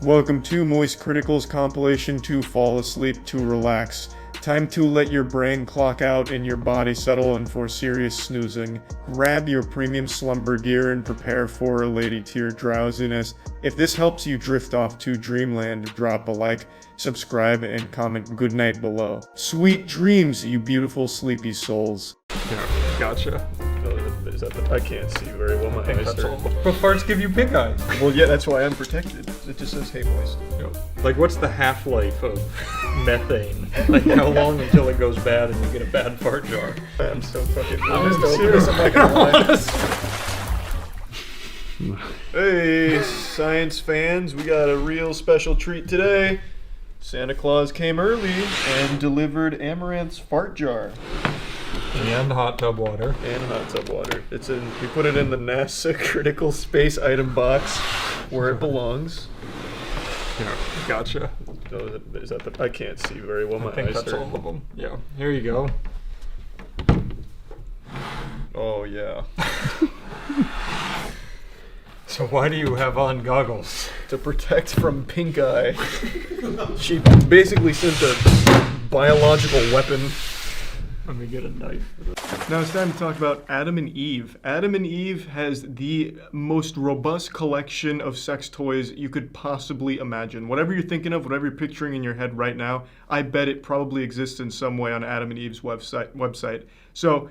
Welcome to MoistCritikal compilation to fall asleep to relax. Time to let your brain clock out and your body settle in for serious snoozing. Grab your premium slumber gear and prepare for a lady tier drowsiness. If this helps you drift off to dreamland, drop a like, subscribe, and comment goodnight below. Sweet dreams, you beautiful sleepy souls. Yeah, gotcha. Is that I can't see very well. My eyes are. But farts give you pink eyes. Well, yeah, that's why I'm protected. It just says, "Hey, moist." Yep. Like, what's the half-life of methane? Like, how long until it goes bad and you get a bad fart jar? I'm so fucking. I'm serious. I'm not gonna lie. Hey, science fans! We got a real special treat today. Santa Claus came early and delivered Amouranth's fart jar. And hot tub water. And hot tub water. It's in. We put it in the NASA critical space item box, where it belongs. Yeah, gotcha. Oh, is that I can't see very well. My I think eyes that's are. all of them. Yeah. Here you go. Oh yeah. So why do you have on goggles? To protect from pink eye. She basically sent a biological weapon. Let me get a knife. Now it's time to talk about Adam and Eve. Adam and Eve has the most robust collection of sex toys you could possibly imagine. Whatever you're thinking of, whatever you're picturing in your head right now, I bet it probably exists in some way on Adam and Eve's website. So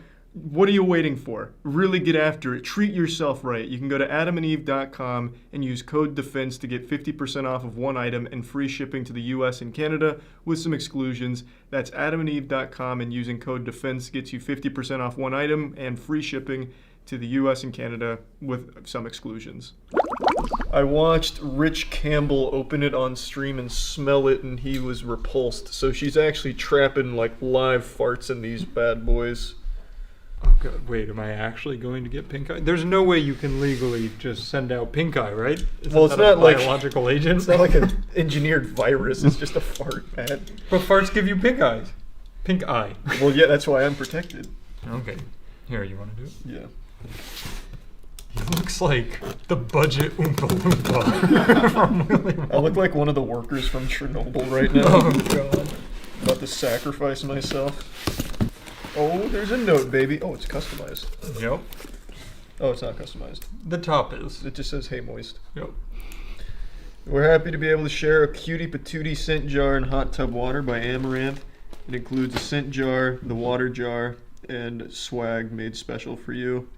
what are you waiting for? Really get after it. Treat yourself right. You can go to adamandeve.com and use code DEFENSE to get 50% off of one item and free shipping to the US and Canada with some exclusions. That's adamandeve.com, and using code DEFENSE gets you 50% off one item and free shipping to the US and Canada with some exclusions. I watched Rich Campbell open it on stream and smell it, and he was repulsed. So she's actually trapping like live farts in these bad boys. Oh god, wait, am I actually going to get pink eye? There's no way you can legally just send out pink eye, right? Well, it's not like biological agent. It's not like an engineered virus. It's just a fart, man. But farts give you pink eyes. Pink eye. Well, yeah, that's why I'm protected. Okay. Here, you want to do it? Yeah. He looks like the budget Oompa Loompa from Willy Wonka. I look like one of the workers from Chernobyl right now. Oh god. About to sacrifice myself. Oh, there's a note, baby. Oh, it's customized. Yep. Oh, it's not customized. The top is. It just says, "Hey, moist." Yep. We're happy to be able to share a cutie patootie scent jar and hot tub water by Amouranth. It includes a scent jar, the water jar, and swag made special for you.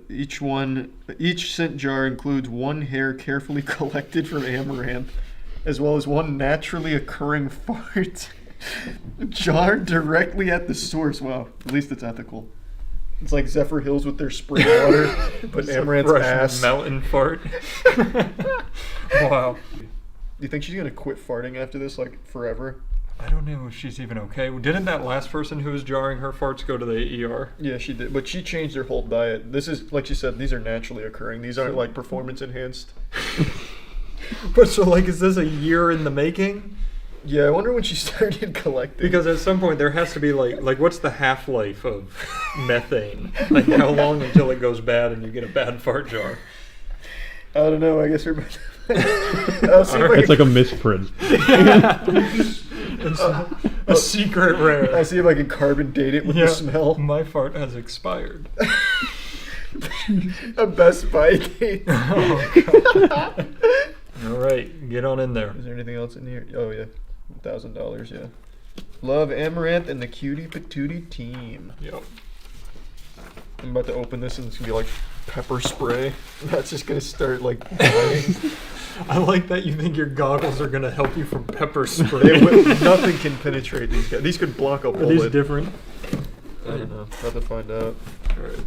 Each scent jar includes one hair carefully collected from Amouranth, as well as one naturally occurring fart. Jarred directly at the source. Wow, at least it's ethical. It's like Zephyr Hills with their spring water, but Amaranth's ass. Mountain fart. Wow. Do you think she's gonna quit farting after this, like forever? I don't know if she's even okay. Didn't that last person who was jarring her farts go to the ER? Yeah, she did, but she changed her whole diet. This is, like she said, these are naturally occurring. These aren't like performance enhanced. But so, like, is this a year in the making? Yeah, I wonder when she started collecting. Because at some point there has to be like what's the half-life of methane? Like, how long until it goes bad and you get a bad fart jar? I don't know. I guess we're. I'll see if I It's like a misprint. It's a secret rare. I'll see if I can carbon date it with the smell. My fart has expired. A Best Buy date. Oh, God. All right, get on in there. Is there anything else in here? Oh yeah, $1,000. Yeah. Love Amouranth and the cutie patootie team. Yep. I'm about to open this and it's gonna be like pepper spray. That's just gonna start like dying. I like that you think your goggles are gonna help you from pepper spray. Nothing can penetrate these guys. These could block a bullet. Are these different? I don't know. About to find out. All right.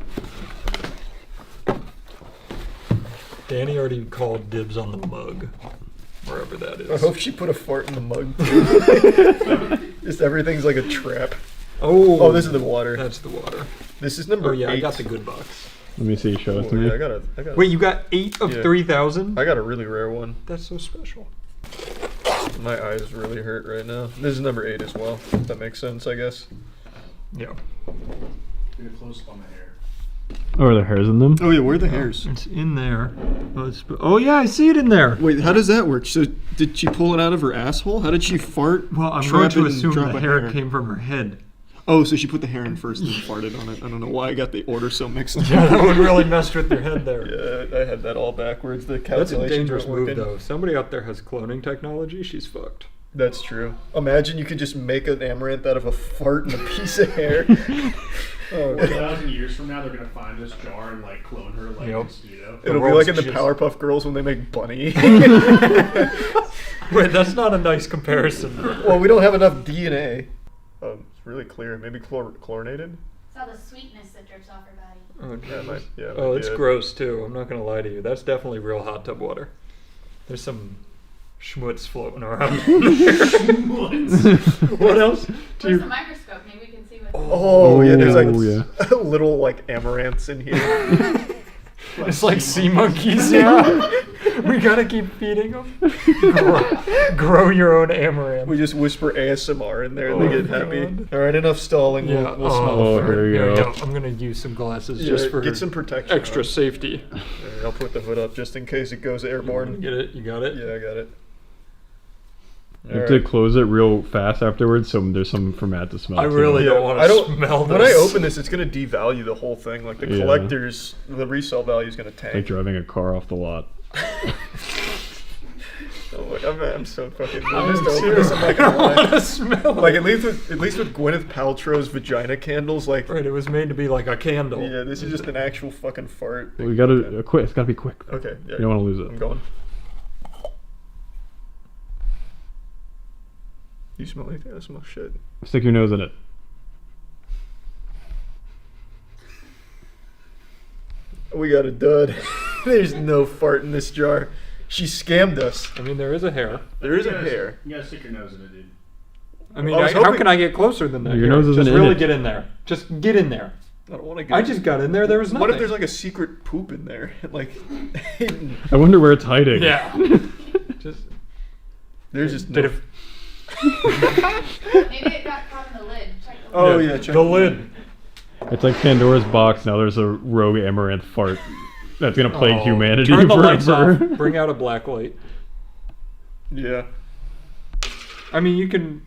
Danny already called dibs on the mug, wherever that is. I hope she put a fart in the mug too. Just everything's like a trap. Oh, this is the water. That's the water. This is number 8. I got the good box. Let me see. Show it to me. Yeah, I got a. Wait, you got 8 of 3,000? I got a really rare one. That's so special. My eyes really hurt right now. This is number 8 as well. If that makes sense, I guess. Yeah. Get close on the hair. Oh, are there hairs in them? Oh yeah, where are the hairs? It's in there. Oh yeah, I see it in there. Wait, how does that work? So did she pull it out of her asshole? How did she fart? Well, I'm trap going it, to and assume drop the a hair came from her head. Oh, so she put the hair in first and farted on it. I don't know why I got the order so mixed up. Yeah, that would really mess with your head there. Yeah, I had that all backwards. The That's calculations a dangerous weren't move, working. though. If somebody out there has cloning technology, she's fucked. That's true. Imagine you could just make an amaranth out of a fart and a piece of hair. Oh, 1,000 years from now, they're gonna find this jar and like clone her like Yep. Mosquito. It'll be world's like in the just- Powerpuff Girls when they make Bunny. Wait, that's not a nice comparison. Well, we don't have enough DNA. Oh, it's really clear. Maybe chlorinated? It's all the sweetness that drips off her body. Oh, Yeah, it might, geez. yeah, it Oh, might it's be it. gross too. I'm not gonna lie to you. That's definitely real hot tub water. There's some schmutz floating around. What else? Do Where's you? the microscope? Maybe we can see what. Oh, yeah, there's like Oh, yeah. little like amaranths in here. It's like sea monkeys. Yeah. We gotta keep feeding them. Grow your own amaranth. We just whisper ASMR in there and they Oh, get happy. God. All right, enough stalling. Yeah. We'll smell Oh, the fart. here you There we go. I'm gonna use some glasses Yeah, just for get some protection. extra on. safety. All right, I'll put the hood up just in case it goes airborne. Get it? You got it? Yeah, I got it. You have to close it real fast afterwards, so there's some for Matt to smell. I too. really don't want to smell this. When I open this, it's gonna devalue the whole thing. Like the Yeah. collector's, the resale value is gonna tank. Like driving a car off the lot. Oh, like, I'm so fucking. I'm I'm just open too. this. I'm not I gonna want lie. to smell Like it. at least with Gwyneth Paltrow's vagina candles, like Right, it was made to be like a candle. yeah, this is just an actual fucking fart. We gotta quit. It's gotta be quick. Okay, yeah. You don't want to lose I'm it. going. You smell anything? I smell shit. Stick your nose in it. We got a dud. There's no fart in this jar. She scammed us. I mean, there is a hair. There is a You gotta- hair. You gotta stick your nose in it, dude. I mean, I was how hoping- can I get closer than that? Your Here, nose isn't just in really it. get in there. Just get in there. I don't want to get. I just got in there. There was nothing. What if there's like a secret poop in there? Like, I wonder where it's hiding. Yeah. Just there's just bit no. of Maybe it got caught in the lid. Check the Oh lid. yeah, check the lid. It's like Pandora's box. Now there's a rogue amaranth fart that's gonna plague Oh, humanity Turn the lights forever. off. Bring out a black light. Yeah. I mean, you can.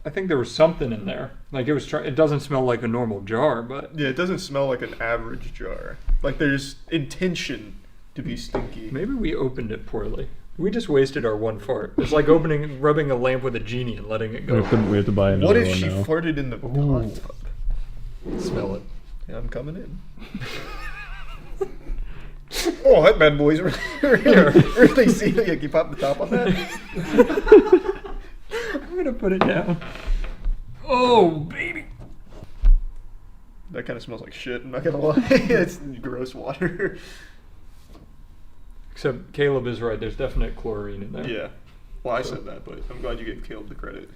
I think there was something in there. Like it was. It doesn't smell like a normal jar, but Yeah, it doesn't smell like an average jar. Like there's intention to be stinky. maybe we opened it poorly. We just wasted our one fart. It's like rubbing a lamp with a genie and letting it We go. have to buy another What if one she now. farted in the hot tub? Smell it. Yeah, I'm coming in. Oh, that bad boy's really see like you pop the top on that. I'm gonna put it down. Oh, baby. That kind of smells like shit. I'm not gonna lie. It's gross water. Except Caleb is right. There's definite chlorine in there. Yeah. Well, I said that, but I'm glad you gave Caleb the credit.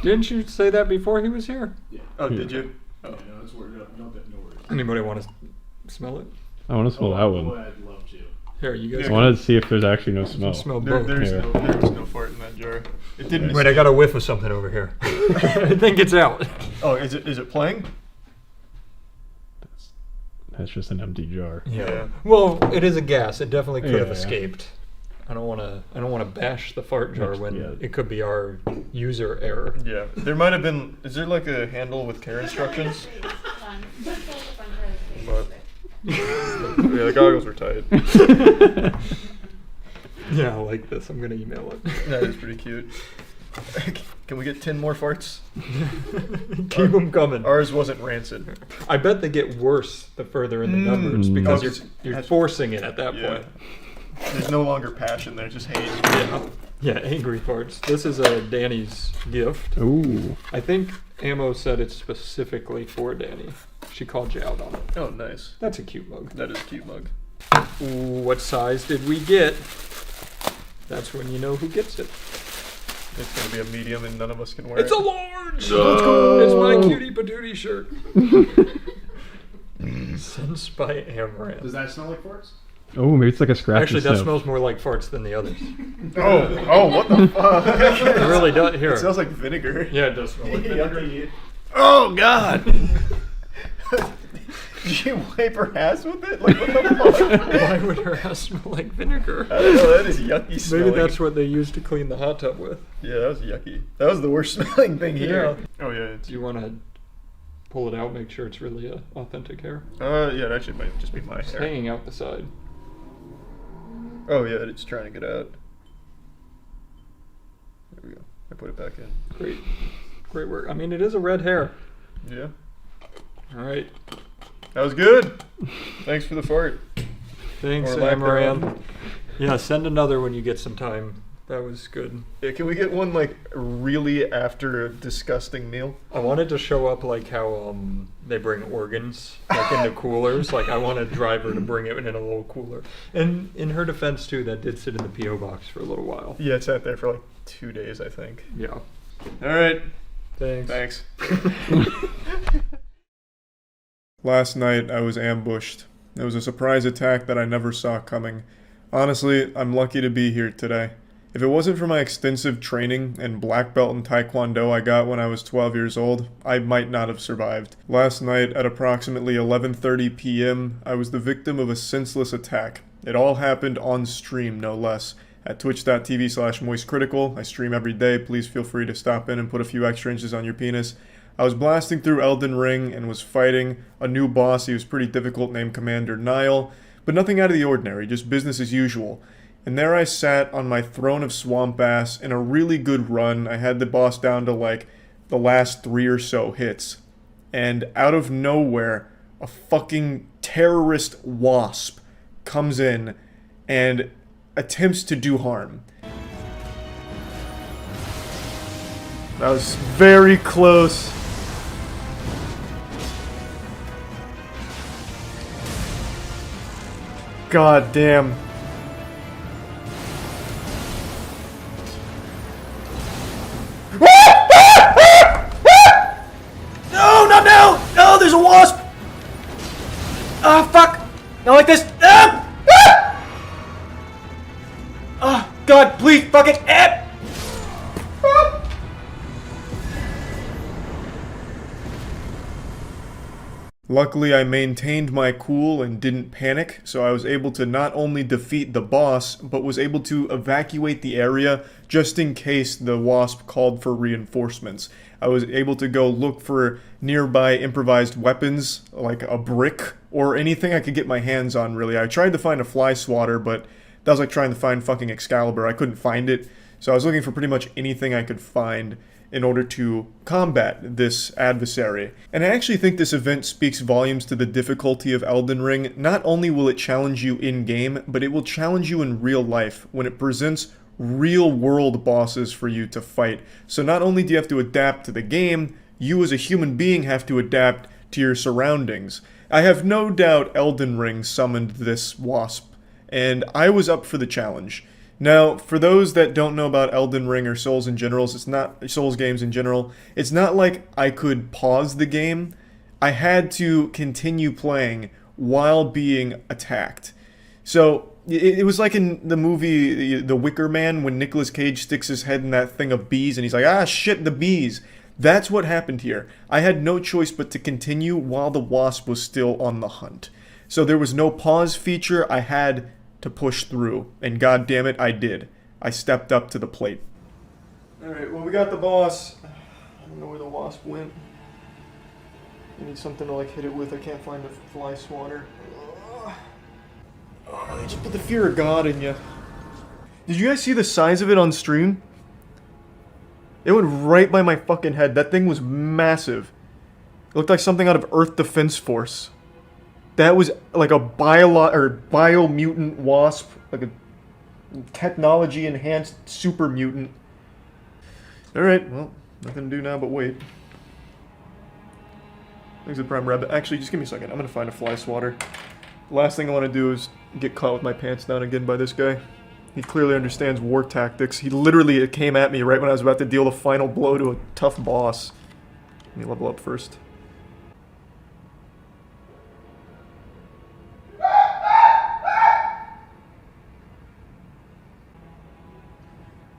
Didn't you say that before he was here? Yeah. Oh, did you? Yeah, no, it's weird. No worries. Anybody want to smell it? I want to smell that Oh, one. I'd love to. Here, you guys. I wanted to see if there's actually no smell. Smell There, both. there's no fart in that jar. It didn't. Wait, I got a whiff of something over here. I think it's out. Oh, is it playing? That's just an empty jar. Yeah. Well, it is a gas. It definitely could have Yeah. escaped. I don't want to bash the fart jar when Yeah. it could be our user error. Yeah. There might have been. Is there like a handle with care instructions? Fun. Just hold the front part of the face. Yeah, the goggles are tight. Yeah, I like this. I'm gonna email it. That is pretty cute. Can we get 10 more farts? Keep them coming. Ours wasn't rancid. I bet they get worse the further in the numbers Mm. because Oh, you're that's- forcing it at that Yeah. point. There's no longer passion there, just hate. Yeah, angry farts. This is Danny's gift. Ooh. I think Ammo said it's specifically for Danny. She called you out on it. Oh, nice. That's a cute mug. That is a cute mug. Ooh, what size did we get? That's when you know who gets it. It's gonna be a medium and none of us can wear It's it. a large! Let's go! It's my cutie patootie shirt. Sensed by Amouranth. Does that smell like farts? Oh, maybe it's like a scratchy Actually, that sniff. smells more like farts than the others. Oh, what the fuck? It really does. Here. It smells like vinegar. Yeah, it does smell like vinegar. Oh, God! Did you wipe her ass with it? Like, what the fuck? Why would her ass smell like vinegar? I don't know, that is yucky smelling. Maybe that's what they used to clean the hot tub with. Yeah, that was yucky. That was the worst smelling thing here. Oh yeah. Do you want to pull it out, make sure it's really authentic hair? Yeah, it actually might just be my It's hair. hanging out the side. Oh yeah, it's trying to get out. There we go. I put it back in. Great. Great work. I mean, it is a red hair. Yeah. All right. That was good. Thanks for the fart. Thanks, Or lack Amouranth. thereof. Yeah, send another when you get some time. That was good. Yeah, can we get one like really after a disgusting meal? I wanted to show up like how they bring organs like in the coolers. Like I want a driver to bring it in a little cooler. And in her defense too, that did sit in the PO box for a little while. Yeah, it sat there for like 2 days, I think. Yeah. All right. Thanks. Thanks. Last night, I was ambushed. It was a surprise attack that I never saw coming. Honestly, I'm lucky to be here today. If it wasn't for my extensive training and black belt in Taekwondo I got when I was 12 years old, I might not have survived. Last night, at approximately 11:30 p.m., I was the victim of a senseless attack. It all happened on stream, no less. At twitch.tv/moistcritikal, I stream every day. Please feel free to stop in and put a few extra inches on your penis. I was blasting through Elden Ring and was fighting a new boss. He was pretty difficult, named Commander Nile, but nothing out of the ordinary, just business as usual. And there I sat on my throne of swamp ass in a really good run. I had the boss down to like the last 3 or so hits. And out of nowhere, a fucking terrorist wasp comes in and attempts to do harm. That was very close. God damn. No, not now! No, there's a wasp! Ah, fuck! Not like this! Ah! Ah! Oh, God, please, fuck it! Ah! Ah! Luckily, I maintained my cool and didn't panic, so I was able to not only defeat the boss, but was able to evacuate the area just in case the wasp called for reinforcements. I was able to go look for nearby improvised weapons, like a brick, or anything I could get my hands on, really. I tried to find a fly swatter, but that was like trying to find fucking Excalibur. I couldn't find it, so I was looking for pretty much anything I could find in order to combat this adversary. And I actually think this event speaks volumes to the difficulty of Elden Ring. Not only will it challenge you in-game, but it will challenge you in real life when it presents real-world bosses for you to fight. So not only do you have to adapt to the game, you as a human being have to adapt to your surroundings. I have no doubt Elden Ring summoned this wasp, and I was up for the challenge. Now, for those that don't know about Elden Ring or Souls in general, Souls games in general, it's not like I could pause the game. I had to continue playing while being attacked. So, it was like in the movie The Wicker Man when Nicolas Cage sticks his head in that thing of bees and he's like, ah, shit, the bees. That's what happened here. I had no choice but to continue while the wasp was still on the hunt. So there was no pause feature. I had to push through, and god damn it, I did. I stepped up to the plate. Alright, well, we got the boss. I don't know where the wasp went. I need something to like hit it with. I can't find the fly swatter. Oh, they just put the fear of God in you. Did you guys see the size of it on stream? It went right by my fucking head. That thing was massive. It looked like something out of Earth Defense Force. That was like a bio-mutant wasp, like a technology-enhanced super mutant. Alright, well, nothing to do now but wait. Thanks to Prime Rabbit. Actually, just give me a second. I'm gonna find a fly swatter. Last thing I want to do is get caught with my pants down again by this guy. He clearly understands war tactics. He literally came at me right when I was about to deal the final blow to a tough boss. Let me level up first.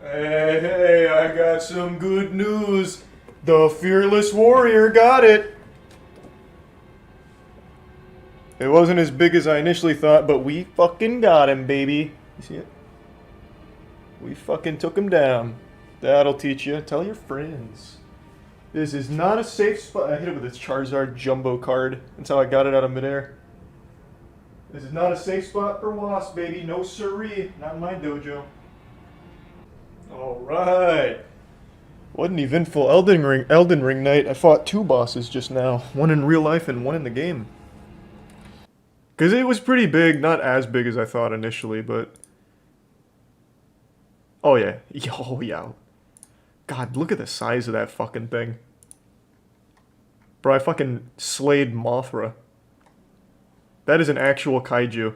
Hey, I got some good news. The Fearless Warrior got it. It wasn't as big as I initially thought, but we fucking got him, baby. You see it? We fucking took him down. That'll teach you. Tell your friends. This is not a safe spot. I hit it with this Charizard jumbo card. That's how I got it out of midair. This is not a safe spot for Wasp, baby. No siree. Not in my dojo. Alright. What an eventful Elden Ring night. I fought 2 bosses just now. One in real life and one in the game. Because it was pretty big. Not as big as I thought initially, but... Oh yeah. Oh yeah. God, look at the size of that fucking thing. Bro, I fucking slayed Mothra. That is an actual kaiju.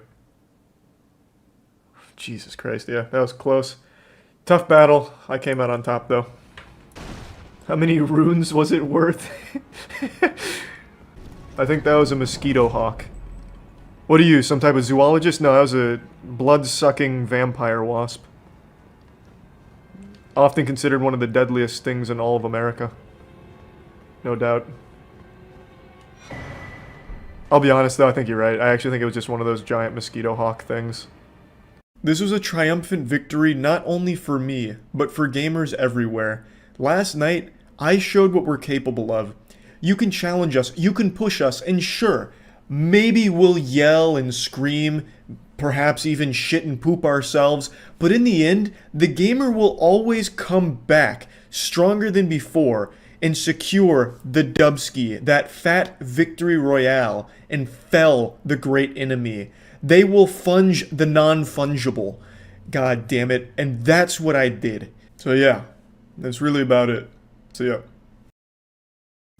Jesus Christ, yeah, that was close. Tough battle. I came out on top, though. How many runes was it worth? I think that was a mosquito hawk. What are you, some type of zoologist? No, that was a blood-sucking vampire wasp. Often considered one of the deadliest things in all of America. No doubt. I'll be honest though, I think you're right. I actually think it was just one of those giant mosquito hawk things. This was a triumphant victory not only for me, but for gamers everywhere. Last night, I showed what we're capable of. You can challenge us, you can push us, and sure, maybe we'll yell and scream, perhaps even shit and poop ourselves, but in the end, the gamer will always come back, stronger than before, and secure the dubski, that fat victory royale, and fell the great enemy. They will funge the non-fungible. God damn it. And that's what I did. So yeah, that's really about it. So yeah.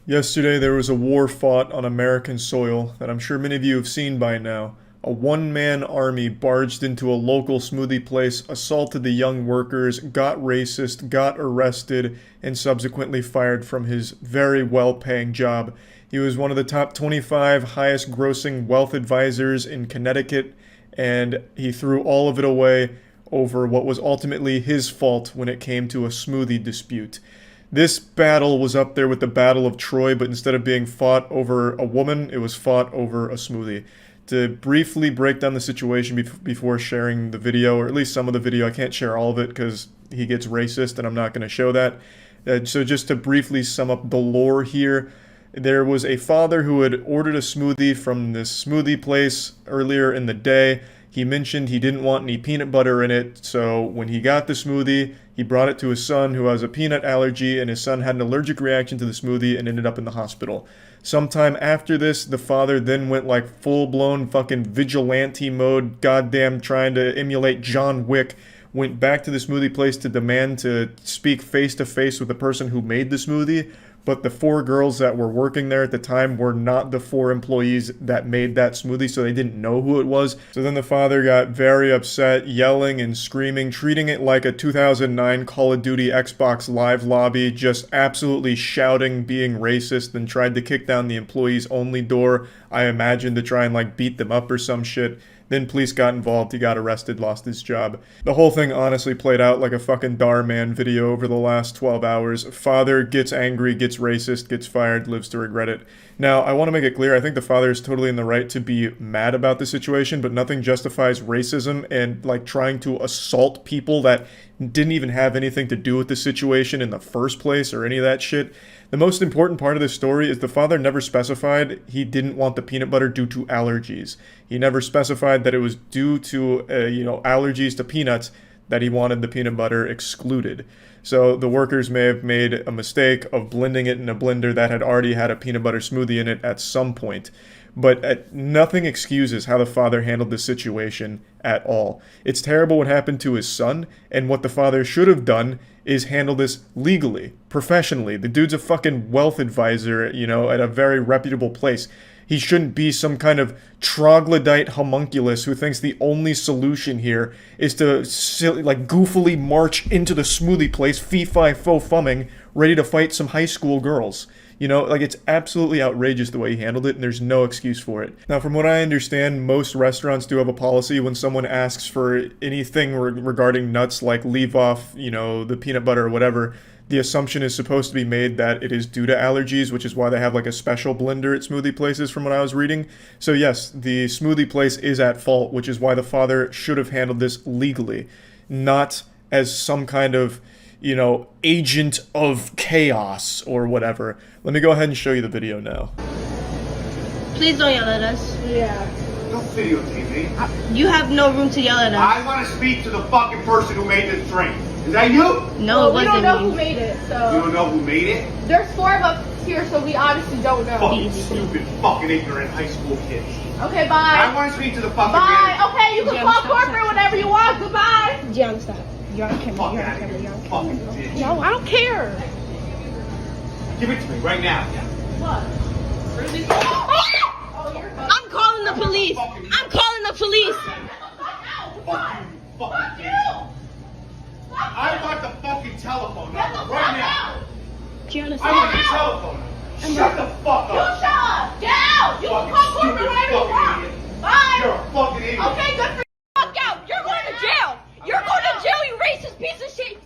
Yesterday there was a war fought on American soil that I'm sure many of you have seen by now. A one-man army barged into a local smoothie place, assaulted the young workers, got racist, got arrested, and subsequently fired from his very well-paying job. He was one of the top 25 highest-grossing wealth advisors in Connecticut, and he threw all of it away over what was ultimately his fault when it came to a smoothie dispute. This battle was up there with the Battle of Troy, but instead of being fought over a woman, it was fought over a smoothie. To briefly break down the situation before sharing the video, or at least some of the video, I can't share all of it because he gets racist and I'm not going to show that. So just to briefly sum up the lore here, there was a father who had ordered a smoothie from this smoothie place earlier in the day. He mentioned he didn't want any peanut butter in it, so when he got the smoothie, he brought it to his son who has a peanut allergy, and his son had an allergic reaction to the smoothie and ended up in the hospital. Sometime after this, the father then went like full-blown fucking vigilante mode, goddamn trying to emulate John Wick, went back to the smoothie place to demand to speak face-to-face with the person who made the smoothie, but the 4 girls that were working there at the time were not the 4 employees that made that smoothie, so they didn't know who it was. So then the father got very upset, yelling and screaming, treating it like a 2009 Call of Duty Xbox Live lobby, just absolutely shouting, being racist, and tried to kick down the employees only door, I imagine to try and like beat them up or some shit. Then police got involved, he got arrested, lost his job. The whole thing honestly played out like a fucking Dhar Mann video over the last 12 hours. Father gets angry, gets racist, gets fired, lives to regret it. Now, I want to make it clear, I think the father is totally in the right to be mad about the situation, but nothing justifies racism and like trying to assault people that didn't even have anything to do with the situation in the first place or any of that shit. The most important part of this story is the father never specified he didn't want the peanut butter due to allergies. He never specified that it was due to, allergies to peanuts that he wanted the peanut butter excluded. So the workers may have made a mistake of blending it in a blender that had already had a peanut butter smoothie in it at some point. But nothing excuses how the father handled the situation at all. It's terrible what happened to his son, and what the father should have done is handle this legally, professionally. The dude's a fucking wealth advisor, at a very reputable place. He shouldn't be some kind of troglodyte homunculus who thinks the only solution here is to goofily march into the smoothie place, fee-fi-fo-fumming, ready to fight some high school girls. You know, like, it's absolutely outrageous the way he handled it, and there's no excuse for it. Now, from what I understand, most restaurants do have a policy when someone asks for anything regarding nuts, like leave off, you know, the peanut butter or whatever. The assumption is supposed to be made that it is due to allergies, which is why they have like a special blender at smoothie places from what I was reading. So yes, the smoothie place is at fault, which is why the father should have handled this legally, not as some kind of, you know, agent of chaos or whatever. Let me go ahead and show you the video now. Please don't yell at us. Don't videotape me. You have no room to yell at us. I want to speak to the fucking person who made this drink. Is that you? No, we it don't wasn't know me. who made it, You so don't know who made it? there's 4 of us here, so we obviously don't know. Fucking stupid, fucking ignorant high school kids. Okay, I bye. want to speak to the fucking Bye. manager. Okay, you can call corporate whenever you want. Goodbye. Gianna, stop. You're on camera. Fuck You're out on of camera. here, You're you on fucking camera. bitch. No, I don't care. Give it to me right now. What? I'm calling the police. I'm calling the police. Fuck you, fucking you. bitch. I want the fucking telephone number right now. Gianna, I want the stop. telephone number. Shut the fuck You up. shut up. Get out. You can Fucking call corporate stupid whenever you fucking want. idiot. Bye. You're a fucking idiot. Okay, good for you. Fuck out. You're going to jail. You're going to jail, you racist piece of shit.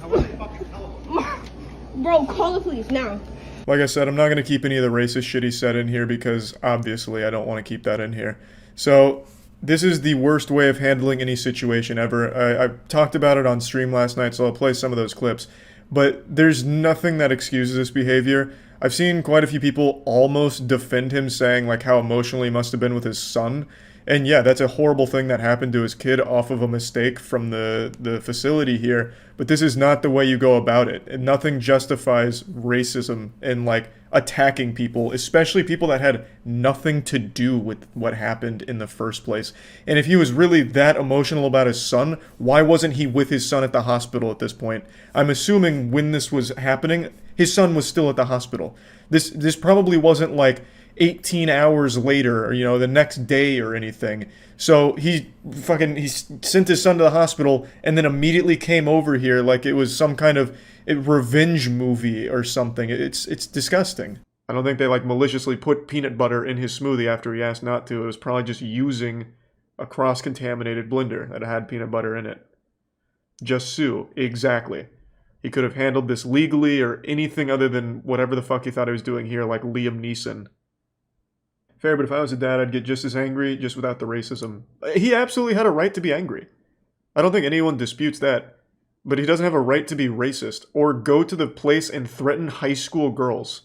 I want the fucking telephone. Bro, call the police now. Like I said, I'm not going to keep any of the racist shit he said in here because obviously I don't want to keep that in here. So this is the worst way of handling any situation ever. I talked about it on stream last night, so I'll play some of those clips. But there's nothing that excuses this behavior. I've seen quite a few people almost defend him, saying like how emotional he must have been with his son. And yeah, that's a horrible thing that happened to his kid off of a mistake from the facility here. But this is not the way you go about it. And nothing justifies racism and like attacking people, especially people that had nothing to do with what happened in the first place. And if he was really that emotional about his son, why wasn't he with his son at the hospital at this point? I'm assuming when this was happening, his son was still at the hospital. This probably wasn't like 18 hours later or, you know, the next day or anything. So he sent his son to the hospital and then immediately came over here like it was some kind of revenge movie or something. It's disgusting. I don't think they like maliciously put peanut butter in his smoothie after he asked not to. It was probably just using a cross-contaminated blender that had peanut butter in it. Just sue. Exactly. He could have handled this legally or anything other than whatever the fuck he thought he was doing here, like Liam Neeson. Fair, but if I was a dad, I'd get just as angry, just without the racism. He absolutely had a right to be angry. I don't think anyone disputes that. But he doesn't have a right to be racist or go to the place and threaten high school girls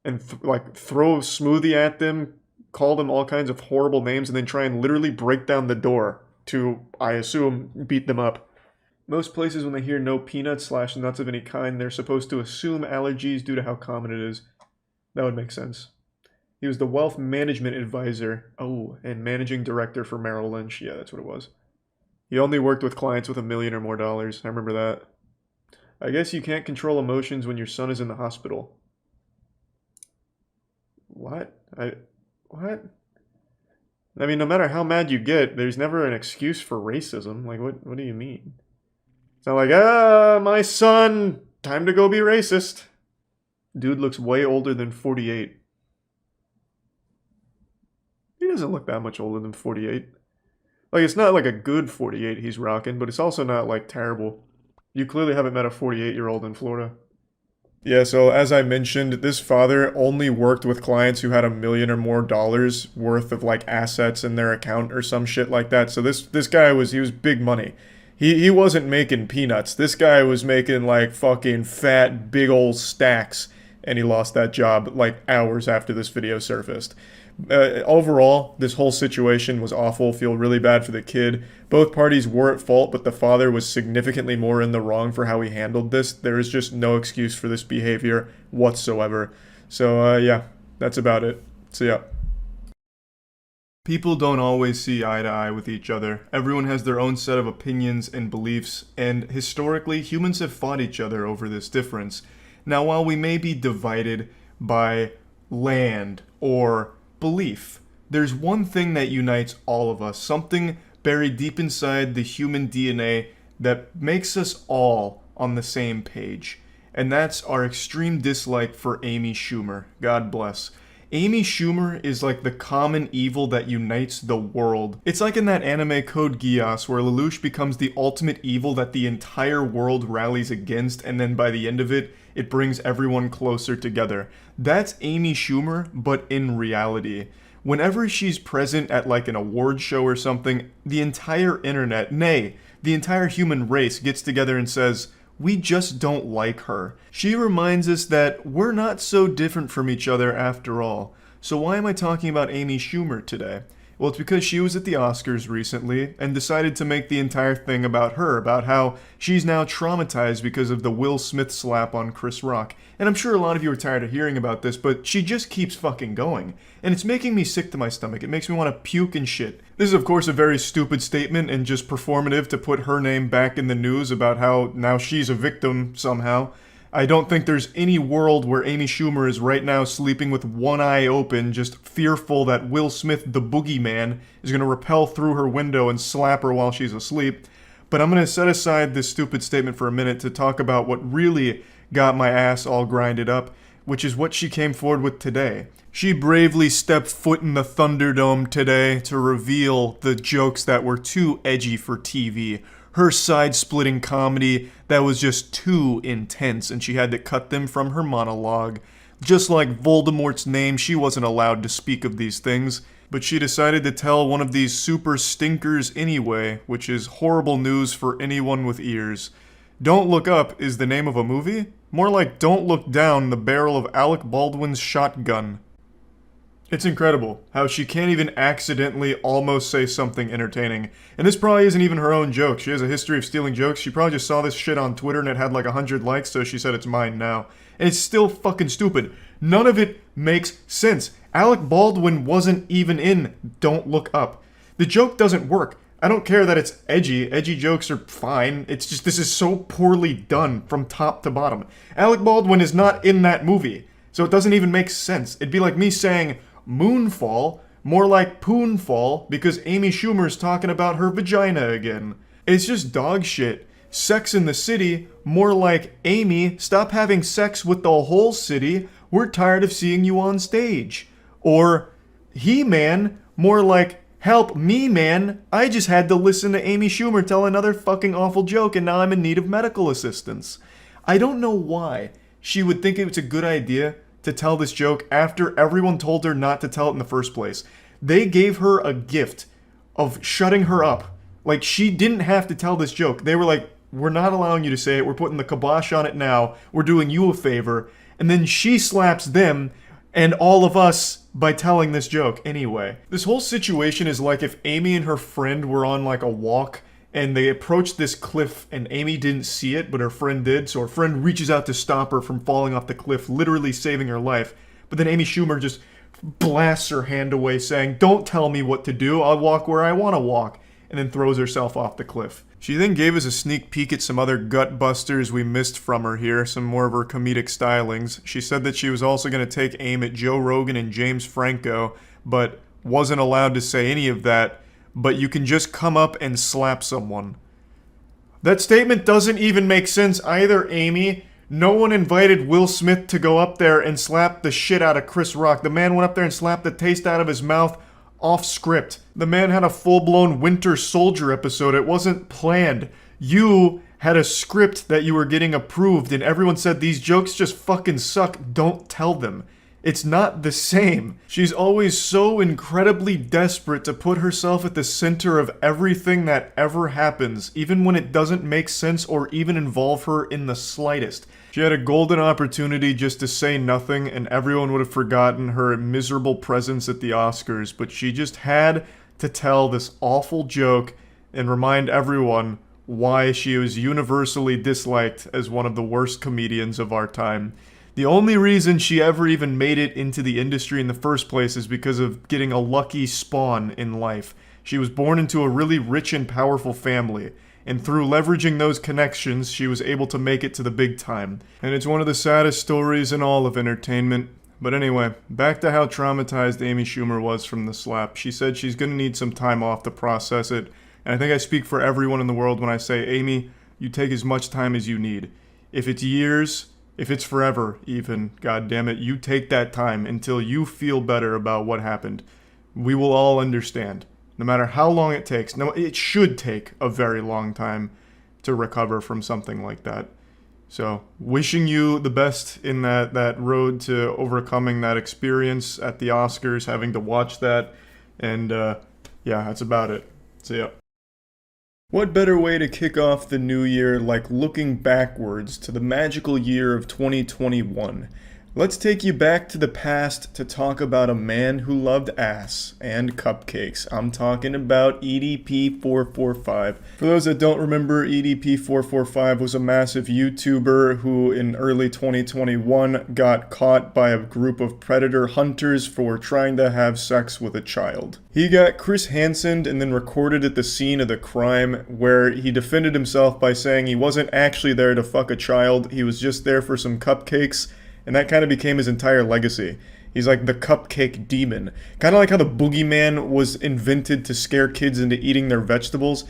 and throw a smoothie at them, call them all kinds of horrible names, and then try and literally break down the door to, I assume, beat them up. Most places, when they hear no peanuts/nuts of any kind, they're supposed to assume allergies due to how common it is. That would make sense. He was the wealth management advisor, and managing director for Merrill Lynch. Yeah, that's what it was. He only worked with clients with $1 million or more. I remember that. I guess you can't control emotions when your son is in the hospital. What? What? I mean, no matter how mad you get, there's never an excuse for racism. Like, what do you mean? It's not like, my son, time to go be racist. Dude looks way older than 48. He doesn't look that much older than 48. Like, it's not like a good 48 he's rocking, but it's also not, like, terrible. You clearly haven't met a 48-year-old in Florida. Yeah, so as I mentioned, this father only worked with clients who had $1 million or more worth of, like, assets in their account or some shit like that. So this guy was big money. He wasn't making peanuts. This guy was making, like, fucking fat, big old stacks, and he lost that job, like, hours after this video surfaced. Overall, this whole situation was awful. Feel really bad for the kid. Both parties were at fault, but the father was significantly more in the wrong for how he handled this. There is just no excuse for this behavior whatsoever. So, yeah, that's about it. So, yeah. People don't always see eye to eye with each other. Everyone has their own set of opinions and beliefs, and historically, humans have fought each other over this difference. Now, while we may be divided by land or belief, there's one thing that unites all of us, something buried deep inside the human DNA that makes us all on the same page. and that's our extreme dislike for Amy Schumer. God bless. Amy Schumer is like the common evil that unites the world. It's like in that anime Code Geass where Lelouch becomes the ultimate evil that the entire world rallies against, and then by the end of it, it brings everyone closer together. That's Amy Schumer, but in reality. Whenever she's present at like an award show or something, the entire internet, nay, the entire human race gets together and says, we just don't like her. She reminds us that we're not so different from each other after all. So why am I talking about Amy Schumer today? Well, it's because she was at the Oscars recently and decided to make the entire thing about her, about how she's now traumatized because of the Will Smith slap on Chris Rock. And I'm sure a lot of you are tired of hearing about this, but she just keeps fucking going. And it's making me sick to my stomach. It makes me want to puke and shit. This is of course a very stupid statement and just performative to put her name back in the news about how now she's a victim somehow. I don't think there's any world where Amy Schumer is right now sleeping with one eye open, just fearful that Will Smith, the boogeyman, is going to rappel through her window and slap her while she's asleep. But I'm going to set aside this stupid statement for a minute to talk about what really got my ass all grinded up, which is what she came forward with today. She bravely stepped foot in the Thunderdome today to reveal the jokes that were too edgy for TV. Her side-splitting comedy that was just too intense, and she had to cut them from her monologue. Just like Voldemort's name, she wasn't allowed to speak of these things, but she decided to tell one of these super stinkers anyway, which is horrible news for anyone with ears. Don't Look Up is the name of a movie? More like Don't Look Down, the barrel of Alec Baldwin's shotgun. It's incredible how she can't even accidentally almost say something entertaining. And this probably isn't even her own joke. She has a history of stealing jokes. She probably just saw this shit on Twitter and it had like 100 likes, so she said it's mine now. And it's still fucking stupid. None of it makes sense. Alec Baldwin wasn't even in Don't Look Up. The joke doesn't work. I don't care that it's edgy. Edgy jokes are fine. It's just this is so poorly done from top to bottom. Alec Baldwin is not in that movie, so it doesn't even make sense. It'd be like me saying Moonfall, more like Poonfall, because Amy Schumer's talking about her vagina again. It's just dog shit. Sex in the City, more like Amy, stop having sex with the whole city. We're tired of seeing you on stage. Or He-Man, more like help me, man. I just had to listen to Amy Schumer tell another fucking awful joke and now I'm in need of medical assistance. I don't know why she would think it was a good idea to tell this joke after everyone told her not to tell it in the first place. They gave her a gift of shutting her up. Like, she didn't have to tell this joke. They were like, we're not allowing you to say it. We're putting the kibosh on it now. We're doing you a favor. And then she slaps them and all of us by telling this joke anyway. This whole situation is like if Amy and her friend were on like a walk and they approached this cliff and Amy didn't see it, but her friend did, so her friend reaches out to stop her from falling off the cliff, literally saving her life. But then Amy Schumer just blasts her hand away saying, don't tell me what to do, I'll walk where I want to walk, and then throws herself off the cliff. She then gave us a sneak peek at some other gut busters we missed from her here, some more of her comedic stylings. She said that she was also going to take aim at Joe Rogan and James Franco, but wasn't allowed to say any of that. But you can just come up and slap someone. That statement doesn't even make sense either, Amy. No one invited Will Smith to go up there and slap the shit out of Chris Rock. The man went up there and slapped the taste out of his mouth off script. The man had a full-blown Winter Soldier episode. It wasn't planned. You had a script that you were getting approved and everyone said these jokes just fucking suck. Don't tell them. It's not the same. She's always so incredibly desperate to put herself at the center of everything that ever happens, even when it doesn't make sense or even involve her in the slightest. She had a golden opportunity just to say nothing and everyone would have forgotten her miserable presence at the Oscars, but she just had to tell this awful joke and remind everyone why she was universally disliked as one of the worst comedians of our time. The only reason she ever even made it into the industry in the first place is because of getting a lucky spawn in life. She was born into a really rich and powerful family, and through leveraging those connections, she was able to make it to the big time. And it's one of the saddest stories in all of entertainment. But anyway, back to how traumatized Amy Schumer was from the slap. She said she's gonna need some time off to process it, and I think I speak for everyone in the world when I say, Amy, you take as much time as you need. If it's years, if it's forever even, god damn it, you take that time until you feel better about what happened. We will all understand. No matter how long it takes. No, it should take a very long time to recover from something like that. So, wishing you the best in that road to overcoming that experience at the Oscars, having to watch that, and yeah, that's about it. See ya. What better way to kick off the new year like looking backwards to the magical year of 2021? Let's take you back to the past to talk about a man who loved ass and cupcakes. I'm talking about EDP445. For those that don't remember, EDP445 was a massive YouTuber who in early 2021 got caught by a group of predator hunters for trying to have sex with a child. He got Chris Hansened and then recorded at the scene of the crime where he defended himself by saying he wasn't actually there to fuck a child, he was just there for some cupcakes. And that kind of became his entire legacy. He's like the cupcake demon. Kind of like how the boogeyman was invented to scare kids into eating their vegetables.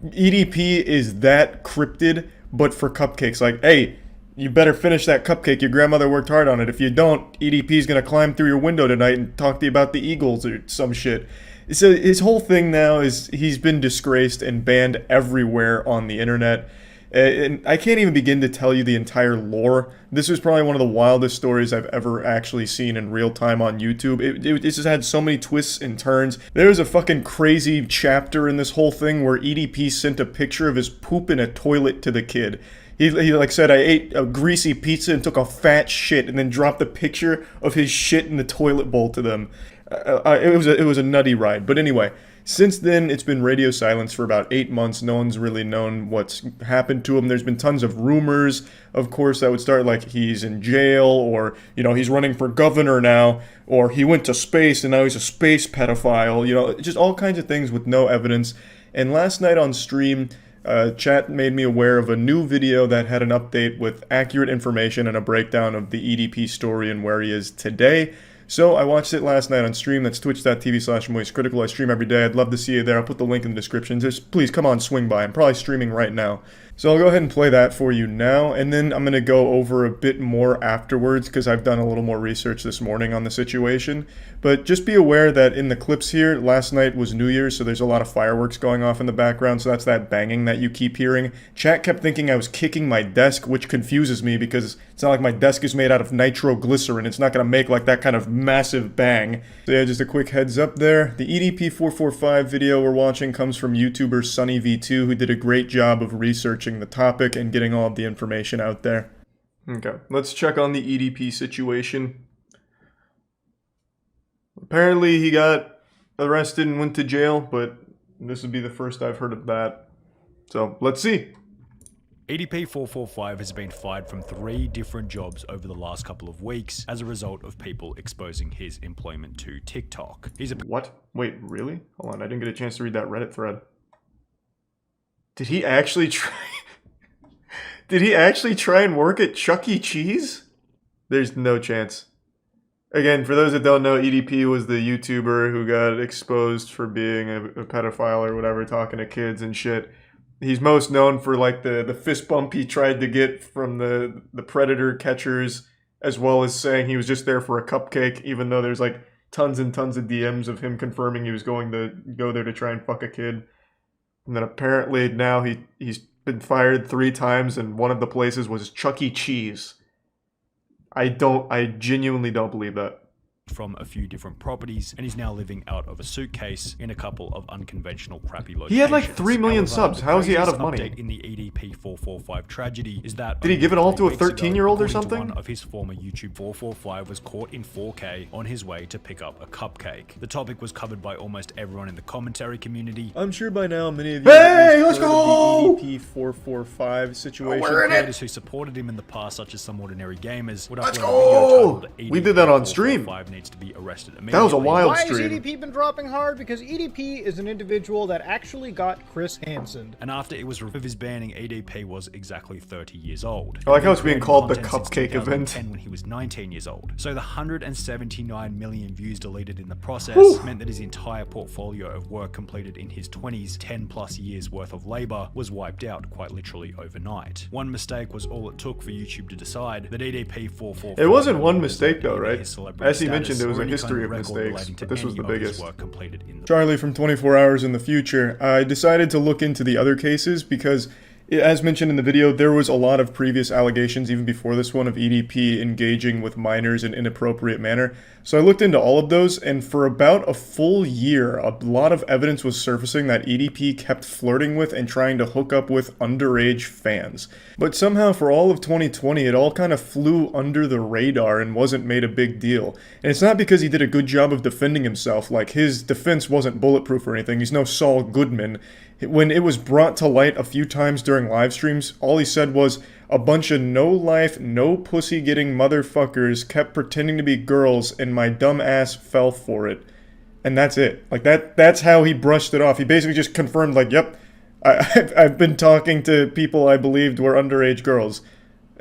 EDP is that cryptid, but for cupcakes. Like, hey, you better finish that cupcake. Your grandmother worked hard on it. If you don't, EDP's gonna climb through your window tonight and talk to you about the Eagles or some shit. So his whole thing now is he's been disgraced and banned everywhere on the internet. And I can't even begin to tell you the entire lore. This was probably one of the wildest stories I've ever actually seen in real time on YouTube. It just had so many twists and turns. There was a fucking crazy chapter in this whole thing where EDP sent a picture of his poop in a toilet to the kid. He like said, I ate a greasy pizza and took a fat shit, and then dropped a picture of his shit in the toilet bowl to them. It was a nutty ride. But anyway, since then, it's been radio silence for about 8 months. No one's really known what's happened to him. There's been tons of rumors, of course, that would start like he's in jail, or, you know, he's running for governor now, or he went to space and now he's a space pedophile, you know, just all kinds of things with no evidence. And last night on stream, chat made me aware of a new video that had an update with accurate information and a breakdown of the EDP story and where he is today. So I watched it last night on stream. That's twitch.tv/moistcritikal. I stream every day. I'd love to see you there. I'll put the link in the description. Just please come on, swing by. I'm probably streaming right now. So I'll go ahead and play that for you now, and then I'm going to go over a bit more afterwards because I've done a little more research this morning on the situation. But just be aware that in the clips here, last night was New Year's, so there's a lot of fireworks going off in the background, so that's that banging that you keep hearing. Chat kept thinking I was kicking my desk, which confuses me because it's not like my desk is made out of nitroglycerin. It's not going to make like that kind of massive bang. So yeah, just a quick heads up there. The EDP445 video we're watching comes from YouTuber SunnyV2, who did a great job of researching the topic and getting all of the information out there. Okay, let's check on the EDP situation. Apparently he got arrested and went to jail, but this would be the first I've heard of that. So, let's see. EDP445 has been fired from 3 different jobs over the last couple of weeks as a result of people exposing his employment to TikTok. What? Wait, really? Hold on, I didn't get a chance to read that Reddit thread. Did he actually try... Did he actually try and work at Chuck E. Cheese? There's no chance. Again, for those that don't know, EDP was the YouTuber who got exposed for being a pedophile or whatever, talking to kids and shit. He's most known for like the fist bump he tried to get from the predator catchers, as well as saying he was just there for a cupcake, even though there's like tons and tons of DMs of him confirming he was going to go there to try and fuck a kid. And then apparently now he's been fired 3 times, and one of the places was Chuck E. Cheese. I genuinely don't believe that. From a few different properties, and he's now living out of a suitcase in a couple of unconventional crappy locations. He had like 3 million subs. How is he out of money? Update in the EDP445 tragedy is that did he give it all to a 13-year-old or something? One of his former YouTube 445 was caught in 4K on his way to pick up a cupcake. The topic was covered by almost everyone in the commentary community. I'm sure by now many of you let's go! The EDP445 situation. Creators who supported him in the past, such as Some Ordinary Gamers, would let's upload a video go! titled We did that on stream. needs to be arrested immediately. That was a wild Why stream. has EDP been dropping hard? Because EDP is an individual that actually got Chris Hansen. And after it was revealed of his banning, EDP was exactly 30 years old. I like how it's being called the Content since cupcake event. 2010 when he was 19 years old. So the 179 million views deleted in the process meant that his entire portfolio of work completed in his 20s, 10 plus years worth of labor, was wiped out quite literally overnight. One mistake was all it took for YouTube to decide that EDP 444. It wasn't one mistake though, right? As he mentioned, there was a history of mistakes, but this was the biggest. Charlie from 24 Hours in the Future. I decided to look into the other cases because, as mentioned in the video, there was a lot of previous allegations, even before this one, of EDP engaging with minors in inappropriate manner. So I looked into all of those, and for about a full year, a lot of evidence was surfacing that EDP kept flirting with and trying to hook up with underage fans. But somehow, for all of 2020, it all kind of flew under the radar and wasn't made a big deal. And it's not because he did a good job of defending himself, like his defense wasn't bulletproof or anything. He's no Saul Goodman. When it was brought to light a few times during live streams, all he said was, "A bunch of no-life, no-pussy-getting motherfuckers kept pretending to be girls, and my dumb ass fell for it." And that's it. Like, that's how he brushed it off. He basically just confirmed, like, yep, I've been talking to people I believed were underage girls.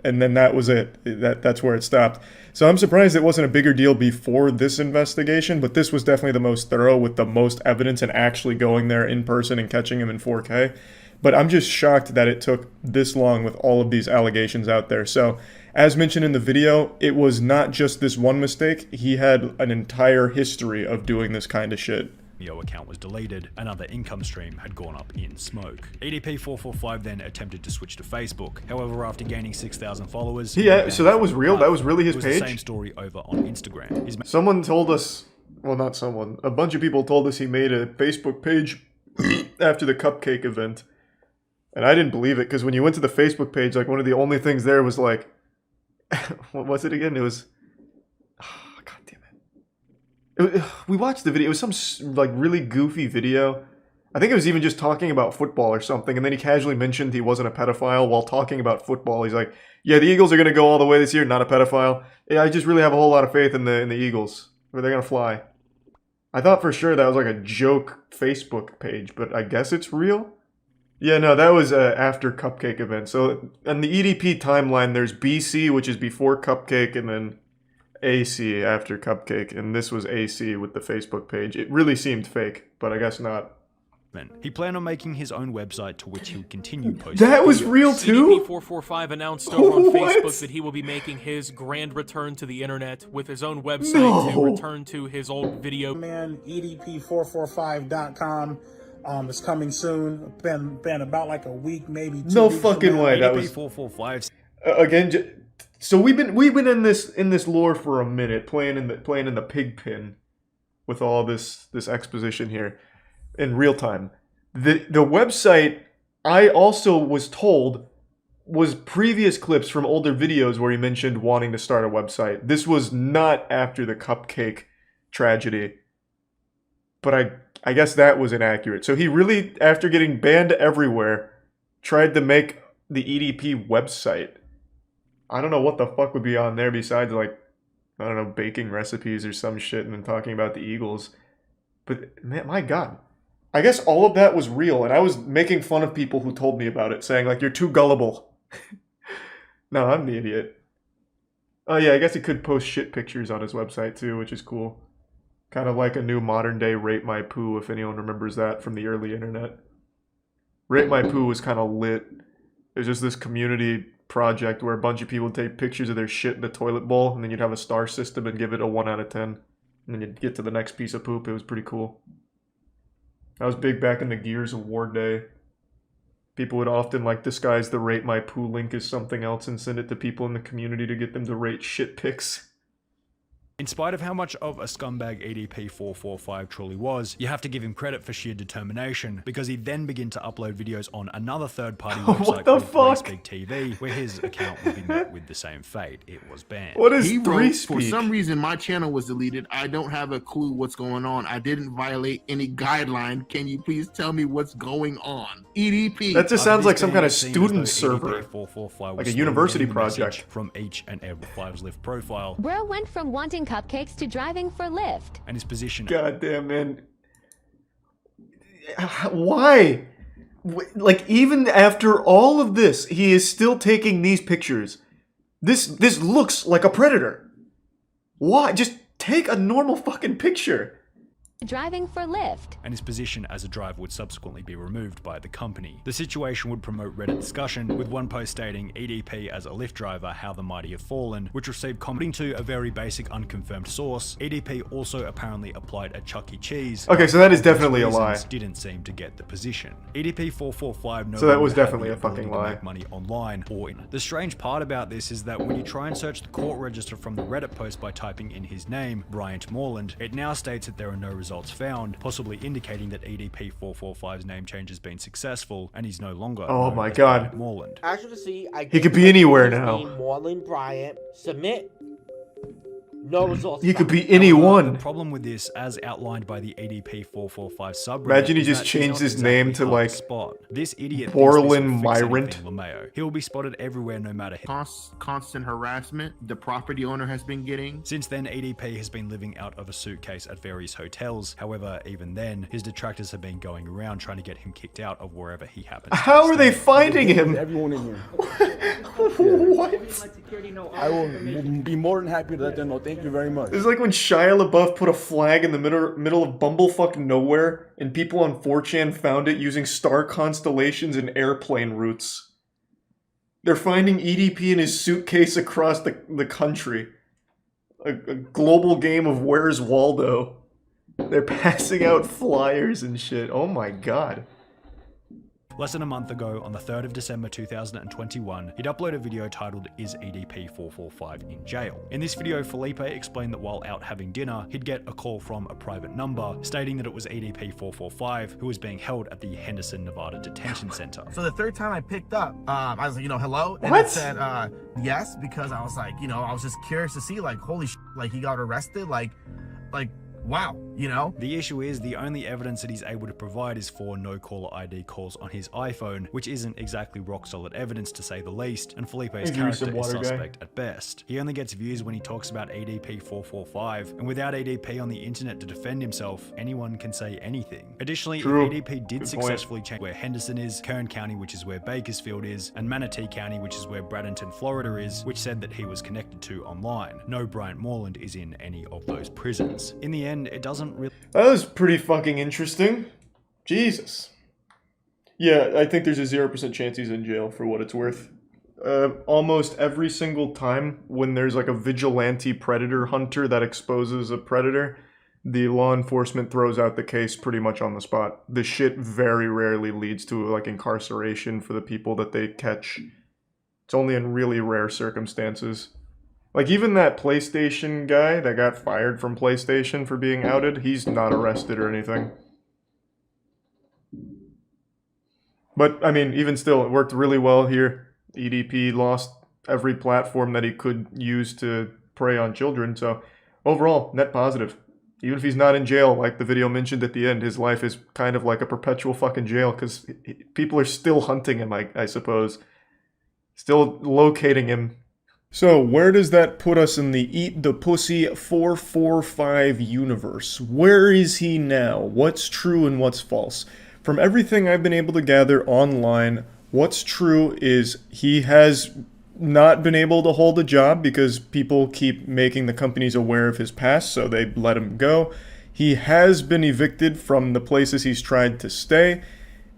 And then that was it. That's where it stopped. So I'm surprised it wasn't a bigger deal before this investigation, but this was definitely the most thorough with the most evidence and actually going there in person and catching him in 4K. But I'm just shocked that it took this long with all of these allegations out there. So, as mentioned in the video, it was not just this one mistake. He had an entire history of doing this kind of shit. Account was deleted, another income stream had gone up in smoke. EDP445 then attempted to switch to Facebook. However, after gaining 6,000 followers... Yeah, so that was real? That was really his page? The same story over on Instagram. Someone told us... Well, not someone. A bunch of people told us he made a Facebook page after the cupcake event. And I didn't believe it, because when you went to the Facebook page, like, one of the only things there was, like... what was it again? It was... we watched the video. It was some like really goofy video. I think it was even just talking about football or something, and then he casually mentioned he wasn't a pedophile while talking about football. He's like, "Yeah, the Eagles are going to go all the way this year, not a pedophile. Yeah, I just really have a whole lot of faith in the Eagles. Where they're going to fly." I thought for sure that was like a joke Facebook page, but I guess it's real. Yeah, no, that was after Cupcake event. So on the EDP timeline, there's BC, which is before Cupcake, and then AC after Cupcake, and this was AC with the Facebook page. It really seemed fake, but I guess not. He planned on making his own website to which he would continue posting. That was real too? EDP445 announced over on Facebook that he will be making his grand return to the internet with his own website to return to his old video. Man, EDP445.com is coming soon. Been about like a week, maybe 2 No weeks fucking way. That was EDP445. Again. So we've been in this lore for a minute, playing in the pig pen, with all this exposition here, in real time. The website, I also was told, was previous clips from older videos where he mentioned wanting to start a website. This was not after the Cupcake tragedy, but I guess that was inaccurate. So he really, after getting banned everywhere, tried to make the EDP website. I don't know what the fuck would be on there besides, like, I don't know, baking recipes or some shit and then talking about the Eagles. But, man, my God. I guess all of that was real, and I was making fun of people who told me about it, saying, like, you're too gullible. No, I'm the idiot. Oh, yeah, I guess he could post shit pictures on his website, too, which is cool. Kind of like a new modern-day Rate My Poo, if anyone remembers that from the early internet. Rate My Poo was kind of lit. It was just this community project where a bunch of people would take pictures of their shit in the toilet bowl, and then you'd have a star system and give it a 1 out of 10. And then you'd get to the next piece of poop. It was pretty cool. That was big back in the Gears of War day. People would often like disguise the Rate My Poo link as something else and send it to people in the community to get them to rate shit pics. In spite of how much of a scumbag EDP445 truly was, you have to give him credit for sheer determination, because he then began to upload videos on another third-party website called 3Speak TV, where his account would be met with the same fate. It was banned. What is He 3Speak? wrote, for some reason, my channel was deleted. I don't have a clue what's going on. I didn't violate any guideline. Can you please tell me what's going on? EDP. That just sounds like some kind of Seen as student though server. EDP445 like was a university slowly getting the project. message from each and every 5's Live profile. Bro went from wanting selling cupcakes to driving for Lyft. And his position... Goddamn, man. Why? Like, even after all of this, he is still taking these pictures. This looks like a predator. Why? Just take a normal fucking picture. Driving for Lyft. And his position as a driver would subsequently be removed by the company. The situation would promote Reddit discussion, with one post stating EDP as a Lyft driver, how the mighty have fallen, which received commenting to a very basic unconfirmed source. EDP also apparently applied at Chuck E. Cheese. Okay, so that is definitely a lie. Didn't seem to get the position. EDP 445 no so that was longer definitely had a the fucking ability to lie. make money online or in. The strange part about this is that when you try and search the court register from the Reddit post by typing in his name, Bryant Moreland, it now states that there are no results found, possibly indicating that EDP 445's name change has been successful and he's no longer oh my god. Moreland. As you can see, he could be anywhere now. Moreland Bryant, submit. No results. He could be anyone. The problem with this, as outlined by the EDP 445 subreddit, imagine he just changed his name to like spot. This idiot Borland Myrant. He will be spotted everywhere no matter constant harassment the property owner has been getting. Since then, EDP has been living out of a suitcase at various hotels. However, even then, his detractors have been going around trying to get him kicked out of wherever he happens. How are they finding him? Everyone in here. What? I will be more than happy to let them know. Thank you very much. It's like when Shia LaBeouf put a flag in the middle of bumblefuck nowhere, and people on 4chan found it using star constellations and airplane routes. They're finding EDP in his suitcase across the country. A global game of Where's Waldo. They're passing out flyers and shit. Oh my god. Less than a month ago, on the 3rd of December 2021, he'd uploaded a video titled, "Is EDP 445 in jail?" In this video, Felipe explained that while out having dinner, he'd get a call from a private number, stating that it was EDP 445, who was being held at the Henderson, Nevada Detention Center. So the third time I picked up, I was like, hello? And What? it said, yes, because I was like, I was just curious to see, like, holy shit, like, he got arrested, like, wow, The issue is, the only evidence that he's able to provide is 4 no-caller ID calls on his iPhone, which isn't exactly rock-solid evidence to say the least, and Felipe's character is suspect at best. He only gets views when he talks about EDP 445, and without EDP on the internet to defend himself, anyone can say anything. Additionally, True. if EDP did successfully change where Henderson is, Kern County, which is where Bakersfield is, and Manatee County, which is where Bradenton, Florida is, which said that he was connected to online, no Bryant Moreland is in any of those prisons. In the end, it doesn't really... That was pretty fucking interesting. Jesus. Yeah, I think there's a 0% chance he's in jail for what it's worth. Almost every single time when there's like a vigilante predator hunter that exposes a predator, the law enforcement throws out the case pretty much on the spot. The shit very rarely leads to like incarceration for the people that they catch. It's only in really rare circumstances. Like, even that PlayStation guy that got fired from PlayStation for being outed, he's not arrested or anything. But, I mean, even still, it worked really well here. EDP lost every platform that he could use to prey on children, so overall, net positive. Even if he's not in jail, like the video mentioned at the end, his life is kind of like a perpetual fucking jail, because people are still hunting him, I suppose. Still locating him. So, where does that put us in the Eat the Pussy 445 universe? Where is he now? What's true and what's false? From everything I've been able to gather online, what's true is he has not been able to hold a job because people keep making the companies aware of his past, so they let him go. He has been evicted from the places he's tried to stay.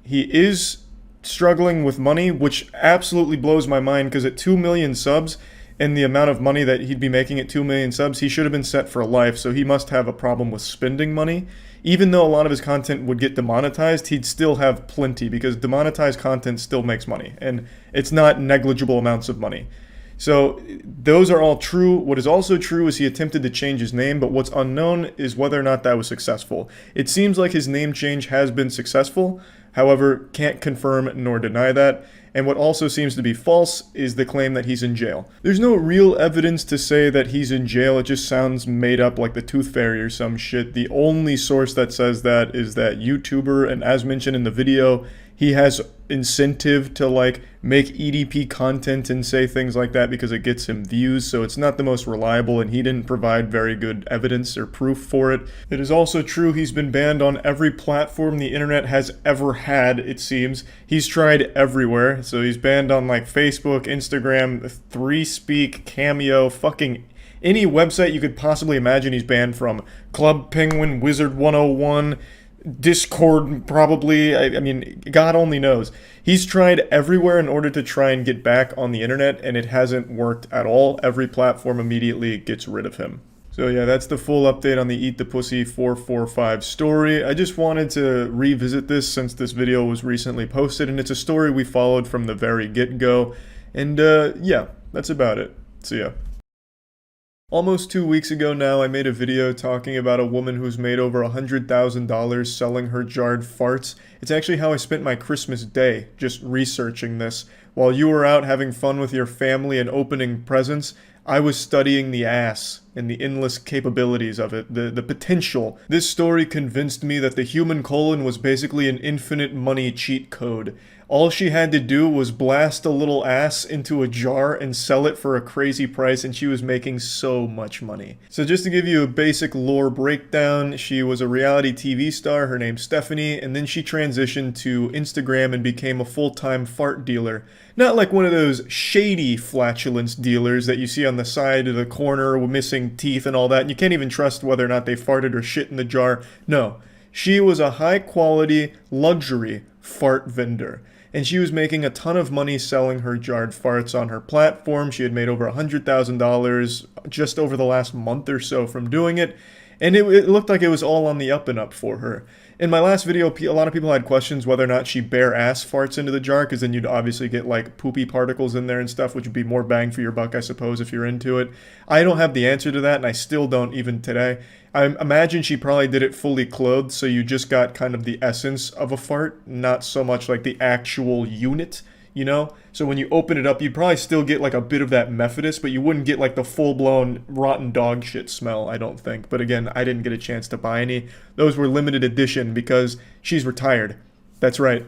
He is struggling with money, which absolutely blows my mind, because at 2 million subs, and the amount of money that he'd be making at 2 million subs, he should have been set for life, so he must have a problem with spending money. Even though a lot of his content would get demonetized, he'd still have plenty, because demonetized content still makes money, and it's not negligible amounts of money. So those are all true. What is also true is he attempted to change his name, but what's unknown is whether or not that was successful. It seems like his name change has been successful, however, can't confirm nor deny that. And what also seems to be false is the claim that he's in jail. There's no real evidence to say that he's in jail. It just sounds made up, like the Tooth Fairy or some shit. The only source that says that is that YouTuber, and as mentioned in the video, he has incentive to like make EDP content and say things like that because it gets him views, so it's not the most reliable, and he didn't provide very good evidence or proof for it. It is also true he's been banned on every platform the internet has ever had, it seems. He's tried everywhere, so he's banned on like Facebook, Instagram, 3Speak, Cameo, fucking any website you could possibly imagine he's banned from. Club Penguin, Wizard 101, Discord probably, I mean, God only knows. He's tried everywhere in order to try and get back on the internet, and it hasn't worked at all. Every platform immediately gets rid of him. So yeah, that's the full update on the Eat the Pussy 445 story. I just wanted to revisit this since this video was recently posted, and it's a story we followed from the very get-go. And yeah, that's about it. See ya. Almost 2 weeks ago now, I made a video talking about a woman who's made over $100,000 selling her jarred farts. It's actually how I spent my Christmas day, just researching this. While you were out having fun with your family and opening presents, I was studying the ass and the endless capabilities of it, the potential. This story convinced me that the human colon was basically an infinite money cheat code. All she had to do was blast a little ass into a jar and sell it for a crazy price, and she was making so much money. So just to give you a basic lore breakdown, she was a reality TV star, her name's Stephanie, and then she transitioned to Instagram and became a full-time fart dealer. Not like one of those shady flatulence dealers that you see on the side of the corner with missing teeth and all that, and you can't even trust whether or not they farted or shit in the jar. No, she was a high-quality luxury fart vendor. And she was making a ton of money selling her jarred farts on her platform. She had made over $100,000 just over the last month or so from doing it. And it looked like it was all on the up and up for her. In my last video, a lot of people had questions whether or not she bare ass farts into the jar, because then you'd obviously get like poopy particles in there and stuff, which would be more bang for your buck, I suppose, if you're into it. I don't have the answer to that, and I still don't even today. I imagine she probably did it fully clothed, so you just got kind of the essence of a fart, not so much like the actual unit, you know? So when you open it up, you'd probably still get like a bit of that Methodist, but you wouldn't get like the full-blown rotten dog shit smell, I don't think. But again, I didn't get a chance to buy any. Those were limited edition because she's retired. That's right.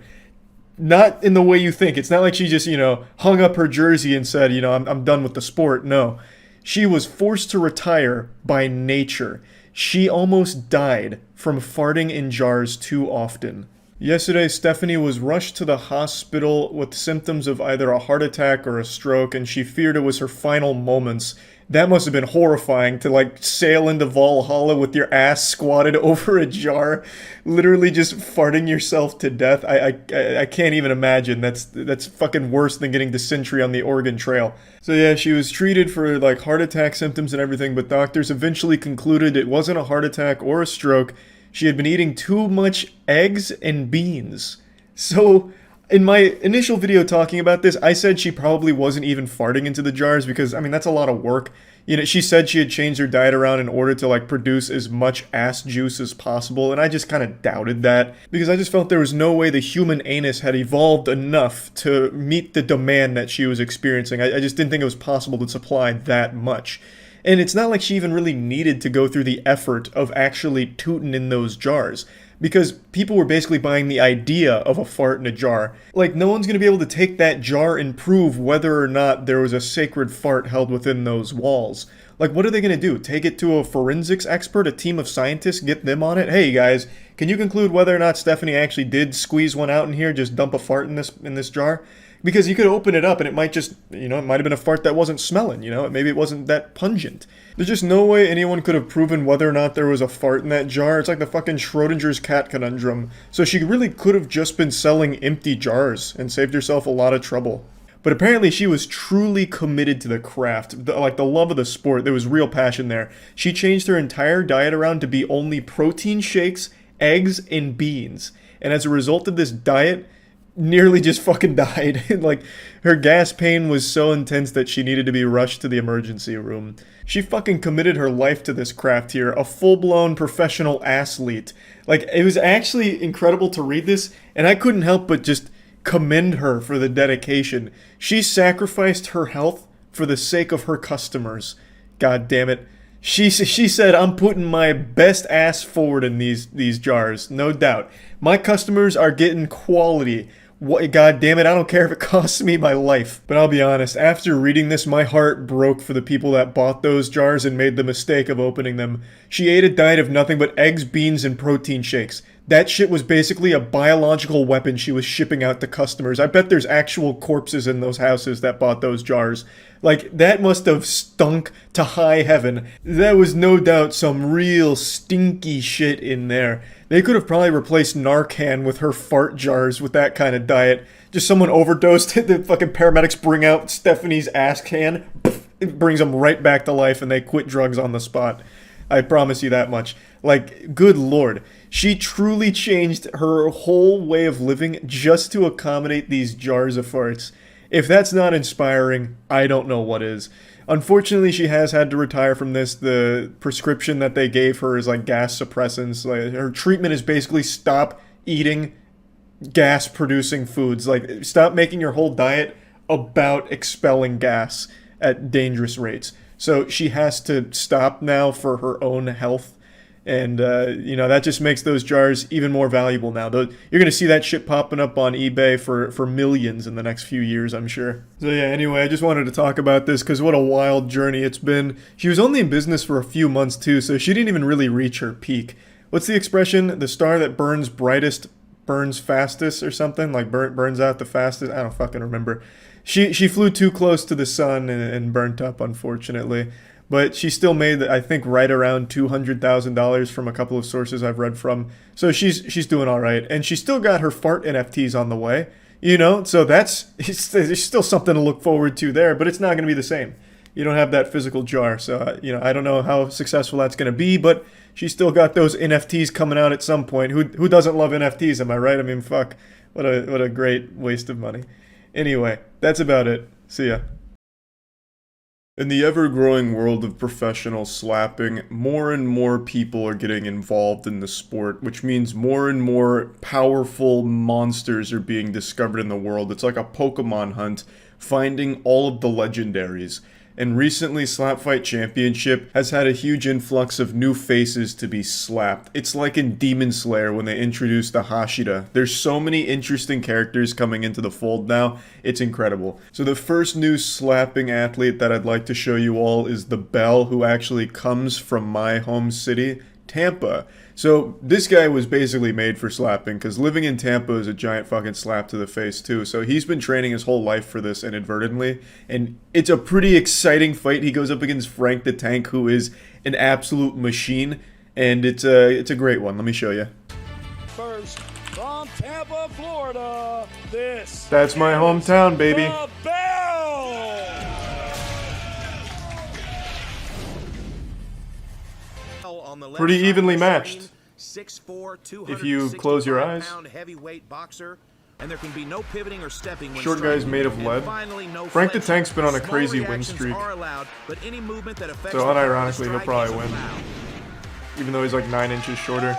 Not in the way you think. It's not like she just, you know, hung up her jersey and said, you know, I'm done with the sport. No. She was forced to retire by nature. She almost died from farting in jars too often. Yesterday, Stephanie was rushed to the hospital with symptoms of either a heart attack or a stroke, and she feared it was her final moments. That must have been horrifying, to like sail into Valhalla with your ass squatted over a jar, literally just farting yourself to death. I can't even imagine. That's fucking worse than getting dysentery on the Oregon Trail. So yeah, she was treated for like heart attack symptoms and everything, but doctors eventually concluded it wasn't a heart attack or a stroke. She had been eating too much eggs and beans. So in my initial video talking about this, I said she probably wasn't even farting into the jars because, I mean, that's a lot of work. You know, she said she had changed her diet around in order to, like, produce as much ass juice as possible, and I just kind of doubted that because I just felt there was no way the human anus had evolved enough to meet the demand that she was experiencing. I just didn't think it was possible to supply that much. And it's not like she even really needed to go through the effort of actually tooting in those jars, because people were basically buying the idea of a fart in a jar. Like, no one's going to be able to take that jar and prove whether or not there was a sacred fart held within those walls. Like, what are they going to do? Take it to a forensics expert, a team of scientists, get them on it? Hey, guys, can you conclude whether or not Stephanie actually did squeeze one out in here, just dump a fart in this jar? Because you could open it up and it might just, you know, it might have been a fart that wasn't smelling, you know? Maybe it wasn't that pungent. There's just no way anyone could have proven whether or not there was a fart in that jar. It's like the fucking Schrodinger's cat conundrum. So she really could have just been selling empty jars and saved herself a lot of trouble. But apparently she was truly committed to the craft, like the love of the sport. There was real passion there. She changed her entire diet around to be only protein shakes, eggs, and beans. And as a result of this diet, nearly just fucking died. Like, her gas pain was so intense that she needed to be rushed to the emergency room. She fucking committed her life to this craft here, a full-blown professional athlete. Like, it was actually incredible to read this, and I couldn't help but just commend her for the dedication. She sacrificed her health for the sake of her customers. God damn it. She said, I'm putting my best ass forward in these jars, no doubt. My customers are getting quality. What, God damn it, I don't care if it costs me my life. But I'll be honest, after reading this, my heart broke for the people that bought those jars and made the mistake of opening them. She ate a diet of nothing but eggs, beans, and protein shakes. That shit was basically a biological weapon she was shipping out to customers. I bet there's actual corpses in those houses that bought those jars. Like, that must have stunk to high heaven. There was no doubt some real stinky shit in there. They could have probably replaced Narcan with her fart jars with that kind of diet. Just someone overdosed, the fucking paramedics bring out Stephanie's ass can, it brings them right back to life and they quit drugs on the spot. I promise you that much. Like, good lord. She truly changed her whole way of living just to accommodate these jars of farts. If that's not inspiring, I don't know what is. Unfortunately, she has had to retire from this. The prescription that they gave her is like gas suppressants. Like, her treatment is basically stop eating gas-producing foods. Like, stop making your whole diet about expelling gas at dangerous rates. So she has to stop now for her own health. And, you know, that just makes those jars even more valuable now. You're going to see that shit popping up on eBay for millions in the next few years, I'm sure. So, yeah, anyway, I just wanted to talk about this because what a wild journey it's been. She was only in business for a few months, too, so she didn't even really reach her peak. What's the expression? The star that burns brightest burns fastest or something? Like, burns out the fastest? I don't fucking remember. She flew too close to the sun and burnt up, unfortunately. But she still made, I think, right around $200,000 from a couple of sources I've read from. So she's doing all right. And she still got her fart NFTs on the way. You know, so there's still something to look forward to there. But it's not going to be the same. You don't have that physical jar. So, you know, I don't know how successful that's going to be. But she's still got those NFTs coming out at some point. Who doesn't love NFTs, am I right? I mean, fuck. What a great waste of money. Anyway, that's about it. See ya. In the ever-growing world of professional slapping, more and more people are getting involved in the sport, which means more and more powerful monsters are being discovered in the world. It's like a Pokemon hunt, finding all of the legendaries. And recently, Slap Fight Championship has had a huge influx of new faces to be slapped. It's like in Demon Slayer when they introduced the Hashira. There's so many interesting characters coming into the fold now, it's incredible. So the first new slapping athlete that I'd like to show you all is the Bell, who actually comes from my home city, Tampa. So this guy was basically made for slapping, because living in Tampa is a giant fucking slap to the face too. So he's been training his whole life for this inadvertently, and it's a pretty exciting fight. He goes up against Frank the Tank, who is an absolute machine, and it's a great one. Let me show you. First, from Tampa, Florida, That's my hometown, baby. The Bell! Pretty evenly matched. 6'4", If you close your eyes. heavyweight boxer, and there can be no pivoting or stepping when Short guy's made of lead. Frank the Tank's been on a crazy win streak. Allowed, but any movement that affects So unironically, he'll probably win. Even though he's like 9 inches shorter.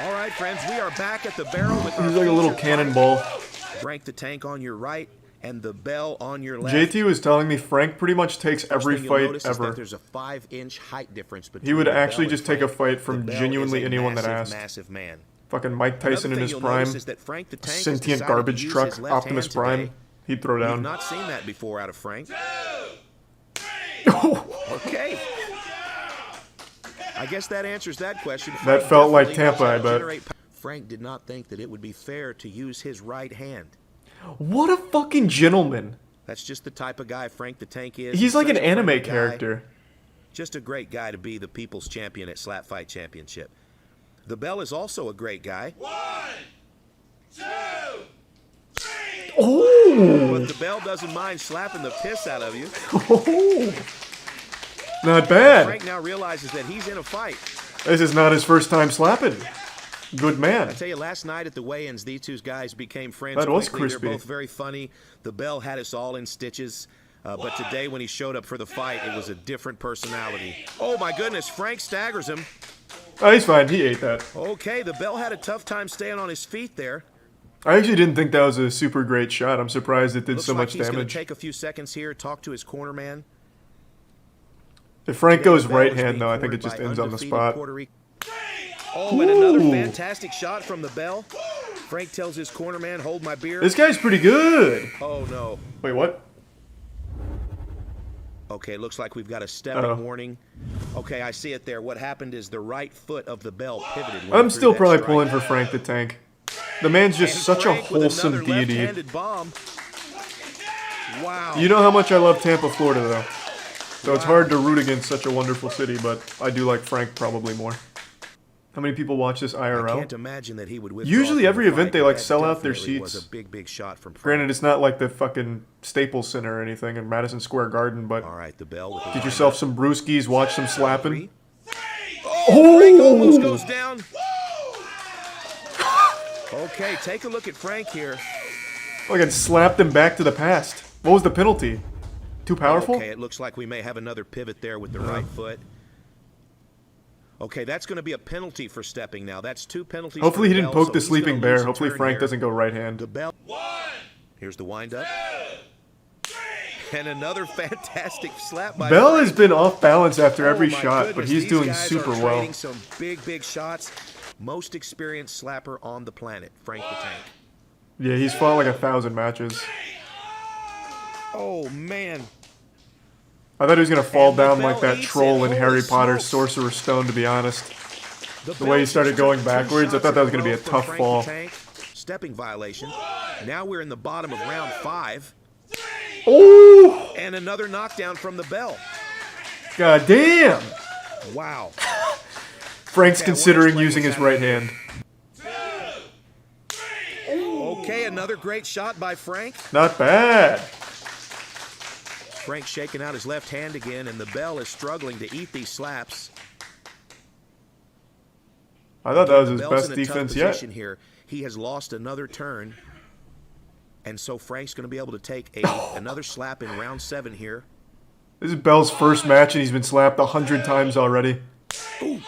All right, friends, we are back at the barrel with He's like a little cannonball. Frank the Tank on your right and the Bell on your left. JT was telling me Frank pretty much takes every fight ever. There's a 5-inch height difference between He would actually just take a fight from genuinely anyone that asked. Massive man. Fucking Mike Tyson in his prime, sentient garbage truck, Optimus Prime, he'd throw down. We've not seen that before out of Frank. Okay. I guess that answers that question. That felt like Tampa, I bet. Frank did not think that it would be fair to use his right hand. What a fucking gentleman. That's just the type of guy Frank the Tank is. He's like an anime character. Just a great guy to be the people's champion at Slap Fight Championship. The Bell is also a great guy. 1, 2, 3. Oh! But the Bell doesn't mind slapping the piss out of you. Oh. Not bad. Frank now realizes that he's in a fight. This is not his first time slapping. Good man. I tell you, last night at the weigh-ins, these two guys became friends. That was quickly. crispy. They're both very funny. The Bell had us all in stitches. But today, when he showed up for the fight, it was a different personality. Oh, my goodness. Frank staggers him. Oh, he's fine. He ate that. Okay, the Bell had a tough time staying on his feet there. I actually didn't think that was a super great shot. I'm surprised it did so much He's going damage. to take a few seconds here, talk to his corner man. If Frank goes right hand, though, I think it just ends on the spot. Oh, and another fantastic shot from the Bell. Frank tells his corner man, hold my beer. This guy's pretty good. Oh, no. Wait, what? Okay, looks like we've got a stepping warning. Okay, I see it there. What happened is the right foot of the bell pivoted. I'm still probably pulling for Frank the Tank. The man's just such a wholesome deity. Bomb. Wow. You know how much I love Tampa, Florida, though. So it's hard to root against such a wonderful city, but I do like Frank probably more. How many people watch this IRL? I can't imagine that he would withdraw Usually from every the event fight, they but like that sell out their definitely seats. was a big shot from Frank. Granted, it's not like the fucking Staples Center or anything in Madison Square Garden, but All right, the bell with the get yourself some brewskis, watch some slapping. Oh! Frank almost goes down. Okay, take a look at Frank here. Look, and slapped him back to the past. What was the penalty? Too powerful? Okay, it looks like we may have another pivot there with the right foot. Okay, that's going to be a penalty for stepping now. That's 2 penalties. Hopefully he for didn't Bell, poke the so he's sleeping gonna bear. lose a Hopefully turn Frank here. doesn't go right hand. The bell. Here's the windup. And another fantastic slap by Bell Frank. has been off balance after every my shot, but goodness, he's these doing guys super are well. trading some big shots. Most experienced slapper on the planet, Frank the Tank. Yeah, he's fought like 1,000 matches. Oh, man. I thought he was going to fall down like that troll in Harry Potter's Sorcerer's Stone, to be honest. The way he started going backwards, I thought that was going to be a tough fall. Stepping violation. Now we're in the bottom of round 5. Oh! And another knockdown from the bell. God damn! Wow. Frank's considering using his right hand. Okay, another great shot by Frank. Not bad. Frank shaking out his left hand again, and the bell is struggling to eat these slaps. I thought that was his Bell's best in a tough defense yet. position here. He has lost another turn. And so Frank's going to be able to take another slap in round 7 here. This is Bell's first match, and he's been slapped 100 times already. Ooh.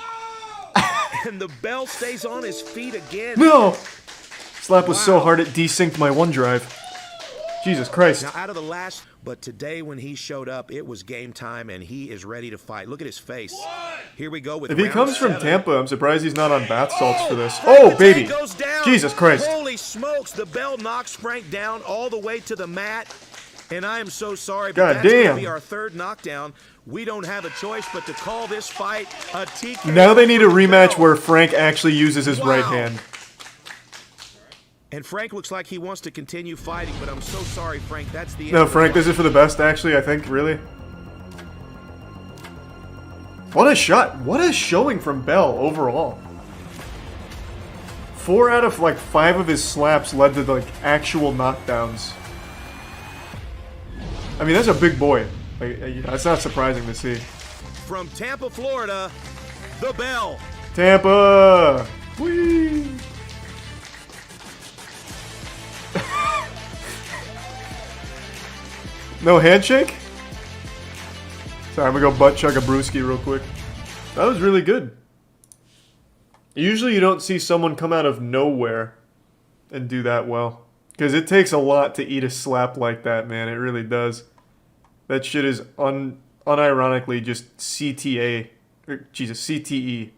And the bell stays on his feet again. No! Slap was so hard it desynced my OneDrive. Jesus Christ. Now, out of the last, but today when he showed up, it was game time, and he is ready to fight. Look at his face. Here we go with If he round comes from 7. Tampa, I'm surprised he's not on bath salts for this. Oh, baby. Goes down. Jesus Christ. Holy smokes, the bell knocks Frank down all the way to the mat. And I am so sorry, but God that's going damn. to be our 3rd knockdown. We don't have a choice but to call this fight a TK. Now they need a rematch where Frank actually uses his right hand. And Frank looks like he wants to continue fighting, but I'm so sorry, Frank. That's the end. No, of the Frank, this fight. is for the best, actually, I think, really. What a shot. What a showing from Bell overall. 4 out of, like, 5 of his slaps led to, like, actual knockdowns. I mean, that's a big boy. Like, that's not surprising to see. From Tampa, Florida, the Bell. Tampa! Whee! No handshake? Sorry, I'm gonna go butt chug a brewski real quick. That was really good. Usually you don't see someone come out of nowhere and do that well. Because it takes a lot to eat a slap like that, man. It really does. That shit is unironically just CTA. Jesus, CTE.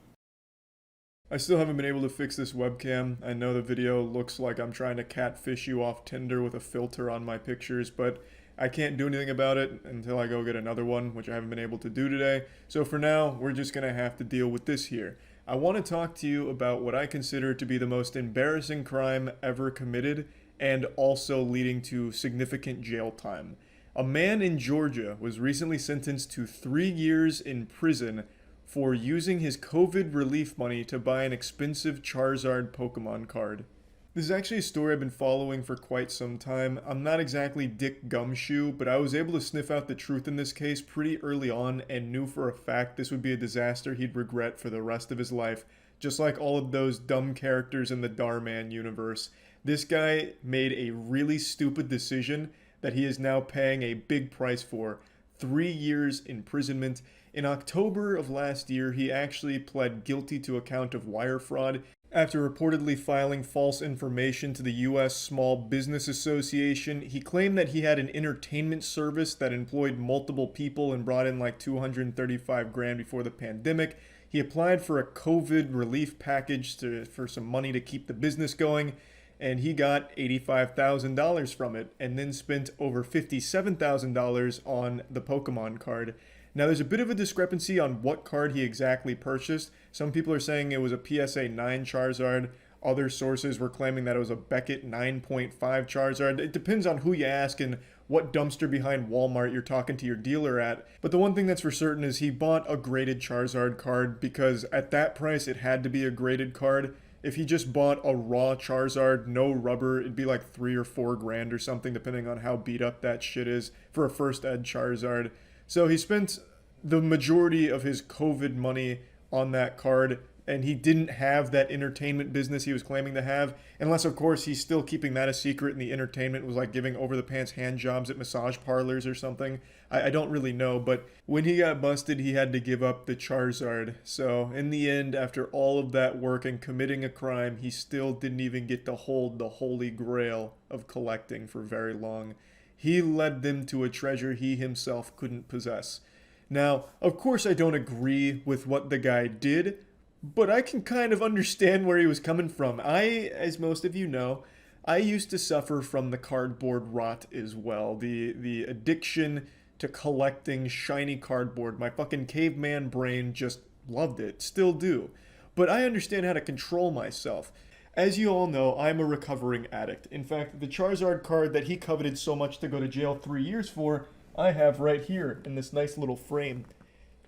I still haven't been able to fix this webcam. I know the video looks like I'm trying to catfish you off Tinder with a filter on my pictures, but I can't do anything about it until I go get another one, which I haven't been able to do today. So for now, we're just going to have to deal with this here. I want to talk to you about what I consider to be the most embarrassing crime ever committed and also leading to significant jail time. A man in Georgia was recently sentenced to 3 years in prison for using his COVID relief money to buy an expensive Charizard Pokemon card. This is actually a story I've been following for quite some time. I'm not exactly Dick Gumshoe, but I was able to sniff out the truth in this case pretty early on and knew for a fact this would be a disaster he'd regret for the rest of his life, just like all of those dumb characters in the Darman universe. This guy made a really stupid decision that he is now paying a big price for. 3 years imprisonment. In October of last year, he actually pled guilty to a count of wire fraud after reportedly filing false information to the U.S. Small Business Association. He claimed that he had an entertainment service that employed multiple people and brought in like $235,000 before the pandemic. He applied for a COVID relief package for some money to keep the business going. and he got $85,000 from it, and then spent over $57,000 on the Pokemon card. Now, there's a bit of a discrepancy on what card he exactly purchased. Some people are saying it was a PSA 9 Charizard. Other sources were claiming that it was a Beckett 9.5 Charizard. It depends on who you ask and what dumpster behind Walmart you're talking to your dealer at. But the one thing that's for certain is he bought a graded Charizard card because at that price it had to be a graded card. If he just bought a raw Charizard, no rubber, it'd be like $3 or $4 grand or something, depending on how beat up that shit is for a first ed Charizard. So he spent the majority of his COVID money on that card, and he didn't have that entertainment business he was claiming to have, unless of course he's still keeping that a secret and the entertainment was like giving over the pants hand jobs at massage parlors or something. I don't really know, but when he got busted, he had to give up the Charizard. So in the end, after all of that work and committing a crime, he still didn't even get to hold the holy grail of collecting for very long. He led them to a treasure he himself couldn't possess. Now, of course I don't agree with what the guy did, but I can kind of understand where he was coming from. As most of you know, I used to suffer from the cardboard rot as well. The addiction to collecting shiny cardboard. My fucking caveman brain just loved it. Still do. But I understand how to control myself. As you all know, I'm a recovering addict. In fact, the Charizard card that he coveted so much to go to jail 3 years for, I have right here in this nice little frame.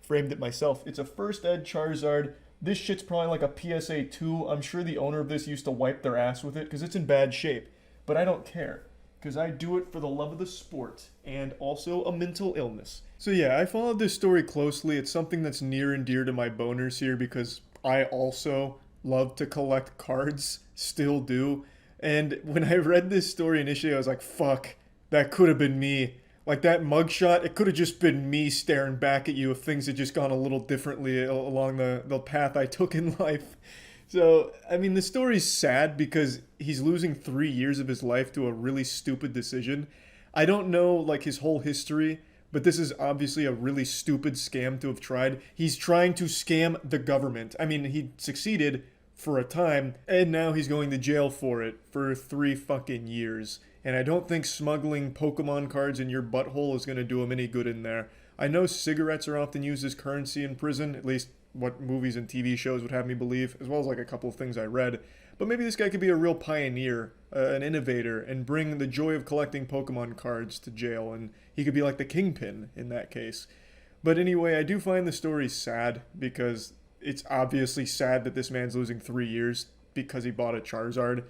Framed it myself. It's a first ed Charizard. This shit's probably like a PSA 2. I'm sure the owner of this used to wipe their ass with it because it's in bad shape. But I don't care because I do it for the love of the sport and also a mental illness. So yeah, I followed this story closely. It's something that's near and dear to my boners here because I also love to collect cards. Still do. And when I read this story initially, I was like, fuck, that could have been me. Like that mugshot, it could have just been me staring back at you if things had just gone a little differently along the path I took in life. So, I mean, the story's sad because he's losing 3 years of his life to a really stupid decision. I don't know, like, his whole history, but this is obviously a really stupid scam to have tried. He's trying to scam the government. I mean, he succeeded for a time, and now he's going to jail for it for 3 fucking years. And I don't think smuggling Pokemon cards in your butthole is going to do him any good in there. I know cigarettes are often used as currency in prison, at least what movies and TV shows would have me believe, as well as like a couple of things I read. But maybe this guy could be a real pioneer, an innovator, and bring the joy of collecting Pokemon cards to jail, and he could be like the kingpin in that case. But anyway, I do find the story sad, because it's obviously sad that this man's losing 3 years because he bought a Charizard.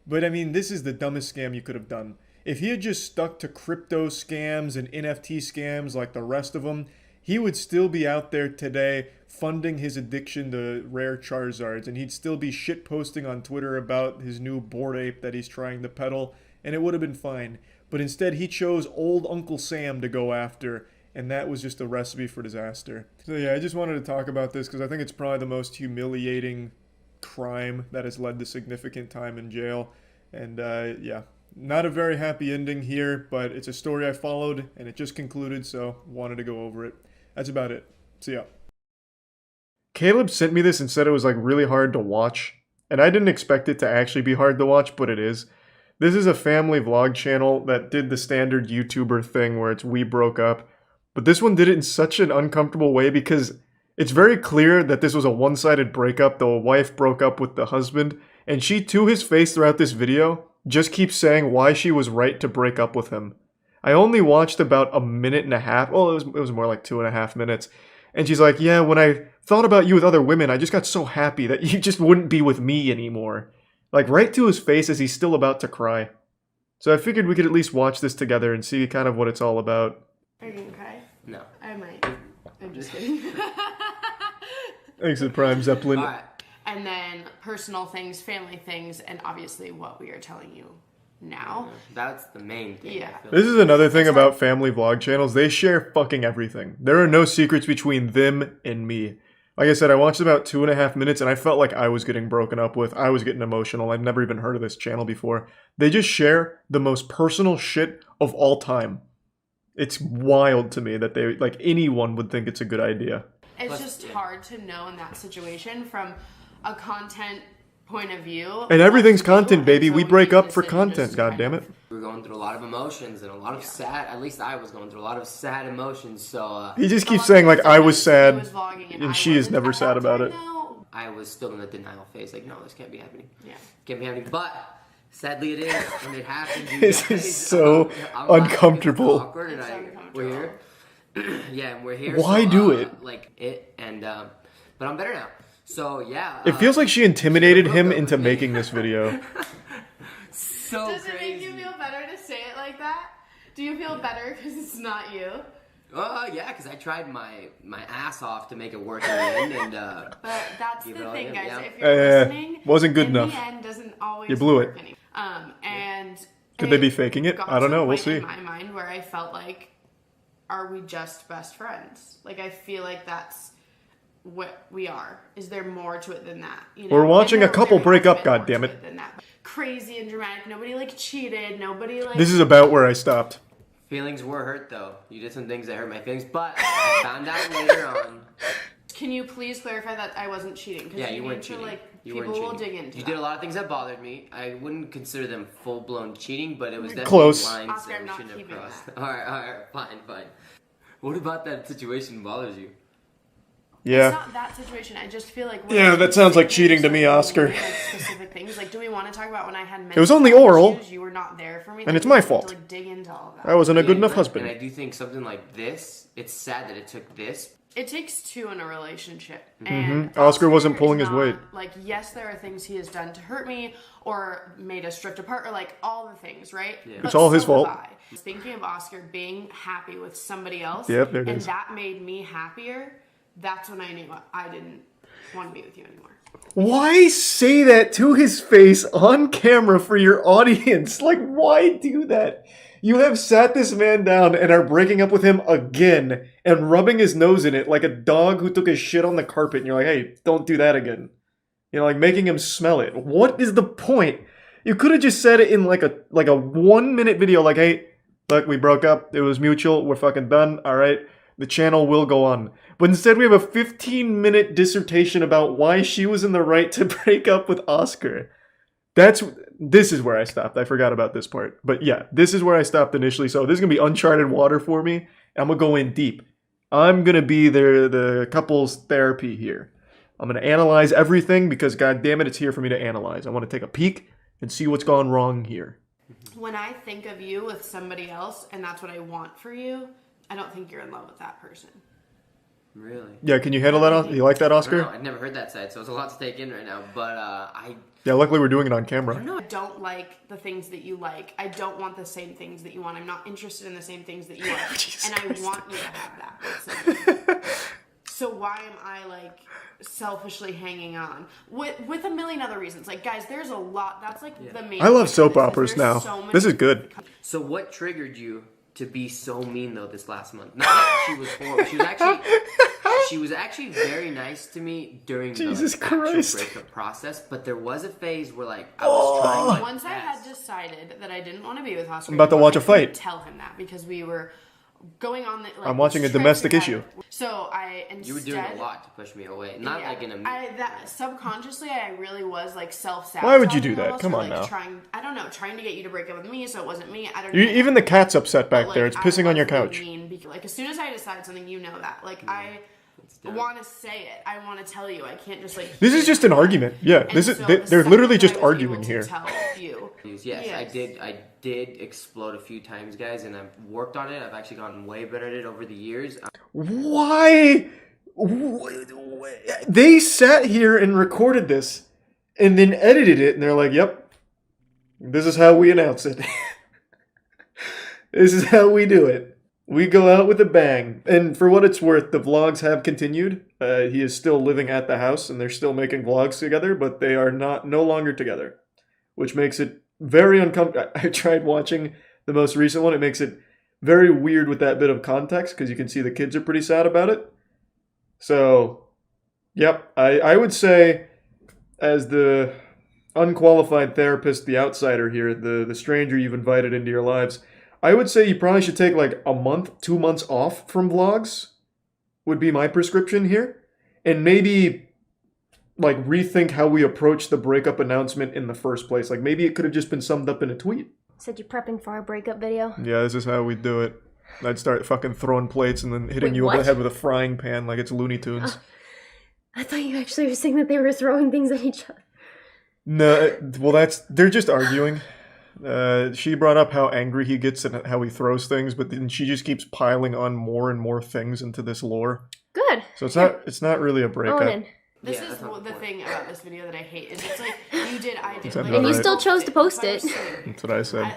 But I mean, this is the dumbest scam you could have done. If he had just stuck to crypto scams and NFT scams like the rest of them, he would still be out there today funding his addiction to rare Charizards, and he'd still be shitposting on Twitter about his new Bored Ape that he's trying to peddle, and it would have been fine. But instead, he chose old Uncle Sam to go after, and that was just a recipe for disaster. So yeah, I just wanted to talk about this because I think it's probably the most humiliating crime that has led to significant time in jail. And yeah, not a very happy ending here, but it's a story I followed, and it just concluded, so wanted to go over it. That's about it. See ya. Caleb sent me this and said it was like really hard to watch, and I didn't expect it to actually be hard to watch, but it is. This is a family vlog channel that did the standard YouTuber thing where it's we broke up, but this one did it in such an uncomfortable way because it's very clear that this was a one-sided breakup. The wife broke up with the husband, and she, to his face throughout this video, just keeps saying why she was right to break up with him. I only watched about a minute and a half. Well, it was more like 2.5 minutes. And she's like, yeah, when I thought about you with other women, I just got so happy that you just wouldn't be with me anymore. Like, right to his face as he's still about to cry. So I figured we could at least watch this together and see kind of what it's all about. Are you gonna cry? No. I might. I'm just kidding. Thanks to Prime Zeppelin. And then personal things, family things, and obviously what we are telling you now. That's the main thing. Yeah. This is another thing about family vlog channels. They share fucking everything. There are no secrets between them and me. Like I said, I watched about 2.5 minutes and I felt like I was getting broken up with. I was getting emotional. I've never even heard of this channel before. They just share the most personal shit of all time. It's wild to me that they, like, anyone would think it's a good idea. It's just hard to know in that situation from a content point of view. And everything's content, baby. We break up for content, goddammit. We were going through a lot of emotions and a lot of sad, at least I was going through a lot of sad emotions, so... He just keeps saying, like, I was sad, and she is never sad about it. I was still in the denial phase, like, no, this can't be happening. Yeah. Can't be happening, but sadly it is, and it happened. This is so uncomfortable. Awkward, and we're here. Yeah, and we're here. Why do it? Like, and, but I'm better now. So, yeah. It feels like she intimidated him into making this video. So Does it make you feel better to say it like that? Do you feel better because it's not you? Yeah, because I tried my ass off to make it work in the end, and but that's the thing, guys. Yeah. If you're listening, wasn't good in enough. the end doesn't always You blew it. work and Could they be faking it? I don't know. We'll see. In my mind, where I felt like, are we just best friends? Like, I feel like that's what we are. Is there more to it than that? You know? We're watching a couple break up, goddammit. Crazy and dramatic. Nobody like cheated. Nobody like. This is about where I stopped. Feelings were hurt, though. You did some things that hurt my feelings, but I found out later on. Can you please clarify that I wasn't cheating? Yeah, you weren't cheating. People will dig into You did a lot of things that bothered me. I wouldn't consider them full-blown cheating, but it was definitely close. lines Oscar, that I'm we not shouldn't have keeping crossed. that. All right, fine. What about that situation bothers you? Yeah. It's not that situation. I just feel like. Yeah, that sounds like cheating to me, Oscar. Like specific things. Like, do we want to talk about when I had It was only oral. issues, you were not there for me. And it's my fault. To, like, dig into all of that. I wasn't a good enough husband. And I do think something like this, it's sad that it took this. It takes two in a relationship. Mm-hmm. And Oscar wasn't is pulling his not, weight. Like, yes, there are things he has done to hurt me or made us drift apart or like all the things, right? Yeah. But It's all his so have fault. I. Thinking of Oscar being happy with somebody else. Yep, there it and is. that made me happier. That's when I knew I didn't want to be with you anymore. Why say that to his face on camera for your audience? Like, why do that? You have sat this man down and are breaking up with him again and rubbing his nose in it like a dog who took a shit on the carpet and you're like, hey, don't do that again. You know, like making him smell it. What is the point? You could have just said it in like a 1 minute video like, hey, look, we broke up. It was mutual. We're fucking done. All right. The channel will go on. But instead we have a 15-minute dissertation about why she was in the right to break up with Oscar. This is where I stopped. I forgot about this part. But yeah, this is where I stopped initially. So this is going to be uncharted water for me. I'm going to go in deep. I'm going to be the couple's therapy here. I'm going to analyze everything because, god damn it, it's here for me to analyze. I want to take a peek and see what's gone wrong here. When I think of you with somebody else and that's what I want for you, I don't think you're in love with that person. Really? Yeah, can you handle that? You like that, Oscar? I've never heard that side, so it's a lot to take in right now. But Yeah, luckily we're doing it on camera. I don't like the things that you like. I don't want the same things that you want. I'm not interested in the same things that you like. And I want you to have that. So why am I like selfishly hanging on with a million other reasons? Like, guys, there's a lot. That's like the main. I love soap operas now. This is good. So what triggered you to be so mean though this last month? Not that she was horrible. She was actually very nice to me during the actual breakup process. But there was a phase where like I was trying. Once I had decided that I didn't want to be with Oscar, I'm about to watch a fight. Tell him that because we were going on the. Like, I'm watching a domestic issue. So I instead. You were doing a lot to push me away. Not like in a. That subconsciously, I really was like self-sabotaging. Why would you do that? Come on now. Trying to get you to break up with me, so it wasn't me. I don't. Even the cat's upset back there. It's pissing on your couch. Like as soon as I decide something, you know that. Like I want to say it. I want to tell you. I can't just like. This is just an argument. Yeah, this is. They're literally just arguing here. Yes, I did explode a few times, guys, and I've worked on it. I've actually gotten way better at it over the years. Why? They sat here and recorded this and then edited it, and they're like, yep, this is how we announce it. This is how we do it. We go out with a bang. And for what it's worth, the vlogs have continued. He is still living at the house, and they're still making vlogs together, but they are no longer together, which makes it very uncomfortable. I tried watching the most recent one. It makes it very weird with that bit of context because you can see the kids are pretty sad about it. So, yep, I would say as the unqualified therapist, the outsider here, the stranger you've invited into your lives, I would say you probably should take like a month, 2 months off from vlogs would be my prescription here. And maybe like rethink how we approach the breakup announcement in the first place. Like maybe it could have just been summed up in a tweet. Said you're prepping for our breakup video. Yeah, this is how we do it. I'd start fucking throwing plates and then hitting Wait, you over the what? head with a frying pan like it's Looney Tunes. I thought you actually were saying that they were throwing things at each other. No, well they're just arguing. She brought up how angry he gets and how he throws things, but then she just keeps piling on more and more things into this lore. Good. So it's not really a breakup. Owen. This is the thing about this video that I hate is it's like you did, I did, like, And you still chose to post it. That's what I said.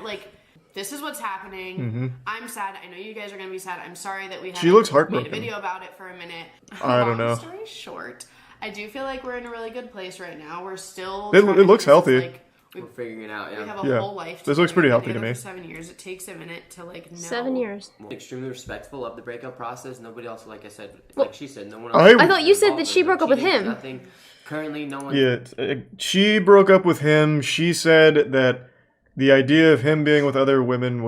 This is what's happening. Mm-hmm. I'm sad. I know you guys are gonna be sad. I'm sorry that we She looks haven't made heartbroken. a video about it for a minute. I don't know. Long story short, I do feel like we're in a really good place right now. We're still. It looks healthy. We're figuring it out. We have a Yeah. whole life. This looks pretty together. healthy to Together me. For 7 years. It takes a minute to know. 7 years. Extremely respectful of the breakup process. Nobody else, like I said, Well, like she said, no one I else. I thought you said that she broke up with him. Nothing. Currently, no one. Yeah, she broke up with him. She said that the idea of him being with other women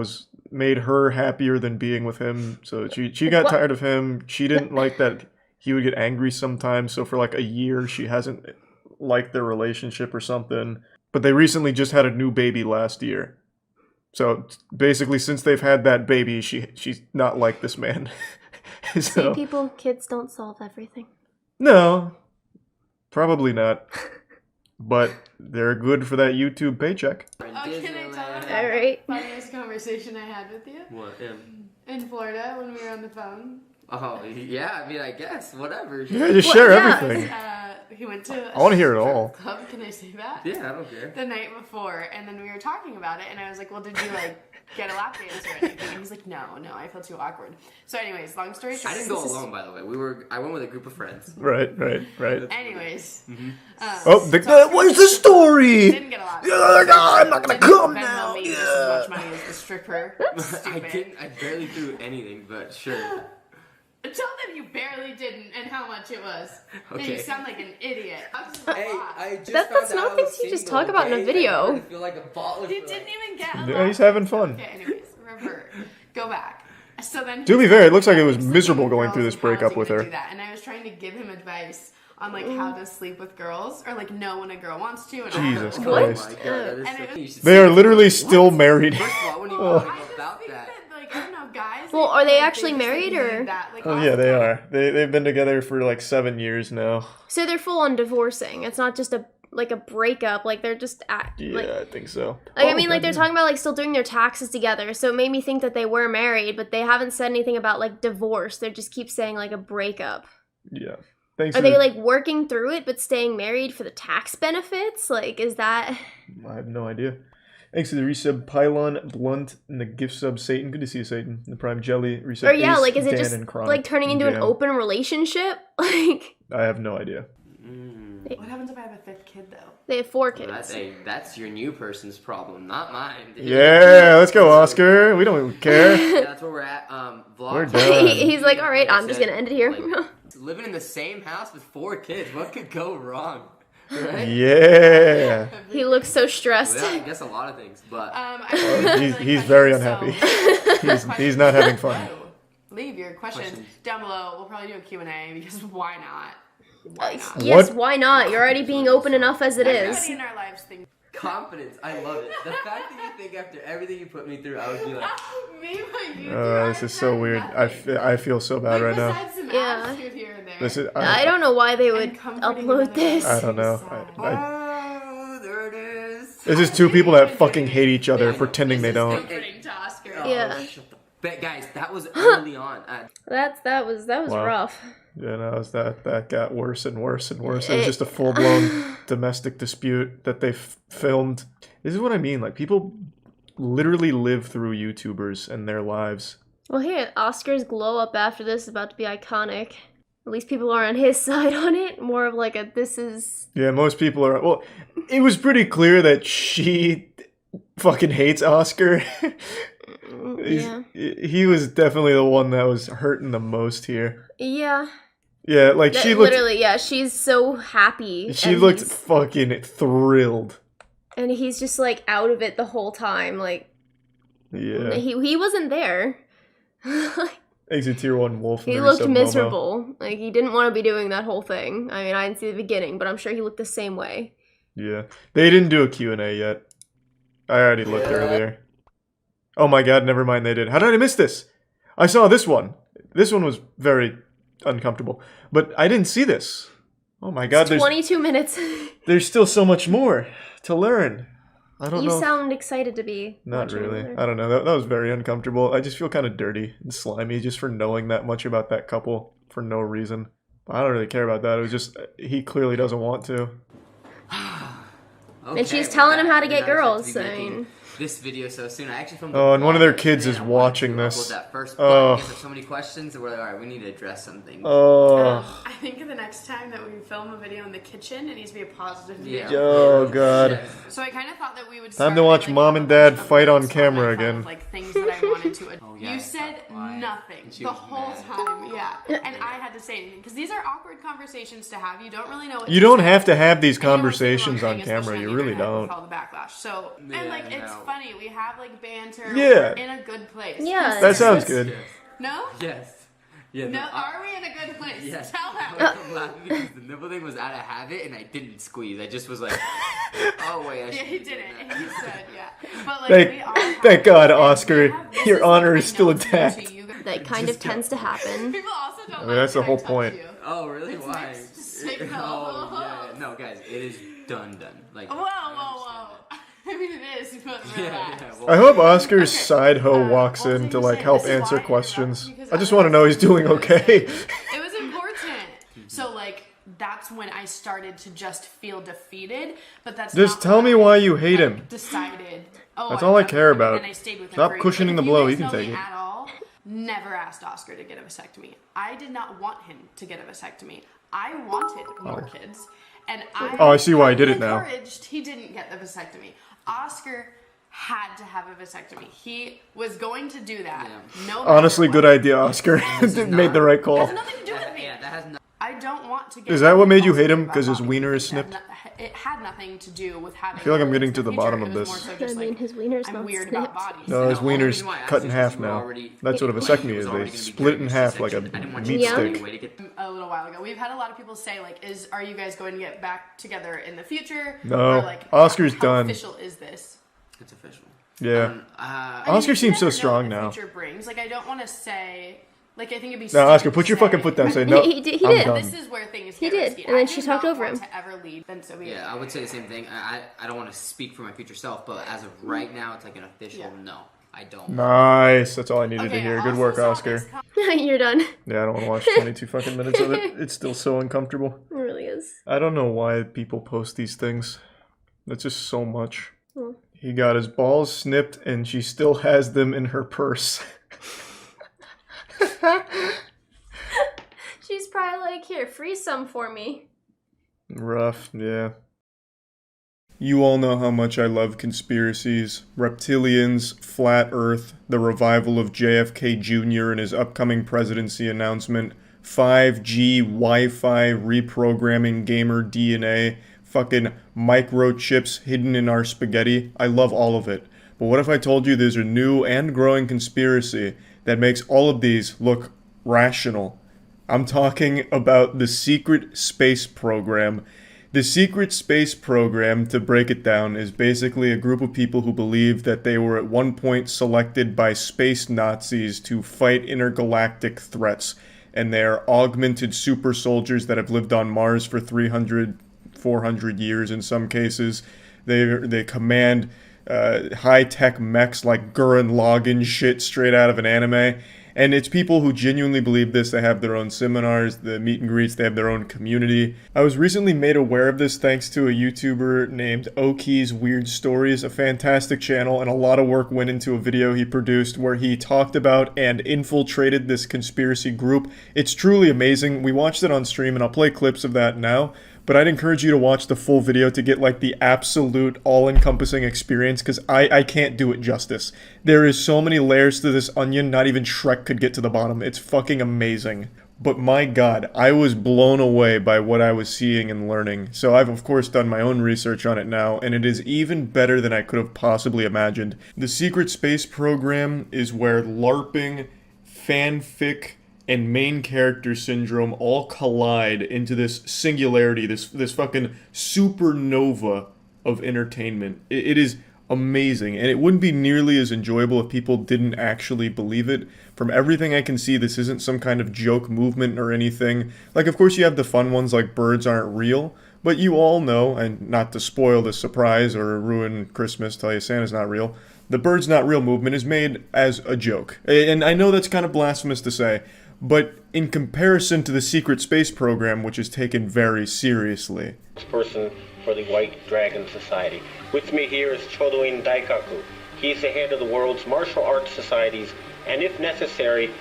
made her happier than being with him. So she got tired of him. She didn't like that he would get angry sometimes. So for like a year, she hasn't liked their relationship or something. But they recently just had a new baby last year. So basically, since they've had that baby, she's not like this man. See, people, kids don't solve everything. No, probably not. But they're good for that YouTube paycheck. Oh, can I tell you about All right. the funniest conversation I had with you? What? In Florida when we were on the phone. Oh yeah, I mean, I guess whatever. Yeah, just share everything. He went to I wanna hear it all. club. Can I say that? Yeah, I don't care. The night before, and then we were talking about it, and I was like, "Well, did you get a lap dance or anything?" And he's like, "No, I feel too awkward." So, anyways, long story short, I didn't go alone, by the way. I went with a group of friends. Right. Anyways, where's the story? Didn't get a lap dance. I'm not gonna come now. Me just as much money as the stripper. I barely threw anything, but sure. Tell them you barely didn't and how much it was. Okay. You sound like an idiot. I just That's not things you just talk about in a video. I feel like a baller. You didn't even get a Yeah, he's having fun. Okay, anyways, revert. Go back. So then. To be fair, it looks like it was miserable going through this breakup with her. Do that, and I was trying to give him advice on how to sleep with girls or know when a girl wants to. And Jesus all Christ. Oh my God, that is so- They are literally still married. First of all, when you Oh. talk about that. I don't know, guys. Well, are they actually married or? Oh yeah, they are. They've been together for like 7 years now. So they're full on divorcing. It's not just a breakup. Like they're just Yeah, I think so. I mean, they're talking about still doing their taxes together. So it made me think that they were married, but they haven't said anything about divorce. They just keep saying a breakup. Yeah. Thanks. Are they working through it but staying married for the tax benefits? Is that? I have no idea. Thanks to the resub Pylon, Blunt, and the gift sub Satan. Good to see you, Satan. The Prime Jelly resub. Or yeah, Ace, is it Dan, just and Chronic, turning and into an Jam. open relationship? I have no idea. What happens if I have a fifth kid though? They have 4 kids. That's your new person's problem, not mine. Dude. Yeah, let's go, Oscar. We don't care. Yeah, that's where we're at. Vlog. We're done. He's like, all right, I'm just gonna end it here. Living in the same house with 4 kids, what could go wrong? Right? Yeah. He looks so stressed. Well, yeah, I guess a lot of things, but He's very unhappy. He's not having fun. Leave your questions down below. We'll probably do a Q&A because why not? Yes, why not? You're already being open enough as it is. Everybody in our lives thinks confidence. I love it. The fact that you think after everything you put me through, I would be like, This is so weird. I feel so bad right now. Yeah. here and there. This is. I don't know why they would upload this. I don't know. oh, there it is. This is 2 people that fucking hate each other, pretending they don't. Yeah. But guys, that was early on. That was Wow. rough. Yeah, no, that got worse and worse and worse. It was just a full-blown domestic dispute that they filmed. This is what I mean. People literally live through YouTubers and their lives. Well, here, Oscar's glow up after this is about to be iconic. At least people are on his side on it. More of this is... Yeah, most people are... Well, it was pretty clear that she fucking hates Oscar. Yeah. He was definitely the one that was hurting the most here. Yeah. Yeah, she looked... Literally, yeah, she's so happy. She looked fucking thrilled. And he's just, out of it the whole time, Yeah. He wasn't there. Exit Tier 1 Wolf. He looked miserable. Like, he didn't want to be doing that whole thing. I mean, I didn't see the beginning, but I'm sure he looked the same way. Yeah. They didn't do a Q&A yet. I already looked earlier. Oh my god, never mind, they did. How did I miss this? I saw this one. This one was very uncomfortable. But I didn't see this. Oh my god, It's 22 minutes. there's still so much more to learn. I don't know. You sound excited to be. Not really. Another. I don't know. That was very uncomfortable. I just feel kind of dirty and slimy just for knowing that much about that couple for no reason. I don't really care about that. It was just, he clearly doesn't want to. And she's telling him how to get girls. I mean, this video so soon. I actually filmed. Oh, and one of their kids is watching this. That first, but I guess there's so many questions that we're like, all right, we need to address something. Oh. I think the next time that we film a video in the kitchen, it needs to be a positive video. Yeah. Oh god. So I kind of thought that we would. Time to watch mom and dad fight on camera again. Like things that I wanted to. You said nothing the whole time. Yeah, and I had to say anything because these are awkward conversations to have. You don't really know. You don't have to have these conversations on camera. You really don't. All the backlash. So and like it's funny. We have like banter. Yeah. We're in a good place. Yeah. That sounds good. No. Yes. Yeah, no, are we in a good place? Yes. Tell I'm them. laughing because the nipple thing was out of habit and I didn't squeeze. I just was like, oh wait. Yeah, he didn't. He said, yeah. But like, we all thank God, Oscar. Your honor is still intact. that kind of tends to happen. People also don't. I mean, that's the whole point. Oh really? It's Why? signal. Oh yeah. No, guys, it is done. Like. Whoa. I mean, it is, but relax. I hope Oscar's side hoe walks in to like help answer questions. I just want to know he's doing okay. It was important. So like that's when I started to just feel defeated. But that's just tell me why you hate him. Decided. That's all I care about. And I stayed with him Stop for cushioning the blow. He can take it. At all, never asked Oscar to get a vasectomy. I did not want him to get a vasectomy. I wanted more kids. And I see why he did it now. Encouraged, he didn't get the vasectomy. Oscar had to have a vasectomy. He was going to do that. Yeah. No. Honestly, good idea, Oscar. Made the right call. It has nothing to do with me. Yeah, that has nothing. I don't want to get. Is that what made you hate him? Because his wiener is snipped? It had nothing to do with having. I feel like I'm getting to the bottom of this. I mean, his wiener's not weird snipped. about bodies. No, his wiener's cut in half now. That's what a vasectomy is. They split it in half like a meat stick. A little while ago, we've had a lot of people say like, are you guys going to get back together in the future? No, or, like, Oscar's how done. Official is this? It's official. Yeah. Oscar seems so strong now. Future brings. Like I don't want to say. Like I think it'd be. No, Oscar, put your fucking foot down. Say no. He did. This is where things. He get did, risky. and then she talked over him. To ever lead, then so yeah, I would say the same thing. I don't want to speak for my future self, but as of right now, it's like an official no. I don't. Nice. That's all I needed to hear. Good work, Oscar. You're done. Yeah, I don't want to watch 22 fucking minutes of it. It's still so uncomfortable. It really is. I don't know why people post these things. That's just so much. Well. He got his balls snipped and she still has them in her purse. She's probably like, here, freeze some for me. Rough, yeah. You all know how much I love conspiracies, reptilians, flat earth, the revival of JFK Jr. and his upcoming presidency announcement, 5G, Wi-Fi, reprogramming gamer DNA, fucking microchips hidden in our spaghetti. I love all of it. But what if I told you there's a new and growing conspiracy that makes all of these look rational? I'm talking about the secret space program. The secret space program, to break it down, is basically a group of people who believe that they were at one point selected by space Nazis to fight intergalactic threats, and they are augmented super soldiers that have lived on Mars for 300, 400 years in some cases. They command high-tech mechs like Gurren Lagann shit straight out of an anime. And it's people who genuinely believe this. They have their own seminars, the meet and greets, they have their own community. I was recently made aware of this thanks to a YouTuber named Oki's Weird Stories, a fantastic channel, and a lot of work went into a video he produced where he talked about and infiltrated this conspiracy group. It's truly amazing. We watched it on stream, and I'll play clips of that now. But I'd encourage you to watch the full video to get like the absolute all-encompassing experience, because I can't do it justice. There is so many layers to this onion, not even Shrek could get to the bottom. It's fucking amazing. But my god, I was blown away by what I was seeing and learning. So I've of course done my own research on it now, and it is even better than I could have possibly imagined. The secret space program is where LARPing, fanfic and main character syndrome all collide into this singularity, this fucking supernova of entertainment. It is amazing, and it wouldn't be nearly as enjoyable if people didn't actually believe it. From everything I can see, this isn't some kind of joke movement or anything. Like, of course you have the fun ones like birds aren't real, but you all know, and not to spoil the surprise or ruin Christmas, tell you Santa's not real, the birds not real movement is made as a joke. And I know that's kind of blasphemous to say, but in comparison to the secret space program, which is taken very seriously. Person for the White Dragon Society. With me here is Chodoin Daikaku. He's the head of the world's martial arts societies, and if necessary,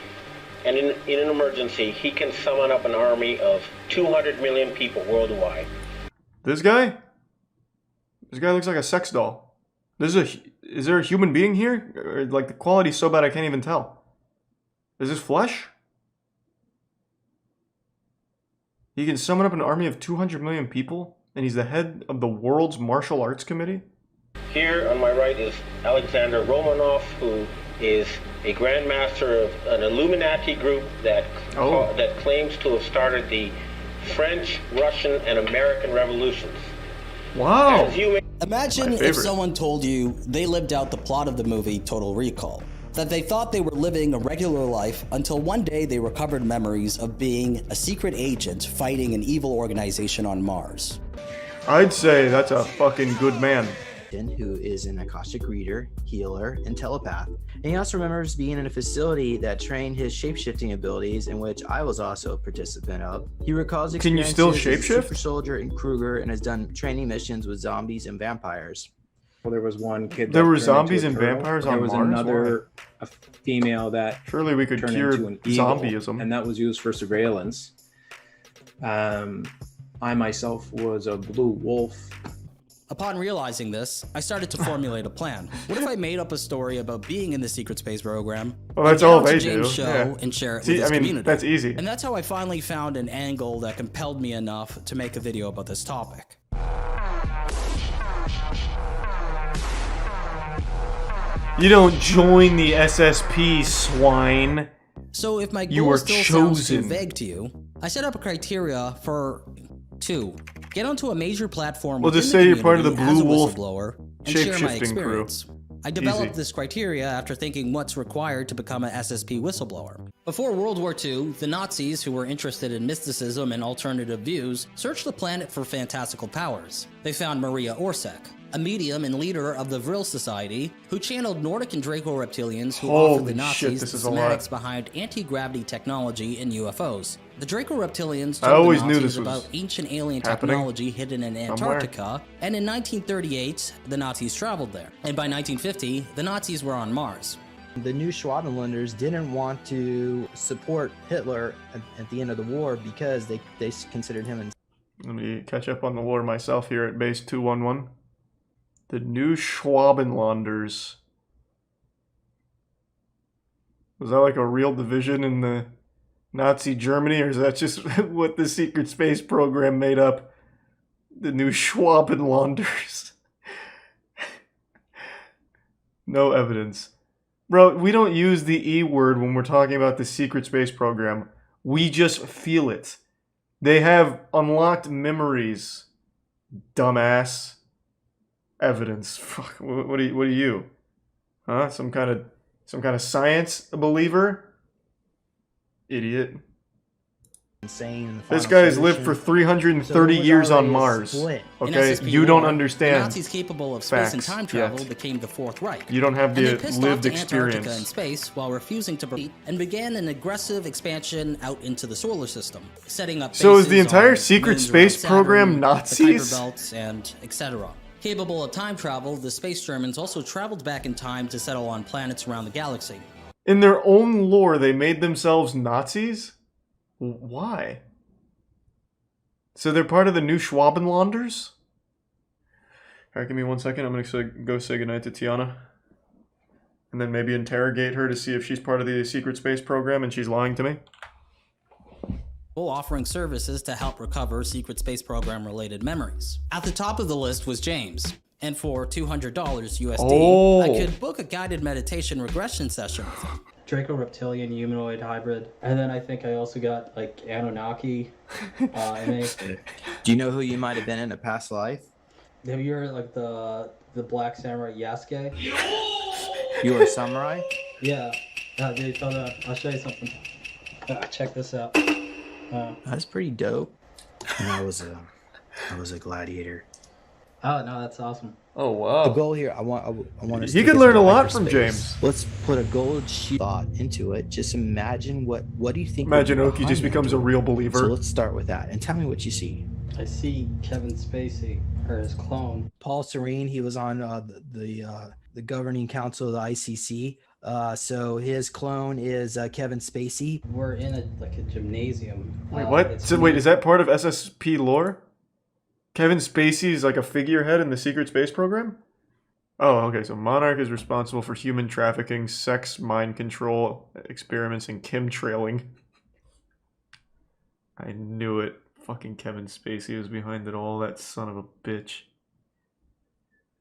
and in an emergency, he can summon up an army of 200 million people worldwide. This guy? This guy looks like a sex doll. Is there a human being here? Or, like, the quality's so bad I can't even tell. Is this flesh? He can summon up an army of 200 million people, and he's the head of the world's martial arts committee? Here on my right is Alexander Romanov, who is a grandmaster of an Illuminati group that claims to have started the French, Russian, and American revolutions. Wow. Imagine if someone told you they lived out the plot of the movie Total Recall. That they thought they were living a regular life until one day they recovered memories of being a secret agent fighting an evil organization on Mars. I'd say that's a fucking good man. Who is an Akashic reader, healer, and telepath. And he also remembers being in a facility that trained his shapeshifting abilities, in which I was also a participant of. He recalls Can you still experiences as a shapeshift? super soldier in Kruger and has done training missions with zombies and vampires. Well, there was one kid. There that were turned zombies into and a turtle. vampires There on was Mars? another a female that surely we could turned cure into an eagle, zombieism. and that was used for surveillance. I myself was a blue wolf. Upon realizing this, I started to formulate a plan. What if I made up a story about being in the secret space program? Well, that's and get all onto they James' do. show Yeah. and share it See, with his I mean, community. that's easy. And that's how I finally found an angle that compelled me enough to make a video about this topic. You don't join the SSP, swine. So if my You goal are still sounds too chosen. vague to you, I set up a criteria for 2. Get onto a major platform We'll within just the say you're part of the community as Blue a Wolf whistleblower and share my shape-shifting experience. crew. I developed Easy. this criteria after thinking what's required to become a SSP whistleblower. Before World War II, the Nazis, who were interested in mysticism and alternative views, searched the planet for fantastical powers. They found Maria Orsek, a medium and leader of the Vril Society, who channeled Nordic and Draco reptilians who offered the Holy shit, Nazis this the is a lot. schematics behind anti-gravity technology and UFOs. The Draco reptilians I told always the knew Nazis this was about ancient alien happening technology hidden in somewhere. Antarctica, and in 1938, the Nazis traveled there. And by 1950, the Nazis were on Mars. The new Schwabenlanders didn't want to support Hitler at the end of the war because they considered him in. Let me catch up on the lore myself here at base 211. The new Schwabenlanders. Was that like a real division in the Nazi Germany, or is that just what the secret space program made up? The new Schwabenlanders. No evidence. Bro, we don't use the E word when we're talking about the secret space program. We just feel it. They have unlocked memories, dumbass. Evidence. Fuck. What are you? Huh? Some kind of science believer? Idiot. Insane in the This final guy has lived for solution. 330 So there was years on already a Mars. split. In Okay, SSP you don't lore, understand. The Nazis capable of space and facts time travel yet. became the Fourth Reich. You don't have And the they pissed lived off to Antarctica experience. in space while refusing to proceed and began an aggressive expansion out into the solar system, setting up So is the bases entire on secret moons space around Saturn, program the Nazis? Kuiper belts, and etc. Capable of time travel, the space Germans also traveled back in time to settle on planets around the galaxy. In their own lore, they made themselves Nazis? Why? So they're part of the new Schwabenlanders? Alright, give me 1 second. I'm going to go say goodnight to Tiana. And then maybe interrogate her to see if she's part of the secret space program and she's lying to me. Offering services to help recover secret space program related memories. At the top of the list was James. And for $200 USD, Oh. I could book a guided meditation regression session with him. Draco reptilian humanoid hybrid. And then I think I also got like Anunnaki. MA. Do you know who you might have been in a past life? Have you heard like the Black Samurai Yasuke? You were a samurai? Yeah. Dude, hold on. I'll show you something. Check this out. That's pretty dope. And I was a gladiator. Oh no, that's awesome. Oh wow. The goal here, I want us He to could take learn this a lot to from hyperspace. James. Let's put a gold sheet thought into it. Just imagine what do you think? Imagine would be Oki just behind becomes that a door? real believer. So let's start with that, and tell me what you see. I see Kevin Spacey, or his clone. Paul Serene, he was on the governing council of the ICC. So his clone is Kevin Spacey. We're in a gymnasium. Wait, what? So wait, is that part of SSP lore? Kevin Spacey is like a figurehead in the secret space program? Oh, okay, so Monarch is responsible for human trafficking, sex, mind control, experiments, and chemtrailing. I knew it. Fucking Kevin Spacey was behind it all, that son of a bitch.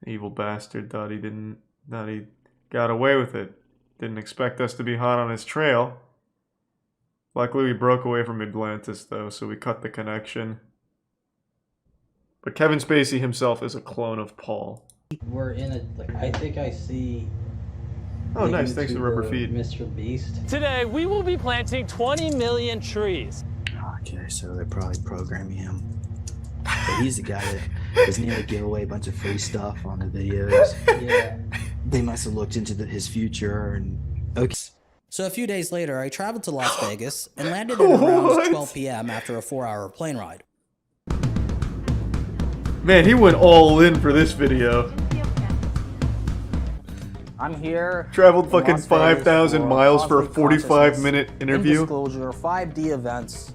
Evil bastard thought he got away with it. Didn't expect us to be hot on his trail. Luckily we broke away from Atlantis though, so we cut the connection. But Kevin Spacey himself is a clone of Paul. We're in I think I see. Oh, nice. Thanks for the rubber feed. Mr. Beast. Today, we will be planting 20 million trees. Okay, so they're probably programming him. But he's the guy that was near to give away a bunch of free stuff on the videos. Yeah. They must have looked into his future and okay. So a few days later, I traveled to Las Vegas and landed at around 12 p.m. after a 4-hour plane ride. Man, he went all in for this video. I'm here. Traveled fucking 5,000 miles for a 45-minute interview. Disclosure, 5D events.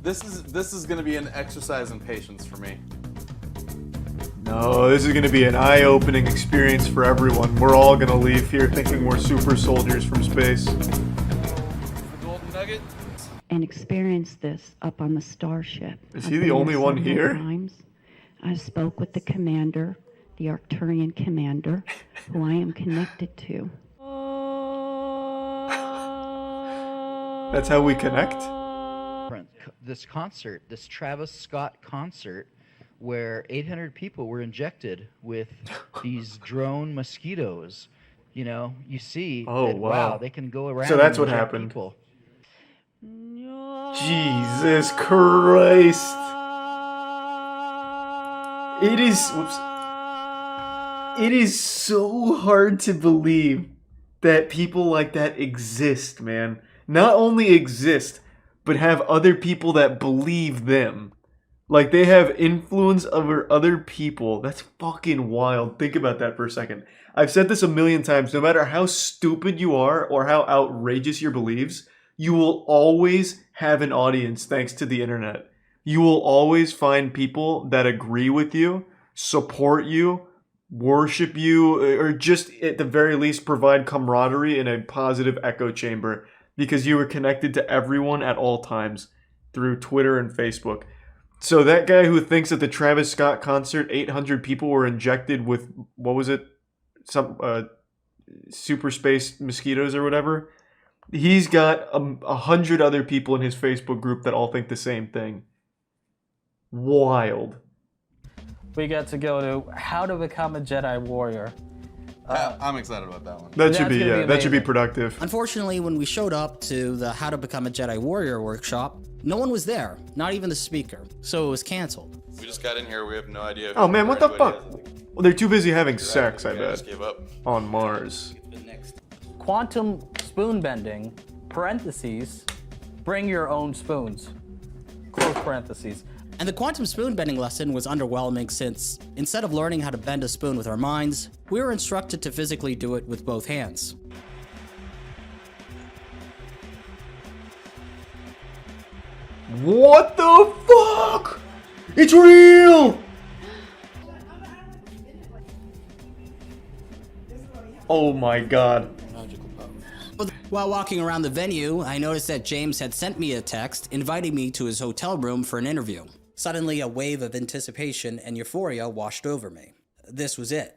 This is going to be an exercise in patience for me. No, this is going to be an eye-opening experience for everyone. We're all going to leave here thinking we're super soldiers from space. The golden nugget. And experience this up on the starship. Is he the only one here? Times. I spoke with the commander, the Arcturian commander, who I am connected to. That's how we connect? This concert, this Travis Scott concert, where 800 people were injected with these drone mosquitoes. You know, you see that, wow, they can go around. So that's what happened. People. Jesus Christ. It is so hard to believe that people like that exist, man. Not only exist, but have other people that believe them. Like, they have influence over other people. That's fucking wild. Think about that for a second. I've said this a million times. No matter how stupid you are or how outrageous your beliefs, you will always have an audience thanks to the internet. You will always find people that agree with you, support you, worship you, or just at the very least provide camaraderie in a positive echo chamber because you are connected to everyone at all times through Twitter and Facebook. So that guy who thinks at the Travis Scott concert 800 people were injected with, what was it? Some super space mosquitoes or whatever. He's got 100 other people in his Facebook group that all think the same thing. Wild. We get to go to How to Become a Jedi Warrior. I'm excited about that one. That should be productive. Unfortunately, when we showed up to the How to Become a Jedi Warrior workshop, no one was there, not even the speaker, so it was canceled. We just got in here. We have no idea. Oh man, what the fuck? Well, they're too busy having sex, I bet. Just gave up. On Mars. Quantum spoon bending, parentheses, bring your own spoons, close parentheses. And the quantum spoon bending lesson was underwhelming since, instead of learning how to bend a spoon with our minds, we were instructed to physically do it with both hands. What the fuck? It's real! Oh my god. While walking around the venue, I noticed that James had sent me a text inviting me to his hotel room for an interview. Suddenly, a wave of anticipation and euphoria washed over me. This was it.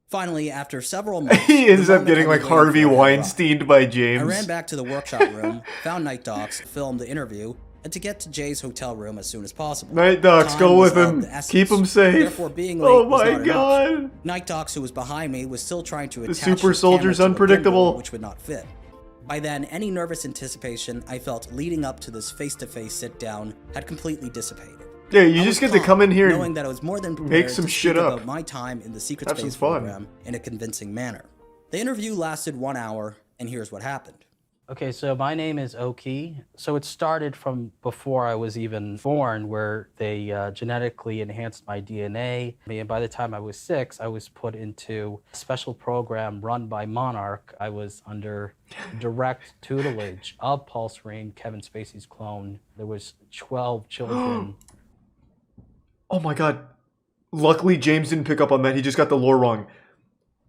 Finally, after several months, He ends the up getting like moment I've been Harvey waiting for had Weinsteined by James. I ran back to the workshop room, found Night Docs, filmed the interview, and to get to Jay's hotel room as soon as possible. Night Docs, Time go was with of him. the essence. Keep him safe. Therefore, being late Oh was my not an god. option. Night Docs, who was behind me, was still trying to The attach super his soldier's camera to a unpredictable. gimbal, which would not fit. By then, any nervous anticipation I felt leading up to this face-to-face sit-down had completely dissipated. Yeah, you I just was get to calm, come in here knowing and that I was more than make prepared some to shit speak up. about my time in the Secret Have some Space fun. program in a convincing manner. The interview lasted 1 hour, and here's what happened. Okay, so my name is Oki. So it started from before I was even born, where they genetically enhanced my DNA. And by the time I was 6, I was put into a special program run by Monarch. I was under direct tutelage of Paul Serene, Kevin Spacey's clone. There was 12 children. Oh my god. Luckily, James didn't pick up on that. He just got the lore wrong.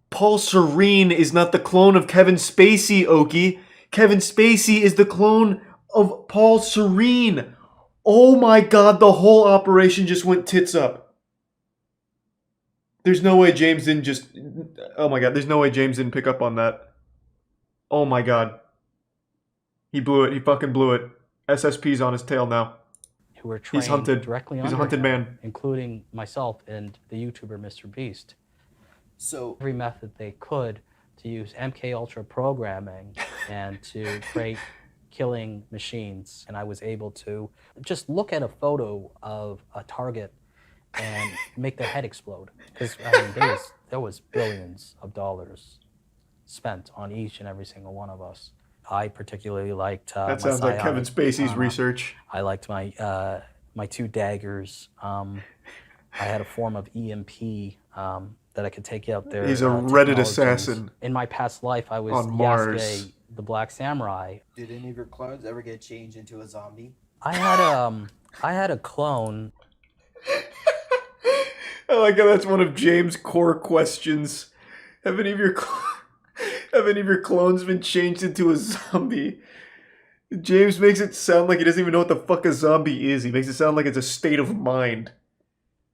Paul Serene is not the clone of Kevin Spacey, Oki. Kevin Spacey is the clone of Paul Serene. Oh my god, the whole operation just went tits up. There's no way James didn't just... Oh my god, there's no way James didn't pick up on that. Oh my god. He blew it. He fucking blew it. SSP's on his tail now. Who were trained He's hunted. directly He's a under hunted him, man. including myself and the YouTuber Mr. Beast. So every method they could to use MK Ultra programming and to create killing machines, and I was able to just look at a photo of a target and make their head explode. Because I mean, there was billions of dollars spent on each and every single one of us. I particularly liked That sounds like Kevin Spacey's research. I liked my my 2 daggers. I had a form of EMP that I could take out there. He's a Reddit assassin. In my past life, I was on Mars. Yasuke, the Black Samurai. did any of your clones ever get changed into a zombie? I had a clone. I like how that's one of James' core questions. Have any of your clones been changed into a zombie? James makes it sound like he doesn't even know what the fuck a zombie is. He makes it sound like it's a state of mind.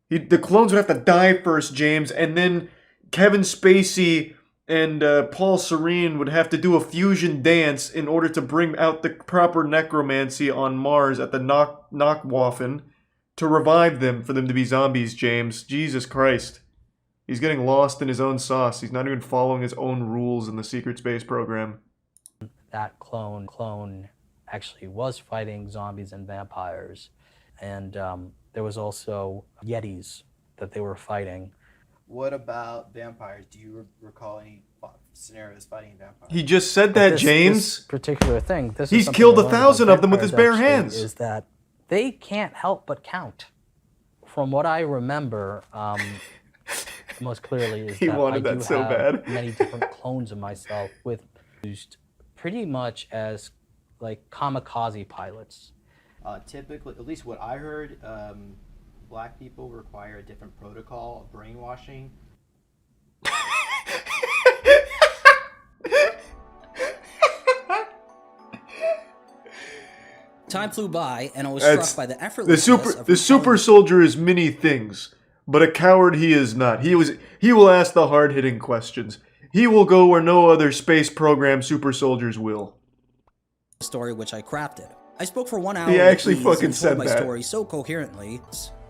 The clones would have to die first, James, and then Kevin Spacey and Paul Serene would have to do a fusion dance in order to bring out the proper necromancy on Mars at the Knockwaffen to revive them for them to be zombies, James. Jesus Christ. He's getting lost in his own sauce. He's not even following his own rules in the secret space program. That clone actually was fighting zombies and vampires, and there was also Yetis that they were fighting. What about vampires? Do you recall any scenarios fighting vampires? He just said that, James. This particular thing. He's killed 1,000 of them with his bare hands. Is that they can't help but count. From what I remember, most clearly is He that wanted I that do so have bad. many different clones of myself with used pretty much as like kamikaze pilots. Typically, at least what I heard, black people require a different protocol of brainwashing. Time flew by, and I was struck by the effortlessness of The super soldier is many things, but a coward he is not. He will ask the hard-hitting questions. He will go where no other space program super soldiers will. Story which I crafted. I spoke for 1 hour. He actually with ease fucking and said told my that. story so coherently.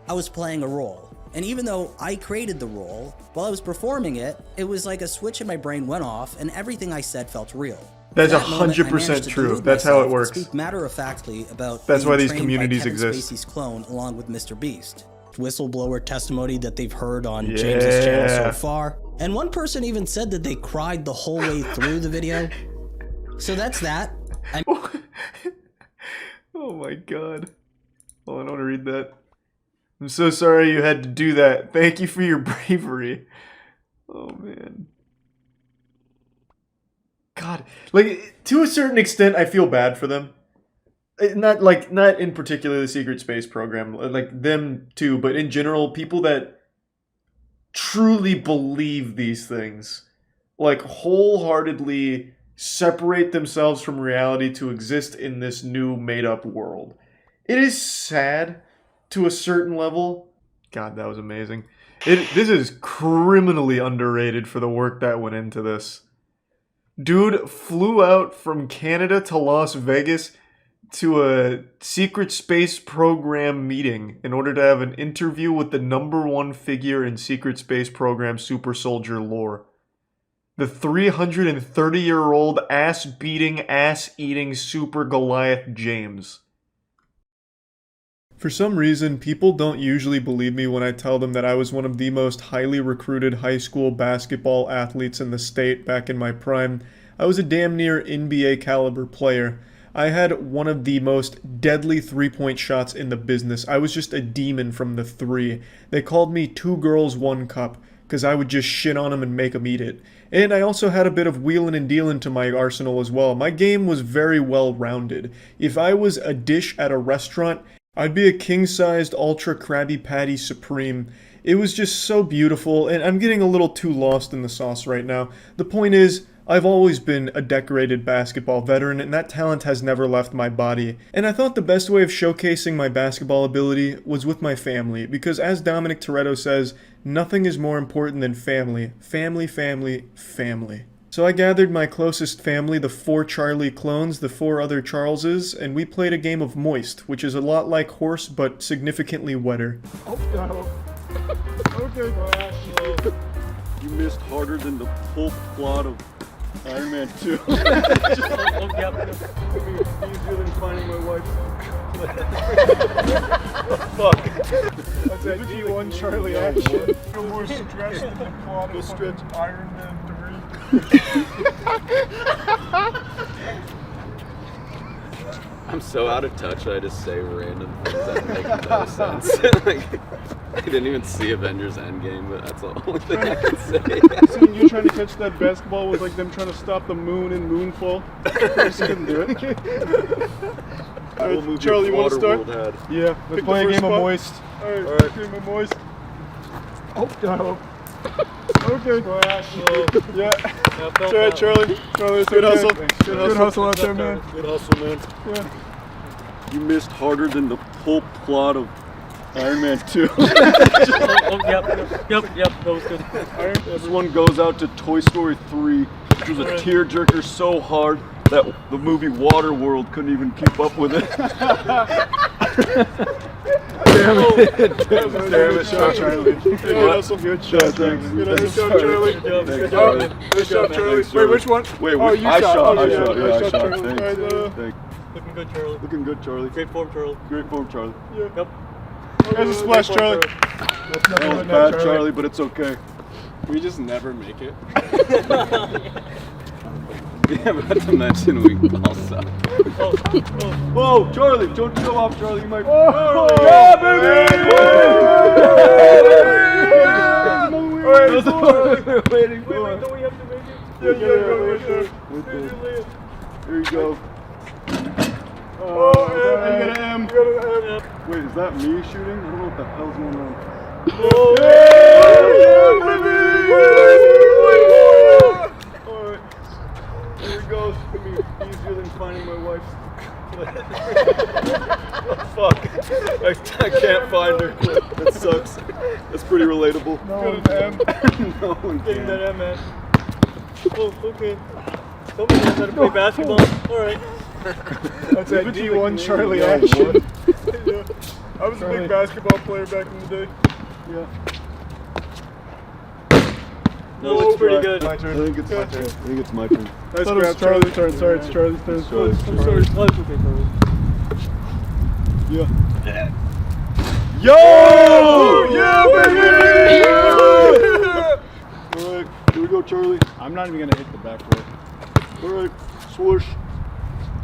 I was playing a role, and even though I created the role, while I was performing it, it was like a switch in my brain went off, and everything I said felt real. That's At that moment, I 100% managed to true. delude That's how myself it and works. Speak matter-of-factly about That's being why these trained by communities Kevin exist. Spacey's clone, along with Mr. Beast. Whistleblower testimony that they've heard on James's channel so far, and one person even said that they cried the whole way through the video. So that's that. Oh my god. Hold on, I want to read that. I'm so sorry you had to do that. Thank you for your bravery. Oh man. God, like to a certain extent, I feel bad for them. Not in particular the secret space program, like them too, but in general, people that truly believe these things, like wholeheartedly separate themselves from reality to exist in this new made-up world. It is sad to a certain level God, that was amazing. This is criminally underrated for the work that went into this. Dude flew out from Canada to Las Vegas to a secret space program meeting in order to have an interview with the #1 figure in secret space program super soldier lore. The 330-year-old ass-beating, ass-eating super Goliath James. For some reason, people don't usually believe me when I tell them that I was one of the most highly recruited high school basketball athletes in the state back in my prime. I was a damn near NBA caliber player. I had one of the most deadly three-point shots in the business. I was just a demon from the three. They called me 2 girls, 1 cup, because I would just shit on them and make them eat it. And I also had a bit of wheeling and dealing to my arsenal as well. My game was very well-rounded. If I was a dish at a restaurant, I'd be a king-sized ultra Krabby Patty Supreme. It was just so beautiful, and I'm getting a little too lost in the sauce right now. The point is, I've always been a decorated basketball veteran, and that talent has never left my body. And I thought the best way of showcasing my basketball ability was with my family, because as Dominic Toretto says, nothing is more important than family. Family, family, family. So I gathered my closest family, the 4 Charlie clones, the 4 other Charleses, and we played a game of Moist, which is a lot like Horse, but significantly wetter. Oh, no. Okay. You missed harder than the pulp plot of Iron Man 2. It's easier than finding my wife. Fuck. That's that D1 Charlie action. No more stress than the plot of Iron Man 3. I'm so out of touch that I just say random things that make no sense. Like, I didn't even see Avengers Endgame, but that's the only thing I can say. So you trying to catch that basketball was like them trying to stop the moon in Moonfall. I just couldn't do it. Alright, Charlie, you want to start? Yeah, let's play a game of Moist. Alright, game of Moist. Oh, no. Okay. Yeah. Alright, Charlie. Charlie, good hustle. Good hustle out there, man. Good hustle, man. Yeah. You missed harder than the pulp plot of Iron Man 2. Yep, that was good. This one goes out to Toy Story 3, which was a tearjerker so hard that the movie Waterworld couldn't even keep up with it. Damn it. Damn it, Charlie. Good shot, Good shot, thanks. Good shot, Charlie. Good job. Good shot, Charlie. Wait, which one? Wait, I shot. I shot. Thanks. Looking good, Charlie. Looking good, Charlie. Great form, Charlie. Great form, Charlie. Yeah. Yep. There's a splash, Charlie. That was bad, Charlie, but it's okay. We just never make it. Yeah, not to mention we all suck. Whoa, Charlie, don't show off, Charlie. You might. Yeah, baby! Alright, waiting for it. Don't we have to make it? Yeah. Here you go. Oh, you got an M. Wait, is that me shooting? I don't know what the hell's going on. Oh, yeah, baby! Alright. Here we go. It's gonna be easier than finding my wife. Fuck. I can't find her. That sucks. That's pretty relatable. No, got an M. No one getting that M, man. Oh, okay. Somebody knows how to play basketball. Alright. That's that D1 Charlie action. Yeah. I was a big basketball player back in the day. Yeah. That looks pretty good. My turn. I think it's my turn. I think it's my turn. Nice grab, Charlie's turn. Sorry, it's Charlie's turn. I'm sorry. Oh, it's okay, Charlie. Yeah. Yo! Yeah, baby! Alright, here we go, Charlie. I'm not even gonna hit the backboard. Alright, swoosh.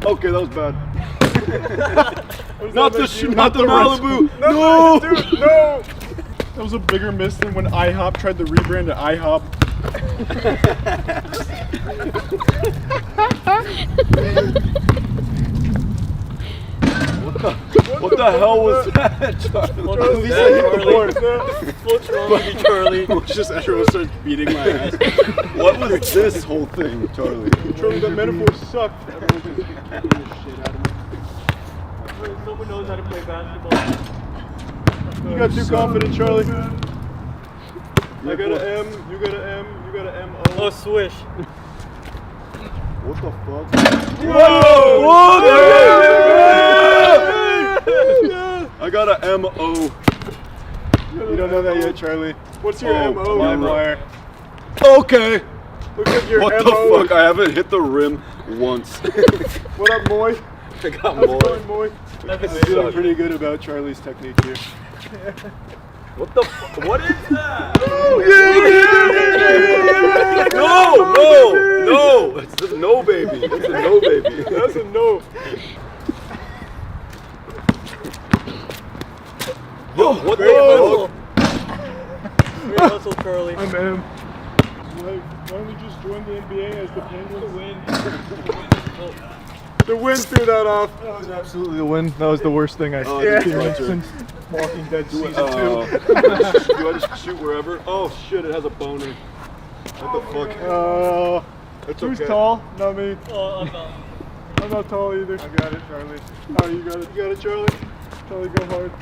Okay, that was bad. Not the Malibu! No! Dude, no! That was a bigger miss than when IHOP tried to rebrand to IHOP. What the hell was that, Charlie? At least I hit the board. What's wrong with you, Charlie? It's just everyone starts beating my ass. What was this whole thing, Charlie? Charlie, that metaphor sucked. Everyone just beating the shit out of me. Someone knows how to play basketball. You got too confident, Charlie. I got an M, you got an M, you got an M-O. Oh, swish. What the fuck? Whoa! I got an M-O. You don't know that yet, Charlie. What's your M-O? LimeWire. Okay. Look at your What M-O. the fuck? I haven't hit the rim once. What up, Moy? I got How's it Moy. going, Moy? I'm feeling pretty good about Charlie's technique here. What the fuck? What is that? No! It's a no, baby. It's a no, baby. That's a no. Yo, what the fuck? Great hustle, Charlie. I'm M. Why don't we just join the NBA as the Penguins? The wind threw that off. That was absolutely the wind. That was the worst thing I've experienced since Walking Dead season 2. Do I just shoot wherever? Oh shit, it has a boner. What the fuck? It's okay. Who's tall? Not me. Oh, I'm not. I'm not tall either. I got it, Charlie. Oh, you got it. You got it, Charlie. Charlie, go hard.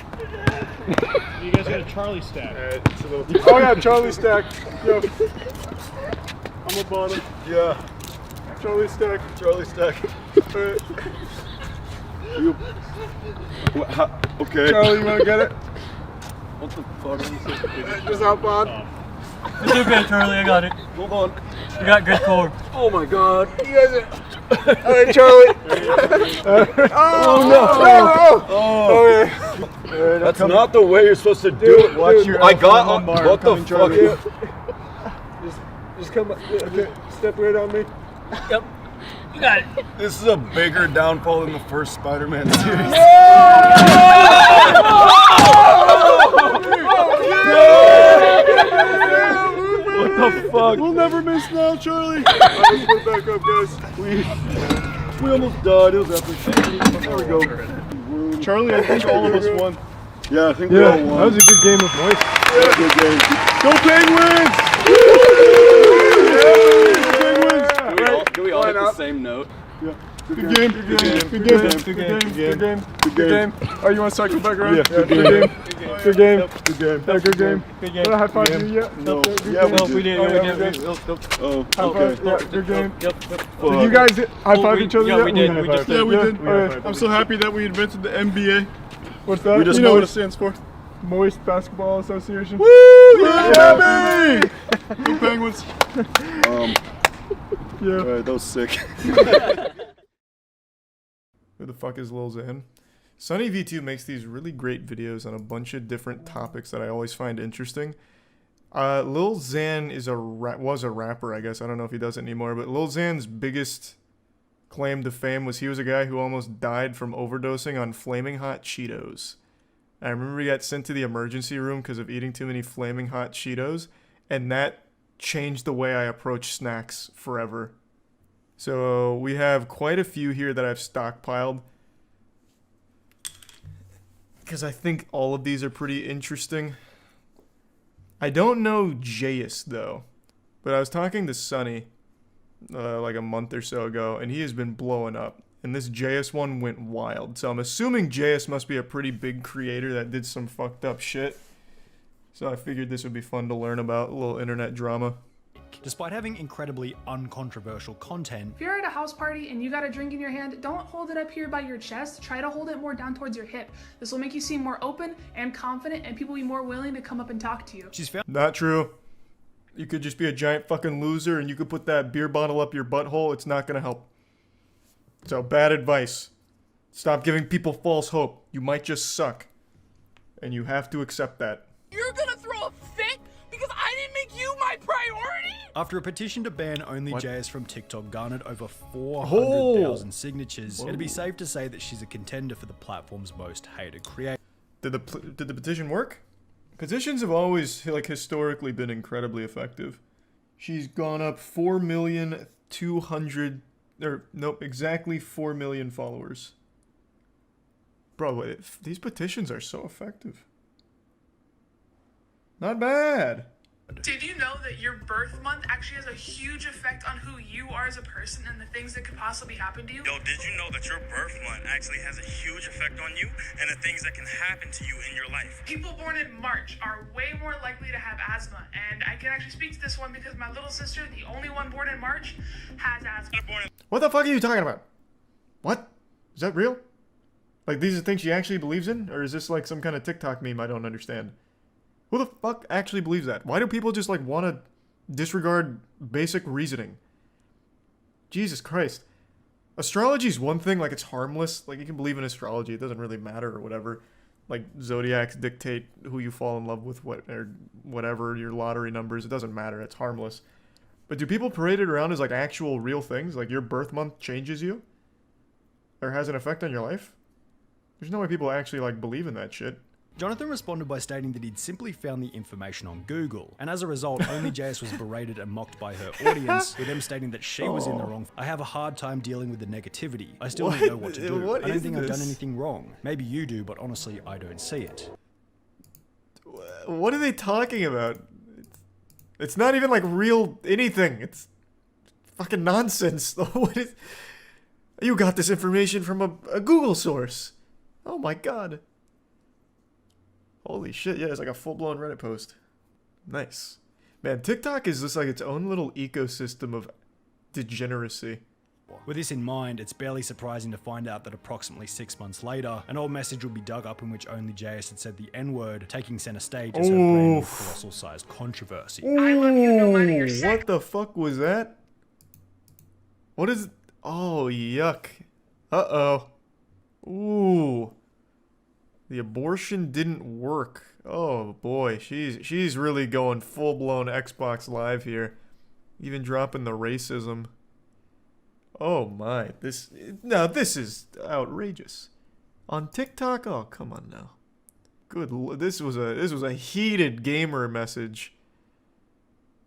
You guys got a Charlie stack. It's a little oh yeah, Charlie stack. Yo. I'm a bottom. Yeah. Charlie stack. Charlie stack. Alright. Okay. Charlie, you wanna get it? What the fuck? Just hop on. It's okay, Charlie. I got it. Hold on. You got good core. Oh my god. You guys are... Alright, Charlie. Oh no! Okay. That's not the way you're supposed to do it. Watch your I got lumbar what the coming, Charlie. fuck? Just come up. Okay, step right on me. Yep. You got it. This is a bigger downfall than the first Spider-Man series. What the fuck? We'll never miss now, Charlie. Alright, let's put it back up, guys. We almost died. It was epic. There we go. Charlie, I think all of us won. Yeah, I think we all won. That was a good game of Moist. Yeah, good game. Go Penguins! Do we all hit the same note? Yeah. Good game. Good game. Oh, you want to cycle back around? Yeah. Good game. Good game. Good game. Yeah, good game. Good game. Did I high five you yet? No. Yeah, we did. Oh, We yeah, did. Oh, High okay. five. Yeah, good game. Yep. Did you guys high five each other yeah, yet? we did. We just Yeah, we did. We Alright, I'm so happy that we invented the NBA. What's that? We just you know what it noticed. stands for? Moist Basketball Association. Woo! Yeah, baby! Go Penguins. Yeah. Alright, that was sick. Who the fuck is Lil Xan? Sunny V2 makes these really great videos on a bunch of different topics that I always find interesting. Lil Xan is was a rapper, I guess. I don't know if he does it anymore, but Lil Xan's biggest claim to fame was he was a guy who almost died from overdosing on Flaming Hot Cheetos. I remember he got sent to the emergency room because of eating too many Flaming Hot Cheetos, and that changed the way I approach snacks forever. So we have quite a few here that I've stockpiled because I think all of these are pretty interesting. I don't know Jayus though, but I was talking to Sunny like a month or so ago, and he has been blowing up. And this Jayus one went wild. So I'm assuming Jayus must be a pretty big creator that did some fucked up shit. So I figured this would be fun to learn about, a little internet drama. Despite having incredibly uncontroversial content, If you're at a house party and you got a drink in your hand, don't hold it up here by your chest. Try to hold it more down towards your hip. This will make you seem more open and confident, and people will be more willing to come up and talk to you. Not true. You could just be a giant fucking loser and you could put that beer bottle up your butthole. It's not gonna help. So bad advice. Stop giving people false hope. You might just suck. And you have to accept that. You're gonna throw a fit because I didn't make you my priority? after a petition to ban only Jayus from TikTok garnered over 400,000 signatures, it'd be safe to say that she's a contender for the platform's most hated creator. Did the petition work? Petitions have always, like, historically been incredibly effective. She's gone up 4,200,000, or nope, exactly 4 million followers. Bro, these petitions are so effective. Not bad. Did you know that your birth month actually has a huge effect on who you are as a person and the things that could possibly happen to you? Yo, did you know that your birth month actually has a huge effect on you and the things that can happen to you in your life? People born in March are way more likely to have asthma, and I can actually speak to this one because my little sister, the only one born in March, has asthma. What the fuck are you talking about? What? Is that real? Like, these are things she actually believes in? Or is this like some kind of TikTok meme I don't understand? Who the fuck actually believes that? Why do people just like want to disregard basic reasoning? Jesus Christ. Astrology is one thing, like it's harmless. Like you can believe in astrology, it doesn't really matter or whatever. Like zodiacs dictate who you fall in love with, or whatever, your lottery numbers, it doesn't matter, it's harmless. But do people parade it around as like actual real things? Like your birth month changes you? Or has an effect on your life? There's no way people actually like believe in that shit. Jonathan responded by stating that he'd simply found the information on Google, and as a result, Only JS was berated and mocked by her audience, with them stating that she was in the wrong. I have a hard time dealing with the negativity. I still don't know what to do. I don't think I've done anything wrong. Maybe you do, but honestly, I don't see it. What are they talking about? It's not even like real anything. It's fucking nonsense. What is... You got this information from a Google source. Oh my god. Holy shit, yeah, it's like a full-blown Reddit post. Nice. Man, TikTok is just like its own little ecosystem of degeneracy. With this in mind, it's barely surprising to find out that approximately 6 months later, an old message would be dug up in which Only JS had said the N-word, taking center stage as her brand new colossal-sized controversy. Ooh, what the fuck was that? What is... Oh, yuck. Uh-oh. Ooh. The abortion didn't work. Oh boy, she's really going full-blown Xbox Live here. Even dropping the racism. Oh my, this is outrageous. On TikTok? Oh, come on now. This was a heated gamer message.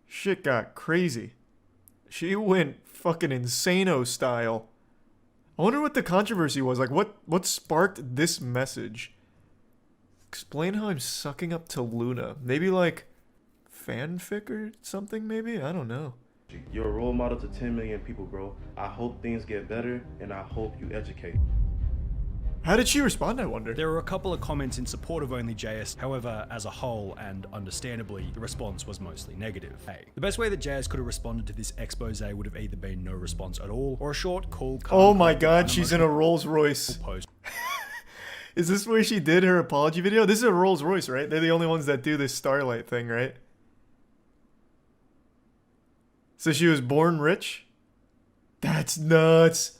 Shit got crazy. She went fucking insano style. I wonder what the controversy was. Like, what sparked this message? Explain how I'm sucking up to Luna. Maybe like fanfic or something, maybe? I don't know. You're a role model to 10 million people, bro. I hope things get better, and I hope you educate. How did she respond, I wonder? There were a couple of comments in support of Only JS, however, as a whole, and understandably, the response was mostly negative. The best way that JS could have responded to this expose would have either been no response at all, or a short, cool, calm, oh my god, she's in a Rolls Royce. Post. Is this where she did her apology video? This is a Rolls Royce, right? They're the only ones that do this Starlight thing, right? So she was born rich? That's nuts.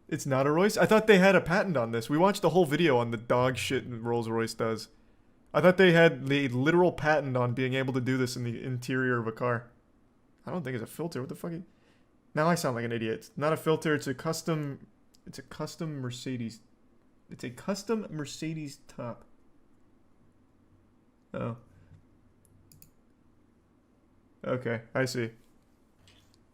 It's not a Royce? I thought they had a patent on this. We watched the whole video on the dog shit Rolls Royce does. I thought they had the literal patent on being able to do this in the interior of a car. I don't think it's a filter. What the fuck? Now I sound like an idiot. It's not a filter. It's a custom Mercedes. It's a custom Mercedes top. Oh. Okay, I see.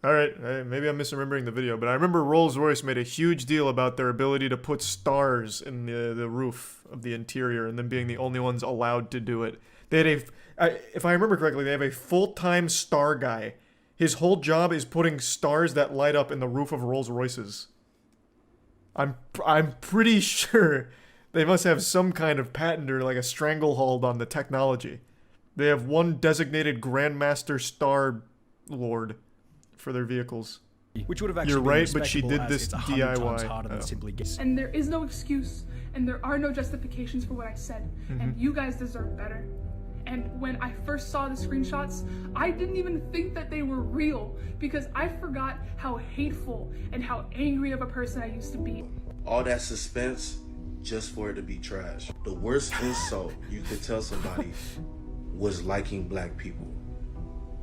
Alright, maybe I'm misremembering the video, but I remember Rolls-Royce made a huge deal about their ability to put stars in the roof of the interior and them being the only ones allowed to do it. They had if I remember correctly, they have a full-time star guy. His whole job is putting stars that light up in the roof of Rolls-Royces. I'm pretty sure they must have some kind of patent or like a stranglehold on the technology. They have one designated Grandmaster Star Lord for their vehicles. Which would have actually You're been right, but she respectable, did as this it's 100 times DIY. harder than simply guess. And there is no excuse, and there are no justifications for what I said, and you guys deserve better. And when I first saw the screenshots, I didn't even think that they were real, because I forgot how hateful and how angry of a person I used to be. All that suspense just for it to be trash. The worst insult you could tell somebody was liking black people.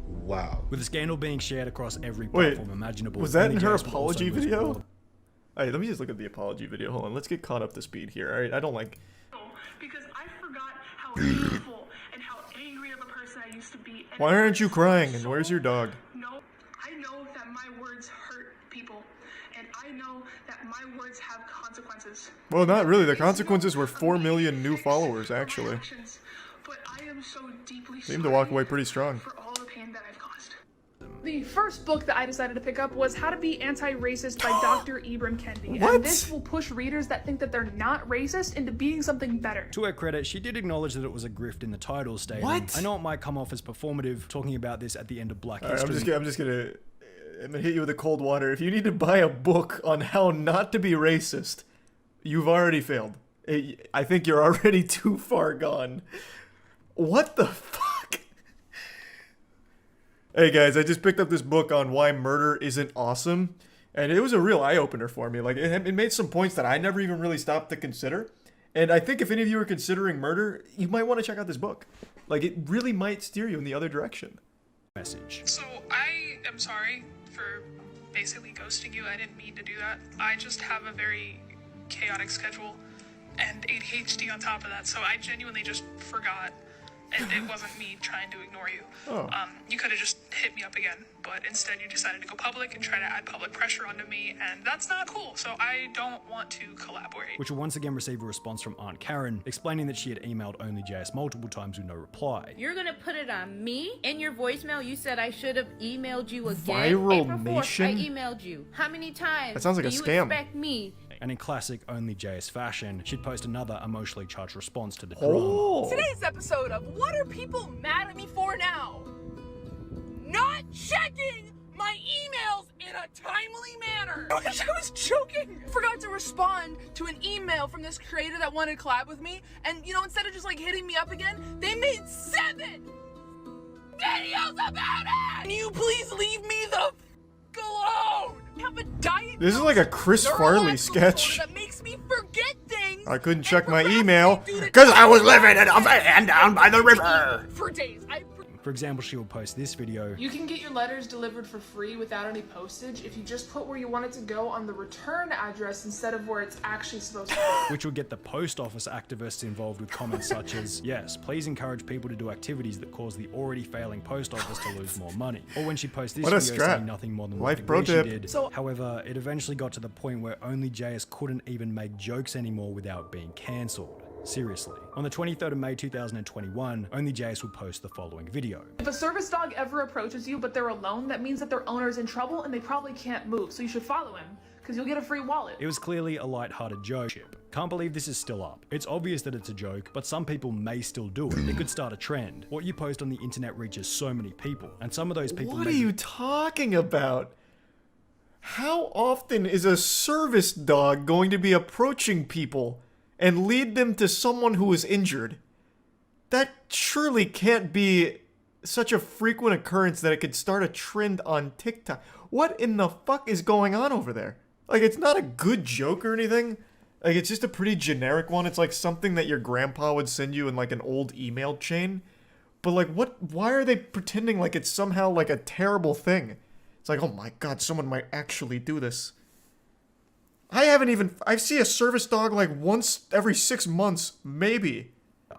Wow. With the scandal being shared across every platform imaginable. Was that Only in her JS would also apology lose video? more- Alright, let me just look at the apology video. Hold on, let's get caught up to speed here. Alright, I don't like... Because I forgot how hateful and how angry of a person I used to be. And Why aren't you crying? And where's your dog? No, I know that my words hurt people, and I know that my words have consequences. Well, not really. The consequences were 4 million new followers, actually. But I am I'm so deeply Seemed to walk away pretty strong. for all the pain that I've caused. The first book that I decided to pick up was How to Be Anti-Racist by Dr. Ibram Kendi. What? And this will push readers that think that they're not racist into being something better. To her credit, she did acknowledge that it was a grift in the title, stating, What? I know it might come off as performative, talking about this at the end of Black All right, History. I'm gonna hit you with the cold water. If you need to buy a book on how not to be racist, you've already failed. I think you're already too far gone. What the fuck? Hey guys, I just picked up this book on why murder isn't awesome, and it was a real eye-opener for me. Like, it made some points that I never even really stopped to consider. And I think if any of you are considering murder, you might want to check out this book. Like, it really might steer you in the other direction. Message. So I am sorry for basically ghosting you. I didn't mean to do that. I just have a very chaotic schedule and ADHD on top of that, so I genuinely just forgot. And it wasn't me trying to ignore you. Oh. You could have just hit me up again, but instead you decided to go public and try to add public pressure onto me, and that's not cool, so I don't want to collaborate. Which will once again receive a response from Aunt Karen, explaining that she had emailed OnlyJS multiple times with no reply. You're gonna put it on me? In your voicemail, you said I should have emailed you again. Viral April 4th, Nation? I emailed you. How many times? That sounds like do a you scam. expect me? And in classic OnlyJS fashion, she'd post another emotionally charged response to the Oh. drama. Today's episode of What Are People Mad at Me For Now? Not checking my emails in a timely manner. I wish I was joking. Forgot to respond to an email from this creator that wanted to collab with me, and you know, instead of just like hitting me up again, they made 7 videos about it. Can you please leave me the f alone? I have a diet. This is like a Chris Farley sketch. That makes me forget things I couldn't check my email because I was living in a van down by the river. for days. For example, she will post this video. You can get your letters delivered for free without any postage if you just put where you want it to go on the return address instead of where it's actually supposed to go. Which will get the post office activists involved with comments such as, yes, please encourage people to do activities that cause the already failing post office to lose more money. Or when she posted this What a video strat. saying nothing more than what Life they pro wish she tip. did. So- However, it eventually got to the point where OnlyJS couldn't even make jokes anymore without being cancelled. Seriously. On the 23rd of May 2021, OnlyJS would post the following video. If a service dog ever approaches you but they're alone, that means that their owner is in trouble and they probably can't move, so you should follow him, because you'll get a free wallet. It was clearly a light-hearted joke. Can't believe this is still up. It's obvious that it's a joke, but some people may still do it. It could start a trend. What you post on the internet reaches so many people, and some of those people What may are be you talking about? How often is a service dog going to be approaching people and lead them to someone who is injured? That surely can't be such a frequent occurrence that it could start a trend on TikTok. What in the fuck is going on over there? Like, it's not a good joke or anything. Like, it's just a pretty generic one. It's like something that your grandpa would send you in like an old email chain. But like, why are they pretending like it's somehow like a terrible thing? It's like, oh my god, someone might actually do this. I see a service dog like once every 6 months, maybe.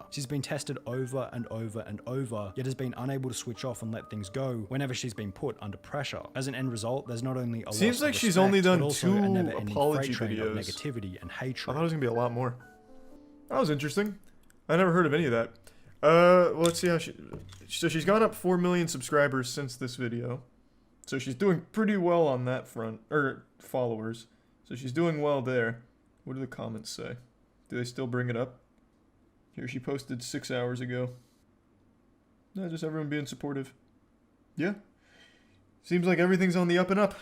She's been tested over and over and over, yet has been unable to switch off and let things go whenever she's been put under pressure. As an end result, there's not only a Seems loss like of she's respect, only done but also 2 a never-ending apology freight train of videos. negativity and hatred. I thought it was gonna be a lot more. That was interesting. I never heard of any of that. Well, let's see how so she's gone up 4 million subscribers since this video. So she's doing pretty well on that front, or followers. So she's doing well there. What do the comments say? Do they still bring it up? Here, she posted 6 hours ago. No, just everyone being supportive. Yeah. Seems like everything's on the up and up.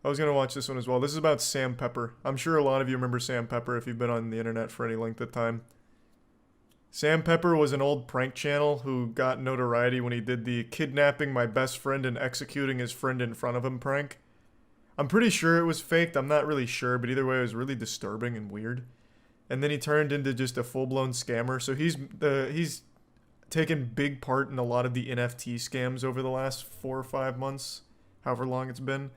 I was gonna watch this one as well. This is about Sam Pepper. I'm sure a lot of you remember Sam Pepper if you've been on the internet for any length of time. Sam Pepper was an old prank channel who got notoriety when he did the kidnapping my best friend and executing his friend in front of him prank. I'm pretty sure it was faked. I'm not really sure, but either way, it was really disturbing and weird. And then he turned into just a full-blown scammer. So he's taken big part in a lot of the NFT scams over the last 4 or 5 months, however long it's been.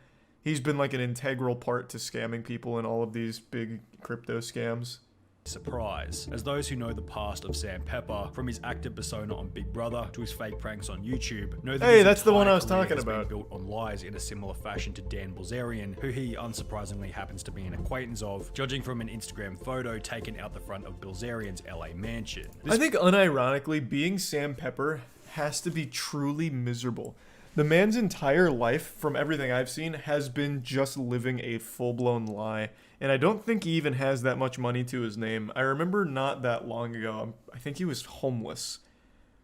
He's been like an integral part to scamming people in all of these big crypto scams. surprise, as those who know the past of Sam Pepper, from his actor persona on Big Brother to his fake pranks on YouTube, know that Hey, his that's the one I was entire career talking has been about. built on lies in a similar fashion to Dan Bilzerian, who he unsurprisingly happens to be an acquaintance of, judging from an Instagram photo taken out the front of Bilzerian's LA mansion. I think unironically, being Sam Pepper has to be truly miserable. The man's entire life, from everything I've seen, has been just living a full-blown lie. And I don't think he even has that much money to his name. I remember not that long ago, I think he was homeless.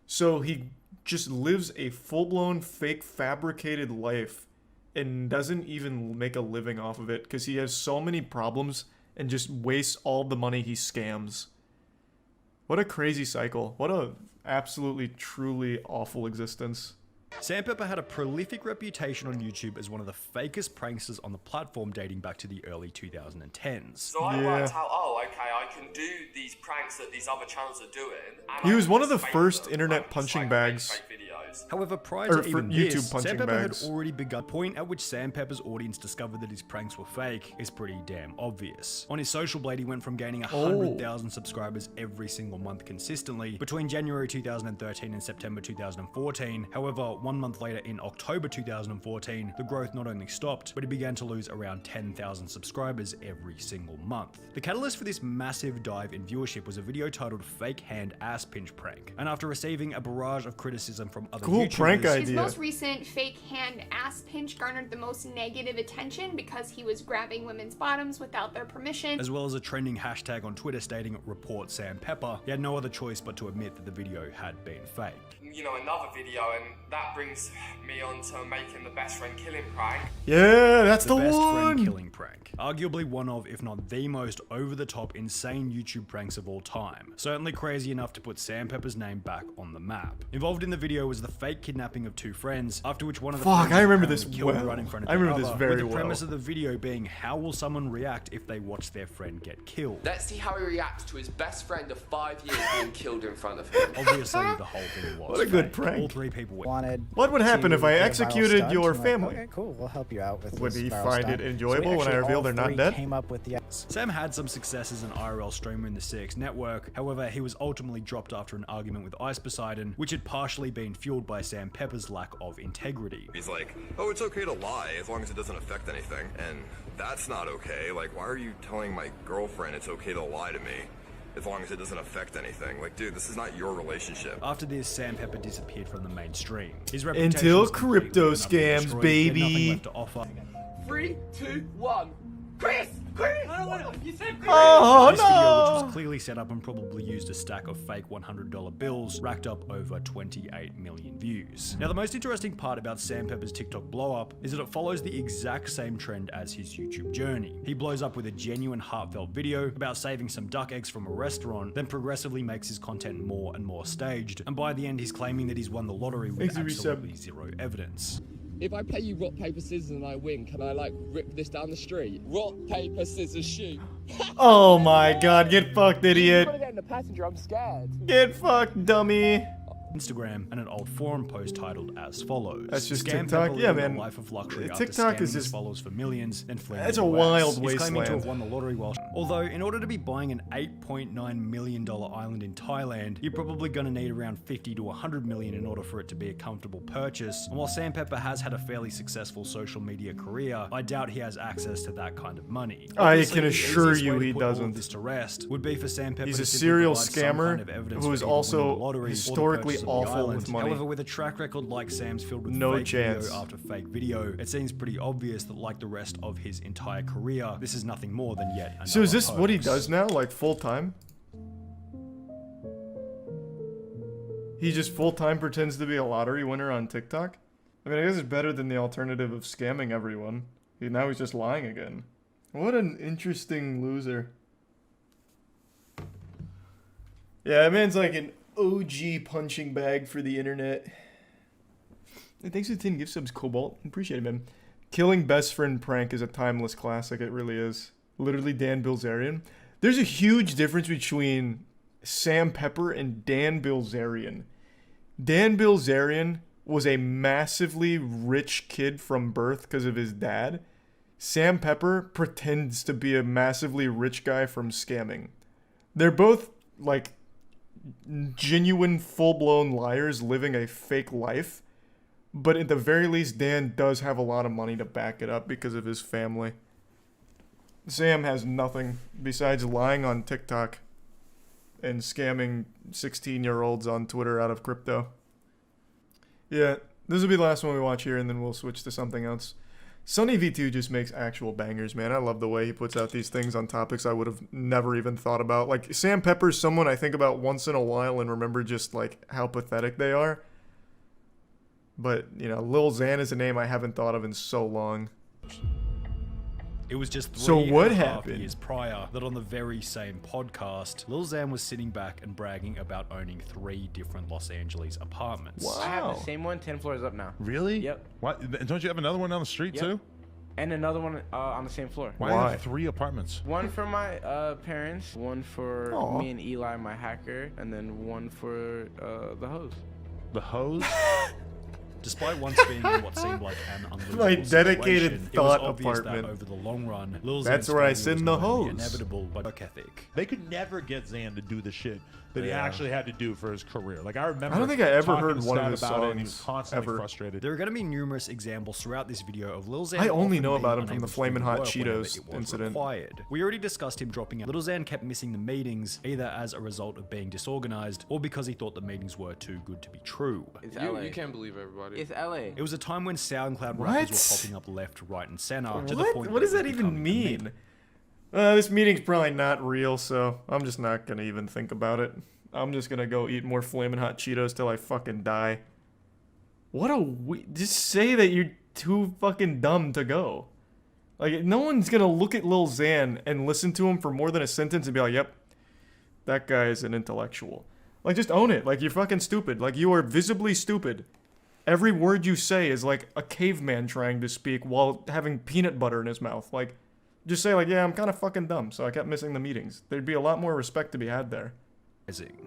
So he just lives a full-blown fake fabricated life and doesn't even make a living off of it because he has so many problems and just wastes all the money he scams. What a crazy cycle. What a absolutely, truly awful existence. Sam Pepper had a prolific reputation on YouTube as one of the fakest pranksters on the platform dating back to the early 2010s. So I worked out, oh, okay, I can do these pranks that these other channels are doing. And He was I one can of the just fake first them, internet like, punching like, bags. fake videos. However, prior Or to for even YouTube this, punching Sam Pepper bags. had already begun. The point at which Sam Pepper's audience discovered that his pranks were fake is pretty damn obvious. On his social blade, he went from gaining 100,000 subscribers every single month consistently between January 2013 and September 2014. However, 1 month later in October 2014, the growth not only stopped, but he began to lose around 10,000 subscribers every single month. The catalyst for this massive dive in viewership was a video titled Fake Hand Ass Pinch Prank, and after receiving a barrage of criticism from other Cool YouTubers, prank idea. His most recent fake hand ass pinch garnered the most negative attention because he was grabbing women's bottoms without their permission. as well as a trending hashtag on Twitter stating Report Sam Pepper, he had no other choice but to admit that the video had been fake. You know, another video, and that brings me on to making the best friend killing prank. Yeah, that's the best one. friend killing prank. Arguably one of, if not the most over-the-top insane YouTube pranks of all time. Certainly crazy enough to put Sam Pepper's name back on the map. Involved in the video was the fake kidnapping of two friends, after which one of the Fuck, friends I remember was this apparently killed well. right in front of I the remember this other, very with the well. premise of the video being how will someone react if they watch their friend get killed. Let's see how he reacts to his best friend of 5 years being killed in front of him. Obviously, the whole thing was What a good fake. prank. All three people were What would happen if I executed your family? Okay, cool. We'll help you out with Would this he viral find stunt. it enjoyable when I reveal they're not dead? Came up with the Sam had some success as an IRL streamer in the CX network, however he was ultimately dropped after an argument with Ice Poseidon, which had partially been fueled by Sam Pepper's lack of integrity. He's like, oh, it's okay to lie as long as it doesn't affect anything. And that's not okay. Like, why are you telling my girlfriend it's okay to lie to me as long as it doesn't affect anything? Like, dude, this is not your relationship. After this, Sam Pepper disappeared from the mainstream. His Until reputation was completely crypto up and scams, destroyed. He had nothing baby. left to offer. 3, 2, 1. Chris! Chris! No, you said Chris! Oh, This video, which no. was clearly set up and probably used a stack of fake $100 bills, racked up over 28 million views. Now, the most interesting part about Sam Pepper's TikTok blow-up is that it follows the exact same trend as his YouTube journey. He blows up with a genuine, heartfelt video about saving some duck eggs from a restaurant, then progressively makes his content more and more staged, and by the end, he's claiming that he's won the lottery with Thanks, absolutely zero evidence. If I play you rock, paper, scissors and I win, can I like rip this down the street? Rock, paper, scissors, shoot. Oh my god, get fucked, I'm idiot. gonna get in the passenger, I'm scared. Get fucked, dummy. Instagram and an old forum post titled as follows. That's just Scam TikTok? Pepper Yeah, living a man. life of luxury TikTok after scamming is his just- followers for millions and fleeing That's the a US. wild He's claiming to wasteland. have won the lottery while. Although, in order to be buying an $8.9 million island in Thailand, you're probably going to need around 50 to 100 million in order for it to be a comfortable purchase. And while Sam Pepper has had a fairly successful social media career, I doubt he has access to that kind of money. I Obviously, can the assure easiest you way to he put all of doesn't. this to rest would be for Sam Pepper He's to a simply serial provide some scammer kind of evidence who for is either winning also the lottery or the historically purchase of the awful island. with money. However, with a track record like Sam's filled with No fake chance. video after fake video, it seems pretty obvious that like the rest of his entire career, this is nothing more than yet another So is this what he hoax. does now, like full time? He just full time pretends to be a lottery winner on TikTok? I mean, I guess it's better than the alternative of scamming everyone. Now he's just lying again. What an interesting loser. Yeah, that man's like an OG punching bag for the internet. Hey, thanks for the 10 gift subs, Cobalt. Appreciate it, man. Killing best friend prank is a timeless classic. It really is. Literally Dan Bilzerian. There's a huge difference between Sam Pepper and Dan Bilzerian. Dan Bilzerian was a massively rich kid from birth because of his dad. Sam Pepper pretends to be a massively rich guy from scamming. They're both, like, genuine, full-blown liars living a fake life. But at the very least, Dan does have a lot of money to back it up because of his family. Sam has nothing besides lying on TikTok and scamming 16-year-olds on Twitter out of crypto. Yeah, this will be the last one we watch here, and then we'll switch to something else. Sunny V2 just makes actual bangers, man. I love the way he puts out these things on topics I would have never even thought about. Like, Sam Pepper's someone I think about once in a while and remember just, like, how pathetic they are. But, you know, Lil Xan is a name I haven't thought of in so long. It was just So three what and a half happened? years prior that on the very same podcast, Lil Xan was sitting back and bragging about owning 3 different Los Angeles apartments. I have the same one 10 floors up now. Really? Yep. What? Don't you have another one down the street Yep. too? And another one on the same floor. Why do you have 3 apartments? One for my parents, one for Aw. me and Eli, my hacker, and then one for the hose. The hose? Despite once being in what seemed like an unlivable My dedicated situation, thought it was obvious apartment. that over the long run, Lil That's Xan's where I failure send was the not only hose. inevitable but work ethic. They could never get Xan to do the shit that he Yeah. actually had to do for his career. Like, I remember I don't think I ever talking heard to one of Stat his about it, and he was songs constantly ever. frustrated. There are going to be numerous examples throughout this video of Lil Xan. I only often know being about him from unable the to Flamin' do Hot work whenever Cheetos it was incident. required. We already discussed him dropping out. Lil Xan kept missing the meetings, either as a result of being disorganized or because he thought the meetings were too good to be true. It's You, LA. you can't believe everybody. It's LA. It was a time when SoundCloud What? rappers were popping up left, right, and center to the What? point What that does it that was even becoming a meme. mean? This meeting's probably not real, so I'm just not gonna even think about it. I'm just gonna go eat more Flamin' Hot Cheetos till I fucking die. What a just say that you're too fucking dumb to go. Like, no one's gonna look at Lil Xan and listen to him for more than a sentence and be like, yep, that guy is an intellectual. Like, just own it. Like, you're fucking stupid. Like, you are visibly stupid. Every word you say is like a caveman trying to speak while having peanut butter in his mouth. Like, just say like, yeah, I'm kind of fucking dumb, so I kept missing the meetings. There'd be a lot more respect to be had there.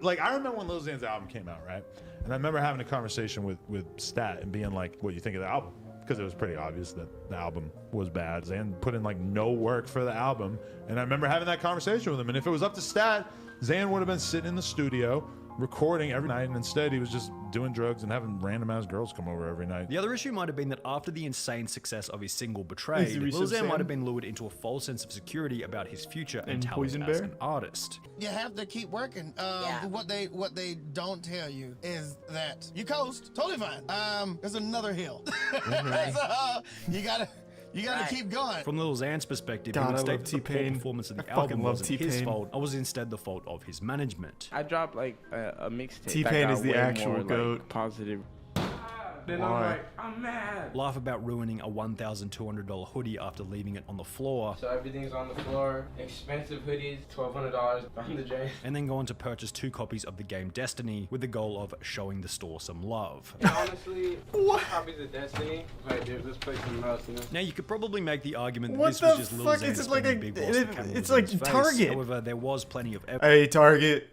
Like, I remember when Lil Xan's album came out, right? And I remember having a conversation with Stat and being like, what do you think of the album? Because it was pretty obvious that the album was bad. Xan put in like no work for the album. And I remember having that conversation with him. And if it was up to Stat, Xan would have been sitting in the studio recording every night, and instead he was just doing drugs and having random ass girls come over every night. The other issue might have been that after the insane success of his single Betrayed, Lil Xan might have been lured into a false sense of security about his future and talent Poison as Bear? an artist. You have to keep working. What they don't tell you is that you coast totally fine. There's another hill. So, you gotta keep going. From Lil Xan's perspective, God, he would I state love that the poor T-Pain. performance of the I fucking album love wasn't his T-Pain. fault, and was instead the fault of his management. I dropped like a mixtape. T-Pain that is got the way actual more, goat. Like, positive. Then Why? I'm like, I'm mad. Laugh about ruining a $1,200 hoodie after leaving it on the floor, So everything's on the floor. Expensive hoodies, $1,200 on the drain. and then go on to purchase 2 copies of the game Destiny with the goal of showing the store some love. And honestly, what? Copies of Destiny. Like, dude, let's play something else, you know? Now, you could probably make the argument that What this was the just Lil fuck? Xan It's just like spending a- big whilst the camera it's was in like his face. Target. However, there was plenty of evidence. Hey, Target,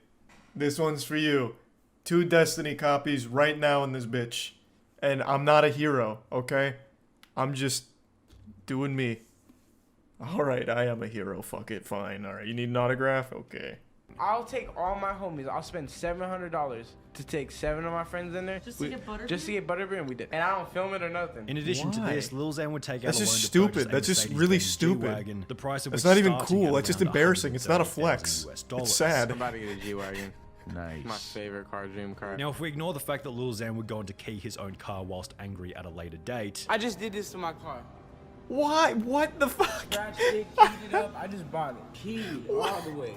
this one's for you. 2 Destiny copies right now in this bitch. And I'm not a hero, okay? I'm just doing me. Alright, I am a hero. Fuck it, fine. Alright, you need an autograph? Okay. I'll take all my homies. I'll spend $700 to take 7 of my friends in there. Just to get Butterbeer? Just to get Butterbeer, and we did. And I don't film it or nothing. In addition to Why? this, Lil Xan would take out That's a loan just to stupid. purchase a That's just Mercedes-Benz really stupid. G-Wagon, the price of That's which not even starting cool. at That's just around embarrassing. It's not a $130,000 flex. US. It's sad. I'm about to get a G-Wagon. Nice. My favorite car, dream car. Now, if we ignore the fact that Lil Xan would go on to key his own car whilst angry at a later date, I just did this to my car. Why? What the fuck? Scratched it, keyed it up. I just bought it. Keyed all the way.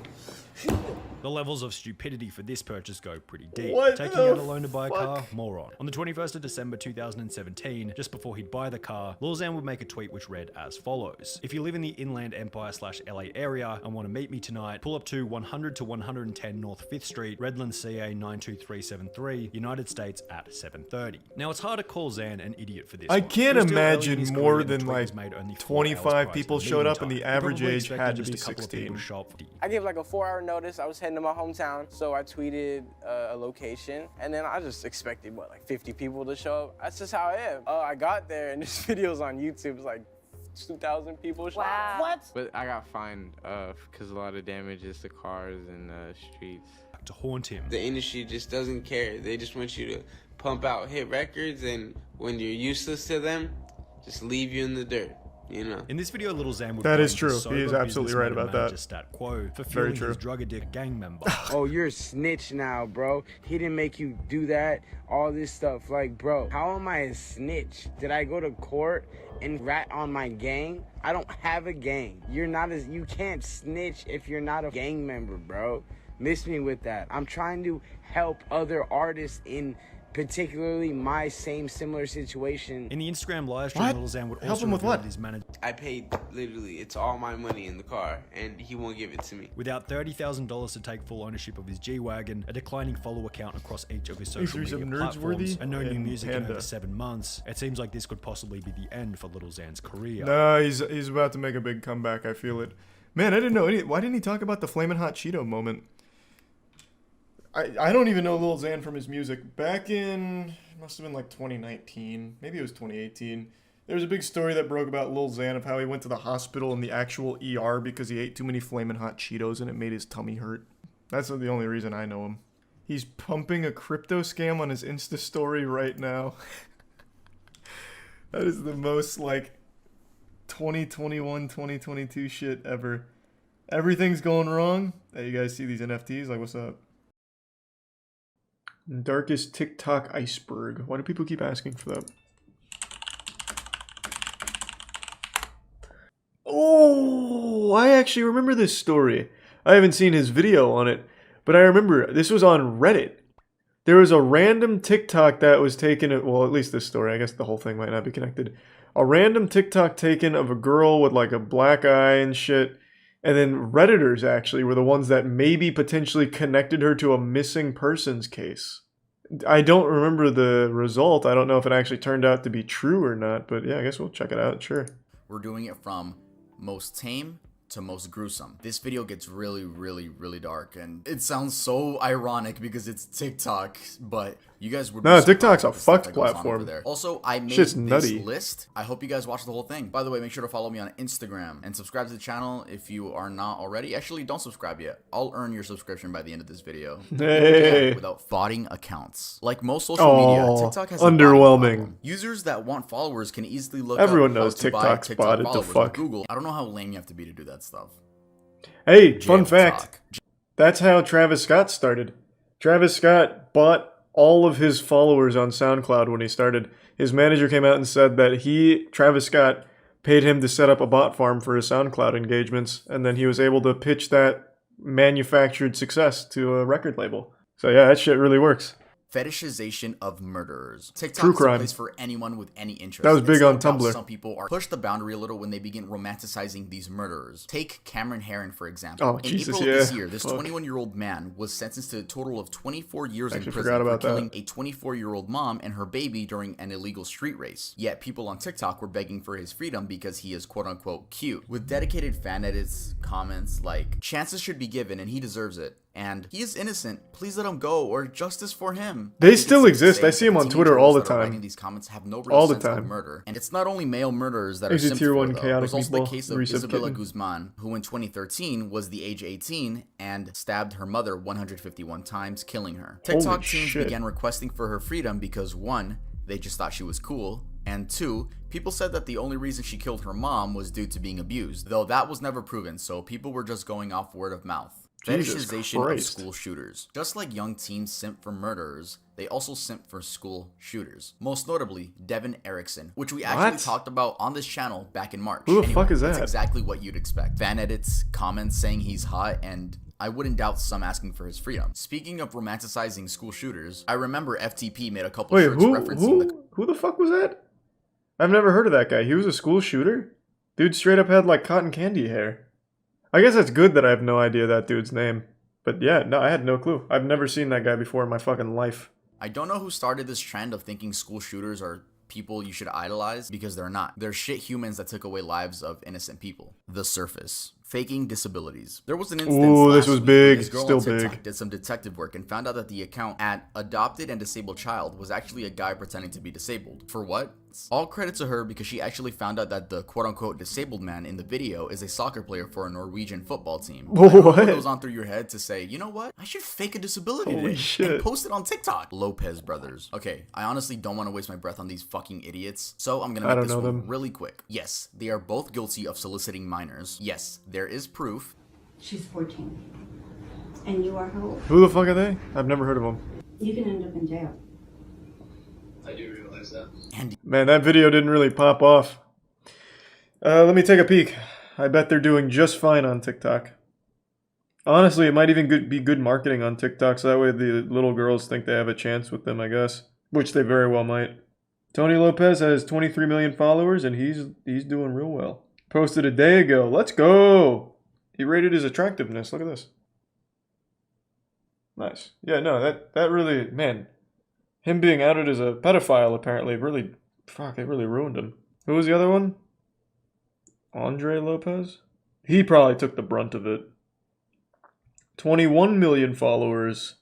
the levels of stupidity for this purchase go pretty deep. What Taking the out a loan to buy a car, fuck? moron. On the 21st of December 2017, just before he'd buy the car, Lil Xan would make a tweet which read as follows: "If you live in the Inland Empire / LA area and want to meet me tonight, pull up to 100 to 110 North 5th Street, Redland, CA 92373, United States at 7:30. Now, it's hard to call Xan an idiot for this. I one. can't It was still early in imagine his more career, and the than tweet like was made only 4 hours 25 prior to people the showed up, meeting and the time. He average probably age expected had to just be a couple of people 16. to show up. I gave like a 4-hour notice. I was heading to my hometown, so I tweeted a location, and then I just expected like 50 people to show up. That's just how I am. I got there, and this video's on YouTube. It's like 2,000 people shot. Wow. What? But I got fined because a lot of damages to cars and streets. To haunt him. The industry just doesn't care. They just want you to pump out hit records, and when you're useless to them, just leave you in the dirt. You know. In this video, Little Xan would That is blame true. the sober He is absolutely right businessman about and that. manager Stat Quo for Very fueling true. his drug addict gang member. Oh, you're a snitch now, bro. He didn't make you do that, all this stuff. Like, bro, how am I a snitch? Did I go to court and rat on my gang? I don't have a gang. You can't snitch if you're not a gang member, bro. Miss me with that. I'm trying to help other artists in particularly my similar situation. In the Instagram live stream, Little Xan would also reveal that his manager. I paid literally, it's all my money in the car, and he won't give it to me. Without $30,000 to take full ownership of his G-Wagon, a declining follower count across each of his social media platforms, and no new music in over 7 months, it seems like this could possibly be the end for Little Xan's career. No, he's about to make a big comeback. I feel it. Man, I didn't know any. Why didn't he talk about the Flamin' Hot Cheeto moment? I don't even know Lil Xan from his music. Back in, it must have been like 2019, maybe it was 2018. There was a big story that broke about Lil Xan of how he went to the hospital in the actual ER because he ate too many Flamin' Hot Cheetos and it made his tummy hurt. That's the only reason I know him. He's pumping a crypto scam on his Insta story right now. That is the most like 2021, 2022 shit ever. Everything's going wrong. Hey, you guys see these NFTs? Like, what's up? Darkest TikTok iceberg. Why do people keep asking for that? Oh, I actually remember this story. I haven't seen his video on it, but I remember this was on Reddit. There was a random TikTok that was taken, well, at least this story, I guess the whole thing might not be connected. A random TikTok taken of a girl with like a black eye and shit. And then Redditors actually were the ones that maybe potentially connected her to a missing persons case. I don't remember the result. I don't know if it actually turned out to be true or not, but yeah, I guess we'll check it out, sure. We're doing it from most tame to most gruesome. This video gets really, really, really dark, and it sounds so ironic because it's TikTok, but you guys would be No, surprised TikTok's a at the stuff fucked that goes on over platform. there. Also, I made Shit's this nutty. list. I hope you guys watch the whole thing. By the way, make sure to follow me on Instagram and subscribe to the channel if you are not already. Actually, don't subscribe yet. I'll earn your subscription by the end of this video. Hey. Without botting accounts. Like most social media, TikTok has a botting underwhelming. problem. Users that want followers can easily look Everyone up knows how to buy TikTok's TikTok botted the followers with fuck. Google. I don't know how lame you have to be to do that stuff. Hey, fun Jail fact. That's how Travis Scott started. Travis Scott bought all of his followers on SoundCloud when he started. His manager came out and said that Travis Scott, paid him to set up a bot farm for his SoundCloud engagements, and then he was able to pitch that manufactured success to a record label. So yeah, that shit really works. Fetishization of murderers. True TikTok is a crime. place for anyone with any interest. That was big It's on no doubt Tumblr. Some people are push the boundary a little when they begin romanticizing these murderers. Take Cameron Herron, for example. Oh, in Jesus, April yeah. of this year, this Fuck. 21-year-old man was sentenced to a total of 24 years in Actually prison forgot for about that. killing a 24-year-old mom and her baby during an illegal street race. Yet people on TikTok were begging for his freedom because he is quote-unquote cute. With dedicated fan edits, comments like, chances should be given and he deserves it. And he is innocent. Please let him go, or justice for him. They still exist. I see them on Twitter all the time. These comments have no real All the sense of time. murder. And it's not only male murderers that are Exit simped tier for, 1 though. chaotic There's also the meatball, case of Reset Isabella kitten. Guzman, who in 2013 was the age 18 and stabbed her mother 151 times, killing her. Holy TikTok teens shit. began requesting for her freedom because 1, they just thought she was cool, and 2, people said that the only reason she killed her mom was due to being abused, though that was never proven, so people were just going off word of mouth. Jesus Fetishization of Christ. school shooters. Just like young teens simp for murderers, they also simp for school shooters. Most notably, Devin Erickson, which we actually What? talked about on this channel back in March. Who the fuck is That's that? exactly what you'd expect. Fan edits, comments saying he's hot, and I wouldn't doubt some asking for his freedom. Speaking of romanticizing school shooters, I remember FTP made a couple Wait, shirts referencing who the fuck was that? I've never heard of that guy. He was a school shooter? Dude straight up had like cotton candy hair. I guess that's good that I have no idea that dude's name. But yeah, no, I had no clue. I've never seen that guy before in my fucking life. I don't know who started this trend of thinking school shooters are people you should idolize, because they're not. They're shit humans that took away lives of innocent people. The Surface. Faking disabilities. There was an instance Ooh, this last was week where big, this girl still on TikTok big. did some detective work and found out that the account at adopted and disabled child was actually a guy pretending to be disabled. For what? All credit to her because she actually found out that the quote-unquote disabled man in the video is a soccer player for a Norwegian football team. I don't know what goes on through your head to say, you know what? I should fake a disability Holy today shit. and post it on TikTok. Lopez brothers. Okay, I honestly don't want to waste my breath on these fucking idiots, so I'm gonna I make don't this know one them. really quick. Yes, they are both guilty of soliciting minors. Yes, there is proof. She's 14. And you are how old? Who the fuck are they? I've never heard of them. You can end up in jail. I do realize that. Man, that video didn't really pop off. Let me take a peek. I bet they're doing just fine on TikTok. Honestly, it might even be good marketing on TikTok, so that way the little girls think they have a chance with them, I guess. Which they very well might. Tony Lopez has 23 million followers, and he's doing real well. Posted a day ago. Let's go! He rated his attractiveness. Look at this. Nice. Yeah, no, that really, man, him being outed as a pedophile apparently really, fuck, it really ruined him. Who was the other one? Andre Lopez? He probably took the brunt of it. 21 million followers.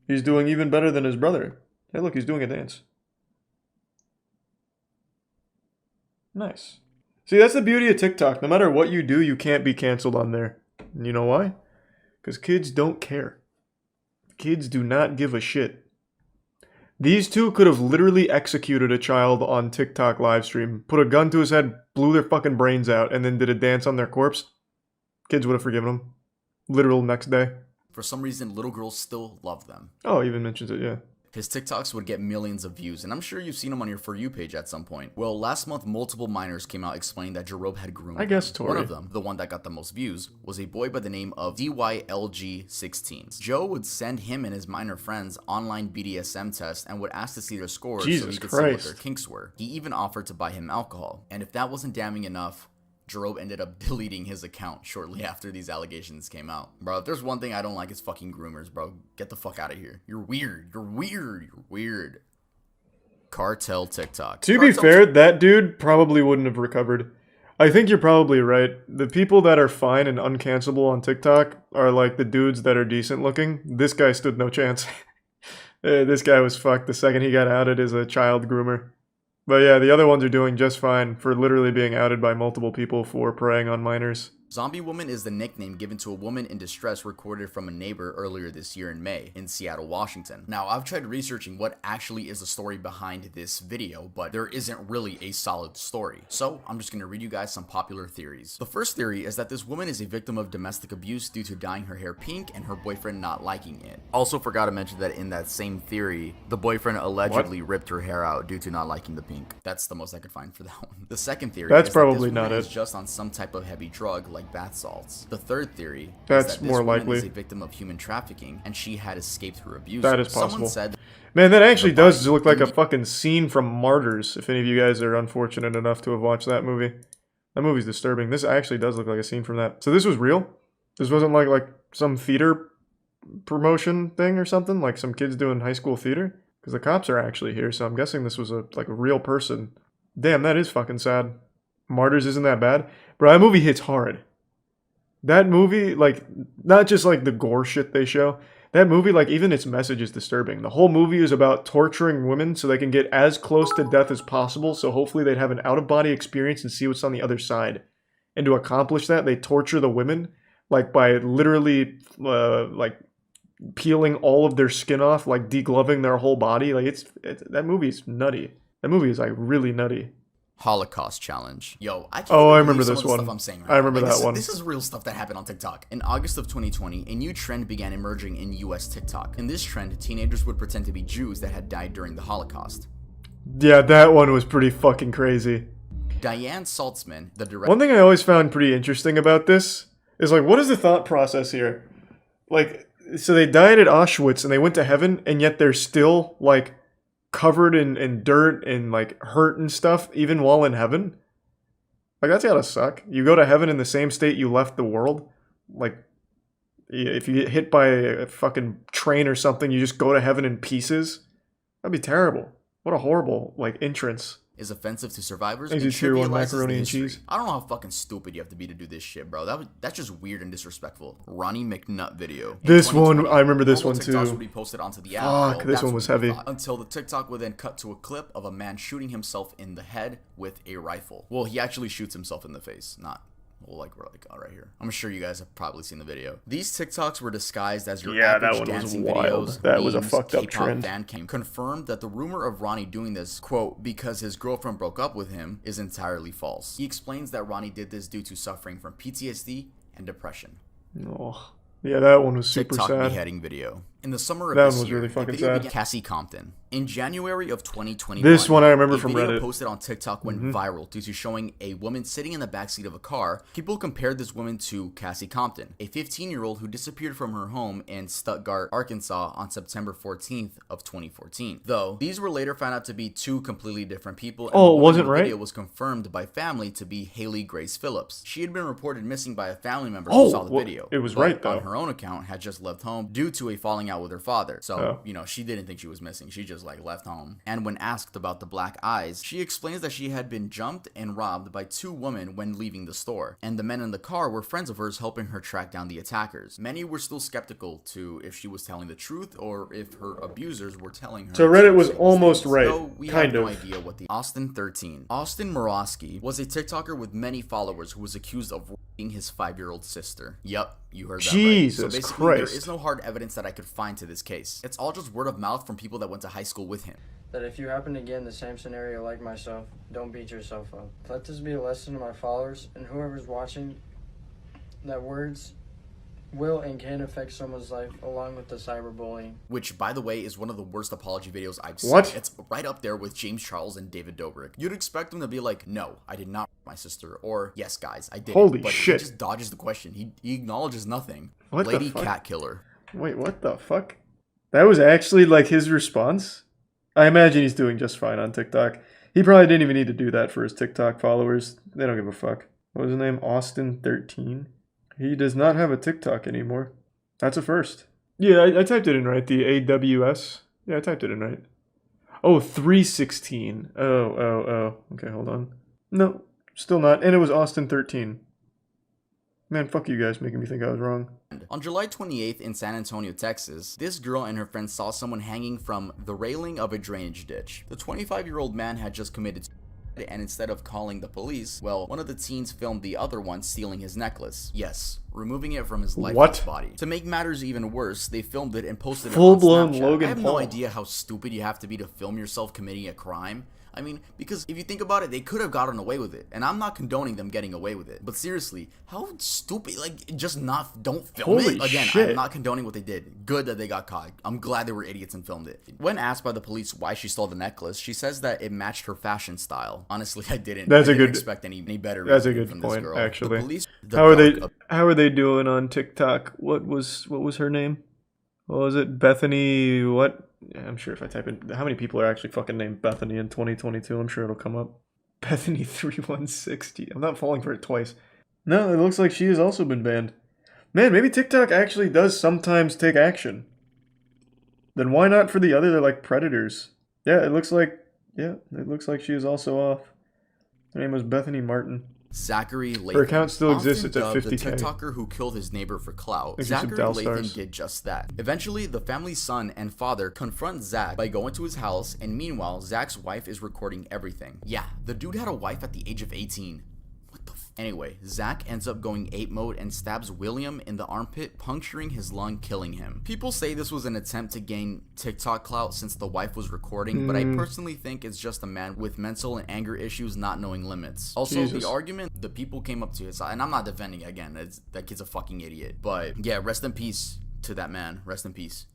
He's doing even better than his brother. Hey, look, he's doing a dance. Nice. See, that's the beauty of TikTok. No matter what you do, you can't be canceled on there. And you know why? Because kids don't care. Kids do not give a shit. These two could have literally executed a child on TikTok livestream, put a gun to his head, blew their fucking brains out, and then did a dance on their corpse. Kids would have forgiven them. Literal next day. For some reason, little girls still love them. Oh, even mentions it, yeah. His TikToks would get millions of views, and I'm sure you've seen them on your For You page at some point. Well, last month, multiple minors came out explaining that Jerob had groomed I guess them. Tori. One of them, the one that got the most views, was a boy by the name of DYLG16. Joe would send him and his minor friends online BDSM tests and would ask to see their scores so Jesus he could see what Christ. their kinks were. He even offered to buy him alcohol, and if that wasn't damning enough, Jerob ended up deleting his account shortly after these allegations came out. Bro, if there's one thing I don't like, it's fucking groomers, bro. Get the fuck out of here. You're weird. You're weird. You're weird. Cartel TikTok. To be fair, that dude probably wouldn't have recovered. I think you're probably right. The people that are fine and uncancelable on TikTok are like the dudes that are decent looking. This guy stood no chance. This guy was fucked the second he got outed as a child groomer. But yeah, the other ones are doing just fine for literally being outed by multiple people for preying on minors. Zombie Woman is the nickname given to a woman in distress recorded from a neighbor earlier this year in May in Seattle, Washington. Now, I've tried researching what actually is the story behind this video, but there isn't really a solid story. So, I'm just going to read you guys some popular theories. The first theory is that this woman is a victim of domestic abuse due to dyeing her hair pink and her boyfriend not liking it. Also forgot to mention that in that same theory, the boyfriend allegedly ripped her hair out due to not liking the pink. That's the most I could find for that one. The second theory That's is probably that this not woman it. is just on some type of heavy drug like bath salts. The third theory That's is that this more woman likely. is a victim of human trafficking and she had escaped her abusers. That is Someone possible. said Man, that actually does look like a fucking scene from Martyrs, if any of you guys are unfortunate enough to have watched that movie. That movie's disturbing. This actually does look like a scene from that. So this was real? This wasn't like some theater promotion thing or something? Like some kids doing high school theater? Because the cops are actually here, so I'm guessing this was a real person. Damn, that is fucking sad. Martyrs isn't that bad? Bro, that movie hits hard. That movie, like, not just like the gore shit they show. That movie, like, even its message is disturbing. The whole movie is about torturing women so they can get as close to death as possible, so hopefully they'd have an out-of-body experience and see what's on the other side. And to accomplish that, they torture the women, like, by literally, like, peeling all of their skin off, like, degloving their whole body. Like, that movie's nutty. That movie is, like, really nutty. Holocaust Challenge. Yo, I can't Oh, even I believe remember some this of the one. stuff I'm saying right I remember now. Like, that one. This is real stuff that happened on TikTok. In August of 2020, a new trend began emerging in US TikTok. In this trend, teenagers would pretend to be Jews that had died during the Holocaust. Yeah, that one was pretty fucking crazy. Diane Saltzman, the director. One thing I always found pretty interesting about this is, like, what is the thought process here? Like, so they died at Auschwitz and they went to heaven, and yet they're still, like, covered in dirt and, like, hurt and stuff, even while in heaven? Like, that's gotta suck. You go to heaven in the same state you left the world. Like, if you get hit by a fucking train or something, you just go to heaven in pieces. That'd be terrible. What a horrible, like, entrance. is offensive to survivors Is and it tier 1 trivializes macaroni the and history. cheese? I don't know how fucking stupid you have to be to do this shit, bro. That's just weird and disrespectful. Ronnie McNutt video. In This one, 2020, I remember this normal one TikToks too. would be posted onto the app. Fuck, this that's one what was we heavy. thought. Until the TikTok would then cut to a clip of a man shooting himself in the head with a rifle. Well, he actually shoots himself in the face, not... Well, like we're like right here. I'm sure you guys have probably seen the video. These TikToks were disguised as your average that one was dancing wild. videos. That was a memes, fucked up K-pop trend. fan cam confirmed that the rumor of Ronnie doing this, quote, because his girlfriend broke up with him, is entirely false. He explains that Ronnie did this due to suffering from PTSD and depression. Oh, yeah, that one was super TikTok sad. beheading video. In the summer of That this one was year, really a fucking video sad. began- Cassie Compton. In January of 2021, This one I remember a from video Reddit. posted on TikTok went viral due to showing a woman sitting in the backseat of a car. People compared this woman to Cassie Compton, a 15-year-old who disappeared from her home in Stuttgart, Arkansas on September 14th of 2014. Though, these were later found out to be two completely different people. And Oh, the it woman wasn't in the right? video was confirmed by family to be Haley Grace Phillips. She had been reported missing by a family member Oh, who saw the well, video. it was but right, though. on her own account, had just left home due to a falling out with her father. So, Oh. you know, she didn't think she was missing. She just like left home. And when asked about the black eyes, she explains that she had been jumped and robbed by two women when leaving the store. And the men in the car were friends of hers helping her track down the attackers. Many were still skeptical to if she was telling the truth or if her abusers were telling her. So Reddit was to say almost things. right, Though we kind have no of. idea what the Austin 13. Austin Morosky was a TikToker with many followers who was accused of raping his 5-year-old sister. Yup, you heard that right. Jesus So basically, Christ. there is no hard evidence that I could find to this case. It's all just word of mouth from people that went to high school with him. That if you happen to get in the same scenario like myself, don't beat yourself up. Let this be a lesson to my followers and whoever's watching, that words will and can affect someone's life along with the cyberbullying. Which, by the way, is one of the worst apology videos I've seen. What? It's right up there with James Charles and David Dobrik. You'd expect him to be like, no, I did not rape my sister, or yes, guys, I did. Holy but shit. He just dodges the question. He acknowledges nothing. What the Lady fuck? Cat Killer. Wait, what the fuck? That was actually like his response? I imagine he's doing just fine on TikTok. He probably didn't even need to do that for his TikTok followers. They don't give a fuck. What was his name? Austin13? He does not have a TikTok anymore. That's a first. Yeah, I typed it in right. The AWS. Yeah, I typed it in right. Oh, 316. Oh. Okay, hold on. No, still not. And it was Austin13. Man, fuck you guys making me think I was wrong. On July 28th in San Antonio, Texas, this girl and her friend saw someone hanging from the railing of a drainage ditch. The 25-year-old man had just committed suicide, and instead of calling the police, well, one of the teens filmed the other one stealing his necklace. Yes, removing it from his lifeless body. To make matters even worse, they filmed it and posted it on Full-blown Snapchat. Logan I have Paul. no idea how stupid you have to be to film yourself committing a crime. I mean, because if you think about it, they could have gotten away with it. And I'm not condoning them getting away with it. But seriously, how stupid, like, just don't film Holy it. Again, shit. I'm not condoning what they did. Good that they got caught. I'm glad they were idiots and filmed it. When asked by the police why she stole the necklace, she says that it matched her fashion style. Honestly, I didn't expect any better That's a reasoning good from this point, girl. actually. The police How are they doing on TikTok? What was her name? What was it? Bethany what? I'm sure if I type in how many people are actually fucking named Bethany in 2022, I'm sure it'll come up. Bethany 3160. I'm not falling for it twice. No, it looks like she has also been banned. Man, maybe TikTok actually does sometimes take action. Then why not for the other like predators? Yeah, it looks like she is also off. Her name was Bethany Martin. Zachary Lathan. Her account still exists. Often It's at dubbed 50K. The TikToker who killed his neighbor for clout. Thank you, some Zachary Dell Lathan stars. did just that. Eventually, the family's son and father confront Zach by going to his house, and meanwhile, Zach's wife is recording everything. Yeah, the dude had a wife at the age of 18. Anyway, Zach ends up going ape mode and stabs William in the armpit, puncturing his lung, killing him. People say this was an attempt to gain TikTok clout since the wife was recording, but I personally think it's just a man with mental and anger issues not knowing limits. Also, Jesus. the argument, the people came up to his side, and I'm not defending again, that kid's a fucking idiot. But yeah, rest in peace to that man. Rest in peace.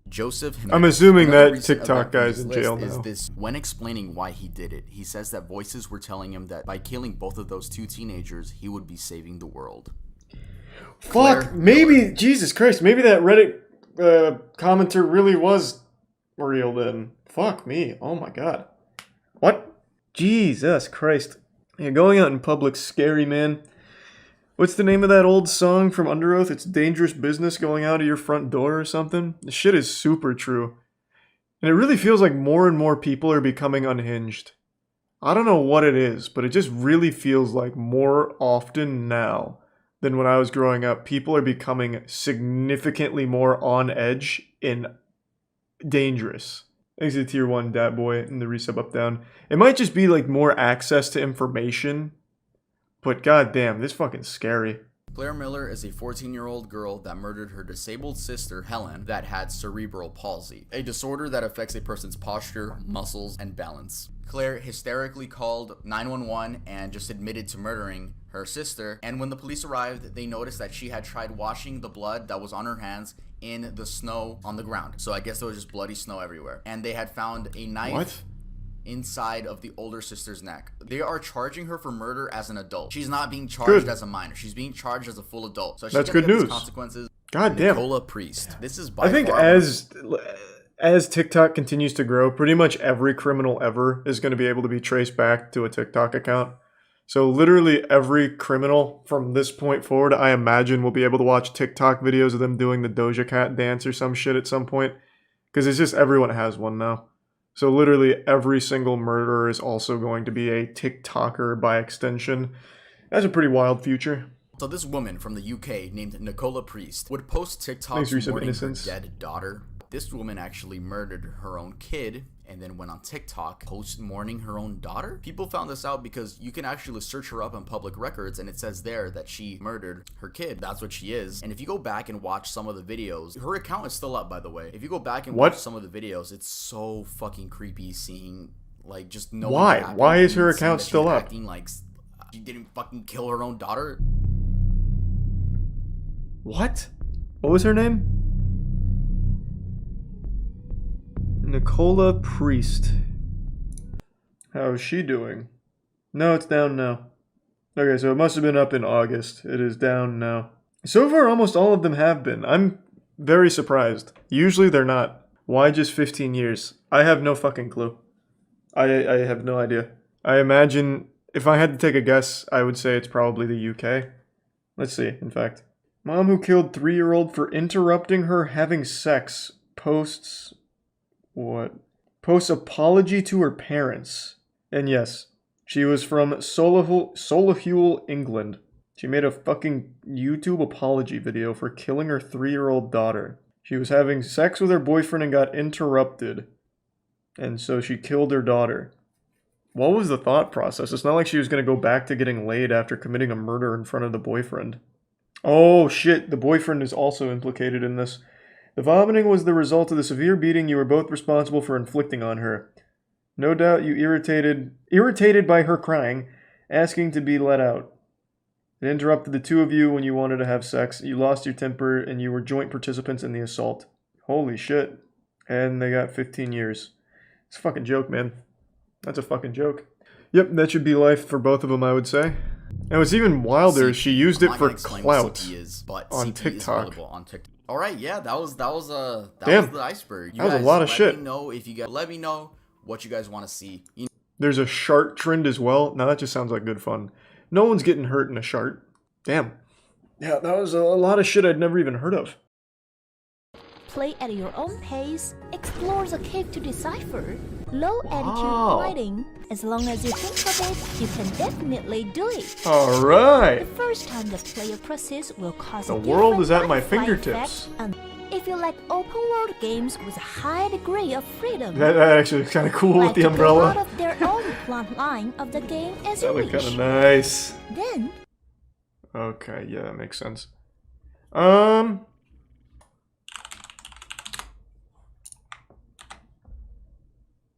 Joseph Jimenez. I'm assuming Another that recent TikTok event from guy's this in list jail is now. this. When explaining why he did it, he says that voices were telling him that by killing both of those two teenagers, he would be saving the world. Fuck, maybe, Jesus Christ, maybe that Reddit commenter really was real then. Fuck me, oh my god. What? Jesus Christ. Yeah, going out in public's scary, man. What's the name of that old song from Under Oath? It's dangerous business going out of your front door or something? The shit is super true. And it really feels like more and more people are becoming unhinged. I don't know what it is, but it just really feels like more often now than when I was growing up, people are becoming significantly more on edge and dangerous. Thanks to tier 1 Dat Boy and the resub up down. It might just be like more access to information, but goddamn, this fucking scary. Claire Miller is a 14-year-old girl that murdered her disabled sister, Helen, that had cerebral palsy, a disorder that affects a person's posture, muscles, and balance. Claire hysterically called 911 and just admitted to murdering her sister, and when the police arrived, they noticed that she had tried washing the blood that was on her hands in the snow on the ground. So I guess there was just bloody snow everywhere. And they had found a knife inside of the older sister's neck. They are charging her for murder as an adult. She's not being charged as a minor. She's being charged as a full adult. So that's good news. Consequences. God damn. Nicola Priest. This is by I think far as TikTok continues to grow, pretty much every criminal ever is going to be able to be traced back to a TikTok account. So literally every criminal from this point forward, I imagine, will be able to watch TikTok videos of them doing the Doja Cat dance or some shit at some point. Because it's just everyone has one now. So literally every single murderer is also going to be a TikToker by extension. That's a pretty wild future. So this woman from the UK named Nicola Priest would post TikToks mourning her dead daughter. This woman actually murdered her own kid and then went on TikTok post mourning her own daughter. People found this out because you can actually search her up in public records and it says there that she murdered her kid. That's what she is. And if you go back and watch some of the videos, her account is still up, by the way. If you go back and watch some of the videos, it's so fucking creepy seeing like just knowing why is her account still up? Acting like she didn't fucking kill her own daughter. What was her name? Nicola Priest. How is she doing? No, it's down now. Okay, so it must have been up in August. It is down now. So far, almost all of them have been. I'm very surprised. Usually they're not. Why just 15 years? I have no fucking clue. I have no idea. I imagine, if I had to take a guess, I would say it's probably the UK. Let's see, in fact. Mom who killed 3-year-old for interrupting her having sex posts... What? Posts apology to her parents. And yes, she was from Solihull, England. She made a fucking YouTube apology video for killing her 3-year-old daughter. She was having sex with her boyfriend and got interrupted. And so she killed her daughter. What was the thought process? It's not like she was going to go back to getting laid after committing a murder in front of the boyfriend. Oh shit, the boyfriend is also implicated in this. The vomiting was the result of the severe beating you were both responsible for inflicting on her. No doubt you irritated by her crying, asking to be let out. It interrupted the two of you when you wanted to have sex. You lost your temper and you were joint participants in the assault. Holy shit. And they got 15 years. It's a fucking joke, man. That's a fucking joke. Yep, that should be life for both of them, I would say. And what's even wilder, she used it for clout on TikTok. All right, yeah, that was the iceberg. That was a lot of shit. Let me know what you guys want to see. There's a shark trend as well. Now that just sounds like good fun. No one's getting hurt in a shark. Damn. Yeah, that was a lot of shit I'd never even heard of. Play at your own pace. Explore the cave to decipher. Low attitude fighting. As long as you think of it, you can definitely do it. All right. The first time the player presses will cause the world is at my fingertips. If you like open world games with a high degree of freedom, that actually is kind of cool with the umbrella. Out of their own plot line of the game as that looked kind of nice. Then. Okay, yeah, that makes sense.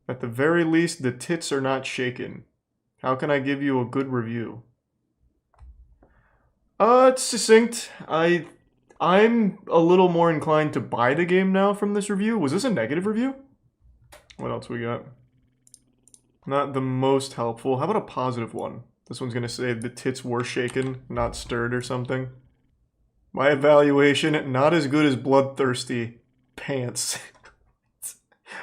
At the very least, the tits are not shaken. How can I give you a good review? It's succinct. I'm a little more inclined to buy the game now from this review. Was this a negative review? What else we got? Not the most helpful. How about a positive one? This one's gonna say the tits were shaken, not stirred or something. My evaluation, not as good as Bloodthirsty Pants.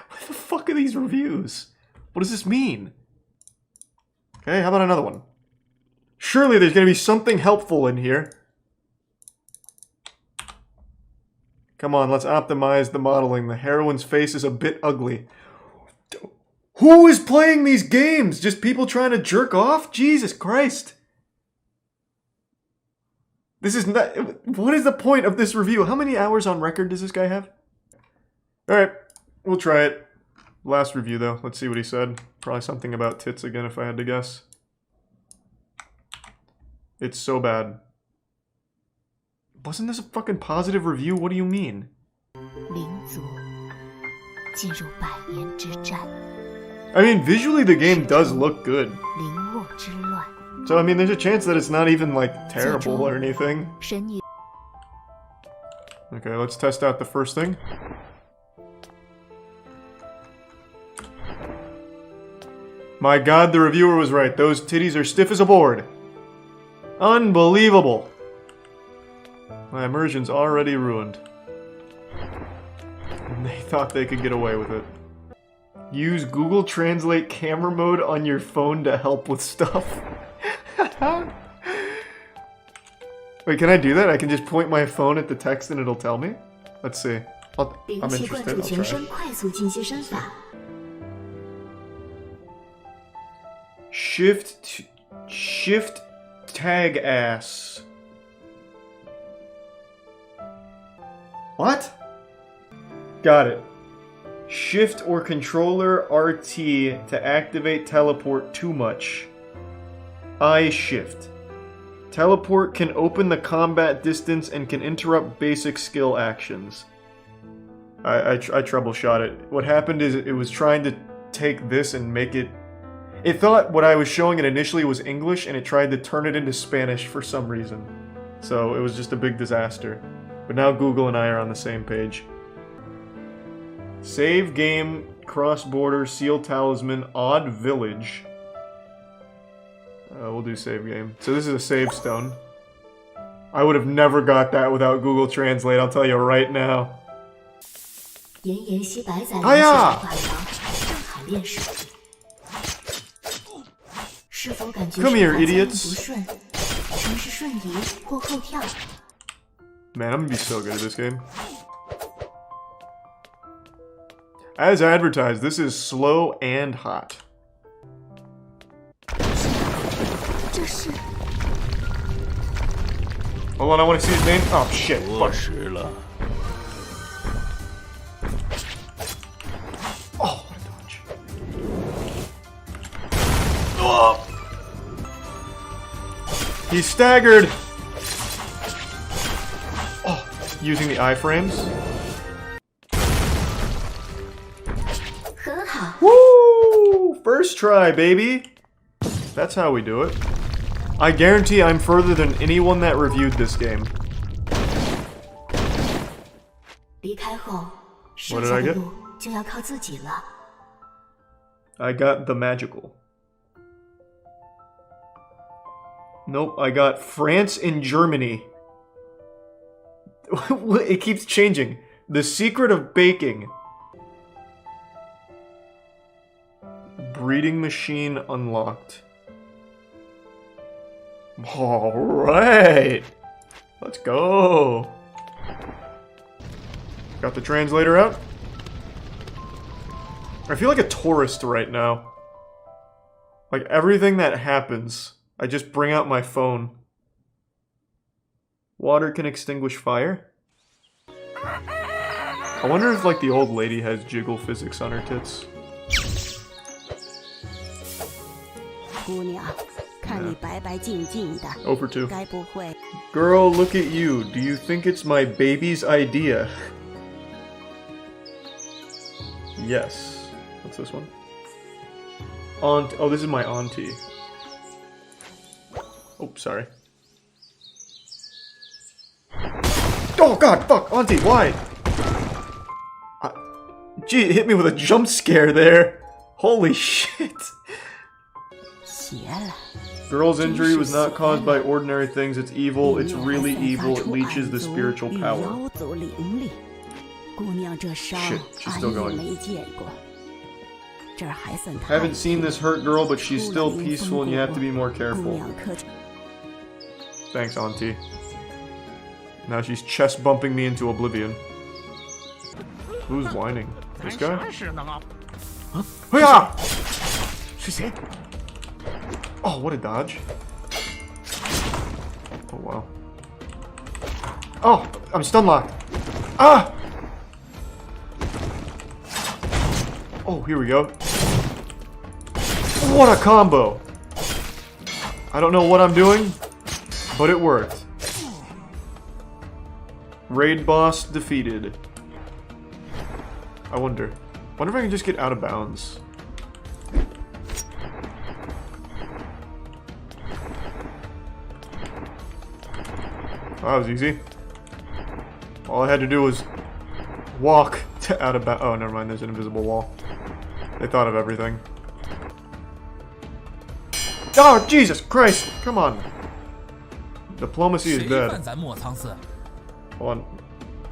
What the fuck are these reviews? What does this mean? Okay, how about another one? Surely there's gonna be something helpful in here. Come on, let's optimize the modeling. The heroine's face is a bit ugly. Who is playing these games? Just people trying to jerk off? Jesus Christ. This is not... What is the point of this review? How many hours on record does this guy have? Alright, we'll try it. Last review, though. Let's see what he said. Probably something about tits again, if I had to guess. It's so bad. Wasn't this a fucking positive review? What do you mean? I mean, visually the game does look good. So, I mean, there's a chance that it's not even, like, terrible or anything. Okay, let's test out the first thing. My god, the reviewer was right. Those titties are stiff as a board. Unbelievable. My immersion's already ruined. And they thought they could get away with it. Use Google Translate camera mode on your phone to help with stuff. Wait, can I do that? I can just point my phone at the text and it'll tell me? Let's see. I'm interested. I'll try. Shift tag ass. What? Got it. Shift or controller RT to activate teleport too much. I shift. Teleport can open the combat distance and can interrupt basic skill actions. I troubleshot it. What happened is it was trying to take this and make it... It thought what I was showing it initially was English and it tried to turn it into Spanish for some reason. So it was just a big disaster. But now Google and I are on the same page. Save game, cross-border, seal talisman, odd village. We'll do save game. So this is a save stone. I would have never got that without Google Translate, I'll tell you right now. Hiya! Come here, idiots. Man, I'm gonna be so good at this game. As advertised, this is slow and hot. Hold on, I want to see his name. Oh shit! Fuck. Oh, what a dodge! Oh. He's staggered. Oh, using the iframes. Woo! First try, baby. That's how we do it. I guarantee I'm further than anyone that reviewed this game. What did I get? I got the magical. Nope, I got France and Germany. It keeps changing. The secret of baking. Breeding machine unlocked. Alright! Let's go! Got the translator out. I feel like a tourist right now. Like, everything that happens, I just bring out my phone. Water can extinguish fire? I wonder if, like, the old lady has jiggle physics on her tits. Over 2. Girl, look at you. Do you think it's my baby's idea? Yes. What's this one? Aunt. Oh, this is my auntie. Oh, sorry. Oh god, fuck! Auntie, why? Gee, it hit me with a jump scare there. Holy shit. Girl's injury was not caused by ordinary things. It's evil. It's really evil. It leeches the spiritual power. Shit, she's still going. Haven't seen this hurt girl, but she's still peaceful and you have to be more careful. Thanks, auntie. Now she's chest bumping me into oblivion. Who's whining? This guy? Hoo-yah! Oh, what a dodge. Oh, wow. Oh, I'm stun locked. Ah! Oh, here we go. What a combo! I don't know what I'm doing, but it worked. Raid boss defeated. I wonder if I can just get out of bounds. Oh, that was easy. All I had to do was walk to out of bounds. Oh, never mind, there's an invisible wall. They thought of everything. Oh, Jesus Christ! Come on. Diplomacy is dead. Hold on.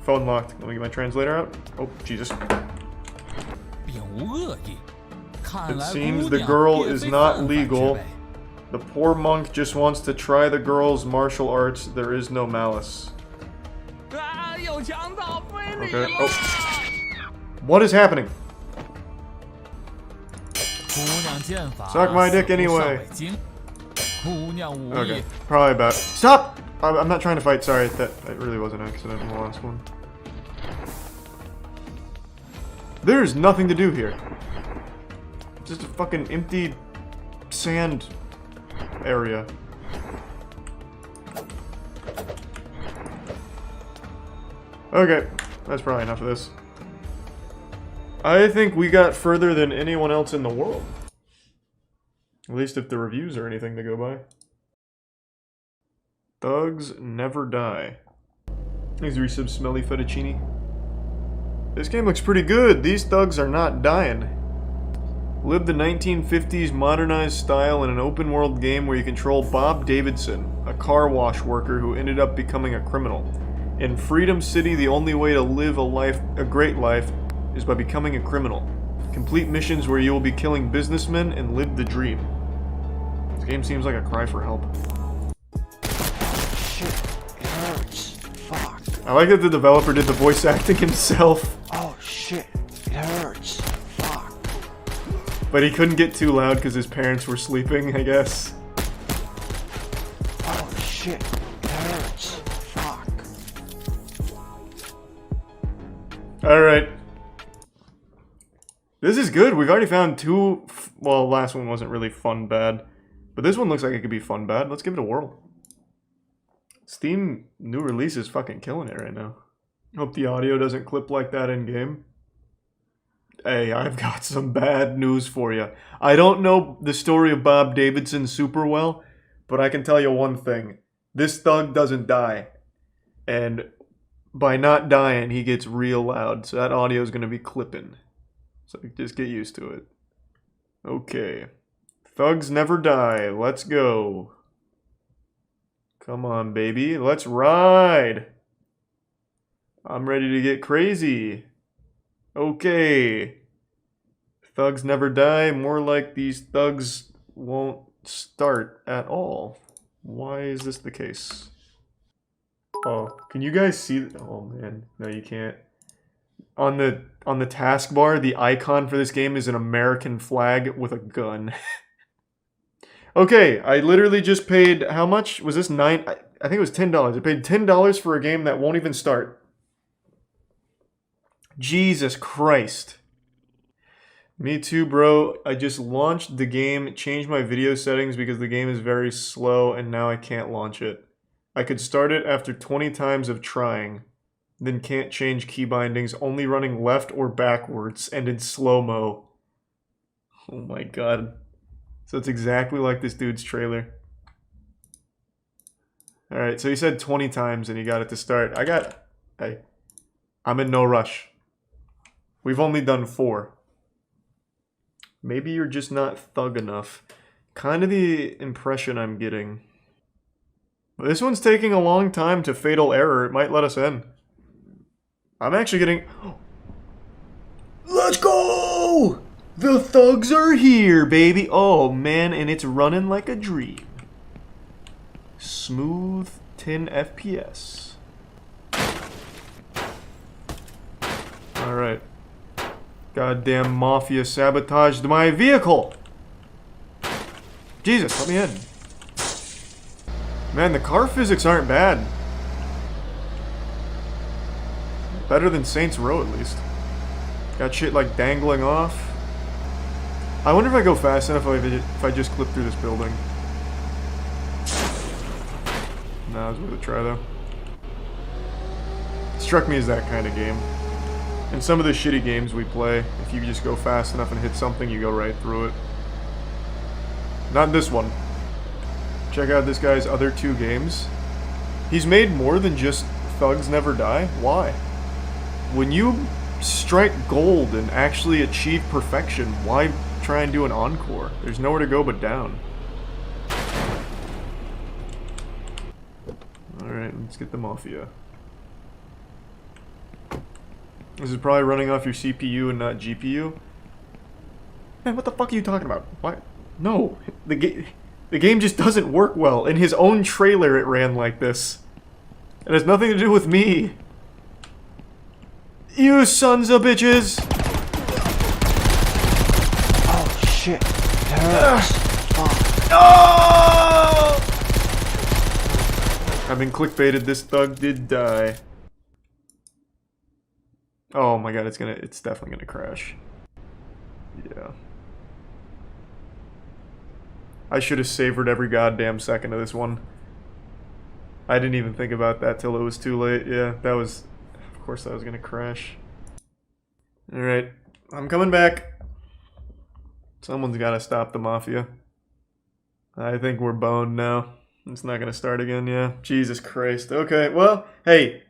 Phone locked. Let me get my translator out. Oh, Jesus. It seems the girl is not legal. The poor monk just wants to try the girl's martial arts. There is no malice. Okay. Oh. What is happening? Suck my dick anyway. Okay, probably about. Stop! I'm not trying to fight. Sorry, that really was an accident in the last one. There's nothing to do here. Just a fucking empty sand area. Okay, that's probably enough of this. I think we got further than anyone else in the world. At least if the reviews are anything to go by. Thugs never die. These resub smelly fettuccine. This game looks pretty good. These thugs are not dying. Live the 1950s modernized style in an open world game where you control Bob Davidson, a car wash worker who ended up becoming a criminal. In Freedom City, the only way to live a great life is by becoming a criminal. Complete missions where you will be killing businessmen and live the dream. This game seems like a cry for help. Shit, it hurts. Fuck. I like that the developer did the voice acting himself. Oh shit, it hurts. Fuck. But he couldn't get too loud because his parents were sleeping, I guess. Oh shit, it hurts. Fuck. Alright. This is good. We've already found two. Well, last one wasn't really fun bad. But this one looks like it could be fun bad. Let's give it a whirl. Steam new release is fucking killing it right now. Hope the audio doesn't clip like that in game. Hey, I've got some bad news for you. I don't know the story of Bob Davidson super well, but I can tell you one thing. This thug doesn't die. And by not dying, he gets real loud. So that audio is going to be clipping. So just get used to it. Okay. Thugs never die. Let's go. Come on, baby. Let's ride. I'm ready to get crazy. Okay. Thugs never die. More like these thugs won't start at all. Why is this the case? Oh, can you guys see? Oh man, no, you can't. On the taskbar, the icon for this game is an American flag with a gun. Okay, I literally just paid, how much? Was this I think it was $10. I paid $10 for a game that won't even start. Jesus Christ. Me too, bro. I just launched the game, changed my video settings because the game is very slow and now I can't launch it. I could start it after 20 times of trying. Then can't change key bindings, only running left or backwards and in slow-mo. Oh my god. So it's exactly like this dude's trailer. Alright, so he said 20 times and he got it to start. Hey, I'm in no rush. We've only done 4. Maybe you're just not thug enough. Kind of the impression I'm getting. But this one's taking a long time to fatal error. It might let us in. I'm actually getting... Let's go! The thugs are here, baby. Oh, man, and it's running like a dream. Smooth 10 FPS. Alright. Goddamn mafia sabotaged my vehicle! Jesus, let me in. Man, the car physics aren't bad. Better than Saints Row, at least. Got shit like dangling off. I wonder if I go fast enough if I just clip through this building. Nah, it was worth a try, though. Struck me as that kind of game. In some of the shitty games we play, if you just go fast enough and hit something, you go right through it. Not this one. Check out this guy's other 2 games. He's made more than just Thugs Never Die. Why? When you strike gold and actually achieve perfection, why try and do an encore? There's nowhere to go but down. Alright, let's get the Mafia. This is probably running off your CPU and not GPU. Man, what the fuck are you talking about? Why? No, the game just doesn't work well. In his own trailer it ran like this. It has nothing to do with me. You sons of bitches! Oh shit, it hurts. Fuck. Oh! I've been clickbaited, this thug did die. Oh my god, it's definitely gonna crash. Yeah. I should have savored every goddamn second of this one. I didn't even think about that till it was too late. Yeah, that was... Of course that was gonna crash. Alright, I'm coming back. Someone's gotta stop the Mafia. I think we're boned now. It's not gonna start again, yeah. Jesus Christ. Okay, well, hey.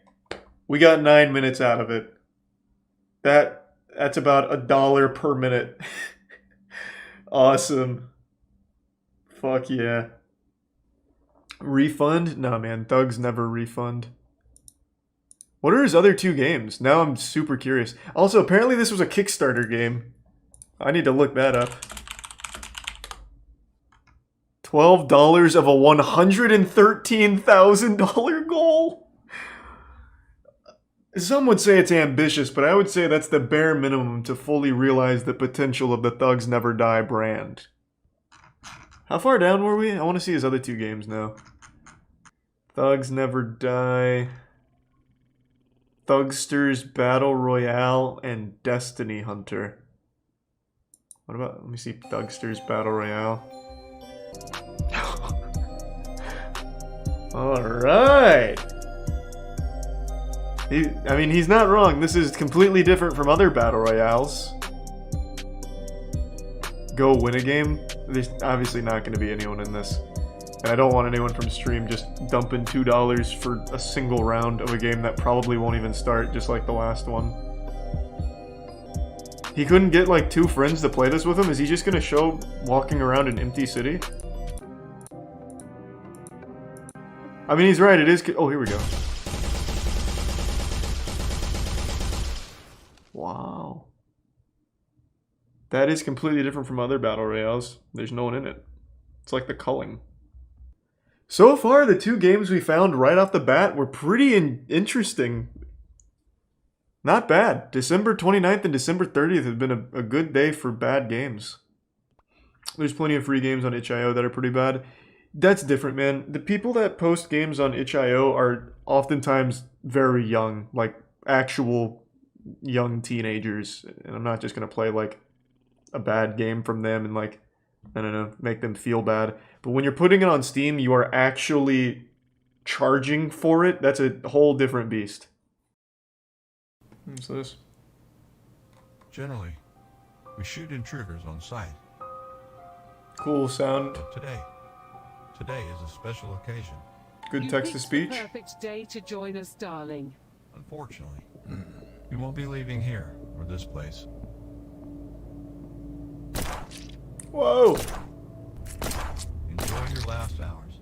We got 9 minutes out of it. That's about $1 per minute. Awesome. Fuck yeah. Refund? No, man. Thugs never refund. What are his other 2 games? Now I'm super curious. Also, apparently this was a Kickstarter game. I need to look that up. $12 of a $113,000 goal? Some would say it's ambitious, but I would say that's the bare minimum to fully realize the potential of the Thugs Never Die brand. How far down were we? I want to see his other 2 games now. Thugs Never Die, Thugsters Battle Royale, and Destiny Hunter. What about, let me see, Thugsters Battle Royale. Alright! I mean, he's not wrong. This is completely different from other Battle Royales. Go win a game? There's obviously not going to be anyone in this. And I don't want anyone from stream just dumping $2 for a single round of a game that probably won't even start, just like the last one. He couldn't get like 2 friends to play this with him? Is he just going to show walking around an empty city? I mean, he's right, it is... Oh, here we go. Wow. That is completely different from other Battle Royales. There's no one in it. It's like the culling. So far, the 2 games we found right off the bat were pretty interesting. Not bad. December 29th and December 30th have been a good day for bad games. There's plenty of free games on itch.io that are pretty bad. That's different, man. The people that post games on itch.io are oftentimes very young, like actual young teenagers. And I'm not just going to play like a bad game from them and like, I don't know, make them feel bad. But when you're putting it on Steam, you are actually charging for it. That's a whole different beast. What's this? Generally, we shoot intruders on sight. Cool sound. But today is a special occasion. Good text-to-speech. Perfect day to join us, darling. Unfortunately, we won't be leaving here or this place. Whoa! Enjoy your last hours.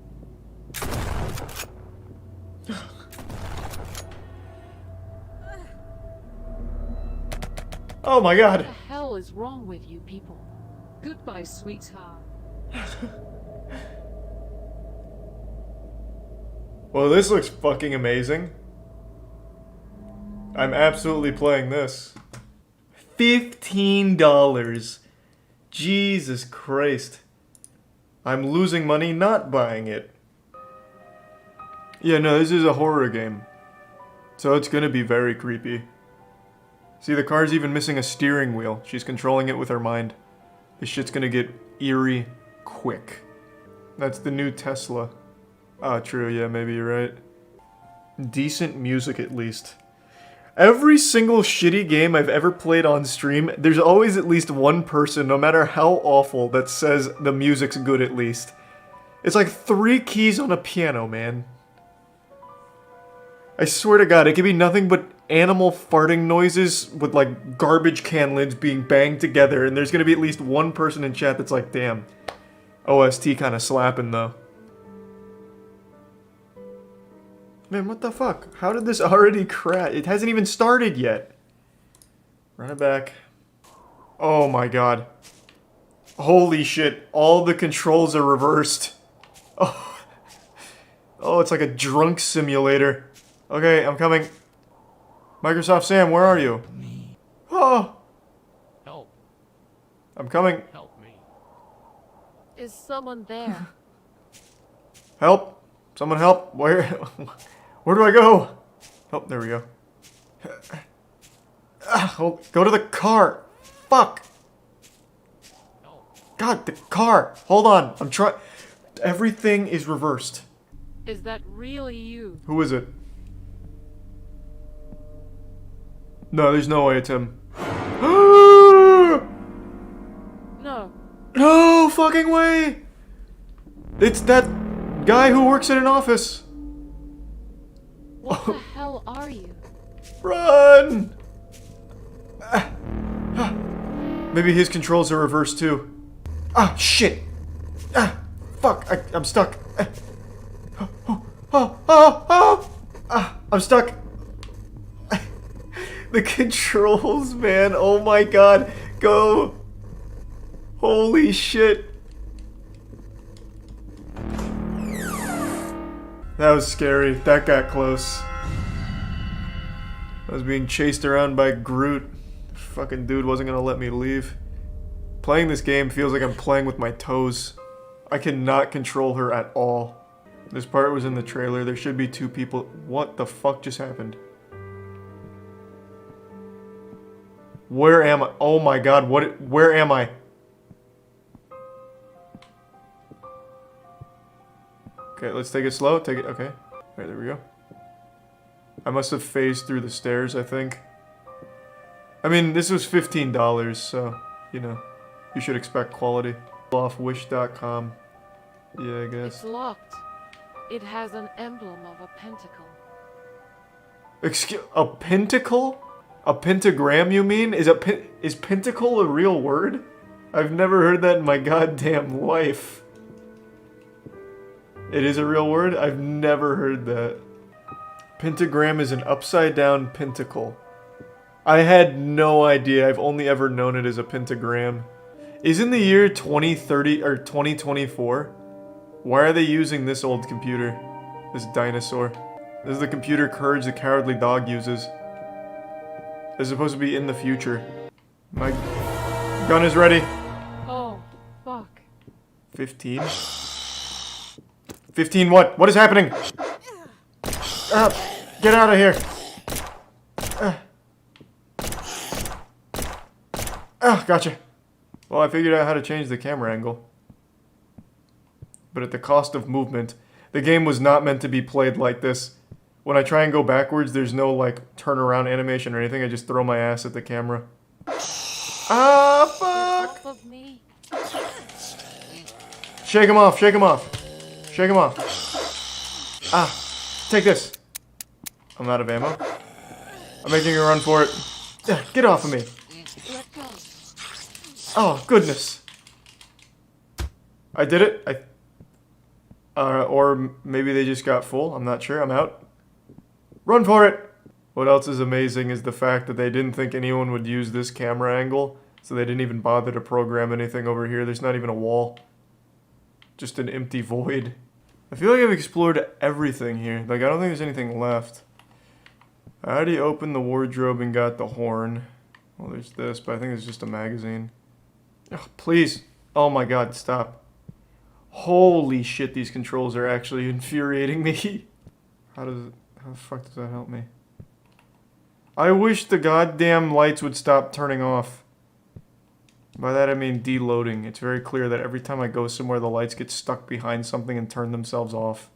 Oh my god! What the hell is wrong with you people? Goodbye, sweetheart. Well, this looks fucking amazing. I'm absolutely playing this. $15. Jesus Christ. I'm losing money not buying it. Yeah, no, this is a horror game. So it's gonna be very creepy. See, the car's even missing a steering wheel. She's controlling it with her mind. This shit's gonna get eerie quick. That's the new Tesla. Ah, true, yeah, maybe you're right. Decent music, at least. Every single shitty game I've ever played on stream, there's always at least one person, no matter how awful, that says the music's good at least. It's like 3 keys on a piano, man. I swear to God, it could be nothing but animal farting noises with like garbage can lids being banged together, and there's gonna be at least one person in chat that's like, damn, OST kinda slapping though. Man, what the fuck? How did this already crash? It hasn't even started yet. Run it back. Oh my God. Holy shit, all the controls are reversed. Oh, oh, it's like a drunk simulator. Okay, I'm coming. Microsoft Sam, where are you? Oh! Help. I'm coming. Help me. Is someone there? Help! Someone help! Where? Where do I go? Oh, there we go. Oh, go to the car! Fuck! God, the car! Hold on, I'm trying. Everything is reversed. Is that really you? Who is it? No, there's no way it's him. No. No fucking way! It's that guy who works in an office. What the hell are you? Run! Maybe his controls are reversed too. Ah, shit! Ah, fuck! I'm stuck. I'm stuck. The controls, man. Oh my God. Go. Holy shit. That was scary. That got close. I was being chased around by Groot. The fucking dude wasn't gonna let me leave. Playing this game feels like I'm playing with my toes. I cannot control her at all. This part was in the trailer. There should be 2 people. What the fuck just happened? Where am I? Oh my God, where am I? Okay, let's take it slow. Take it, okay. Alright, there we go. I must have phased through the stairs, I think. I mean, this was $15, so, you know, you should expect quality. Offwish.com. Yeah, I guess. It's locked. It has an emblem of a pentacle. Excuse, a pentacle? A pentagram, you mean? Is pentacle a real word? I've never heard that in my goddamn life. It is a real word? I've never heard that. Pentagram is an upside down pentacle. I had no idea. I've only ever known it as a pentagram. Isn't the year 2030 or 2024? Why are they using this old computer? This dinosaur. This is the computer Courage the Cowardly Dog uses. It's supposed to be in the future. My gun is ready. Oh, fuck. 15? 15 what? What is happening? Get out of here. Gotcha. Well, I figured out how to change the camera angle. But at the cost of movement. The game was not meant to be played like this. When I try and go backwards, there's no, like, turnaround animation or anything. I just throw my ass at the camera. Ah, fuck! Off of me. Shake him off, shake him off. Shake him off. Ah, take this. I'm out of ammo. I'm making a run for it. Get off of me. Let go. Oh, goodness. I did it. Or maybe they just got full. I'm not sure. I'm out. Run for it! What else is amazing is the fact that they didn't think anyone would use this camera angle, so they didn't even bother to program anything over here. There's not even a wall. Just an empty void. I feel like I've explored everything here. Like, I don't think there's anything left. I already opened the wardrobe and got the horn. Well, there's this, but I think it's just a magazine. Oh, please. Oh my god, stop. Holy shit, these controls are actually infuriating me. How the fuck does that help me? I wish the goddamn lights would stop turning off. By that I mean deloading. It's very clear that every time I go somewhere, the lights get stuck behind something and turn themselves off.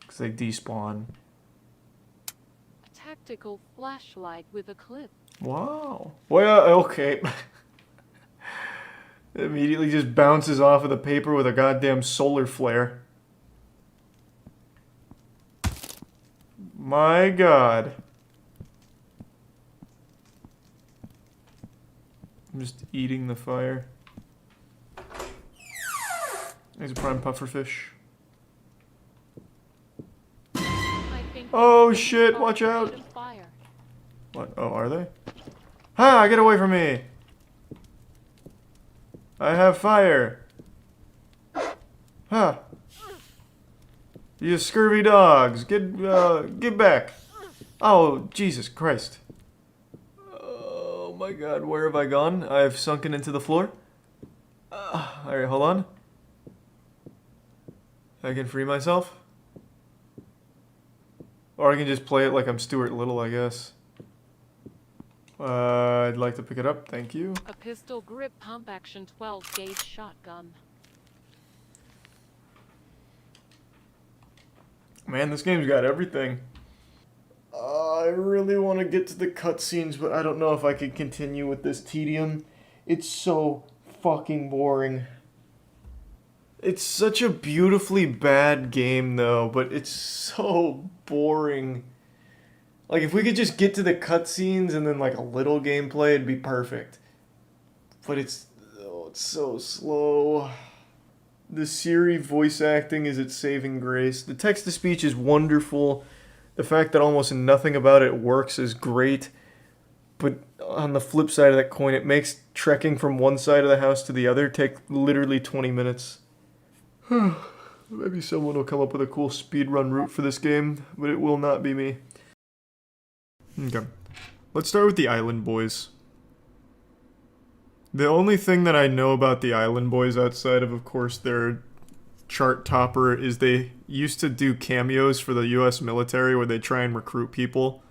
Because they despawn. A tactical flashlight with a clip. Wow. Well, okay. It immediately just bounces off of the paper with a goddamn solar flare. My god. I'm just eating the fire. There's a prime pufferfish. Oh shit, watch out! What? Oh, are they? Ha! Get away from me! I have fire! Ha! You scurvy dogs! Get back! Oh, Jesus Christ. Oh my god, where have I gone? I've sunken into the floor. Alright, hold on. I can free myself. Or I can just play it like I'm Stuart Little, I guess. I'd like to pick it up, thank you. A pistol grip pump action 12 gauge shotgun. Man, this game's got everything. I really want to get to the cutscenes, but I don't know if I could continue with this tedium. It's so fucking boring. It's such a beautifully bad game, though, but it's so boring. Like, if we could just get to the cutscenes and then, like, a little gameplay, it'd be perfect. But it's so slow. The Siri voice acting is its saving grace. The text-to-speech is wonderful. The fact that almost nothing about it works is great. But on the flip side of that coin, it makes trekking from one side of the house to the other take literally 20 minutes. Maybe someone will come up with a cool speedrun route for this game, but it will not be me. Okay. Let's start with the Island Boys. The only thing that I know about the Island Boys outside of course, their chart topper is they used to do cameos for the US military where they try and recruit people.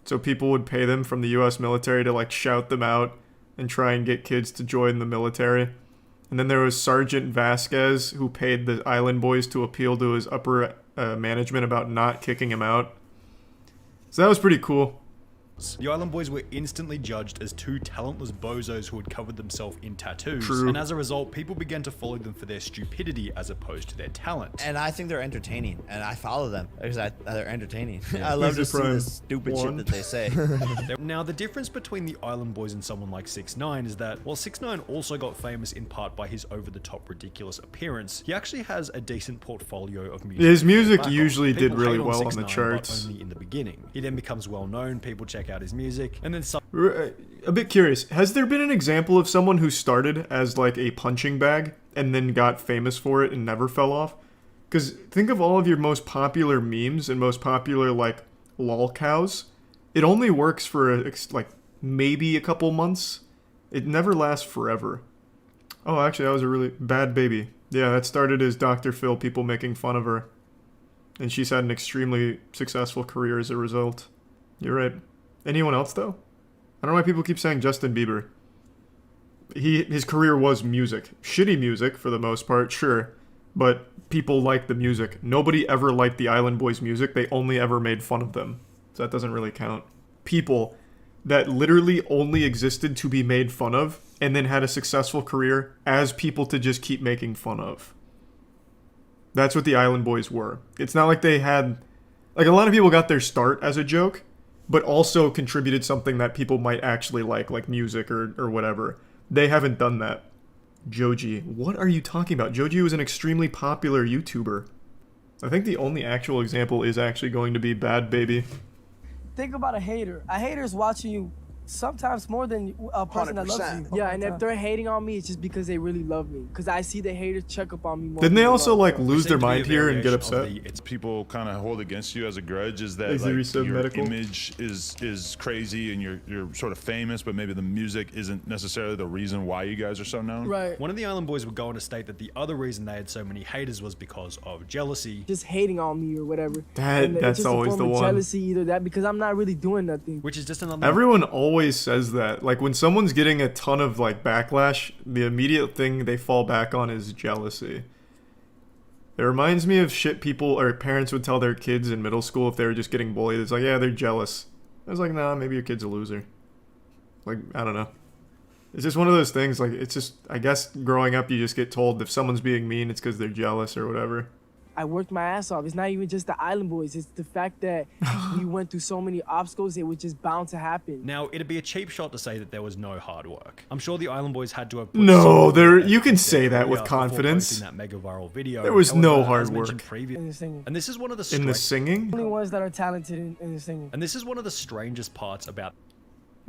So people would pay them from the US military to like shout them out and try and get kids to join the military. And then there was Sergeant Vasquez who paid the Island Boys to appeal to his upper management about not kicking him out. So that was pretty cool. The Island Boys were instantly judged as two talentless bozos who had covered themselves in tattoos, True. and as a result, people began to follow them for their stupidity as opposed to their talent. And I think they're entertaining, and I follow them because they're entertaining. I love to see the stupid shit that they say. Now, the difference between the Island Boys and someone like 6ix9ine is that, while 6ix9ine also got famous in part by his over-the-top ridiculous appearance, he actually has a decent portfolio of music. His music usually People did really hate on well on the 6ix9ine, charts. but only in the beginning. He then becomes well known, people check out his music, and then some... A bit curious, has there been an example of someone who started as like a punching bag and then got famous for it and never fell off? Because think of all of your most popular memes and most popular like lol cows. It only works for like maybe a couple months. It never lasts forever. Oh, actually that was a really bad baby. Yeah, that started as Dr. Phil, people making fun of her. And she's had an extremely successful career as a result. You're right. Anyone else though? I don't know why people keep saying Justin Bieber. His career was music. Shitty music, for the most part, sure. But people liked the music. Nobody ever liked the Island Boys music. They only ever made fun of them. So that doesn't really count. People that literally only existed to be made fun of and then had a successful career as people to just keep making fun of. That's what the Island Boys were. It's not like they had... Like, a lot of people got their start as a joke, but also contributed something that people might actually like music or whatever. They haven't done that. Joji. What are you talking about? Joji was an extremely popular YouTuber. I think the only actual example is actually going to be Bad Baby. Think about a hater. A hater is watching you sometimes more than a person that loves you. Yeah, and if they're hating on me, it's just because they really love me. Because I see the haters check up on me more. Didn't they than also love. like lose their mind here and get upset? It's people kind of hold against you as a grudge is that Lazy like, Reset your Medical. image is crazy and you're sort of famous, but maybe the music isn't necessarily the reason why you guys are so known. Right. One of the Island Boys would go on to state that the other reason they had so many haters was because of jealousy. Just hating on me or whatever. That's it's just always a the form of one. jealousy, either that because I'm not really doing nothing. Which is just another. Everyone always says that. Like when someone's getting a ton of like backlash, the immediate thing they fall back on is jealousy. It reminds me of shit people or parents would tell their kids in middle school if they were just getting bullied. It's like, yeah, they're jealous. I was like, nah, maybe your kid's a loser. Like, I don't know. It's just one of those things. Like, it's just, I guess growing up, you just get told if someone's being mean, it's because they're jealous or whatever. I worked my ass off. It's not even just the Island Boys. It's the fact that we went through so many obstacles. It was just bound to happen. Now, it'd be a cheap shot to say that there was no hard work. I'm sure the Island Boys had to have put No, some there. effort You can into say their that with career before confidence. posting that mega viral video. There was no However, hard as mentioned work. In the singing. And this is one of the In the strengths- singing? Only ones that are talented in the singing. And this is one of the strangest parts about.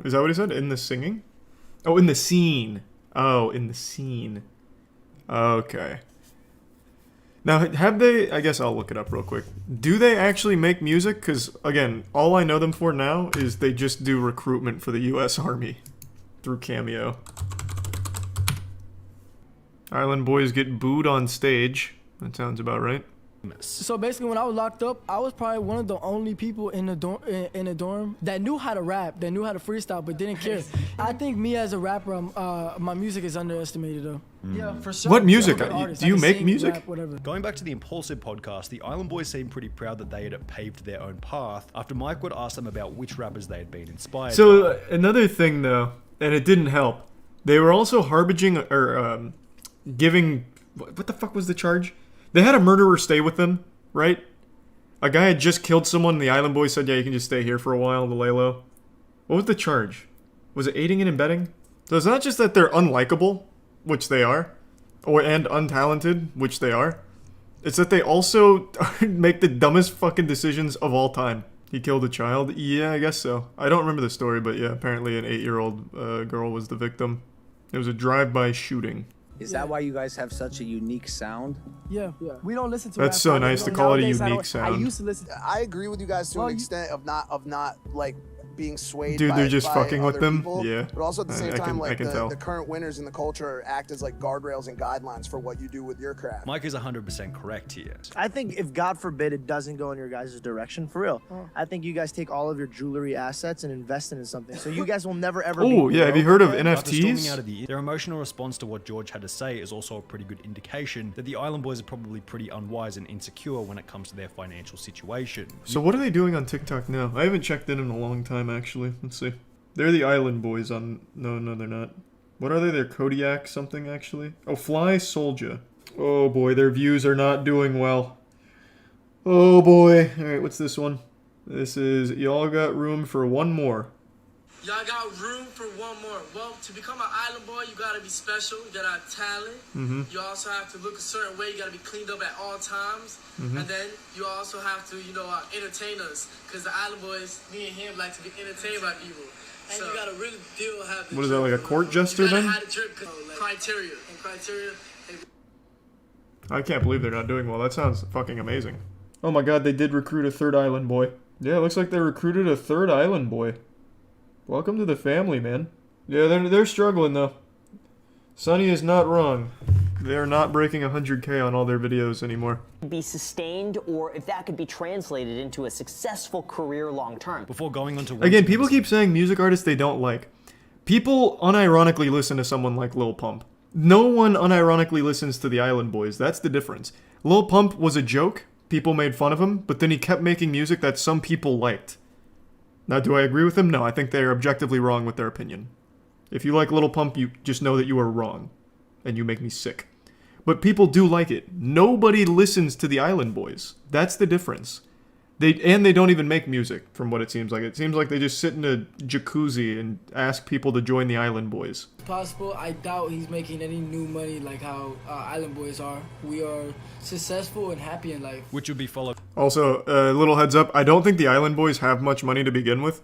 Is that what he said? In the singing? Oh, in the scene. Oh, in the scene. Okay. Now, have they... I guess I'll look it up real quick. Do they actually make music? Because, again, all I know them for now is they just do recruitment for the U.S. Army through Cameo. Island Boys get booed on stage. That sounds about right. So basically, when I was locked up, I was probably one of the only people in the dorm that knew how to rap, that knew how to freestyle, but didn't care. I think me as a rapper, my music is underestimated though. Yeah, for sure. What music? I'm a good artist. Do I you can make sing, music? rap, whatever. Going back to the Impulsive podcast, the Island Boys seemed pretty proud that they had paved their own path after Mike would ask them about which rappers they had been inspired So, by. another thing, though, and it didn't help. They were also harbinging, or giving... What the fuck was the charge? They had a murderer stay with them, right? A guy had just killed someone, and the Island Boys said, yeah, you can just stay here for a while to lay low. What was the charge? Was it aiding and abetting? So it's not just that they're unlikable, which they are, and untalented, which they are. It's that they also make the dumbest fucking decisions of all time. He killed a child? Yeah, I guess so. I don't remember the story, but yeah, apparently an 8-year-old girl was the victim. It was a drive-by shooting. Is that why you guys have such a unique sound? Yeah. We don't listen to That's rap so songs. nice to We call it a nowadays, unique I sound. used to listen. I agree with you guys to Well, an you- extent of not like being swayed. Dude, by, they're just by fucking with other them? people, Yeah. But also at the same I time, can like tell. the current winners in the culture act as like guardrails and guidelines for what you do with your craft. Mike is 100% correct here. I think if God forbid it doesn't go in your guys' direction, for real, I think you guys take all of your jewelry assets and invest it in something. So you guys will never ever Oh, be yeah, have you heard of After storming NFTs? out of the their emotional response to what George had to say is also a pretty good indication that the Island Boys are probably pretty unwise and insecure when it comes to their financial situation. So what are they doing on TikTok now? I haven't checked in a long time, actually. Let's see. They're the Island Boys on... No, they're not. What are they? They're Kodiak something, actually. Oh, Fly Soldier. Oh, boy. Their views are not doing well. Oh, boy. Alright, what's this one? This is... Y'all got room for one more. Y'all got room for one more. Well, to become an Island Boy, you gotta be special. You gotta have talent. Mhm. You also have to look a certain way. You gotta be cleaned up at all times. Mhm. And then you also have to, entertain us. Because the Island Boys, me and him, like to be entertained by people. And you gotta really have the What is that, like a court jester you gotta then? have the drip, criteria. And criteria, I can't believe they're not doing well. That sounds fucking amazing. Oh my god, they did recruit a third Island Boy. Yeah, it looks like they recruited a third Island Boy. Welcome to the family, man. Yeah, they're struggling though. Sonny is not wrong. They're not breaking 100K on all their videos anymore. Be sustained, or if that could be translated into a successful career long term. Before going on to Again, people keep saying music artists they don't like. People unironically listen to someone like Lil Pump. No one unironically listens to the Island Boys. That's the difference. Lil Pump was a joke. People made fun of him, but then he kept making music that some people liked. Now, do I agree with him? No, I think they are objectively wrong with their opinion. If you like Lil Pump, you just know that you are wrong. And you make me sick. But people do like it. Nobody listens to the Island Boys. That's the difference. They don't even make music, from what it seems like. It seems like they just sit in a jacuzzi and ask people to join the Island Boys. Possible. I doubt he's making any new money like how Island Boys are. We are successful and happy in life. Which would be followed. Also, a little heads up, I don't think the Island Boys have much money to begin with.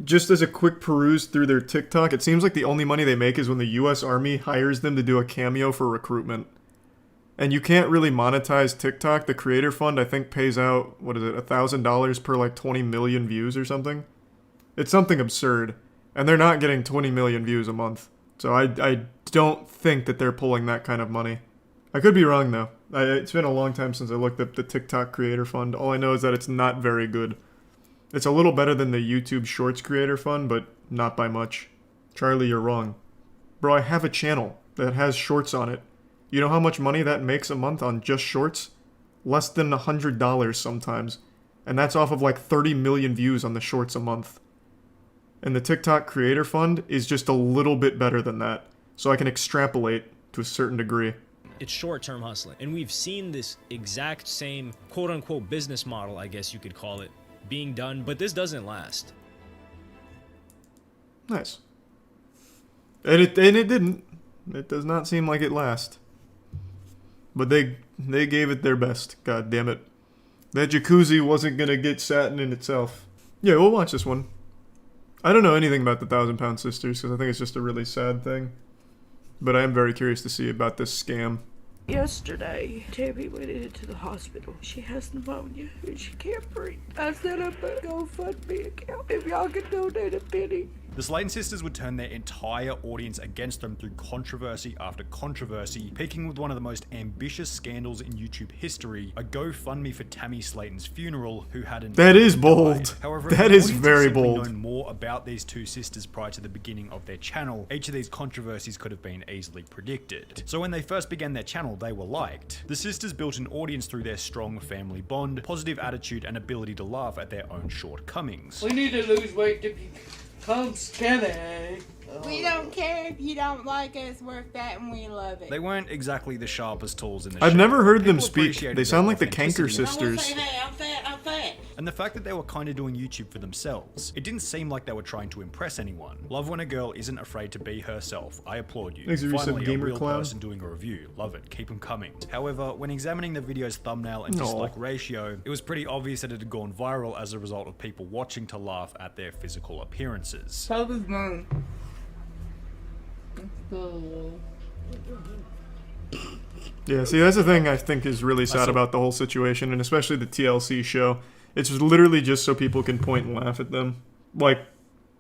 just as a quick peruse through their TikTok, it seems like the only money they make is when the US Army hires them to do a cameo for recruitment. And you can't really monetize TikTok. The creator fund, I think, pays out, what is it, $1,000 per like 20 million views or something? It's something absurd. And they're not getting 20 million views a month. So I don't think that they're pulling that kind of money. I could be wrong, though. It's been a long time since I looked up the TikTok creator fund. All I know is that it's not very good. It's a little better than the YouTube Shorts creator fund, but not by much. Charlie, you're wrong. Bro, I have a channel that has shorts on it. You know how much money that makes a month on just shorts? Less than $100 sometimes. And that's off of like 30 million views on the shorts a month. And the TikTok creator fund is just a little bit better than that. So I can extrapolate to a certain degree. It's short-term hustling. And we've seen this exact same quote-unquote business model, I guess you could call it, being done, but this doesn't last. Nice. And it didn't. It does not seem like it lasts. But they gave it their best. God damn it. That jacuzzi wasn't gonna get satin in itself. Yeah, we'll watch this one. I don't know anything about the 1,000-Pound Sisters because I think it's just a really sad thing. But I am very curious to see about this scam. Yesterday, Tabby went into the hospital. She has pneumonia and she can't breathe. I set up a GoFundMe account if y'all can donate a penny. The Slayton sisters would turn their entire audience against them through controversy after controversy, peaking with one of the most ambitious scandals in YouTube history, a GoFundMe for Tammy Slayton's funeral, who had That is bold. However, that is very bold. Known more about these two sisters prior to the beginning of their channel, each of these controversies could have been easily predicted. So when they first began their channel, they were liked. The sisters built an audience through their strong family bond, positive attitude, and ability to laugh at their own shortcomings. We need to lose weight to become skinny. We don't care if you don't like us, we're fat and we love it. They weren't exactly the sharpest tools in the I've show. never heard them People speak. appreciated They sound like the their Canker authenticity. sisters. Hey, I'm fat, I'm fat. And the fact that they were kind of doing YouTube for themselves. It didn't seem like they were trying to impress anyone. Love when a girl isn't afraid to be herself. I applaud you. Thanks, you said Finally, a gamer real clown. person doing a review. Love it. Keep them coming. However, when examining the video's thumbnail and No. dislike ratio, it was pretty obvious that it had gone viral as a result of people watching to laugh at their physical appearances. So does mine. Yeah, see, that's the thing I think is really sad about the whole situation, and especially the TLC show. It's literally just so people can point and laugh at them. Like,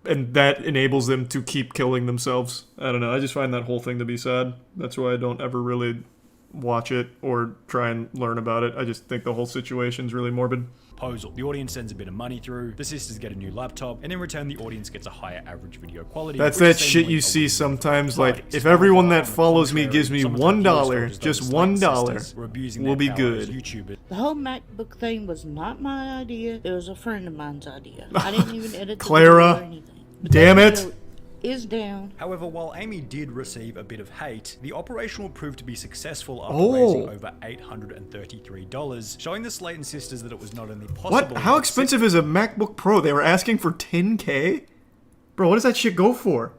and that enables them to keep killing themselves. I don't know, I just find that whole thing to be sad. That's why I don't ever really watch it or try and learn about it. I just think the whole situation's really morbid. Proposal. The audience sends a bit of money through, the sisters get a new laptop, and in return the audience gets a higher average video quality. That's which that is shit seemingly you a see win-win sometimes, for like, parties. if everyone that On the follows me contrary, gives me some of the $1, viewers felt as just though the Slayton $1, sisters were abusing we'll their be power good. as YouTubers. The whole MacBook thing was not my idea. It was a friend of mine's idea. I didn't even edit the Clara, video or anything. But damn that it. video is down. However, while Amy did receive a bit of hate, the operation would prove to be successful after raising over $833, showing the Slayton sisters that it was not only possible... What? How expensive is a MacBook Pro? They were asking for $10K? Bro, what does that shit go for?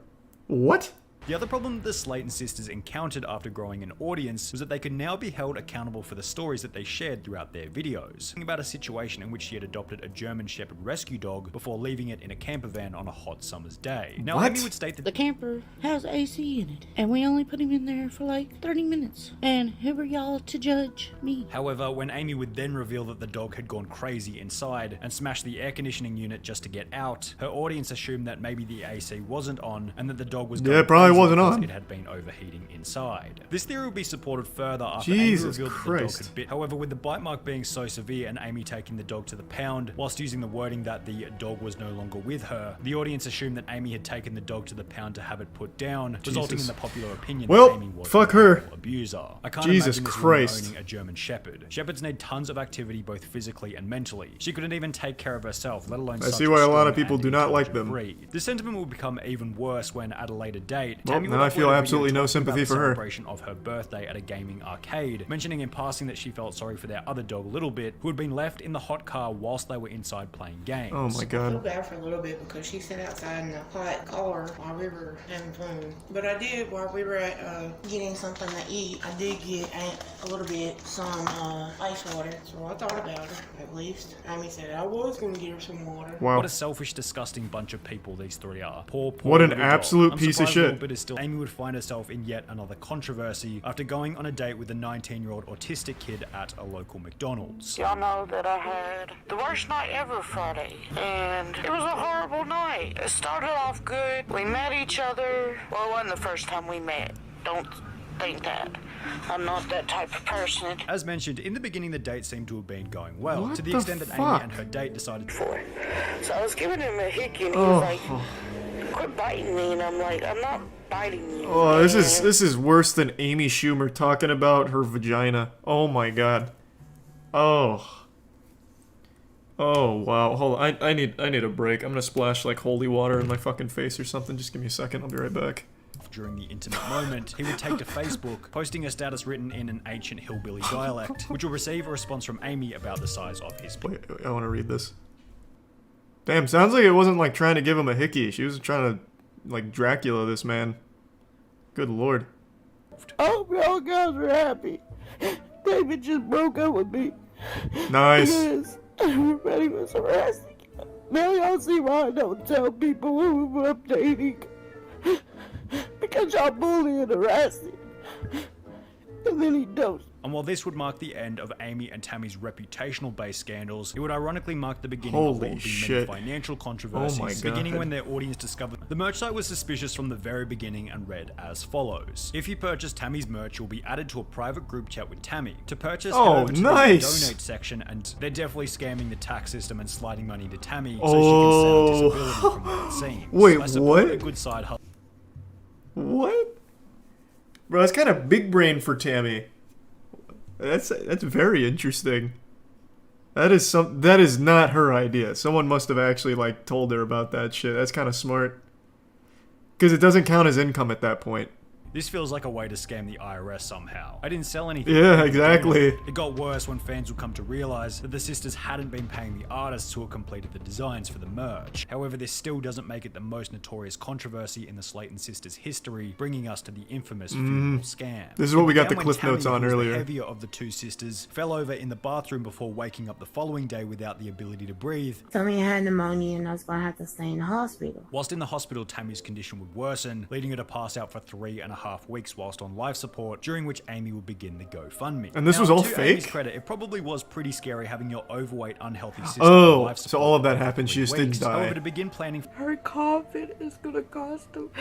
What? The other problem the Slayton sisters encountered after growing an audience was that they could now be held accountable for the stories that they shared throughout their videos. Think about a situation in which she had adopted a German Shepherd rescue dog before leaving it in a camper van on a hot summer's day. Now Amy would state that The camper has AC in it, and we only put him in there for like 30 minutes. And who are y'all to judge me? However, when Amy would then reveal that the dog had gone crazy inside and smashed the air conditioning unit just to get out, her audience assumed that maybe the AC wasn't on and that the dog was going probably crazy wasn't because on. it had been overheating inside. This theory would be supported further after Jesus Amy revealed that the Christ. dog had bit. However, with the bite mark being so severe and Amy taking the dog to the pound, whilst using the wording that the dog was no longer with her, the audience assumed that Amy had taken the dog to the pound to have it put down, resulting in the popular opinion Well, that Amy was fuck a her. horrible abuser. I can't Jesus imagine this Christ. woman owning a German Shepherd. Shepherds need tons of activity both physically and mentally. She couldn't even take care of herself, let alone I such see why a lot of strong people and do not like intelligent them. breed. This sentiment will become even worse when, at a later date, Well, Tammy now would I feel upload a absolutely video no talking sympathy about the for her. celebration of her birthday at a gaming arcade, mentioning in passing that she felt sorry for their other dog, Little Bit, who had been left in the hot car whilst they were inside playing games. Oh my I god. feel bad for a little bit because she sat outside in the hot car while we were having fun. But I did, while we were at getting something to eat, I did get a little bit, some ice water. So I thought about it, at least. Amy said I was going to get her some water. Wow. What a selfish, disgusting bunch of people these three are. Poor what an little absolute dog. piece of shit. But still, Amy would find herself in yet another controversy after going on a date with a 19-year-old autistic kid at a local McDonald's. Y'all know that I had the worst night ever Friday, and it was a horrible night. It started off good. We met each other. Well, it wasn't the first time we met. Don't think that. I'm not that type of person. As mentioned, in the beginning the date seemed to have been going well, What to the the extent that fuck? Amy and her date decided So I was giving him a hickey, and he was like, quit biting me, and I'm like, I'm not biting you. Oh, this is worse than Amy Schumer talking about her vagina. Oh my god. Oh. Oh wow. Hold on. I need a break. I'm gonna splash like holy water in my fucking face or something. Just give me a second. I'll be right back. during the intimate moment, he would take to Facebook, posting a status written in an ancient hillbilly dialect, which will receive a response from Amy about the size of his Wait, I want to read this. Damn, sounds like it wasn't like trying to give him a hickey. She was trying to like Dracula this man. Good lord. I hope y'all guys are happy. David just broke up with me. Nice. Because everybody was harassing. Now y'all see why I don't tell people when we're updating. Because y'all bully and harassing. And then he don't. And while this would mark the end of Amy and Tammy's reputational-based scandals, it would ironically mark the beginning of what would be many financial controversies, Oh my God. beginning when their audience discovered the merch site was suspicious from the very beginning and read as follows. If you purchase Tammy's merch, you'll be added to a private group chat with Tammy. To purchase, head over to the donate section, and they're definitely scamming the tax system and sliding money to Tammy so she can sell disability from what it seems. Wait, I support what? a good side hustle. What? Bro, that's kind of big brain for Tammy. That's very interesting. That is not her idea. Someone must have actually like told her about that shit. That's kind of smart. Because it doesn't count as income at that point. This feels like a way to scam the IRS somehow. I didn't sell anything. Yeah, exactly. It got worse when fans would come to realize that the sisters hadn't been paying the artists who had completed the designs for the merch. However, this still doesn't make it the most notorious controversy in the Slayton sisters' history, bringing us to the infamous funeral scam. This is what we got It the began cliff when notes Tammy, on who was earlier. the heavier of the two sisters, fell over in the bathroom before waking up the following day without the ability to breathe. Told me I had pneumonia and I was gonna have to stay in the hospital. Whilst in the hospital, Tammy's condition would worsen, leading her to pass out for 3.5 weeks whilst on life support, during which Amy would begin the GoFundMe. And this Now, was all to fake? Amy's credit, it probably was pretty scary having your overweight, unhealthy sister Oh, on life so support all of that for happened, she 3 just didn't weeks. die. However, to begin planning Her coffin is gonna cost them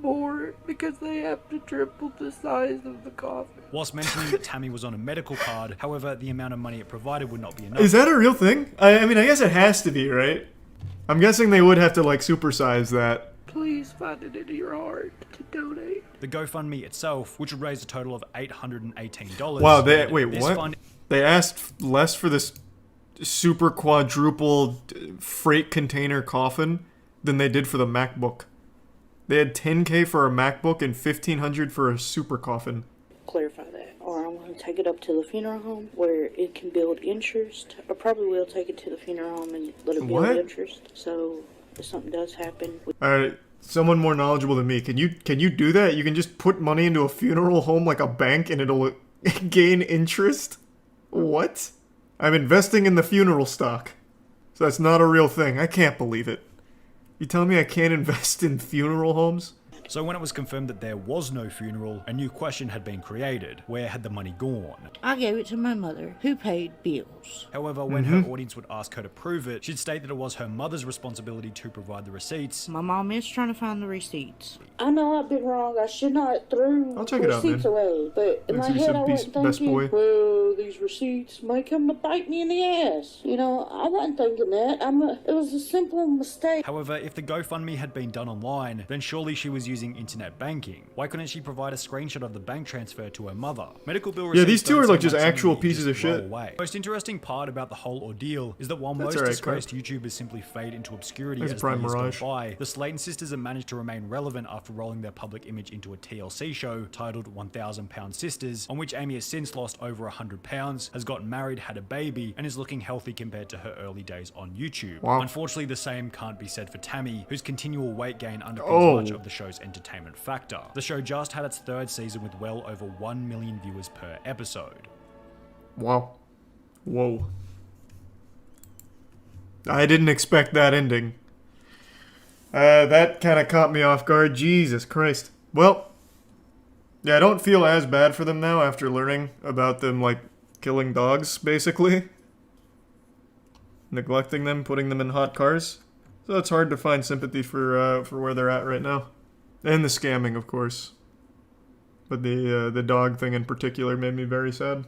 more because they have to triple the size of the coffin. whilst mentioning that Tammy was on a medical card, however, the amount of money it provided would not be enough. Is that a real thing? I mean, I guess it has to be, right? I'm guessing they would have to like supersize that. Please find it in your heart to donate. The GoFundMe itself, which would raise a total of $818. Wow, wait, This what? fund- They asked less for this super quadruple freight container coffin than they did for the MacBook. They had $10K for a MacBook and $1,500 for a super coffin. Clarify that, or I'm going to take it up to the funeral home where it can build interest. I probably will take it to the funeral home and let it build What? interest. So if something does happen, Alright, someone more knowledgeable than me. Can you do that? You can just put money into a funeral home like a bank and it'll gain interest? What? I'm investing in the funeral stock. So that's not a real thing. I can't believe it. You telling me I can't invest in funeral homes? So when it was confirmed that there was no funeral, a new question had been created. Where had the money gone? I gave it to my mother, who paid bills. However, when her audience would ask her to prove it, she'd state that it was her mother's responsibility to provide the receipts. My mom is trying to find the receipts. I know I've been wrong. I should not throw I'll check it out, receipts man. away. But in my Thanks, you head, said I best wasn't thinking, boy. well, these receipts may come to bite me in the ass. You know, I wasn't thinking that. It was a simple mistake. However, if the GoFundMe had been done online, then surely she was using internet banking. Why couldn't she provide a screenshot of the bank transfer to her mother? Medical bill receipts. Yeah, these two don't are like seem just something actual that you pieces of just roll shit. away. Most interesting part about the whole ordeal is that while That's most alright, disgraced YouTubers simply fade into obscurity That's as the Prime years go Mirage. by, the Slayton sisters have managed to remain relevant after rolling their public image into a TLC show titled 1,000 Pound Sisters, on which Amy has since lost over 100 pounds pounds, has got married, had a baby, and is looking healthy compared to her early days on YouTube. Wow. Unfortunately, the same can't be said for Tammy, whose continual weight gain underpins much of the show's entertainment factor. The show just had its 3rd season with well over 1 million viewers per episode. Wow. Whoa. I didn't expect that ending. That kind of caught me off guard. Jesus Christ. Well, yeah, I don't feel as bad for them now after learning about them, like, killing dogs, basically. Neglecting them, putting them in hot cars. So it's hard to find sympathy for where they're at right now. And the scamming, of course. But the dog thing in particular made me very sad.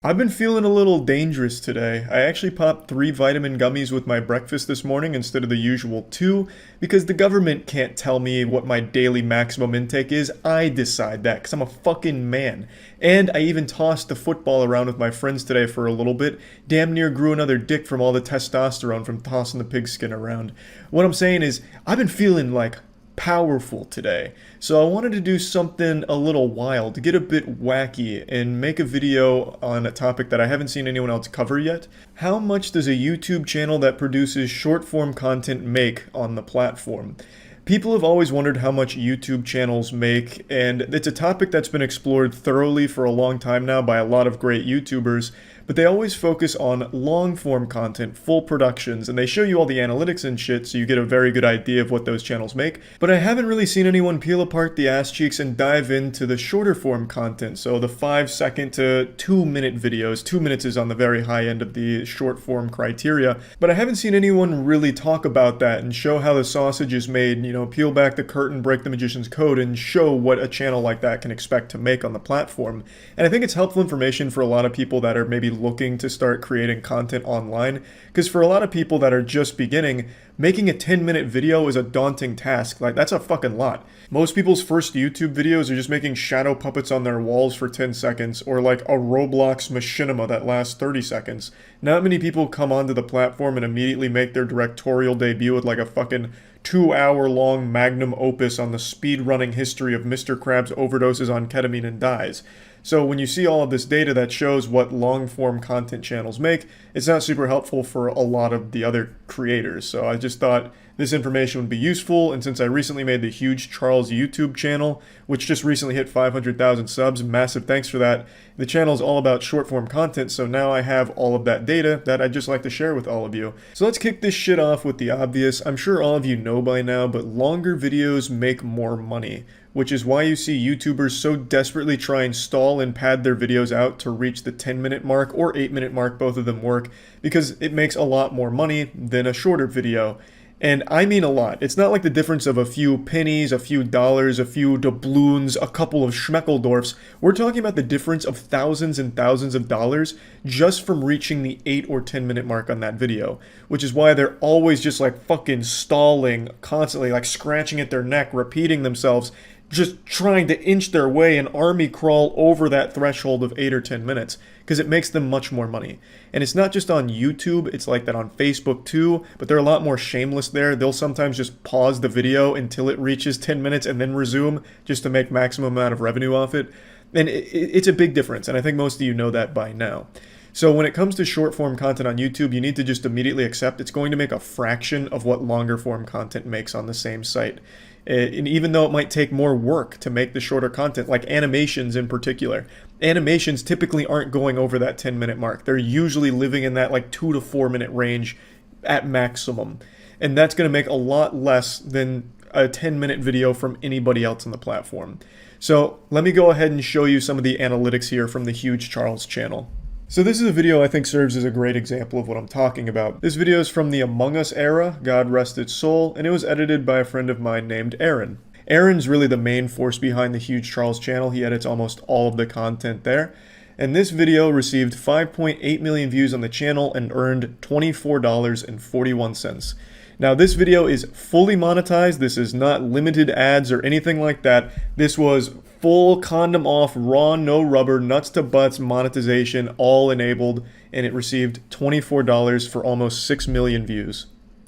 I've been feeling a little dangerous today. I actually popped 3 vitamin gummies with my breakfast this morning instead of the usual 2, because the government can't tell me what my daily maximum intake is. I decide that, because I'm a fucking man. And I even tossed the football around with my friends today for a little bit. Damn near grew another dick from all the testosterone from tossing the pigskin around. What I'm saying is, I've been feeling like powerful today. So I wanted to do something a little wild, get a bit wacky, and make a video on a topic that I haven't seen anyone else cover yet. How much does a YouTube channel that produces short form content make on the platform? People have always wondered how much YouTube channels make, and it's a topic that's been explored thoroughly for a long time now by a lot of great YouTubers, but they always focus on long-form content, full productions, and they show you all the analytics and shit so you get a very good idea of what those channels make. But I haven't really seen anyone peel apart the ass cheeks and dive into the shorter form content, so the 5-second to 2-minute videos. 2 minutes is on the very high end of the short form criteria, but I haven't seen anyone really talk about that and show how the sausage is made, you know, peel back the curtain, break the magician's code, and show what a channel like that can expect to make on the platform. And I think it's helpful information for a lot of people that are maybe looking to start creating content online, because for a lot of people that are just beginning, making a 10-minute video is a daunting task. Like, that's a fucking lot. Most people's first YouTube videos are just making shadow puppets on their walls for 10 seconds, or like a Roblox machinima that lasts 30 seconds. Not many people come onto the platform and immediately make their directorial debut with like a fucking 2-hour-long magnum opus on the speedrunning history of Mr. Krabs overdoses on ketamine and dies. So when you see all of this data that shows what long-form content channels make, it's not super helpful for a lot of the other creators. So I just thought this information would be useful, and since I recently made the Huge Charles YouTube channel, which just recently hit 500,000 subs, massive thanks for that. The channel is all about short-form content, so now I have all of that data that I'd just like to share with all of you. So let's kick this shit off with the obvious. I'm sure all of you know by now, but longer videos make more money, which is why you see YouTubers so desperately try and stall and pad their videos out to reach the 10-minute mark or 8-minute mark, both of them work, because it makes a lot more money than a shorter video. And I mean a lot. It's not like the difference of a few pennies, a few dollars, a few doubloons, a couple of schmeckeldorfs. We're talking about the difference of thousands and thousands of dollars just from reaching the 8 or 10-minute mark on that video. Which is why they're always just like fucking stalling, constantly like scratching at their neck, repeating themselves, just trying to inch their way and army crawl over that threshold of 8 or 10 minutes, because it makes them much more money. And it's not just on YouTube, it's like that on Facebook too, but they're a lot more shameless there. They'll sometimes just pause the video until it reaches 10 minutes and then resume just to make maximum amount of revenue off it. And it's a big difference, and I think most of you know that by now. So when it comes to short form content on YouTube, you need to just immediately accept it's going to make a fraction of what longer form content makes on the same site. And even though it might take more work to make the shorter content, like animations in particular, animations typically aren't going over that 10-minute mark. They're usually living in that like 2 to 4 minute range at maximum. And that's going to make a lot less than a 10-minute video from anybody else on the platform. So let me go ahead and show you some of the analytics here from the Huge Charles channel. So this is a video I think serves as a great example of what I'm talking about. This video is from the Among Us era, God rest its soul, and it was edited by a friend of mine named Aaron. Aaron's really the main force behind the Huge Charles channel. He edits almost all of the content there. And this video received 5.8 million views on the channel and earned $24.41. Now this video is fully monetized. This is not limited ads or anything like that. This was full condom off, raw, no rubber, nuts to butts monetization, all enabled, and it received $24 for almost 6 million views.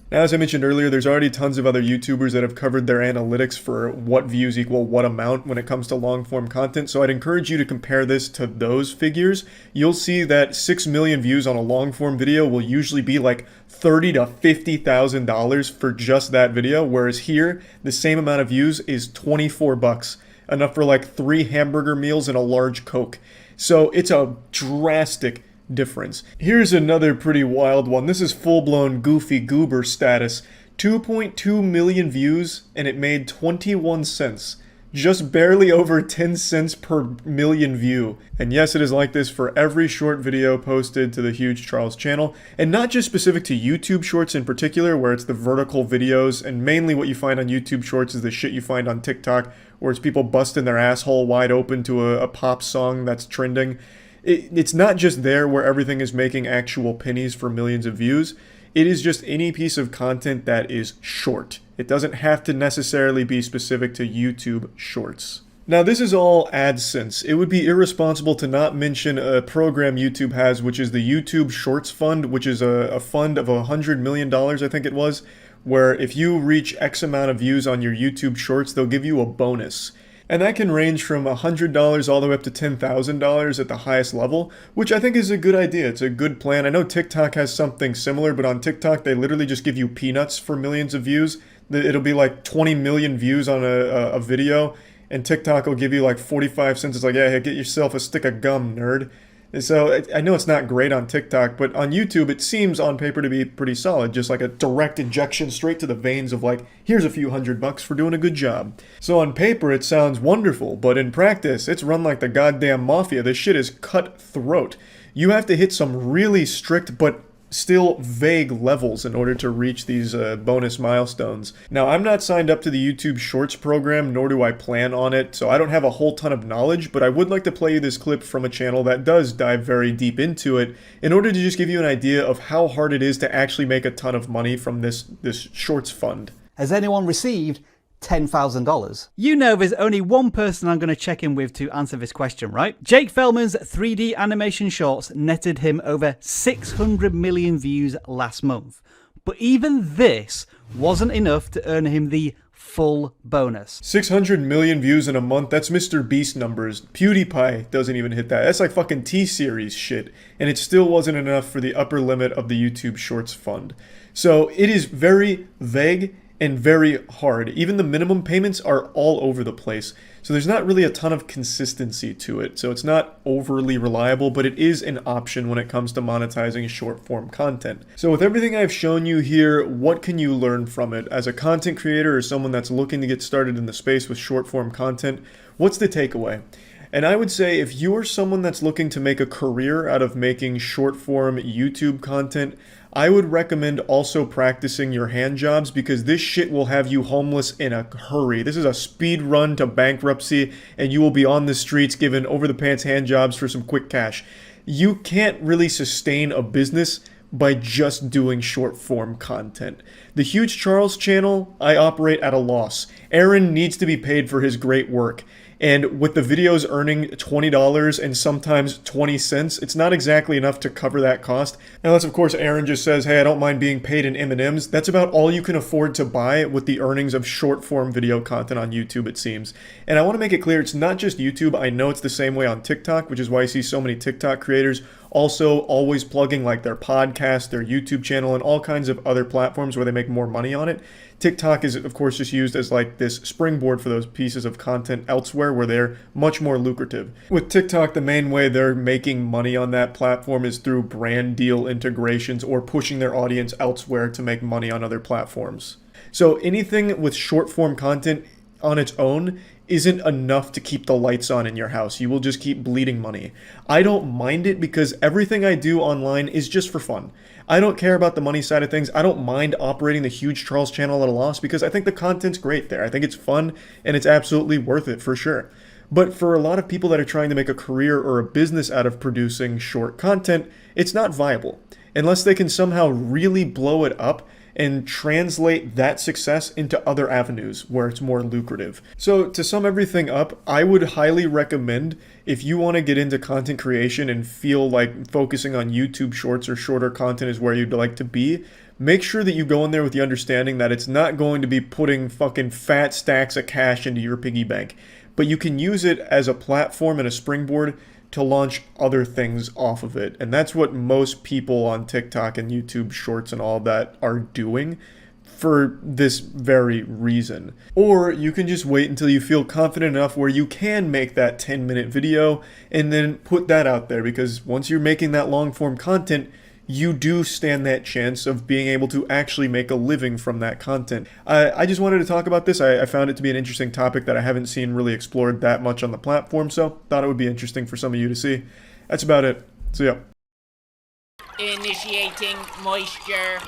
Now, as I mentioned earlier, there's already tons of other YouTubers that have covered their analytics for what views equal what amount when it comes to long form content, so I'd encourage you to compare this to those figures. You'll see that 6 million views on a long form video will usually be like $30,000 to $50,000 for just that video, whereas here, the same amount of views is $24, enough for like 3 hamburger meals and a large Coke. So it's a drastic difference. Here's another pretty wild one. This is full-blown goofy goober status. 2.2 million views and it made 21 cents. Just barely over 10 cents per million view. And yes, it is like this for every short video posted to the Huge Charles channel. And not just specific to YouTube Shorts in particular, where it's the vertical videos, and mainly what you find on YouTube Shorts is the shit you find on TikTok, where it's people busting their asshole wide open to a pop song that's trending. It's not just there where everything is making actual pennies for millions of views. It is just any piece of content that is short. It doesn't have to necessarily be specific to YouTube Shorts. Now, this is all AdSense. It would be irresponsible to not mention a program YouTube has, which is the YouTube Shorts Fund, which is a fund of $100 million, I think it was, where if you reach X amount of views on your YouTube Shorts, they'll give you a bonus. And that can range from $100 all the way up to $10,000 at the highest level, which I think is a good idea. It's a good plan. I know TikTok has something similar, but on TikTok, they literally just give you peanuts for millions of views. It'll be like 20 million views on a video, and TikTok will give you like 45 cents. It's like, yeah, get yourself a stick of gum, nerd. And so I know it's not great on TikTok, but on YouTube, it seems on paper to be pretty solid. Just like a direct injection straight to the veins of like, here's a few $100 for doing a good job. So on paper, it sounds wonderful, but in practice, it's run like the goddamn mafia. This shit is cutthroat. You have to hit some really strict but still vague levels in order to reach these bonus milestones. Now, I'm not signed up to the YouTube Shorts program, nor do I plan on it, so I don't have a whole ton of knowledge, but I would like to play you this clip from a channel that does dive very deep into it in order to just give you an idea of how hard it is to actually make a ton of money from this Shorts fund. Has anyone received $10,000? You know there's only one person I'm going to check in with to answer this question, right? Jake Feldman's 3D animation shorts netted him over 600 million views last month. But even this wasn't enough to earn him the full bonus. 600 million views in a month, that's Mr. Beast numbers. PewDiePie doesn't even hit that. That's like fucking T-Series shit. And it still wasn't enough for the upper limit of the YouTube Shorts fund. So it is very vague and very hard. Even the minimum payments are all over the place. So there's not really a ton of consistency to it. So it's not overly reliable, but it is an option when it comes to monetizing short form content. So with everything I've shown you here, what can you learn from it? As a content creator or someone that's looking to get started in the space with short form content, what's the takeaway? And I would say if you're someone that's looking to make a career out of making short form YouTube content, I would recommend also practicing your hand jobs, because this shit will have you homeless in a hurry. This is a speed run to bankruptcy, and you will be on the streets giving over the pants hand jobs for some quick cash. You can't really sustain a business by just doing short form content. The Huge Charles channel, I operate at a loss. Aaron needs to be paid for his great work. And with the videos earning $20 and sometimes 20 cents, it's not exactly enough to cover that cost. Unless, of course, Aaron just says, hey, I don't mind being paid in M&Ms. That's about all you can afford to buy with the earnings of short-form video content on YouTube, it seems. And I want to make it clear, it's not just YouTube. I know it's the same way on TikTok, which is why I see so many TikTok creators also always plugging like their podcast, their YouTube channel, and all kinds of other platforms where they make more money on it. TikTok is, of course, just used as like this springboard for those pieces of content elsewhere where they're much more lucrative. With TikTok, the main way they're making money on that platform is through brand deal integrations or pushing their audience elsewhere to make money on other platforms. So anything with short form content on its own isn't enough to keep the lights on in your house. You will just keep bleeding money. I don't mind it because everything I do online is just for fun. I don't care about the money side of things. I don't mind operating the Huge Charles channel at a loss because I think the content's great there. I think it's fun and it's absolutely worth it for sure. But for a lot of people that are trying to make a career or a business out of producing short content, it's not viable. Unless they can somehow really blow it up and translate that success into other avenues where it's more lucrative. So to sum everything up, I would highly recommend, if you want to get into content creation and feel like focusing on YouTube Shorts or shorter content is where you'd like to be, make sure that you go in there with the understanding that it's not going to be putting fucking fat stacks of cash into your piggy bank, but you can use it as a platform and a springboard to launch other things off of it. And that's what most people on TikTok and YouTube Shorts and all that are doing for this very reason. Or you can just wait until you feel confident enough where you can make that 10-minute video and then put that out there, because once you're making that long form content, you do stand that chance of being able to actually make a living from that content. I just wanted to talk about this. I found it to be an interesting topic that I haven't seen really explored that much on the platform, so thought it would be interesting for some of you to see. That's about it. So yeah. Initiating moisture.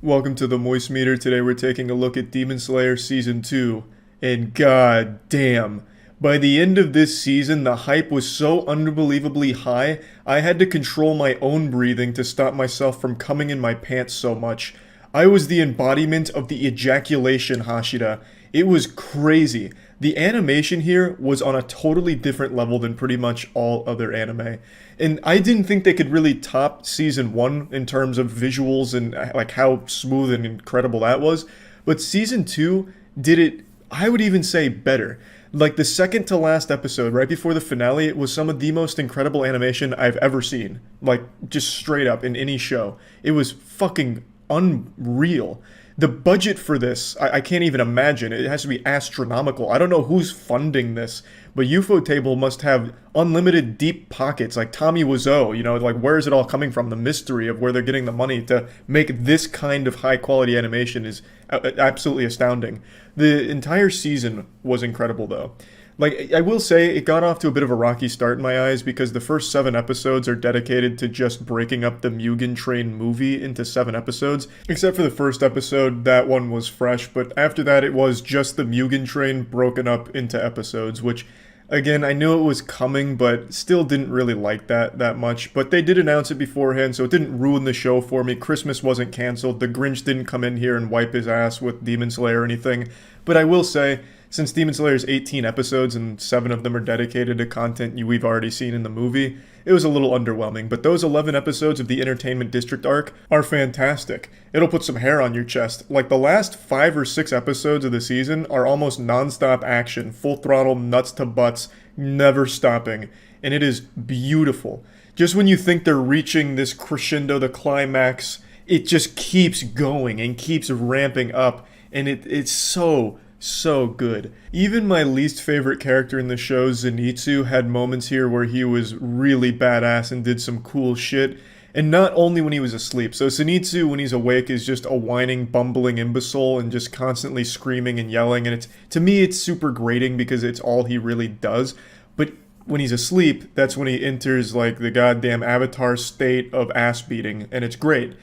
Welcome to the Moist Meter. Today we're taking a look at Demon Slayer Season 2. And god damn, by the end of this season, the hype was so unbelievably high, I had to control my own breathing to stop myself from coming in my pants so much. I was the embodiment of the ejaculation Hashira. It was crazy. The animation here was on a totally different level than pretty much all other anime. And I didn't think they could really top Season 1 in terms of visuals and like how smooth and incredible that was. But Season 2 did it, I would even say, better. Like the second to last episode, right before the finale, was some of the most incredible animation I've ever seen. Like, just straight up in any show. It was fucking unreal. The budget for this, I can't even imagine. It has to be astronomical. I don't know who's funding this, but Ufotable must have unlimited deep pockets, like Tommy Wiseau, you know, like where is it all coming from? The mystery of where they're getting the money to make this kind of high quality animation is absolutely astounding. The entire season was incredible though. Like, I will say, it got off to a bit of a rocky start in my eyes because the first 7 episodes are dedicated to just breaking up the Mugen Train movie into 7 episodes. Except for the first episode, that one was fresh, but after that it was just the Mugen Train broken up into episodes, which, again, I knew it was coming, but still didn't really like that much. But they did announce it beforehand, so it didn't ruin the show for me. Christmas wasn't canceled. The Grinch didn't come in here and wipe his ass with Demon Slayer or anything. But I will say, since Demon Slayer is 18 episodes and 7 of them are dedicated to content we've already seen in the movie, it was a little underwhelming. But those 11 episodes of the Entertainment District arc are fantastic. It'll put some hair on your chest. Like, the last 5 or 6 episodes of the season are almost non-stop action, full throttle, nuts to butts, never stopping. And it is beautiful. Just when you think they're reaching this crescendo, the climax, it just keeps going and keeps ramping up. And it's so good. Even my least favorite character in the show, Zenitsu, had moments here where he was really badass and did some cool shit. And not only when he was asleep. So Zenitsu, when he's awake, is just a whining, bumbling imbecile and just constantly screaming and yelling. And to me, it's super grating because it's all he really does. But when he's asleep, that's when he enters like the goddamn avatar state of ass beating. And it's great.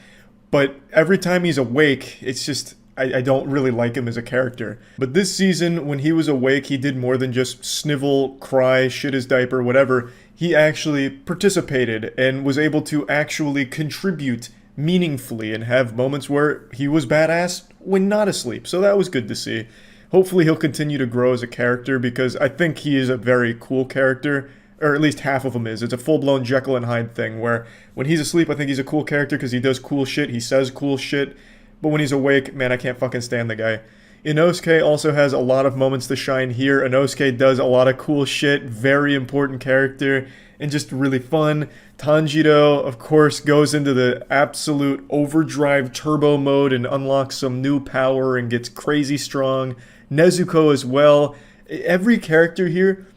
But every time he's awake, it's just, I don't really like him as a character. But this season, when he was awake, he did more than just snivel, cry, shit his diaper, whatever. He actually participated and was able to actually contribute meaningfully and have moments where he was badass when not asleep. So that was good to see. Hopefully he'll continue to grow as a character because I think he is a very cool character. Or at least half of him is. It's a full-blown Jekyll and Hyde thing where when he's asleep, I think he's a cool character because he does cool shit, he says cool shit. But when he's awake, man, I can't fucking stand the guy. Inosuke also has a lot of moments to shine here. Inosuke does a lot of cool shit, very important character, and just really fun. Tanjiro, of course, goes into the absolute overdrive turbo mode and unlocks some new power and gets crazy strong. Nezuko as well. Every character here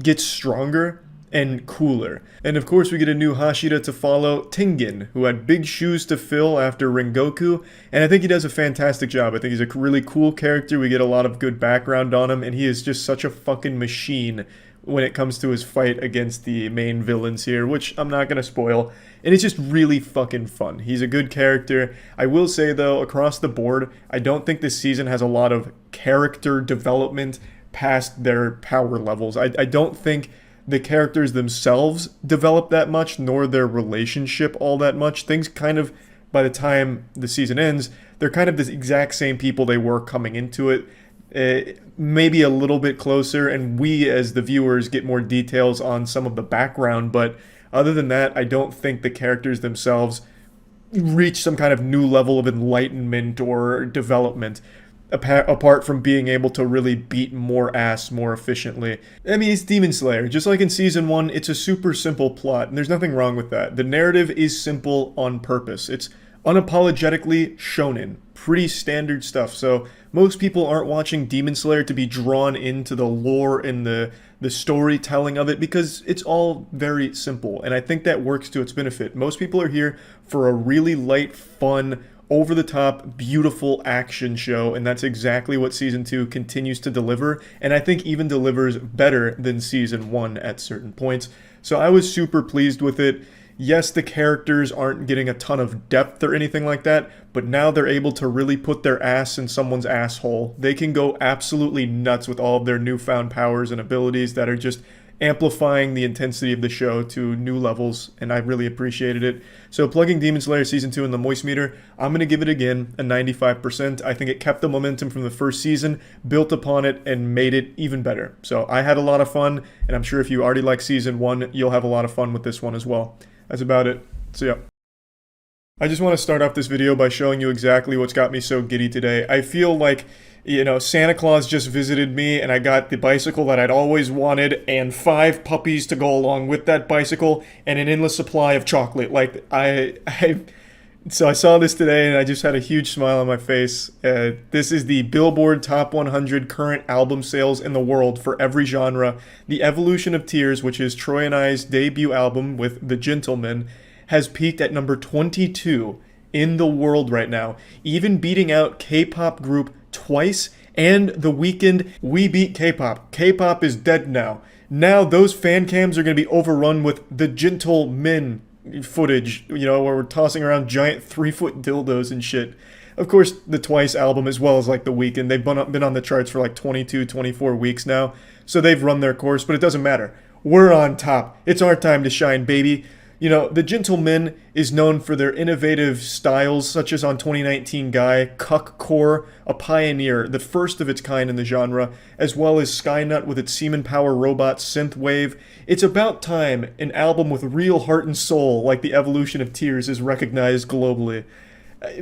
gets stronger and cooler. And of course we get a new Hashira to follow, Tengen, who had big shoes to fill after Rengoku, and I think he does a fantastic job. I think he's a really cool character, we get a lot of good background on him, and he is just such a fucking machine when it comes to his fight against the main villains here, which I'm not gonna spoil, and it's just really fucking fun. He's a good character. I will say though, across the board, I don't think this season has a lot of character development past their power levels. I don't think the characters themselves develop that much, nor their relationship all that much. Things kind of, by the time the season ends, they're kind of the exact same people they were coming into it. Maybe a little bit closer, and we as the viewers get more details on some of the background, but other than that, I don't think the characters themselves reach some kind of new level of enlightenment or development, apart from being able to really beat more ass more efficiently. I mean, it's Demon Slayer. Just like in Season 1, it's a super simple plot, and there's nothing wrong with that. The narrative is simple on purpose. It's unapologetically shonen. Pretty standard stuff. So most people aren't watching Demon Slayer to be drawn into the lore and the storytelling of it, because it's all very simple. And I think that works to its benefit. Most people are here for a really light, fun, over-the-top, beautiful action show, and that's exactly what Season 2 continues to deliver, and I think even delivers better than Season 1 at certain points. So I was super pleased with it. Yes, the characters aren't getting a ton of depth or anything like that, but now they're able to really put their ass in someone's asshole. They can go absolutely nuts with all of their newfound powers and abilities that are just amplifying the intensity of the show to new levels, and I really appreciated it. So plugging Demon Slayer Season 2 in the Moist meter, I'm going to give it again a 95%. I think it kept the momentum from the first season, built upon it, and made it even better. So I had a lot of fun, and I'm sure if you already like Season 1, you'll have a lot of fun with this one as well. That's about it. So yeah. I just want to start off this video by showing you exactly what's got me so giddy today. I feel like, you know, Santa Claus just visited me and I got the bicycle that I'd always wanted and 5 puppies to go along with that bicycle and an endless supply of chocolate. Like, so I saw this today and I just had a huge smile on my face. This is the Billboard Top 100 current album sales in the world for every genre. The Evolution of Tears, which is Troy and I's debut album with The Gentleman, has peaked at number 22 in the world right now, even beating out K-pop group Twice and The Weeknd. We beat K-pop. K-pop is dead now. Now those fan cams are going to be overrun with The Gentleman footage, you know, where we're tossing around giant 3-foot dildos and shit. Of course, the Twice album, as well as like The Weeknd, they've been on the charts for like 22, 24 weeks now, so they've run their course, but it doesn't matter. We're on top. It's our time to shine, baby. You know, The Gentleman is known for their innovative styles, such as on 2019 Guy, Cuckcore, a pioneer, the first of its kind in the genre, as well as Skynut with its Semen Power robot synthwave. It's about time an album with real heart and soul, like The Evolution of Tears, is recognized globally.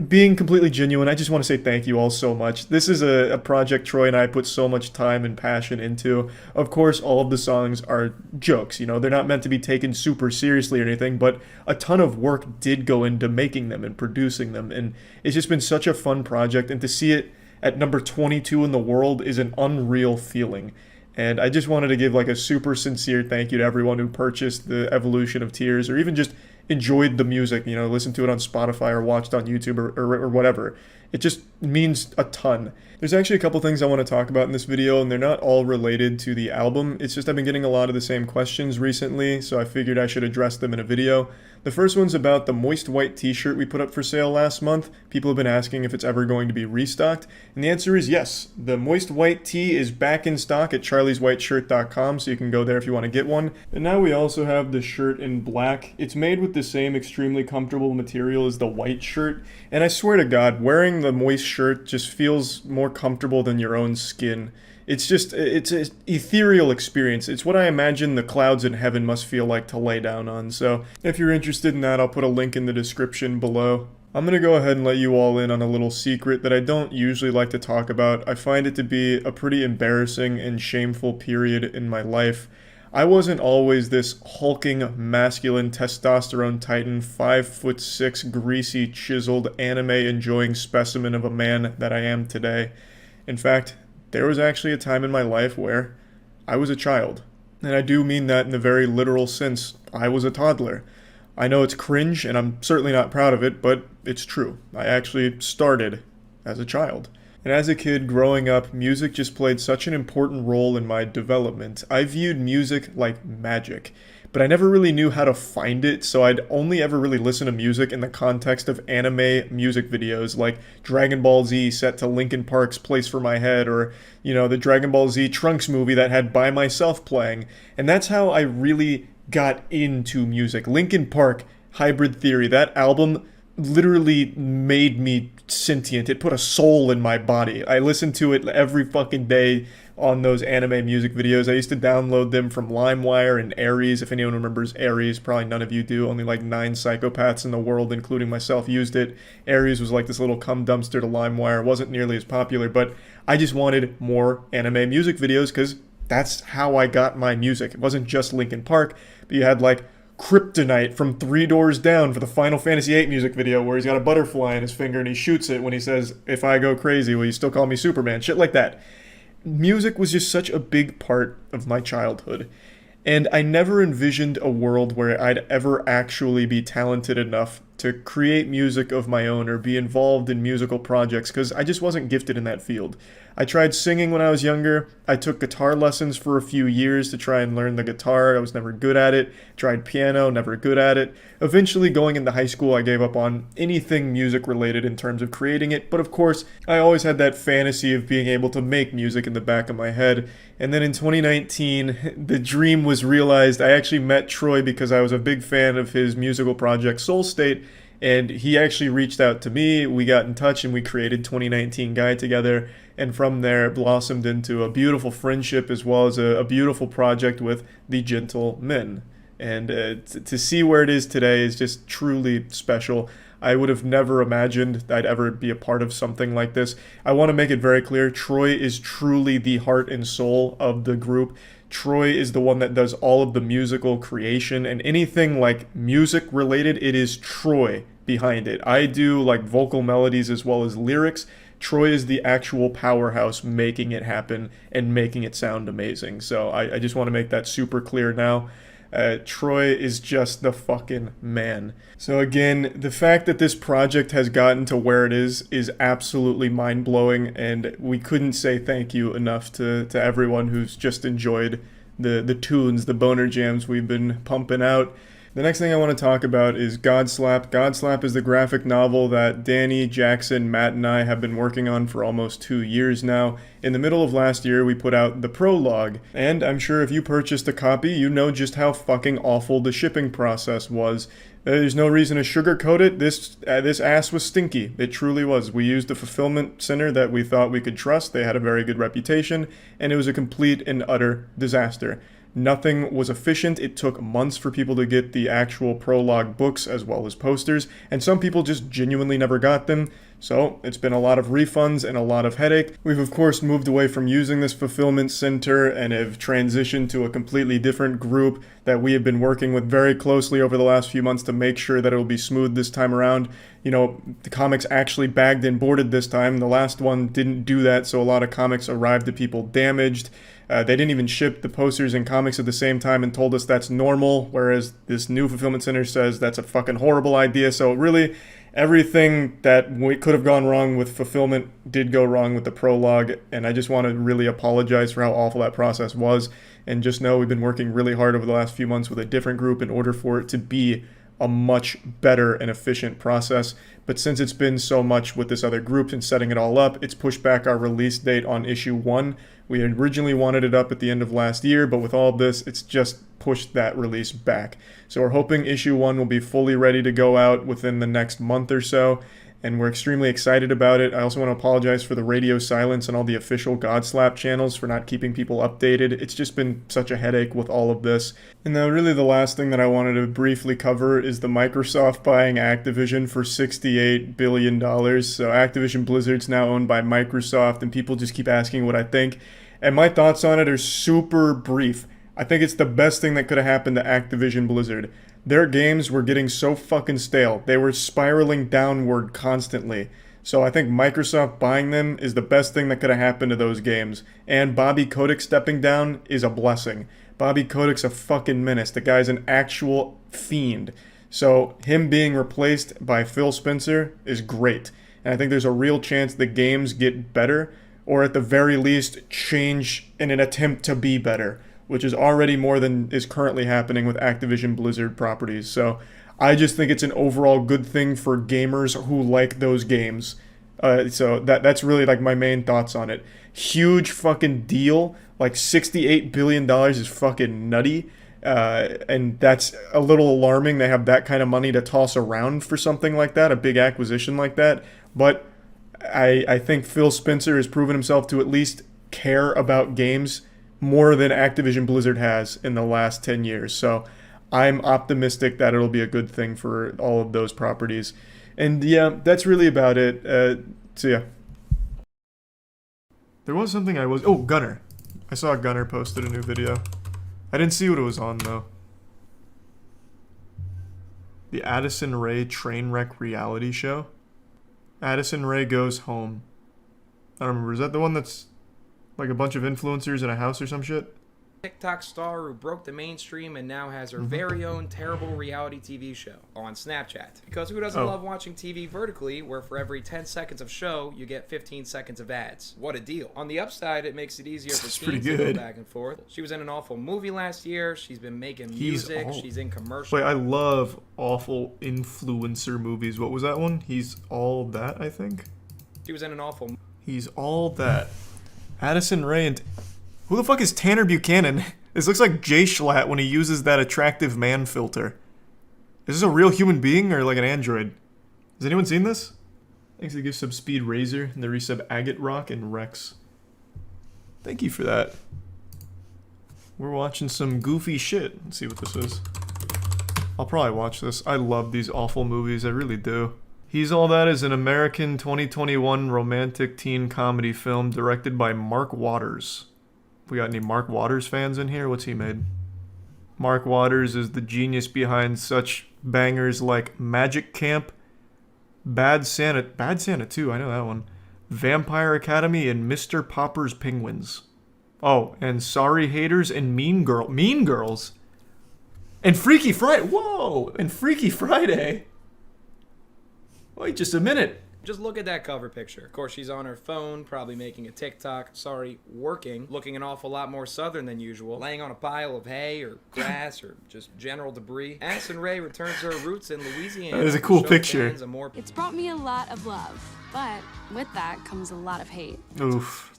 Being completely genuine, I just want to say thank you all so much. This is a project Troy and I put so much time and passion into. Of course, all of the songs are jokes, you know, they're not meant to be taken super seriously or anything, but a ton of work did go into making them and producing them, and it's just been such a fun project, and to see it at number 22 in the world is an unreal feeling. And I just wanted to give like a super sincere thank you to everyone who purchased The Evolution of Tears, or even just enjoyed the music, you know, listened to it on Spotify or watched on YouTube or whatever. It just means a ton. There's actually a couple things I want to talk about in this video, and they're not all related to the album. It's just I've been getting a lot of the same questions recently, so I figured I should address them in a video. The first one's about the Moist White t-shirt we put up for sale last month. People have been asking if it's ever going to be restocked, and the answer is yes. The Moist White tee is back in stock at charlieswhiteshirt.com, so you can go there if you want to get one. And now we also have the shirt in black. It's made with the same extremely comfortable material as the white shirt, and I swear to God, wearing the Moist shirt just feels more comfortable than your own skin. It's an ethereal experience. It's what I imagine the clouds in heaven must feel like to lay down on. So if you're interested in that, I'll put a link in the description below. I'm going to go ahead and let you all in on a little secret that I don't usually like to talk about. I find it to be a pretty embarrassing and shameful period in my life. I wasn't always this hulking, masculine, testosterone titan, 5'6", greasy, chiseled, anime-enjoying specimen of a man that I am today. In fact, there was actually a time in my life where I was a child. And I do mean that in the very literal sense. I was a toddler. I know it's cringe, and I'm certainly not proud of it, but it's true. I actually started as a child. And as a kid growing up, music just played such an important role in my development. I viewed music like magic. but I never really knew how to find it, so I'd only ever really listen to music in the context of anime music videos, like Dragon Ball Z set to Linkin Park's Place for My Head, or, you know, the Dragon Ball Z Trunks movie that had By Myself playing. And that's how I really got into music. Linkin Park, Hybrid Theory, that album literally made me sentient. It put a soul in my body. I listened to it every fucking day on those anime music videos. I used to download them from LimeWire and Aries. If anyone remembers Aries, probably none of you do. Only like 9 psychopaths in the world, including myself, used it. Aries was like this little cum dumpster to LimeWire. It wasn't nearly as popular, but I just wanted more anime music videos because that's how I got my music. It wasn't just Linkin Park, but you had like Kryptonite from 3 Doors Down for the Final Fantasy VIII music video where he's got a butterfly in his finger and he shoots it when he says, "If I go crazy, will you still call me Superman?" Shit like that. Music was just such a big part of my childhood. And I never envisioned a world where I'd ever actually be talented enough to create music of my own or be involved in musical projects because I just wasn't gifted in that field. I tried singing when I was younger. I took guitar lessons for a few years to try and learn the guitar. I was never good at it. Tried piano, never good at it. Eventually, going into high school, I gave up on anything music related in terms of creating it. But of course, I always had that fantasy of being able to make music in the back of my head. And then in 2019, the dream was realized. I actually met Troy because I was a big fan of his musical project Soul State, and he actually reached out to me. We got in touch and we created 2019 Guy together, and from there it blossomed into a beautiful friendship as well as a beautiful project with the Gentle Men. And to see where it is today is just truly special. I would have never imagined I'd ever be a part of something like this. I want to make it very clear, Troy is truly the heart and soul of the group. Troy is the one that does all of the musical creation, and anything like music related, it is Troy behind it. I do like vocal melodies as well as lyrics. Troy is the actual powerhouse making it happen and making it sound amazing. So I just want to make that super clear now. Troy is just the fucking man. So again, the fact that this project has gotten to where it is absolutely mind-blowing, and we couldn't say thank you enough to everyone who's just enjoyed the tunes, the boner jams we've been pumping out. The next thing I want to talk about is Godslap. Godslap is the graphic novel that Danny, Jackson, Matt, and I have been working on for almost 2 years now. In the middle of last year, we put out the prologue, and I'm sure if you purchased a copy, you know just how fucking awful the shipping process was. There's no reason to sugarcoat it. This ass was stinky. It truly was. We used a fulfillment center that we thought we could trust. They had a very good reputation, and it was a complete and utter disaster. Nothing was efficient. It took months for people to get the actual prologue books as well as posters, and some people just genuinely never got them. So it's been a lot of refunds and a lot of headache. We've of course moved away from using this fulfillment center and have transitioned to a completely different group that we have been working with very closely over the last few months to make sure that it will be smooth this time around. You know, the comics actually bagged and boarded this time. The last one didn't do that, so a lot of comics arrived to people damaged. They didn't even ship the posters and comics at the same time and told us that's normal, whereas this new fulfillment center says that's a fucking horrible idea. So really, everything that could have gone wrong with fulfillment did go wrong with the prologue, and I just want to really apologize for how awful that process was, and just know we've been working really hard over the last few months with a different group in order for it to be a much better and efficient process. But since it's been so much with this other group and setting it all up, it's pushed back our release date on issue 1. We had originally wanted it up at the end of last year, but with all of this, it's just pushed that release back. So we're hoping issue 1 will be fully ready to go out within the next month or so, and we're extremely excited about it. I also want to apologize for the radio silence on all the official Godslap channels for not keeping people updated. It's just been such a headache with all of this. And now really the last thing that I wanted to briefly cover is the Microsoft buying Activision for $68 billion. So Activision Blizzard's now owned by Microsoft, and people just keep asking what I think. And my thoughts on it are super brief. I think it's the best thing that could have happened to Activision Blizzard. Their games were getting so fucking stale. They were spiraling downward constantly. So I think Microsoft buying them is the best thing that could have happened to those games. And Bobby Kotick stepping down is a blessing. Bobby Kotick's a fucking menace. The guy's an actual fiend. So him being replaced by Phil Spencer is great. And I think there's a real chance the games get better, or at the very least change in an attempt to be better. which is already more than is currently happening with Activision Blizzard properties. So I just think it's an overall good thing for gamers who like those games. So that's really like my main thoughts on it. Huge fucking deal. Like $68 billion is fucking nutty. And that's a little alarming. They have that kind of money to toss around for something like that, a big acquisition like that. But I think Phil Spencer has proven himself to at least care about games more than Activision Blizzard has in the last 10 years. So I'm optimistic that it'll be a good thing for all of those properties. And yeah, that's really about it. So yeah. There was something oh, Gunner. I saw Gunner posted a new video. I didn't see what it was on though. The Addison Rae train wreck reality show. Addison Rae Goes Home. I don't remember. Is that the one that's like a bunch of influencers in a house or some shit? TikTok star who broke the mainstream and now has her very own terrible reality TV show on Snapchat. Because who doesn't love watching TV vertically, where for every 10 seconds of show, you get 15 seconds of ads? What a deal. On the upside, it makes it easier for teens to go back and forth. She was in an awful movie last year. She's been making music. She's in commercials. Wait, I love awful influencer movies. What was that one? He's All That, I think? She was in an awful... He's All That. Addison Rae and... Who the fuck is Tanner Buchanan? This looks like Jay Schlatt when he uses that attractive man filter. Is this a real human being or like an android? Has anyone seen this? Thanks to Give Sub Speed Razor and the resub Agate Rock and Rex. Thank you for that. We're watching some goofy shit. Let's see what this is. I'll probably watch this. I love these awful movies. I really do. He's All That is an American 2021 romantic teen comedy film directed by Mark Waters. We got any Mark Waters fans in here? What's he made? Mark Waters is the genius behind such bangers like Magic Camp, Bad Santa 2, I know that one, Vampire Academy, and Mr. Popper's Penguins. Oh, and Sorry Haters and Mean Girls. And Freaky Friday. Whoa! And Freaky Friday. Wait just a minute. Just look at that cover picture. Of course, she's on her phone, probably making a TikTok. Sorry, working. Looking an awful lot more southern than usual. Laying on a pile of hay or grass or just general debris. Addison Rae returns to her roots in Louisiana. That is a cool picture. It's brought me a lot of love, but with that comes a lot of hate. Oof.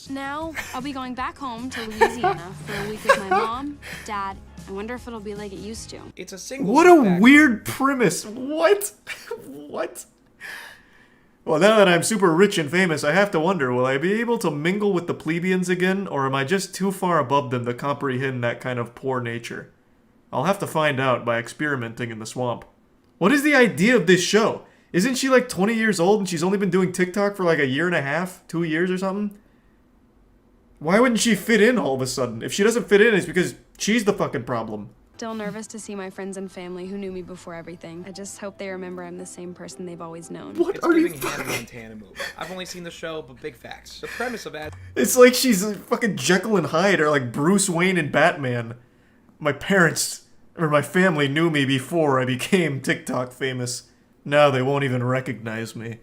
Now, I'll be going back home to Louisiana for a week with my mom, dad. I wonder if it'll be like it used to. It's a single. What a weird premise. What? What? Well, now that I'm super rich and famous, I have to wonder, will I be able to mingle with the plebeians again, or am I just too far above them to comprehend that kind of poor nature? I'll have to find out by experimenting in the swamp. What is the idea of this show? Isn't she like 20 years old and she's only been doing TikTok for like a year and a half, 2 years or something? Why wouldn't she fit in all of a sudden? If she doesn't fit in, it's because she's the fucking problem. Still nervous to see my friends and family who knew me before everything. I just hope they remember I'm the same person they've always known. It's giving Hannah Montana movie. I've only seen the show, but big facts. The premise of it. It's like she's fucking Jekyll and Hyde or like Bruce Wayne and Batman. My parents or my family knew me before I became TikTok famous. Now they won't even recognize me.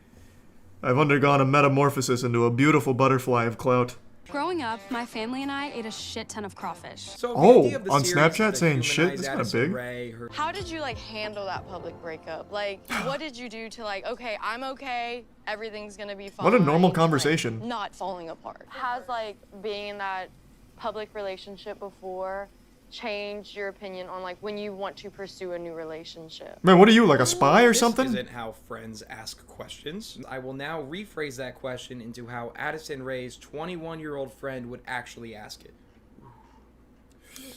I've undergone a metamorphosis into a beautiful butterfly of clout. Growing up, my family and I ate a shit ton of crawfish. So on Snapchat saying shit? That's kind of big. How did you like handle that public breakup? Like, what did you do to like, okay, I'm okay, everything's gonna be fine. What a normal conversation. Like, not falling apart. Has like being in that public relationship before changed your opinion on like when you want to pursue a new relationship? Man, what are you, like a spy or something? This isn't how friends ask questions. I will now rephrase that question into how Addison Rae's 21-year-old friend would actually ask it.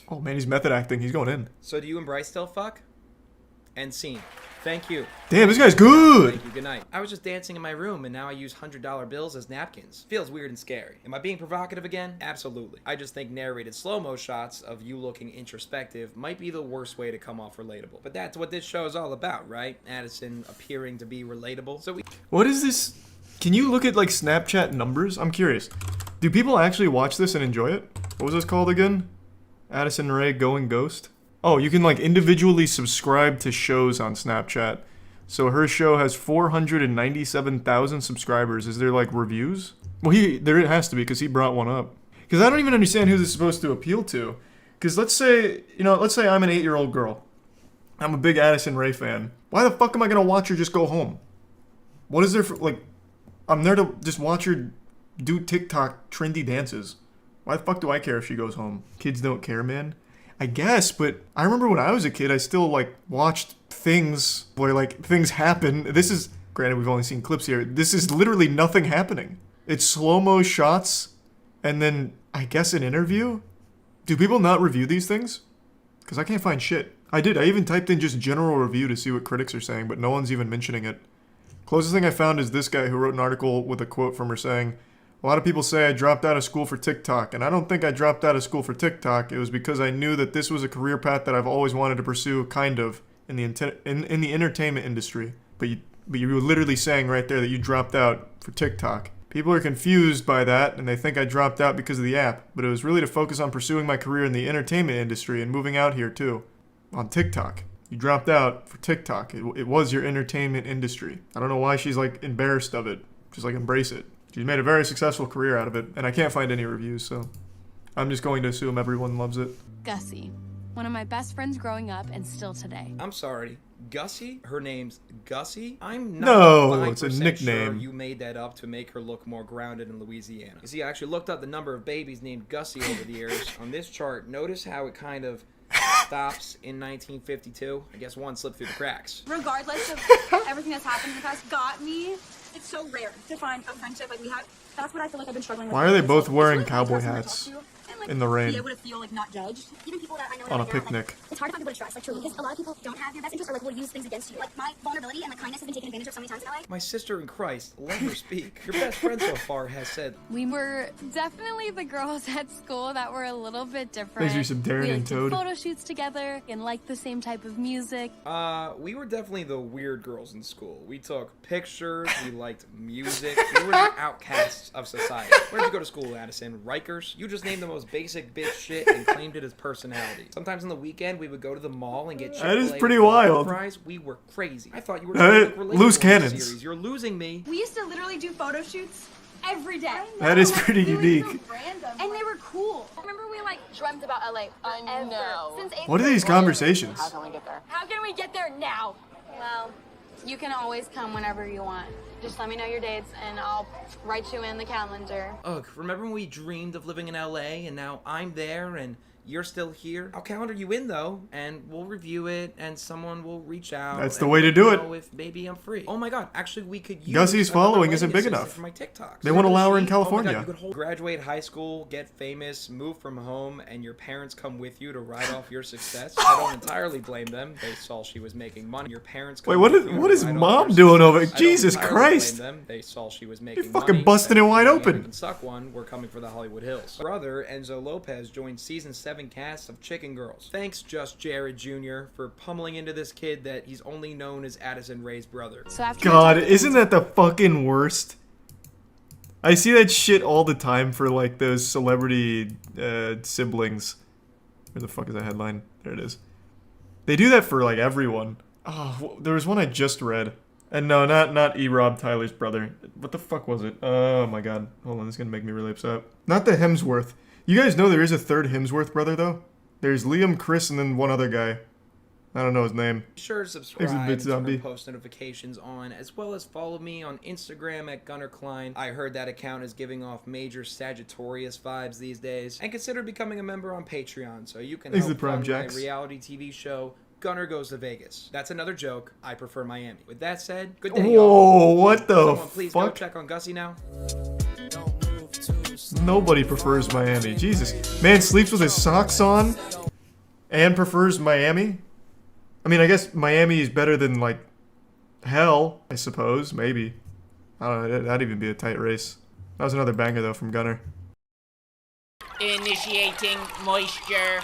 Oh man, he's method acting. He's going in. So do you and Bryce still fuck? End scene. Thank you. Damn, this guy's good. Thank you. Good night. I was just dancing in my room and now I use $100 bills as napkins. Feels weird and scary. Am I being provocative again? Absolutely. I just think narrated slow-mo shots of you looking introspective might be the worst way to come off relatable. But that's what this show is all about, right? Addison appearing to be relatable. So What is this? Can you look at like Snapchat numbers? I'm curious. Do people actually watch this and enjoy it? What was this called again? Addison Rae Going Ghost? Oh, you can like individually subscribe to shows on Snapchat. So her show has 497,000 subscribers. Is there like reviews? Well, there it has to be because he brought one up. Because I don't even understand who this is supposed to appeal to. Because let's say I'm an 8-year-old girl. I'm a big Addison Rae fan. Why the fuck am I going to watch her just go home? What is there for, like, I'm there to just watch her do TikTok trendy dances. Why the fuck do I care if she goes home? Kids don't care, man. I guess, but I remember when I was a kid, I still, like, watched things where, like, things happen. This is, granted, we've only seen clips here. This is literally nothing happening. It's slow-mo shots, and then, I guess, an interview? Do people not review these things? Because I can't find shit. I did. I even typed in just general review to see what critics are saying, but no one's even mentioning it. Closest thing I found is this guy who wrote an article with a quote from her saying, "A lot of people say I dropped out of school for TikTok, and I don't think I dropped out of school for TikTok. It was because I knew that this was a career path that I've always wanted to pursue, kind of, in the entertainment industry." But you were literally saying right there that you dropped out for TikTok. People are confused by that, and they think I dropped out because of the app, but it was really to focus on pursuing my career in the entertainment industry and moving out here too. On TikTok. You dropped out for TikTok. It was your entertainment industry. I don't know why she's like embarrassed of it. Just like embrace it. She's made a very successful career out of it, and I can't find any reviews, so I'm just going to assume everyone loves it. Gussie, one of my best friends growing up and still today. I'm sorry. Gussie? Her name's Gussie? I'm No, not it's a 5% nickname. Sure you made that up to make her look more grounded in Louisiana. You see, I actually looked up the number of babies named Gussie over the years. On this chart, notice how it kind of stops in 1952. I guess one slipped through the cracks. Regardless of everything that's happened in the past, got me. It's so rare to find a friendship like we have. That's what I feel like I've been struggling with. Why are they both wearing cowboy hats in the rain Be able to feel like not judged. Even people that I know on a right now, picnic? like, it's hard to find people to trust, like truly, because a lot of people don't have your best interest or like will use things against you. Like my vulnerability and my kindness has been taken advantage of so many times in LA. My sister in Christ, let her speak. Your best friend so far has said, We were definitely the girls at school that were a little bit different. Thanks for some Darren we and liked to Toad. do photo shoots together and liked the same type of music. we were definitely the weird girls in school. We took pictures, we liked music, we were the outcasts of society. Where'd you go to school, Addison? Rikers? You just named the most basic bitch shit and claimed it as personality. Sometimes on the weekend, we would go to the mall and get That is Chick-fil-A pretty with wild. fries. We were crazy. I thought you were Loose relatable in this cannons. series. You're losing me. We used to literally do photo shoots every day. That is pretty unique. And they were cool. Remember we like dreamt about LA forever. Since 8th What are grade. these conversations? How can we get there? How can we get there now? Well, you can always come whenever you want. Just let me know your dates and I'll write you in the calendar. Ugh, remember when we dreamed of living in LA and now I'm there and you're still here? I'll calendar you in though, and we'll review it, and someone will reach out. That's the and way to let do me it. know if maybe I'm free. Oh my god, actually we could use Gussie's another following isn't writing big assistant enough. for my TikToks. They won't allow her in Oh my California. god, you could graduate high school, get famous, move from home, and your parents come with you to ride off your success. I don't entirely blame them. They saw she was making money. Your parents come Wait, what with is you to what is ride off mom your doing over? success. I don't Jesus entirely Christ! blame them. They saw she was making fucking money. busting it wide That open. can suck one. We're coming for the Hollywood Hills. Brother Enzo Lopez joined season 7 cast of Chicken Girls. Thanks, Just Jared Jr., for pummeling into this kid that he's only known as Addison Rae's brother. So after God, isn't that the fucking worst? I see that shit all the time for like those celebrity siblings. Where the fuck is that headline? There it is. They do that for like everyone. Oh, there was one I just read. And no, not E-Rob, Tyler's brother. What the fuck was it? Oh my god. Hold on, this is gonna make me really upset. Not the Hemsworth. You guys know there is a third Hemsworth brother though? There's Liam, Chris, and then one other guy. I don't know his name. Be sure to Thanks, subscribe Bit and turn Zombie. post notifications on, as well as follow me on Instagram at Gunnar Klein. I heard that account is giving off major Sagittarius vibes these days. And consider becoming a member on Patreon so you can Thanks, help the Prime fund my Jacks. reality TV show, Gunnar Goes to Vegas. That's another joke. I prefer Miami. With that said, good day, Whoa, y'all. what the Someone please go fuck? check on Gussie now. Nobody prefers Miami. Jesus. Man sleeps with his socks on and prefers Miami? I mean, I guess Miami is better than, like, hell, I suppose. Maybe. I don't know. That'd even be a tight race. That was another banger, though, from Gunnar. Initiating moisture.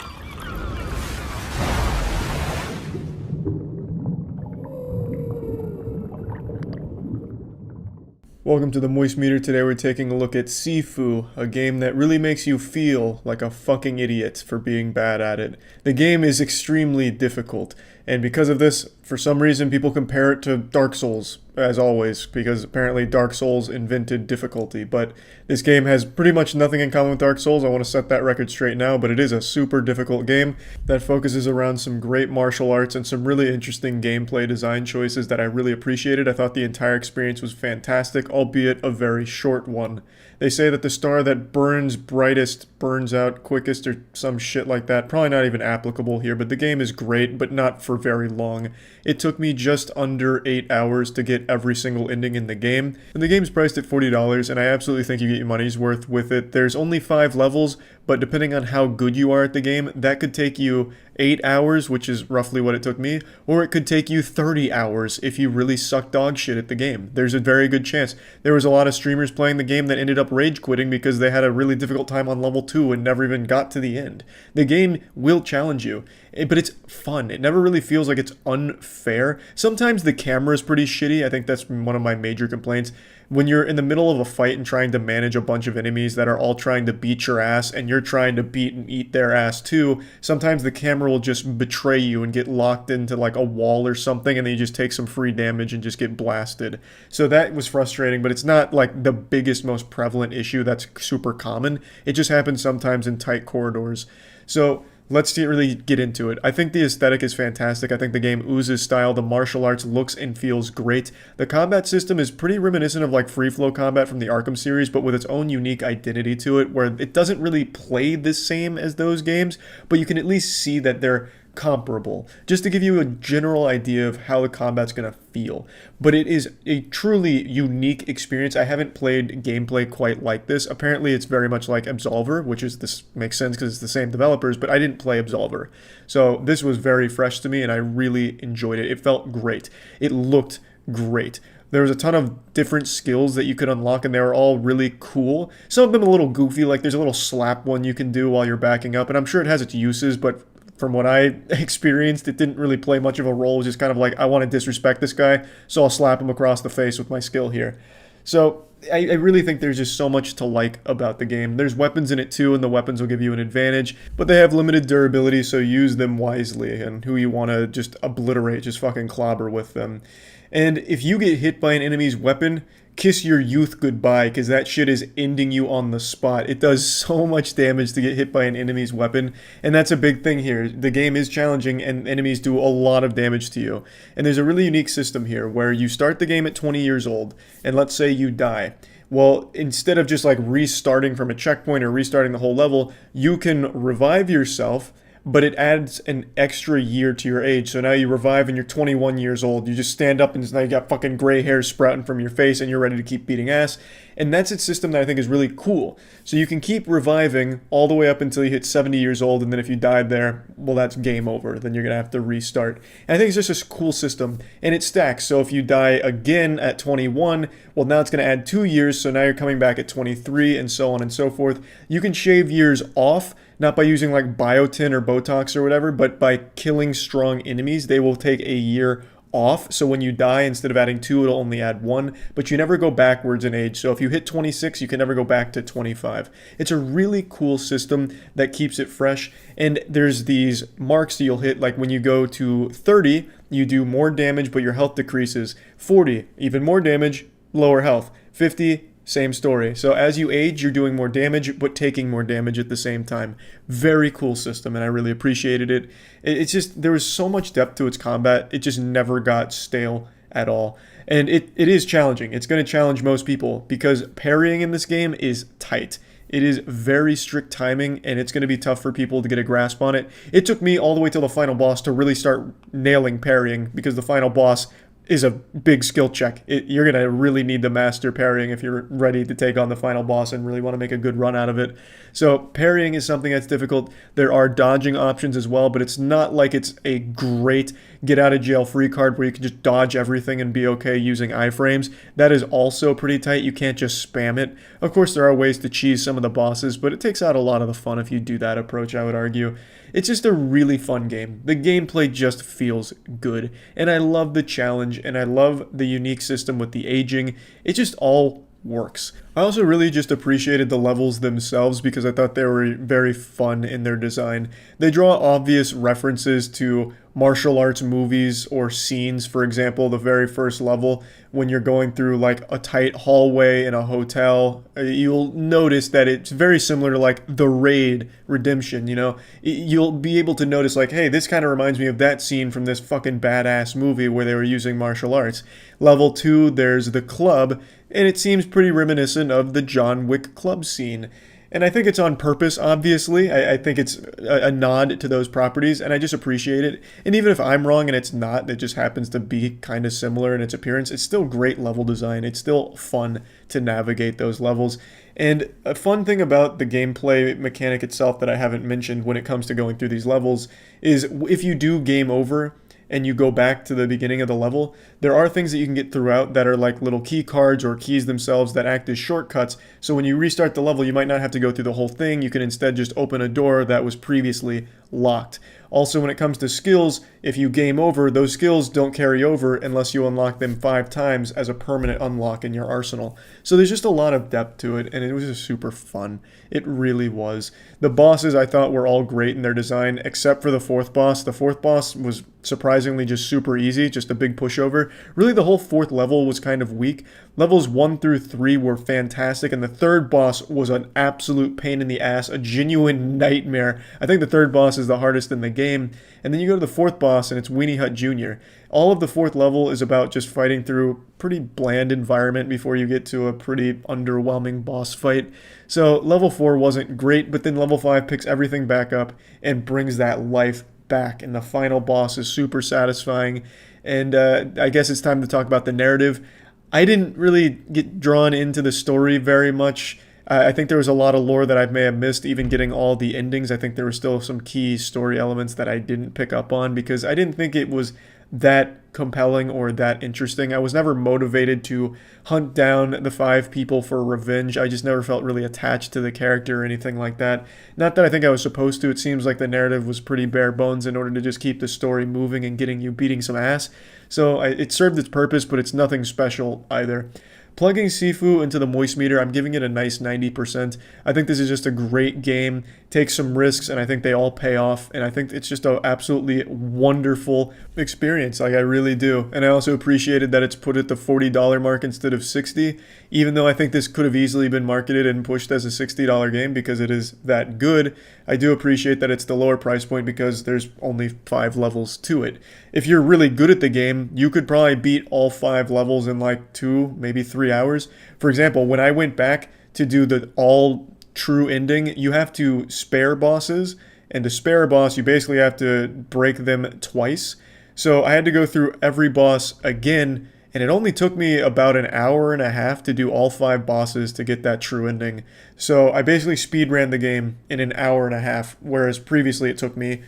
Welcome to the Moist Meter. Today we're taking a look at Sifu, a game that really makes you feel like a fucking idiot for being bad at it. The game is extremely difficult. And because of this, for some reason, people compare it to Dark Souls, as always, because apparently Dark Souls invented difficulty. But this game has pretty much nothing in common with Dark Souls. I want to set that record straight now, but it is a super difficult game that focuses around some great martial arts and some really interesting gameplay design choices that I really appreciated. I thought the entire experience was fantastic, albeit a very short one. They say that the star that burns brightest burns out quickest or some shit like that. Probably not even applicable here, but the game is great, but not for very long. It took me just under 8 hours to get every single ending in the game. And the game's priced at $40, and I absolutely think you get your money's worth with it. There's only 5 levels, but depending on how good you are at the game, that could take you 8 hours, which is roughly what it took me, or it could take you 30 hours if you really suck dog shit at the game. There's a very good chance. There was a lot of streamers playing the game that ended up rage quitting because they had a really difficult time on level 2 and never even got to the end. The game will challenge you, but it's fun. It never really feels like it's unfair. Sometimes the camera is pretty shitty. I think that's one of my major complaints. When you're in the middle of a fight and trying to manage a bunch of enemies that are all trying to beat your ass and you're trying to beat and eat their ass too, sometimes the camera will just betray you and get locked into like a wall or something, and then you just take some free damage and just get blasted. So that was frustrating, but it's not like the biggest, most prevalent issue that's super common. It just happens sometimes in tight corridors. So let's really get into it. I think the aesthetic is fantastic. I think the game oozes style. The martial arts looks and feels great. The combat system is pretty reminiscent of like free flow combat from the Arkham series, but with its own unique identity to it, where it doesn't really play the same as those games, but you can at least see that they're comparable, just to give you a general idea of how the combat's going to feel. But it is a truly unique experience. I haven't played gameplay quite like this. Apparently it's very much like Absolver, which is, this makes sense because it's the same developers, but I didn't play Absolver. So this was very fresh to me and I really enjoyed it. It felt great. It looked great. There was a ton of different skills that you could unlock, and they were all really cool. Some of them a little goofy, like there's a little slap one you can do while you're backing up, and I'm sure it has its uses, but from what I experienced, it didn't really play much of a role. It was just kind of like, I want to disrespect this guy, so I'll slap him across the face with my skill here. So I really think there's just so much to like about the game. There's weapons in it too, and the weapons will give you an advantage, but they have limited durability, so use them wisely, and who you want to just obliterate, just fucking clobber with them. And if you get hit by an enemy's weapon, kiss your youth goodbye, because that shit is ending you on the spot. It does so much damage to get hit by an enemy's weapon, and that's a big thing here. The game is challenging, and enemies do a lot of damage to you. And there's a really unique system here, where you start the game at 20 years old, and let's say you die. Well, instead of just like restarting from a checkpoint or restarting the whole level, you can revive yourself, but it adds an extra year to your age. So now you revive and you're 21 years old. You just stand up and now you got fucking gray hairs sprouting from your face and you're ready to keep beating ass. And that's a system that I think is really cool. So you can keep reviving all the way up until you hit 70 years old, and then if you died there, well, that's game over. Then you're going to have to restart. And I think it's just a cool system, and it stacks. So if you die again at 21, well, now it's going to add 2 years, so now you're coming back at 23, and so on and so forth. You can shave years off, not by using like biotin or Botox or whatever, but by killing strong enemies. They will take a year off, so when you die, instead of adding 2, it'll only add 1, but you never go backwards in age. So if you hit 26, you can never go back to 25. It's a really cool system that keeps it fresh, and there's these marks that you'll hit, like when you go to 30, you do more damage, but your health decreases. 40, even more damage, lower health. 50, same story. So as you age, you're doing more damage, but taking more damage at the same time. Very cool system, and I really appreciated it. It's just, there was so much depth to its combat, it just never got stale at all. And it is challenging. It's going to challenge most people, because parrying in this game is tight. It is very strict timing, and it's going to be tough for people to get a grasp on it. It took me all the way till the final boss to really start nailing parrying, because the final boss is a big skill check. You're going to really need to master parrying if you're ready to take on the final boss and really want to make a good run out of it. So parrying is something that's difficult. There are dodging options as well, but it's not like it's a great get out of jail free card where you can just dodge everything and be okay using iframes. That is also pretty tight. You can't just spam it. Of course, there are ways to cheese some of the bosses, but it takes out a lot of the fun if you do that approach, I would argue. It's just a really fun game. The gameplay just feels good, and I love the challenge, and I love the unique system with the aging. It just all works. I also really just appreciated the levels themselves, because I thought they were very fun in their design. They draw obvious references to martial arts movies or scenes. For example, the very first level, when you're going through like a tight hallway in a hotel, you'll notice that it's very similar to like The Raid Redemption, you know? You'll be able to notice like, hey, this kind of reminds me of that scene from this fucking badass movie where they were using martial arts. Level 2, there's the club, and it seems pretty reminiscent of the John Wick club scene. And I think it's on purpose, obviously. I think it's a nod to those properties, and I just appreciate it. And even if I'm wrong and it's not, it just happens to be kind of similar in its appearance, it's still great level design. It's still fun to navigate those levels. And a fun thing about the gameplay mechanic itself that I haven't mentioned when it comes to going through these levels is if you do game over and you go back to the beginning of the level, there are things that you can get throughout that are like little key cards or keys themselves that act as shortcuts. So when you restart the level, you might not have to go through the whole thing. You can instead just open a door that was previously locked. Also, when it comes to skills, if you game over, those skills don't carry over unless you unlock them 5 times as a permanent unlock in your arsenal. So there's just a lot of depth to it, and it was just super fun. It really was. The bosses I thought were all great in their design, except for the 4th boss. The 4th boss was surprisingly just super easy, just a big pushover. Really, the whole 4th level was kind of weak. Levels 1 through 3 were fantastic, and the 3rd boss was an absolute pain in the ass, a genuine nightmare. I think the 3rd boss is the hardest in the game. And then you go to the 4th boss, and it's Weenie Hut Jr. All of the 4th level is about just fighting through a pretty bland environment before you get to a pretty underwhelming boss fight. So level 4 wasn't great, but then level 5 picks everything back up and brings that life back. And the final boss is super satisfying. And I guess it's time to talk about the narrative. I didn't really get drawn into the story very much. I think there was a lot of lore that I may have missed, even getting all the endings. I think there were still some key story elements that I didn't pick up on because I didn't think it was that compelling or that interesting. I was never motivated to hunt down the 5 people for revenge. I just never felt really attached to the character or anything like that. Not that I think I was supposed to. It seems like the narrative was pretty bare bones in order to just keep the story moving and getting you beating some ass. So it served its purpose, but it's nothing special either. Plugging Sifu into the moist meter, I'm giving it a nice 90%. I think this is just a great game. Takes some risks, and I think they all pay off. And I think it's just an absolutely wonderful experience. Like, I really do. And I also appreciated that it's put at the $40 mark instead of $60, even though I think this could have easily been marketed and pushed as a $60 game because it is that good. I do appreciate that it's the lower price point because there's only 5 levels to it. If you're really good at the game, you could probably beat all 5 levels in like 2, maybe 3 hours. For example, when I went back to do the all true ending, you have to spare bosses, and to spare a boss, you basically have to break them twice. So I had to go through every boss again, and it only took me about an hour and a half to do all 5 bosses to get that true ending. So I basically speedran the game in an hour and a half, whereas previously it took me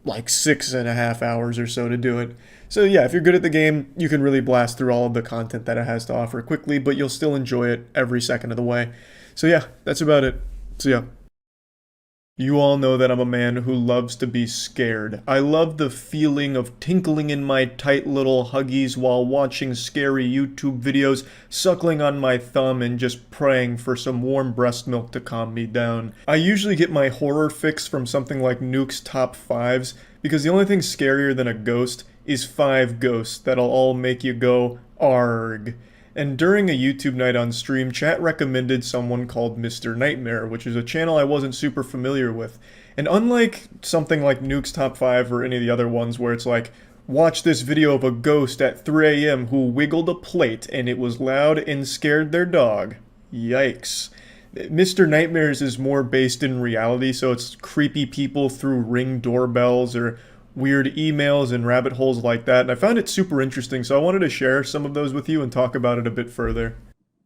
like 6.5 hours or so to do it. So yeah, if you're good at the game, you can really blast through all of the content that it has to offer quickly, but you'll still enjoy it every second of the way. So yeah, that's about it. So yeah. You all know that I'm a man who loves to be scared. I love the feeling of tinkling in my tight little huggies while watching scary YouTube videos, suckling on my thumb and just praying for some warm breast milk to calm me down. I usually get my horror fix from something like Nuke's Top 5s, because the only thing scarier than a ghost is 5 ghosts that'll all make you go, ARG. And during a YouTube night on stream, chat recommended someone called Mr. Nightmare, which is a channel I wasn't super familiar with. And unlike something like Nuke's Top 5 or any of the other ones where it's like, watch this video of a ghost at 3 a.m. who wiggled a plate and it was loud and scared their dog. Yikes. Mr. Nightmares is more based in reality, so it's creepy people through Ring doorbells or weird emails and rabbit holes like that, and I found it super interesting, so I wanted to share some of those with you and talk about it a bit further.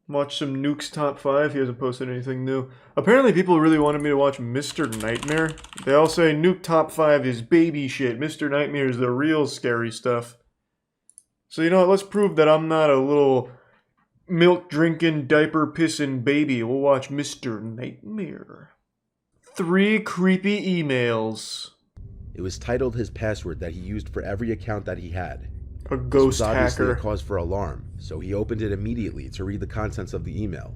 Watch some Nuke's Top 5, he hasn't posted anything new. Apparently people really wanted me to watch Mr. Nightmare. They all say Nuke Top 5 is baby shit, Mr. Nightmare is the real scary stuff. So you know what, let's prove that I'm not a little milk-drinking, diaper-pissing baby. We'll watch Mr. Nightmare. 3 creepy emails. It was titled his password that he used for every account that he had. A ghost this was obviously hacker. a cause for alarm, so he opened it immediately to read the contents of the email.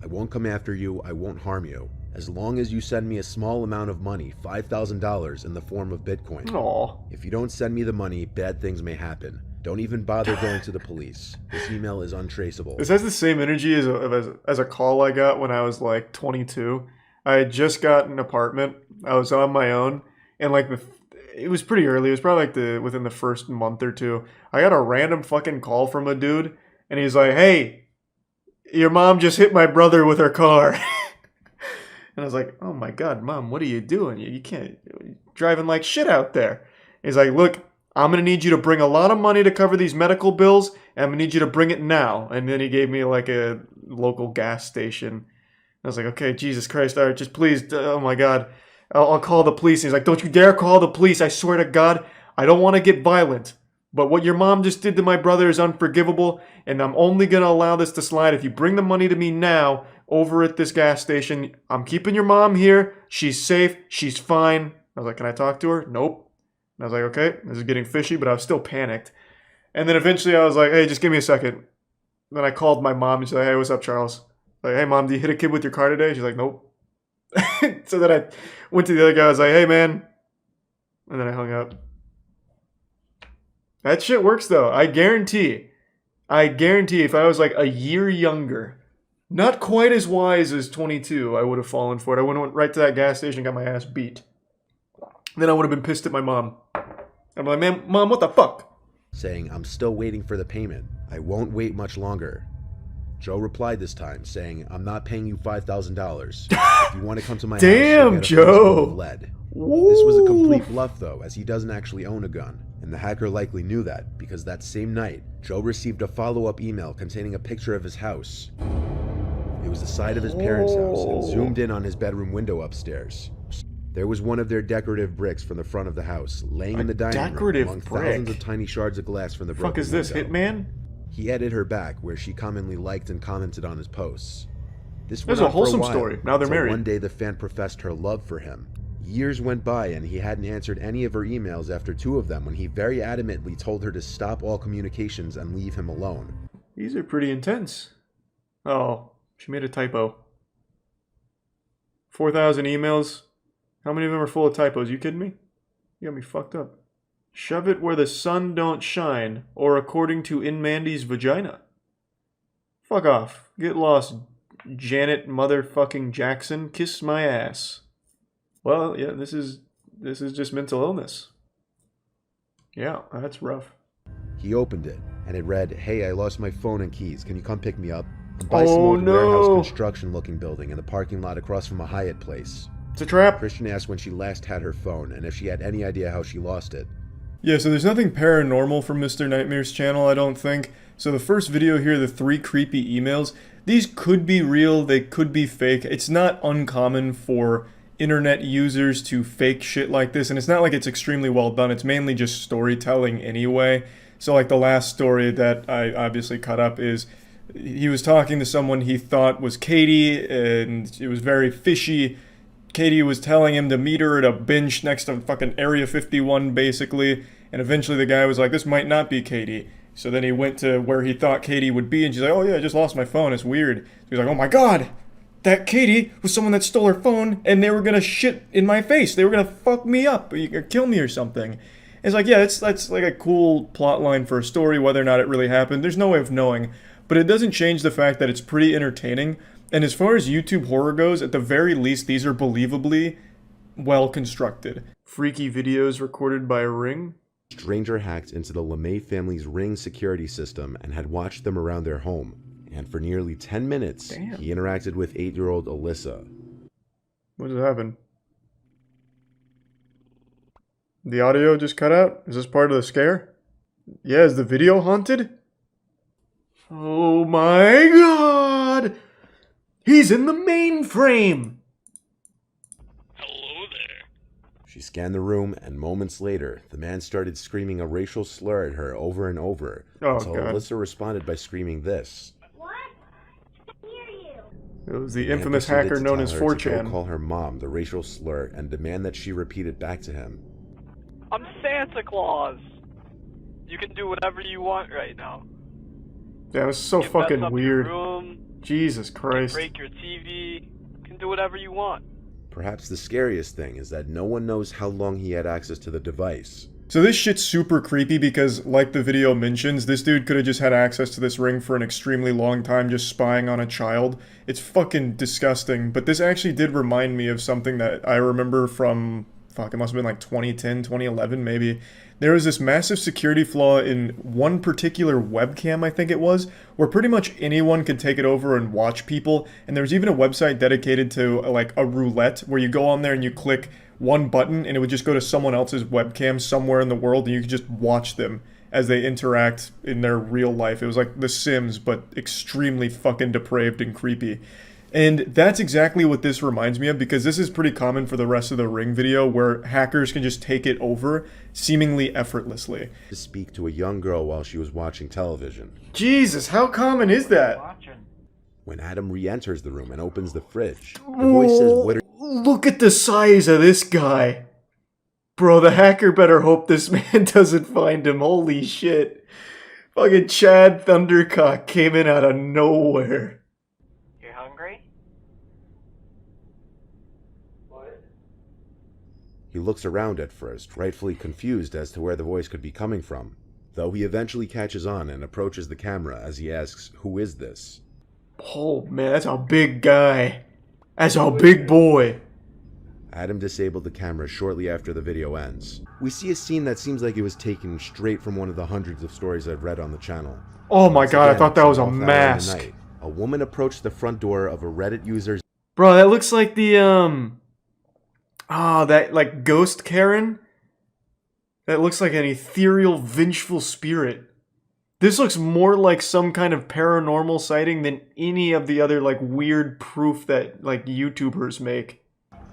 I won't come after you, I won't harm you. as long as you send me a small amount of money, $5,000 in the form of Bitcoin. Aw. If you don't send me the money, bad things may happen. Don't even bother going to the police. This email is untraceable. This has the same energy as a call I got when I was like 22. I had just got an apartment. I was on my own, and like it was pretty early. It was probably like within the first month or two. I got a random fucking call from a dude, and he's like, "Hey, your mom just hit my brother with her car." And I was like, "Oh my god, Mom, what are you doing? You can't, you're driving like shit out there." He's like, "Look, I'm going to need you to bring a lot of money to cover these medical bills, and I'm going to need you to bring it now." And then he gave me like a local gas station. I was like, "Okay, Jesus Christ, all right, just please, oh my God, I'll call the police." And he's like, "Don't you dare call the police. I swear to God, I don't want to get violent. But what your mom just did to my brother is unforgivable, and I'm only going to allow this to slide if you bring the money to me now over at this gas station. I'm keeping your mom here. She's safe. She's fine." I was like, "Can I talk to her?" "Nope." And I was like, "Okay, this is getting fishy," but I was still panicked. And then eventually I was like, "Hey, just give me a second." Then I called my mom and she's like, "Hey, what's up, Charles?" Like, "Hey, Mom, did you hit a kid with your car today?" She's like, "Nope." So then I went to the other guy. I was like, "Hey, man." And then I hung up. That shit works, though. I guarantee if I was like a year younger, not quite as wise as 22, I would have fallen for it. I would have went right to that gas station and got my ass beat. Then I would have been pissed at my mom. I'm like, "Man, Mom, what the fuck?" Saying, "I'm still waiting for the payment. I won't wait much longer." Joe replied this time, saying, "I'm not paying you $5,000. If you want to come to my house, Damn, you'll get a Joe. spoonful of lead." This was a complete bluff, though, as he doesn't actually own a gun. And the hacker likely knew that, because that same night, Joe received a follow-up email containing a picture of his house. It was the side of his parents' house, and zoomed in on his bedroom window upstairs. There was one of their decorative bricks from the front of the house, laying in the dining room among thousands of tiny shards of glass from the broken Fuck is this, window. Hitman? He added her back, where she commonly liked and commented on his posts. This There's went a on for wholesome while, story. Now they're until married. One day the fan professed her love for him. Years went by and he hadn't answered any of her emails after 2 of them, when he very adamantly told her to stop all communications and leave him alone. These are pretty intense. Oh, she made a typo. 4,000 emails. How many of them are full of typos? You kidding me? You got me fucked up. Shove it where the sun don't shine, or according to In Mandy's vagina. Fuck off. Get lost, Janet motherfucking Jackson. Kiss my ass. Well, yeah, this is just mental illness. Yeah, that's rough. He opened it, and it read, "Hey, I lost my phone and keys. Can you come pick me up? I'm by some old warehouse construction-looking building in the parking lot across from a Hyatt place." It's a trap. Christian asked when she last had her phone, and if she had any idea how she lost it. Yeah, so there's nothing paranormal from Mr. Nightmare's channel, I don't think. So the first video here, the 3 creepy emails, these could be real, they could be fake. It's not uncommon for internet users to fake shit like this, and it's not like it's extremely well done. It's mainly just storytelling anyway. So like the last story that I obviously cut up is he was talking to someone he thought was Katie, and it was very fishy. Katie was telling him to meet her at a bench next to fucking Area 51, basically. And eventually the guy was like, "This might not be Katie." So then he went to where he thought Katie would be, and she's like, "Oh yeah, I just lost my phone. It's weird." So he's like, "Oh my god, that Katie was someone that stole her phone, and they were gonna shit in my face. They were gonna fuck me up, or kill me or something." And it's like, yeah, that's like a cool plot line for a story. Whether or not it really happened, there's no way of knowing. But it doesn't change the fact that it's pretty entertaining. And as far as YouTube horror goes, at the very least, these are believably well constructed. Freaky videos recorded by Ring. Stranger hacked into the LeMay family's Ring security system and had watched them around their home. And for nearly 10 minutes, he interacted with 8-year-old Alyssa. What just happened? The audio just cut out? Is this part of the scare? Yeah, is the video haunted? Oh my god! He's in the mainframe! She scanned the room, and moments later, the man started screaming a racial slur at her over and over, until God. Alyssa responded by screaming this. It was the The man infamous proceeded hacker to known tell as her to go 4chan. call her mom the racial slur and demand that she repeat it back to him. I'm Santa Claus. You can do whatever you want right now. Yeah, it was so You can mess fucking up weird. Your room, Jesus Christ. break your TV, can do whatever you want. Perhaps the scariest thing is that no one knows how long he had access to the device. So this shit's super creepy because, like the video mentions, this dude could have just had access to this ring for an extremely long time just spying on a child. It's fucking disgusting, but this actually did remind me of something that I remember from, fuck, it must have been like 2010, 2011 maybe. There was this massive security flaw in one particular webcam, I think it was, where pretty much anyone could take it over and watch people, and there was even a website dedicated to like a roulette where you go on there and you click one button and it would just go to someone else's webcam somewhere in the world and you could just watch them as they interact in their real life. It was like The Sims, but extremely fucking depraved and creepy. And that's exactly what this reminds me of, because this is pretty common for the rest of the Ring video, where hackers can just take it over seemingly effortlessly. To speak to a young girl while she was watching television. Jesus, how common is that? When Adam re-enters the room and opens the fridge, the voice says, "What are..." Look at the size of this guy. Bro, the hacker better hope this man doesn't find him. Holy shit. Fucking Chad Thundercock came in out of nowhere. You hungry? He looks around at first, rightfully confused as to where the voice could be coming from, though he eventually catches on and approaches the camera as he asks, "Who is this?" Oh man, that's a big guy. That's a big boy. Adam disabled the camera shortly after the video ends. We see a scene that seems like it was taken straight from one of the hundreds of stories I've read on the channel. Oh my Once god, I again, thought that was a off hour in the mask. night, a woman approached the front door of a Reddit user's... Bro, that looks like the, that, like, ghost Karen? That looks like an ethereal, vengeful spirit. This looks more like some kind of paranormal sighting than any of the other, like, weird proof that, like, YouTubers make.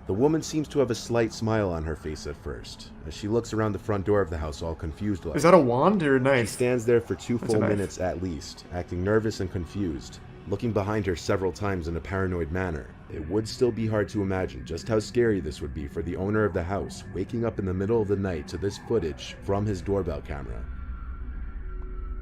The woman seems to have a slight smile on her face at first, as she looks around the front door of the house all confused like. Is that a wand or a knife? She stands there for two That's a full knife. minutes at least, acting nervous and confused, looking behind her several times in a paranoid manner. It would still be hard to imagine just how scary this would be for the owner of the house, waking up in the middle of the night to this footage from his doorbell camera.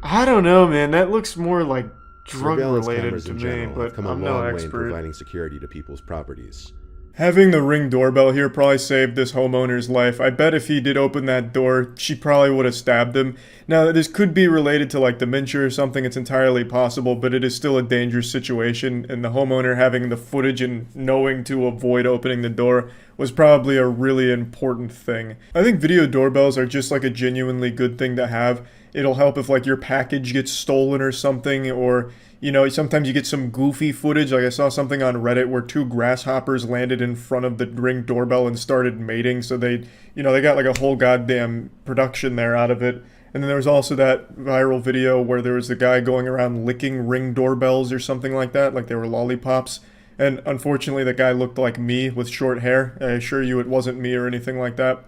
I don't know, man. That looks more like Surveillance drug-related cameras to in me, general have but come a I'm no long way in expert. providing security to people's properties. Having the Ring doorbell here probably saved this homeowner's life. I bet if he did open that door, she probably would have stabbed him. Now, this could be related to like dementia or something, it's entirely possible, but it is still a dangerous situation, and the homeowner having the footage and knowing to avoid opening the door was probably a really important thing. I think video doorbells are just like a genuinely good thing to have. It'll help if like your package gets stolen or something, or you know, sometimes you get some goofy footage. Like I saw something on Reddit where two grasshoppers landed in front of the Ring doorbell and started mating. So they, you know, they got like a whole goddamn production there out of it. And then there was also that viral video where there was a guy going around licking Ring doorbells or something like that, like they were lollipops. And unfortunately, the guy looked like me with short hair. I assure you it wasn't me or anything like that.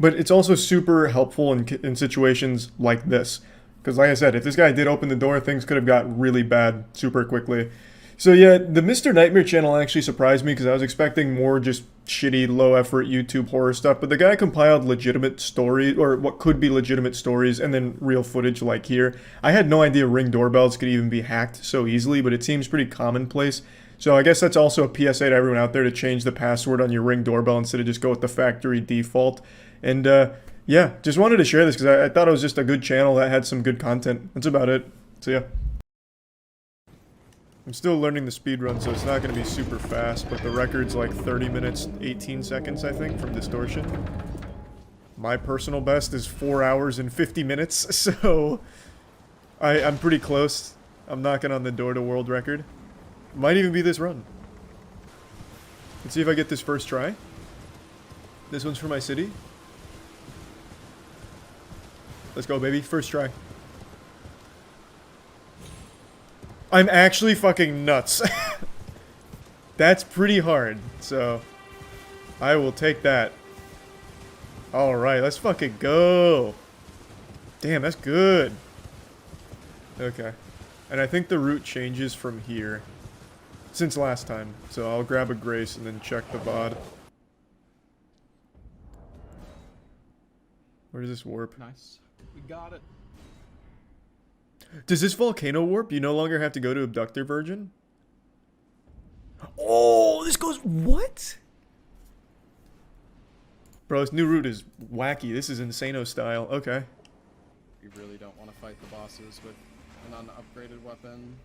But it's also super helpful in situations like this. Because like I said, if this guy did open the door, things could have got really bad super quickly. So yeah, the Mr. Nightmare channel actually surprised me because I was expecting more just shitty, low-effort YouTube horror stuff. But the guy compiled legitimate stories, or what could be legitimate stories, and then real footage like here. I had no idea Ring doorbells could even be hacked so easily, but it seems pretty commonplace. So I guess that's also a PSA to everyone out there to change the password on your Ring doorbell instead of just go with the factory default. And yeah, just wanted to share this because I thought it was just a good channel that had some good content. That's about it. So yeah. I'm still learning the speedrun, so it's not going to be super fast, but the record's like 30 minutes, 18 seconds, I think, from distortion. My personal best is 4 hours and 50 minutes, so I'm pretty close. I'm knocking on the door to world record. Might even be this run. Let's see if I get this first try. This one's for my city. Let's go, baby. First try. I'm actually fucking nuts. That's pretty hard, so I will take that. Alright, let's fucking go. Damn, that's good. Okay. And I think the route changes from here. Since last time. So I'll grab a Grace and then check the VOD. Where does this warp? Nice. We got it. Does this volcano warp? You no longer have to go to Abductor Virgin? Oh, this goes... What? Bro, this new route is wacky. This is Insano style. Okay. You really don't want to fight the bosses with an unupgraded weapon.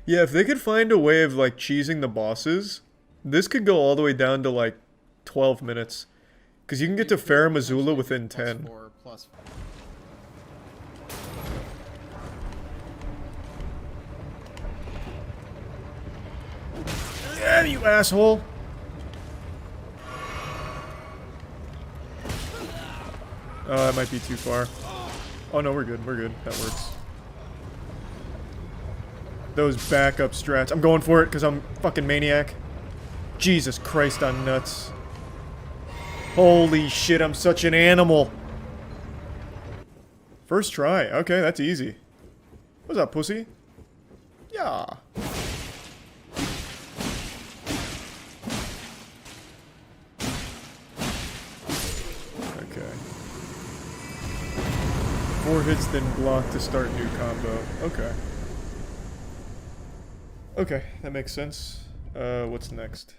Yeah, if they could find a way of, like, cheesing the bosses, this could go all the way down to, like, 12 minutes. Because you can get to Fair Missoula within 10. Yeah, you asshole! Oh, that might be too far. Oh no, we're good, we're good. That works. Those backup strats. I'm going for it because I'm fucking maniac. Jesus Christ, I'm nuts. Holy shit, I'm such an animal. First try. Okay, that's easy. What's up, pussy? Yeah. Okay. 4 hits, then block to start new combo. Okay. Okay, that makes sense. What's next?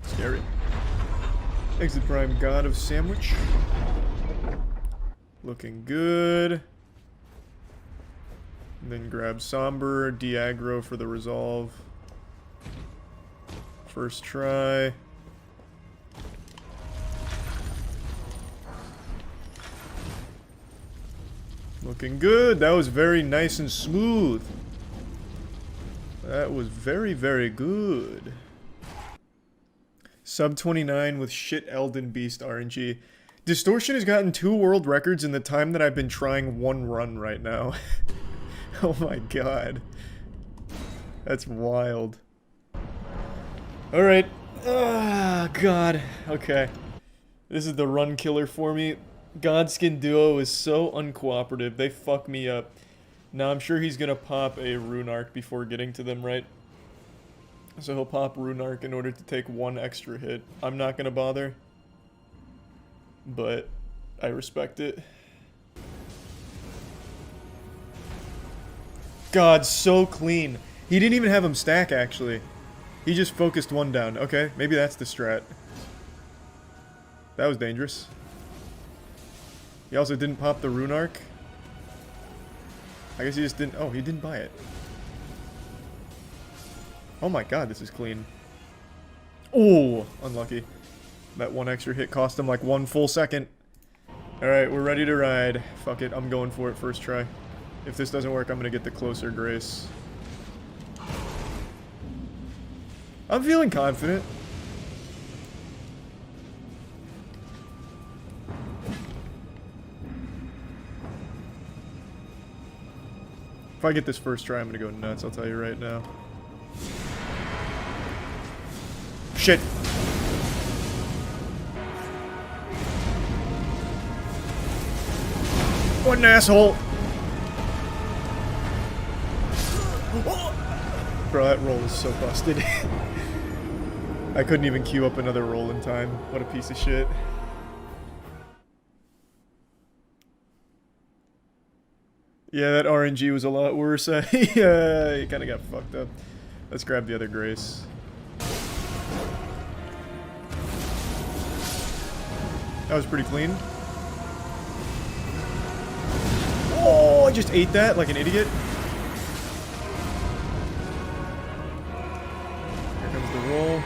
Scary. Exit Prime, God of Sandwich. Looking good. And then grab Somber, de-aggro for the resolve. First try. Looking good. That was very nice and smooth. That was very, very good. Sub 29 with shit Elden Beast RNG. Distortion has gotten 2 world records in the time that I've been trying 1 run right now. Oh my god. That's wild. Alright. Ah, god. Okay. This is the run killer for me. Godskin Duo is so uncooperative. They fuck me up. Now I'm sure he's gonna pop a Rune Arc before getting to them, right? So he'll pop Rune Arc in order to take 1 extra hit. I'm not gonna bother. But I respect it. God, so clean. He didn't even have him stack, actually. He just focused 1 down. Okay, maybe that's the strat. That was dangerous. He also didn't pop the Rune Arc. I guess he just didn't... Oh, he didn't buy it. Oh my god, this is clean. Oh, unlucky. That 1 extra hit cost him like 1 full second. Alright, we're ready to ride. Fuck it, I'm going for it first try. If this doesn't work, I'm gonna get the closer grace. I'm feeling confident. If I get this first try, I'm gonna go nuts, I'll tell you right now. Shit! What an asshole! Bro, that roll is so busted. I couldn't even queue up another roll in time. What a piece of shit. Yeah, that RNG was a lot worse. Yeah, he kind of got fucked up. Let's grab the other grace. That was pretty clean. Oh, I just ate that like an idiot. Here comes the roll.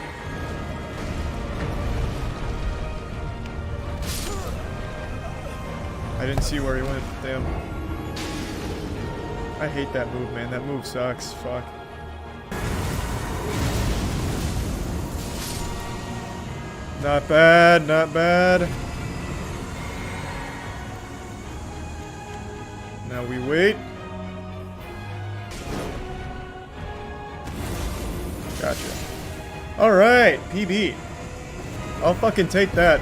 I didn't see where he went. Damn. I hate that move, man. That move sucks. Fuck. Not bad, not bad. Now we wait. Gotcha. Alright, PB. I'll fucking take that.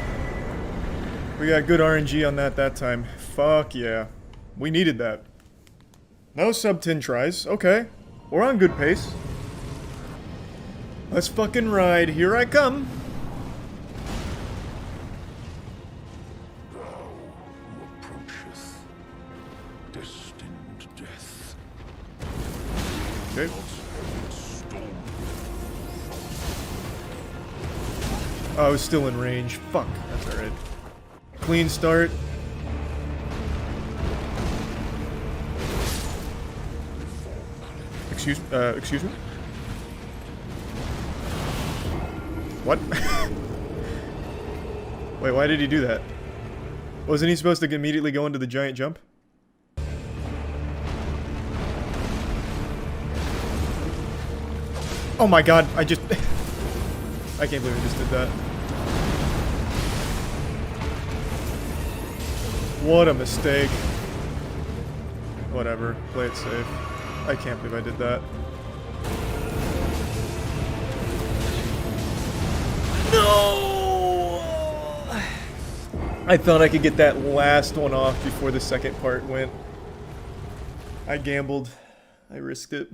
We got good RNG on that time. Fuck yeah. We needed that. No sub 10 tries. Okay. We're on good pace. Let's fucking ride. Here I come. Okay. Oh, I was still in range. Fuck, that's alright. Clean start. Excuse me? What? Wait, why did he do that? Wasn't he supposed to immediately go into the giant jump? Oh my god, I can't believe I just did that. What a mistake. Whatever, play it safe. I can't believe I did that. No! I thought I could get that last one off before the second part went. I gambled. I risked it.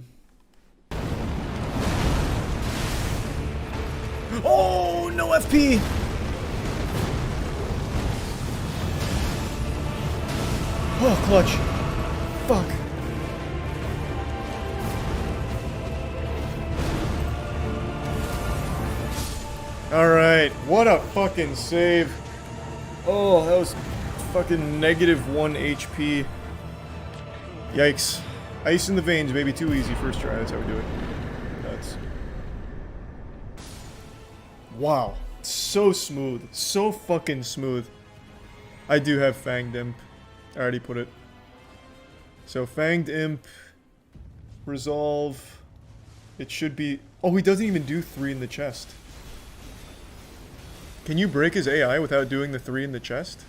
Oh, no FP! Oh, clutch. Fuck. Alright, what a fucking save. Oh, that was fucking -1 HP. Yikes. Ice in the veins, baby. Too easy. First try, that's how we do it. Nuts. Wow. So smooth. So fucking smooth. I do have Fanged Imp. I already put it. So Fanged Imp. Resolve. It should be... Oh, he doesn't even do 3 in the chest. Can you break his AI without doing the 3 in the chest?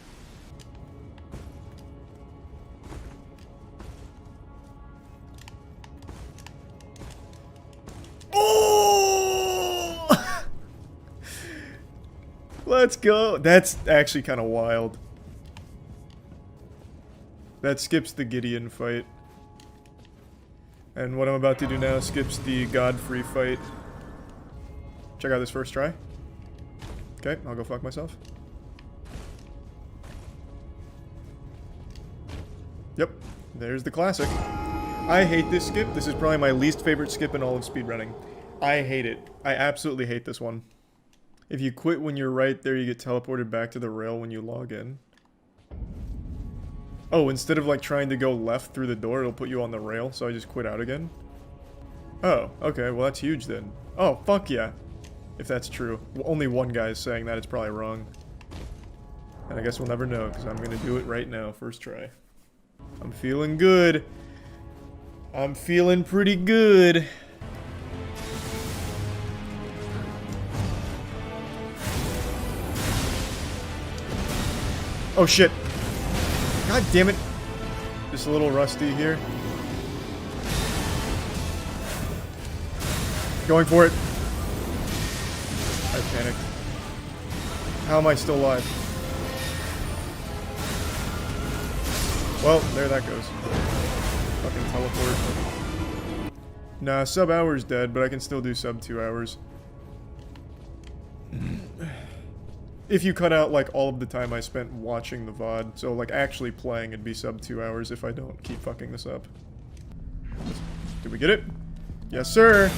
Oh! Let's go. That's actually kind of wild. That skips the Gideon fight. And what I'm about to do now skips the Godfrey fight. Check out this first try. Okay, I'll go fuck myself. Yep, there's the classic. I hate this skip. This is probably my least favorite skip in all of speedrunning. I hate it. I absolutely hate this one. If you quit when you're right there, you get teleported back to the rail when you log in. Oh, instead of like trying to go left through the door, it'll put you on the rail, so I just quit out again? Oh, okay, well that's huge then. Oh, fuck yeah. If that's true. Only one guy is saying that, it's probably wrong. And I guess we'll never know, because I'm gonna do it right now, first try. I'm feeling good. I'm feeling pretty good. Oh shit. God damn it. Just a little rusty here. Going for it. I panicked. How am I still alive? Well, there that goes. Fucking teleport. Nah, sub hour's dead, but I can still do sub 2 hours. If you cut out, like, all of the time I spent watching the VOD, so, like, actually playing, it'd be sub 2 hours if I don't keep fucking this up. Did we get it? Yes, sir!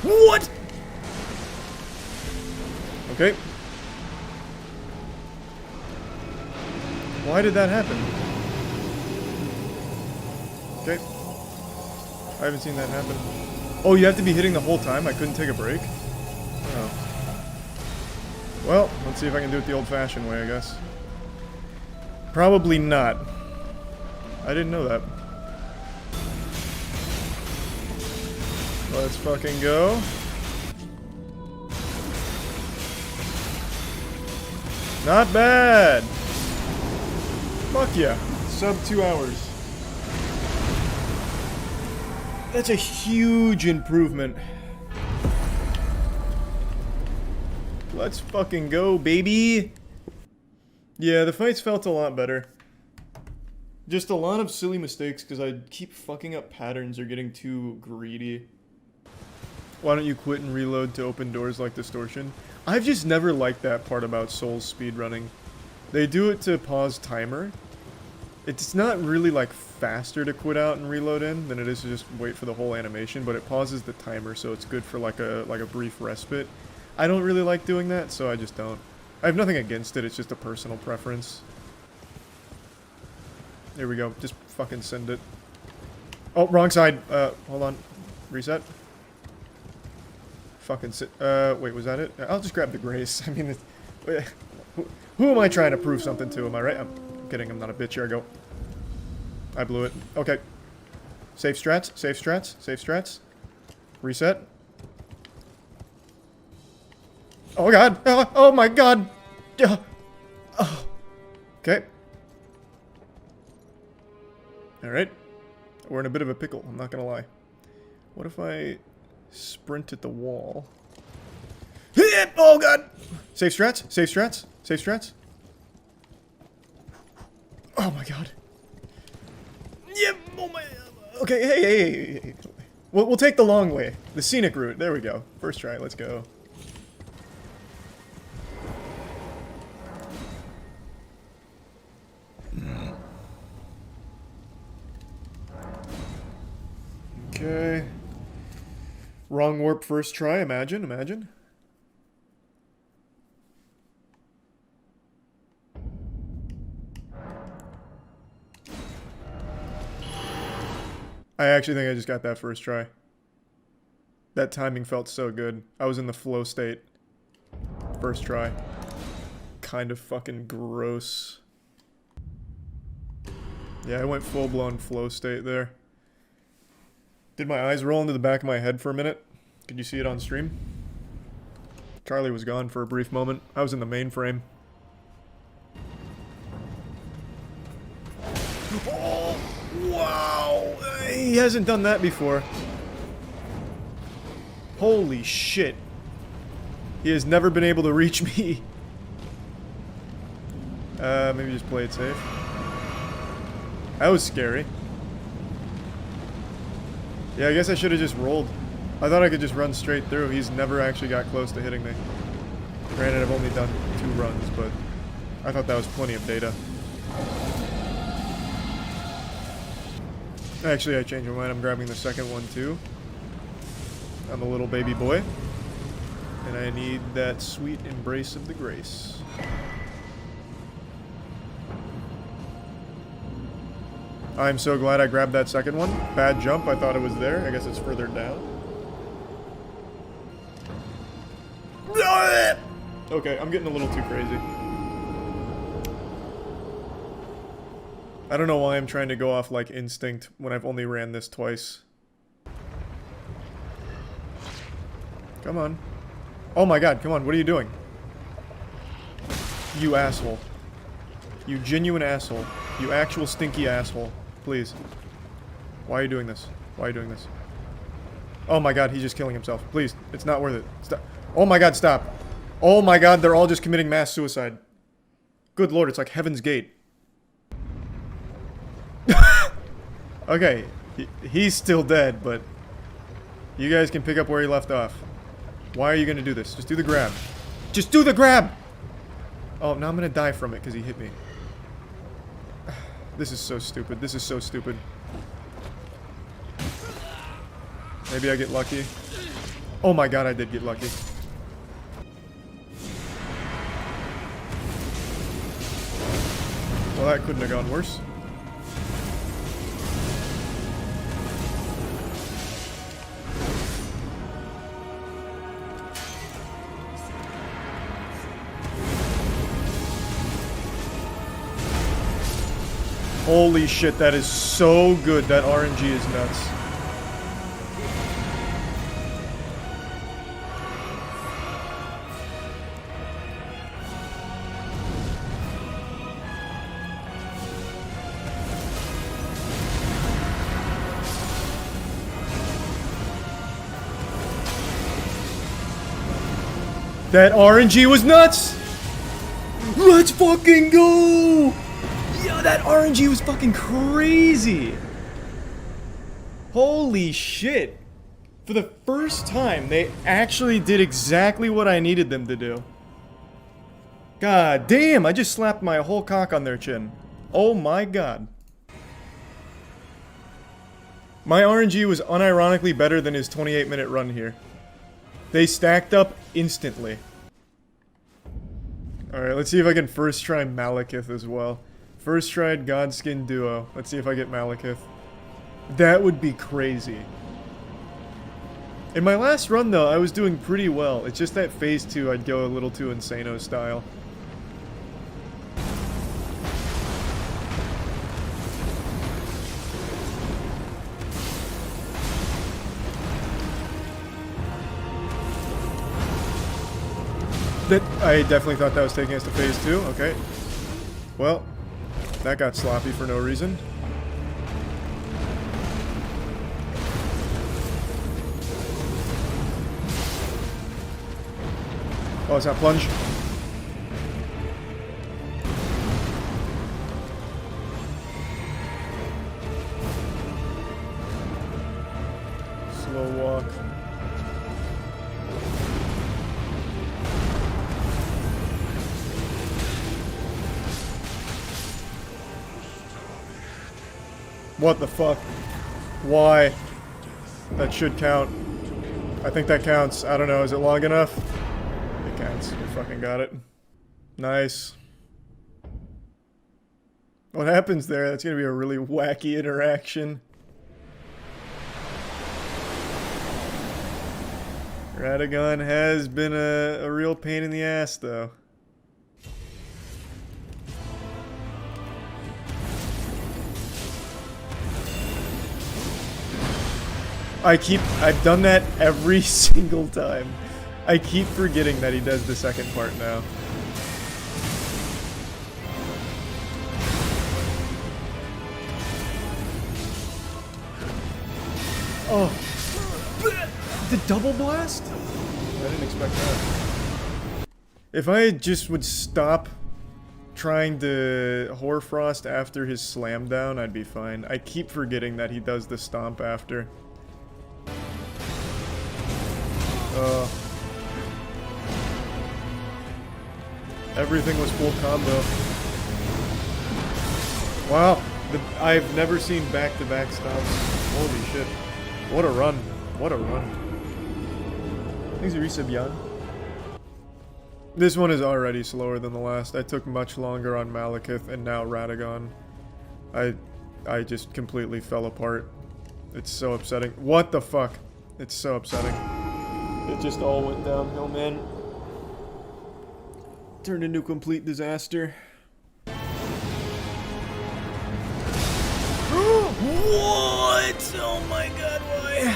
What? Okay. Why did that happen? Okay. I haven't seen that happen. Oh, you have to be hitting the whole time? I couldn't take a break? Oh. Well, let's see if I can do it the old-fashioned way, I guess. Probably not. I didn't know that. Let's fucking go. Not bad! Fuck yeah. Sub 2 hours. That's a huge improvement. Let's fucking go, baby! Yeah, the fights felt a lot better. Just a lot of silly mistakes because I keep fucking up patterns or getting too greedy. Why don't you quit and reload to open doors like Distortion? I've just never liked that part about Souls speedrunning. They do it to pause timer, It's not really like faster to quit out and reload in than it is to just wait for the whole animation, but it pauses the timer, so it's good for like a brief respite. I don't really like doing that, so I just don't. I have nothing against it, it's just a personal preference. There we go, just fucking send it. Oh, wrong side. Hold on. Reset. Fucking sit. Wait, was that it? I'll just grab the grace. I mean, who am I trying to prove something to? Am I right? I'm kidding, I'm not a bitch. Here I go. I blew it. Okay. Safe strats, safe strats, safe strats. Reset. Oh god! Oh my god! Oh. Okay. Alright. We're in a bit of a pickle, I'm not gonna lie. What if I sprint at the wall? Oh god! Safe strats, safe strats, safe strats. Oh my god. Yep, oh my... Okay, hey. We'll take the long way. The scenic route, there we go. First try, let's go. Okay. Wrong warp first try, imagine. I actually think I just got that first try. That timing felt so good. I was in the flow state. First try. Kind of fucking gross. Yeah, I went full-blown flow state there. Did my eyes roll into the back of my head for a minute? Could you see it on stream? Charlie was gone for a brief moment. I was in the mainframe. Oh, wow! He hasn't done that before. Holy shit. He has never been able to reach me. Maybe just play it safe. That was scary. Yeah, I guess I should have just rolled. I thought I could just run straight through. He's never actually got close to hitting me. Granted, I've only done 2 runs, but I thought that was plenty of data. Actually, I changed my mind. I'm grabbing the second one, too. I'm a little baby boy. And I need that sweet embrace of the grace. I'm so glad I grabbed that second one. Bad jump, I thought it was there. I guess it's further down. Okay, I'm getting a little too crazy. I don't know why I'm trying to go off like instinct when I've only ran this twice. Come on. Oh my god, come on, what are you doing? You asshole. You genuine asshole. You actual stinky asshole. Please. Why are you doing this? Why are you doing this? Oh my god, he's just killing himself. Please, it's not worth it. Stop. Oh my god, stop. Oh my god, they're all just committing mass suicide. Good lord, it's like Heaven's Gate. Okay, he's still dead, but you guys can pick up where he left off. Why are you gonna do this? Just do the grab. Just do the grab! Oh, now I'm gonna die from it because he hit me. This is so stupid. This is so stupid. Maybe I get lucky. Oh my god, I did get lucky. Well, that couldn't have gone worse. Holy shit, that is so good. That RNG is nuts. That RNG was nuts! Let's fucking go! Yo, that RNG was fucking crazy! Holy shit. For the first time, they actually did exactly what I needed them to do. God damn, I just slapped my whole cock on their chin. Oh my god. My RNG was unironically better than his 28-minute run here. They stacked up instantly. Alright, let's see if I can first try Malekith as well. First tried Godskin Duo. Let's see if I get Malekith. That would be crazy. In my last run, though, I was doing pretty well. It's just that phase 2, I'd go a little too Insano style. I definitely thought that was taking us to phase 2. Okay. Well, that got sloppy for no reason. Oh, it's not plunge. Slow walk. What the fuck? Why? That should count. I think that counts. I don't know. Is it long enough? It counts. We fucking got it. Nice. What happens there? That's gonna be a really wacky interaction. Radagon has been a real pain in the ass, though. I've done that every single time. I keep forgetting that he does the second part now. Oh. The double blast? I didn't expect that. If I just would stop trying to Hoarfrost after his slam down, I'd be fine. I keep forgetting that he does the stomp after. Everything was full combo. Wow, I've never seen back-to-back stomps. Holy shit. What a run. What a run. Thanks, Resub Yan. This one is already slower than the last. I took much longer on Malekith and now Radagon. I just completely fell apart. It's so upsetting. What the fuck? It's so upsetting. It just all went downhill, man. Turned into a complete disaster. What? Oh my god, why?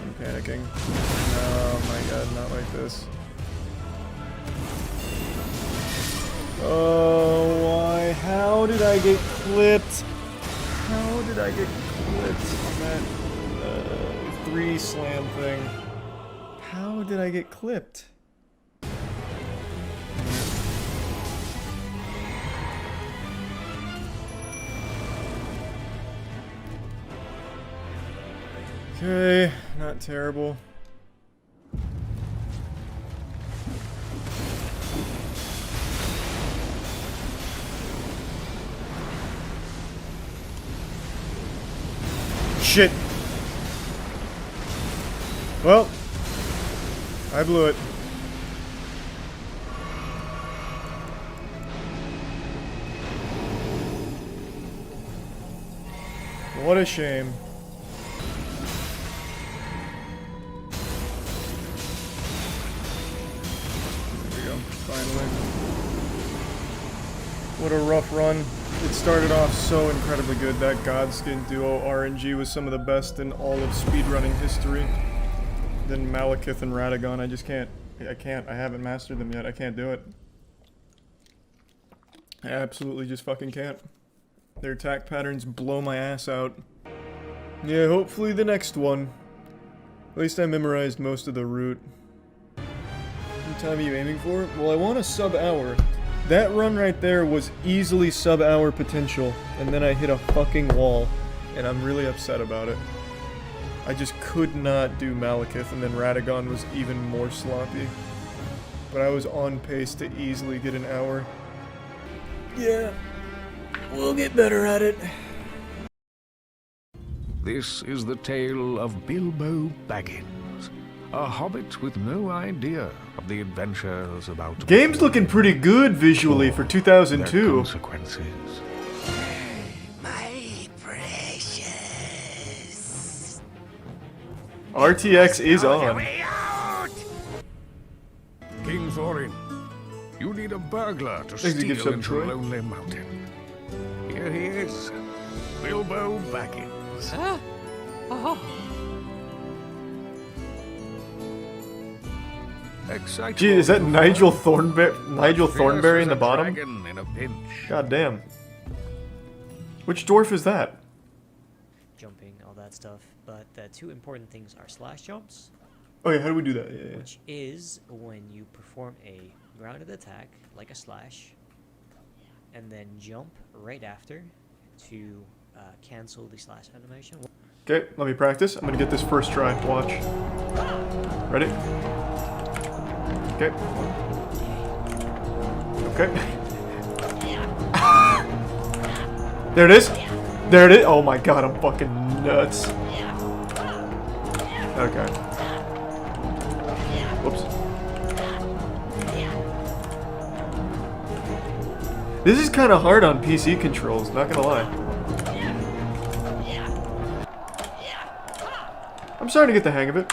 I'm panicking. Oh my god, not like this. Oh, why? How did I get clipped? How did I get clipped on that 3 slam thing? How did I get clipped? Okay, not terrible. Shit. Well, I blew it. What a shame. There we go, finally. What a rough run. It started off so incredibly good. That Godskin Duo RNG was some of the best in all of speedrunning history. Then Malekith and Radagon, I just can't. I haven't mastered them yet. I can't do it. I absolutely just fucking can't. Their attack patterns blow my ass out. Yeah, hopefully the next one. At least I memorized most of the route. What time are you aiming for? Well, I want a sub-hour. That run right there was easily sub-hour potential, and then I hit a fucking wall, and I'm really upset about it. I just could not do Malekith, and then Radagon was even more sloppy. But I was on pace to easily get an hour. Yeah. We'll get better at it. This is the tale of Bilbo Baggins, a hobbit with no idea of the adventures about... Game's looking pretty good visually for 2002. Consequences. RTX is on. King Thorin, you need a burglar to Thanks to give steal some into Troy. Lonely Mountain. Here he is, Bilbo Baggins. Excitable Gee, is that to Nigel find, Thornberry in the fierce as a bottom? dragon in a pinch. God damn. Which dwarf is that? Jumping, all that stuff. But the two important things are slash jumps. Oh yeah, how do we do that? Yeah. Which is when you perform a grounded attack, like a slash, and then jump right after to cancel the slash animation. Okay, let me practice. I'm gonna get this first try. Watch. Ready? Okay. Okay. There it is. There it is. Oh my god, I'm fucking nuts. Okay. Whoops. This is kind of hard on PC controls, not gonna lie. I'm starting to get the hang of it.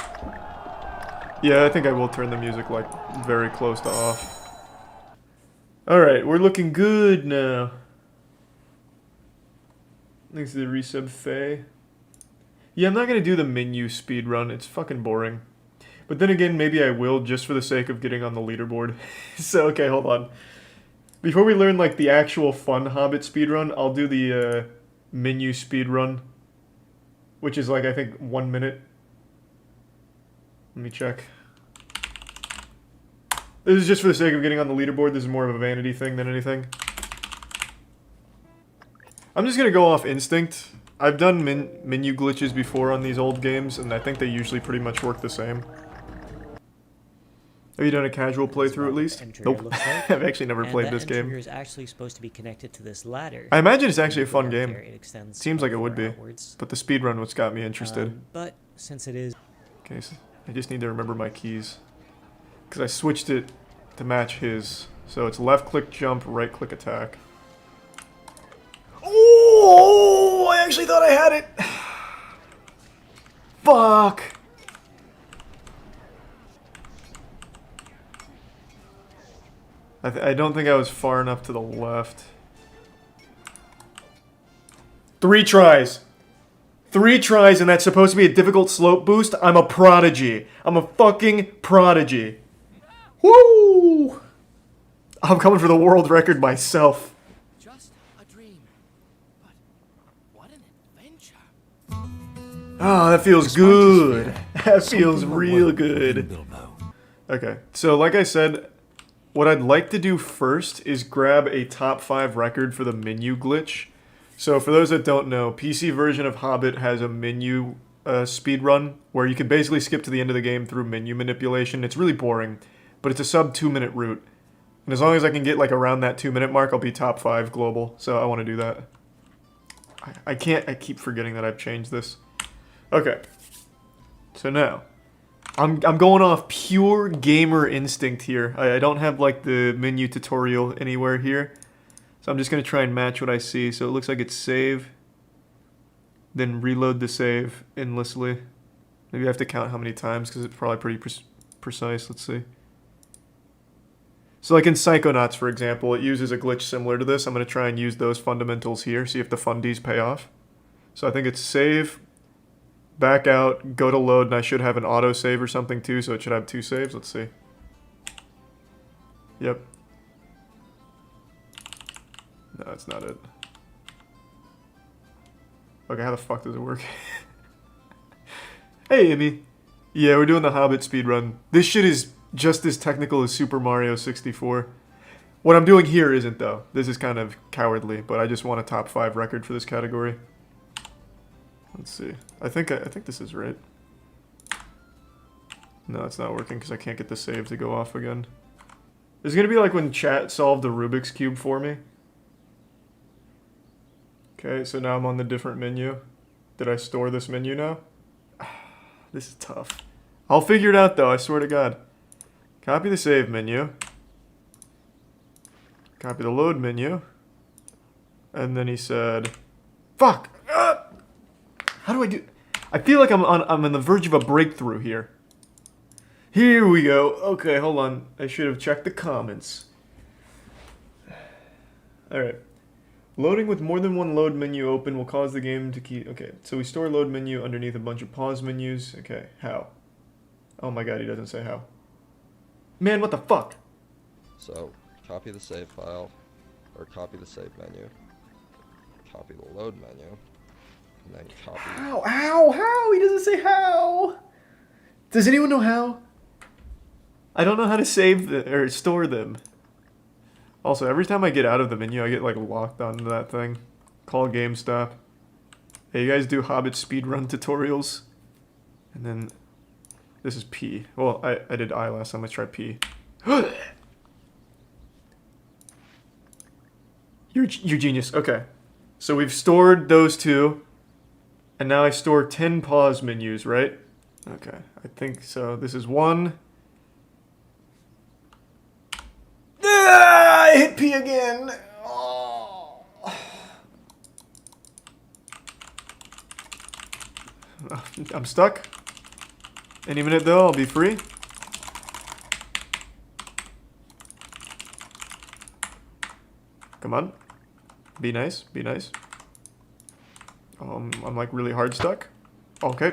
Yeah, I think I will turn the music, like, very close to off. Alright, we're looking good now. Thanks to the resub Faye. Yeah, I'm not gonna do the menu speedrun. It's fucking boring. But then again, maybe I will, just for the sake of getting on the leaderboard. So, okay, hold on. Before we learn, like, the actual fun Hobbit speedrun, I'll do the menu speedrun. Which is, like, I think 1 minute. Let me check. This is just for the sake of getting on the leaderboard. This is more of a vanity thing than anything. I'm just gonna go off instinct. I've done menu glitches before on these old games, and I think they usually pretty much work the same. Have you done a casual playthrough at least? Nope. I've actually never played this game. Is actually supposed to be connected to this ladder. I imagine it's actually a fun game. It Seems like it would be. But the speedrun what's got me interested. But since it is... Okay, so I just need to remember my keys. Because I switched it to match his. So it's left click jump, right click attack. Oh, I actually thought I had it. Fuck. I don't think I was far enough to the left. 3 tries. 3 tries, and that's supposed to be a difficult slope boost. I'm a prodigy. I'm a fucking prodigy. Woo! I'm coming for the world record myself. Just a dream. But what an adventure. Oh, that feels good. That feels real good. Okay, so like I said, what I'd like to do first is grab a top 5 record for the menu glitch. So for those that don't know, PC version of Hobbit has a menu speedrun where you can basically skip to the end of the game through menu manipulation. It's really boring, but it's a sub 2-minute route. And as long as I can get like around that 2-minute mark, I'll be top 5 global. So I want to do that. I keep forgetting that I've changed this. Okay. So now, I'm going off pure gamer instinct here. I don't have like the menu tutorial anywhere here. So I'm just going to try and match what I see. So it looks like it's save. Then reload the save endlessly. Maybe I have to count how many times because it's probably pretty precise. Let's see. So like in Psychonauts, for example, it uses a glitch similar to this. I'm going to try and use those fundamentals here. See if the fundies pay off. So I think it's save, back out, go to load, and I should have an auto save or something too. So it should have 2 saves. Let's see. Yep. No, that's not it. Okay, how the fuck does it work? Hey, Amy. Yeah, we're doing the Hobbit speedrun. This shit is just as technical as Super Mario 64. What I'm doing here isn't, though. This is kind of cowardly, but I just want a top 5 record for this category. Let's see. I think this is right. No, it's not working because I can't get the save to go off again. It's gonna be like when chat solved the Rubik's Cube for me. Okay, so now I'm on the different menu. Did I store this menu now? This is tough. I'll figure it out though, I swear to God. Copy the save menu. Copy the load menu. And then he said, fuck! How do I do... I feel like I'm on the verge of a breakthrough here. Here we go. Okay, hold on. I should have checked the comments. Alright. Loading with more than one load menu open will cause the game to keep... Okay, so we store load menu underneath a bunch of pause menus. Okay, how? Oh my god, he doesn't say how. Man, what the fuck? So, copy the save file, or copy the save menu, copy the load menu, and then copy... How? He doesn't say how! Does anyone know how? I don't know how to save or store them. Also, every time I get out of the menu, I get like locked onto that thing. Call GameStop. Hey, you guys do Hobbit speedrun tutorials? And then this is P. Well, I did I last time. Let's try P. You're genius. Okay. So we've stored those two. And now I store 10 pause menus, right? Okay. I think so. This is one. I hit P again. Oh. I'm stuck. Any minute though, I'll be free. Come on. Be nice. Be nice. I'm like really hard stuck. Okay.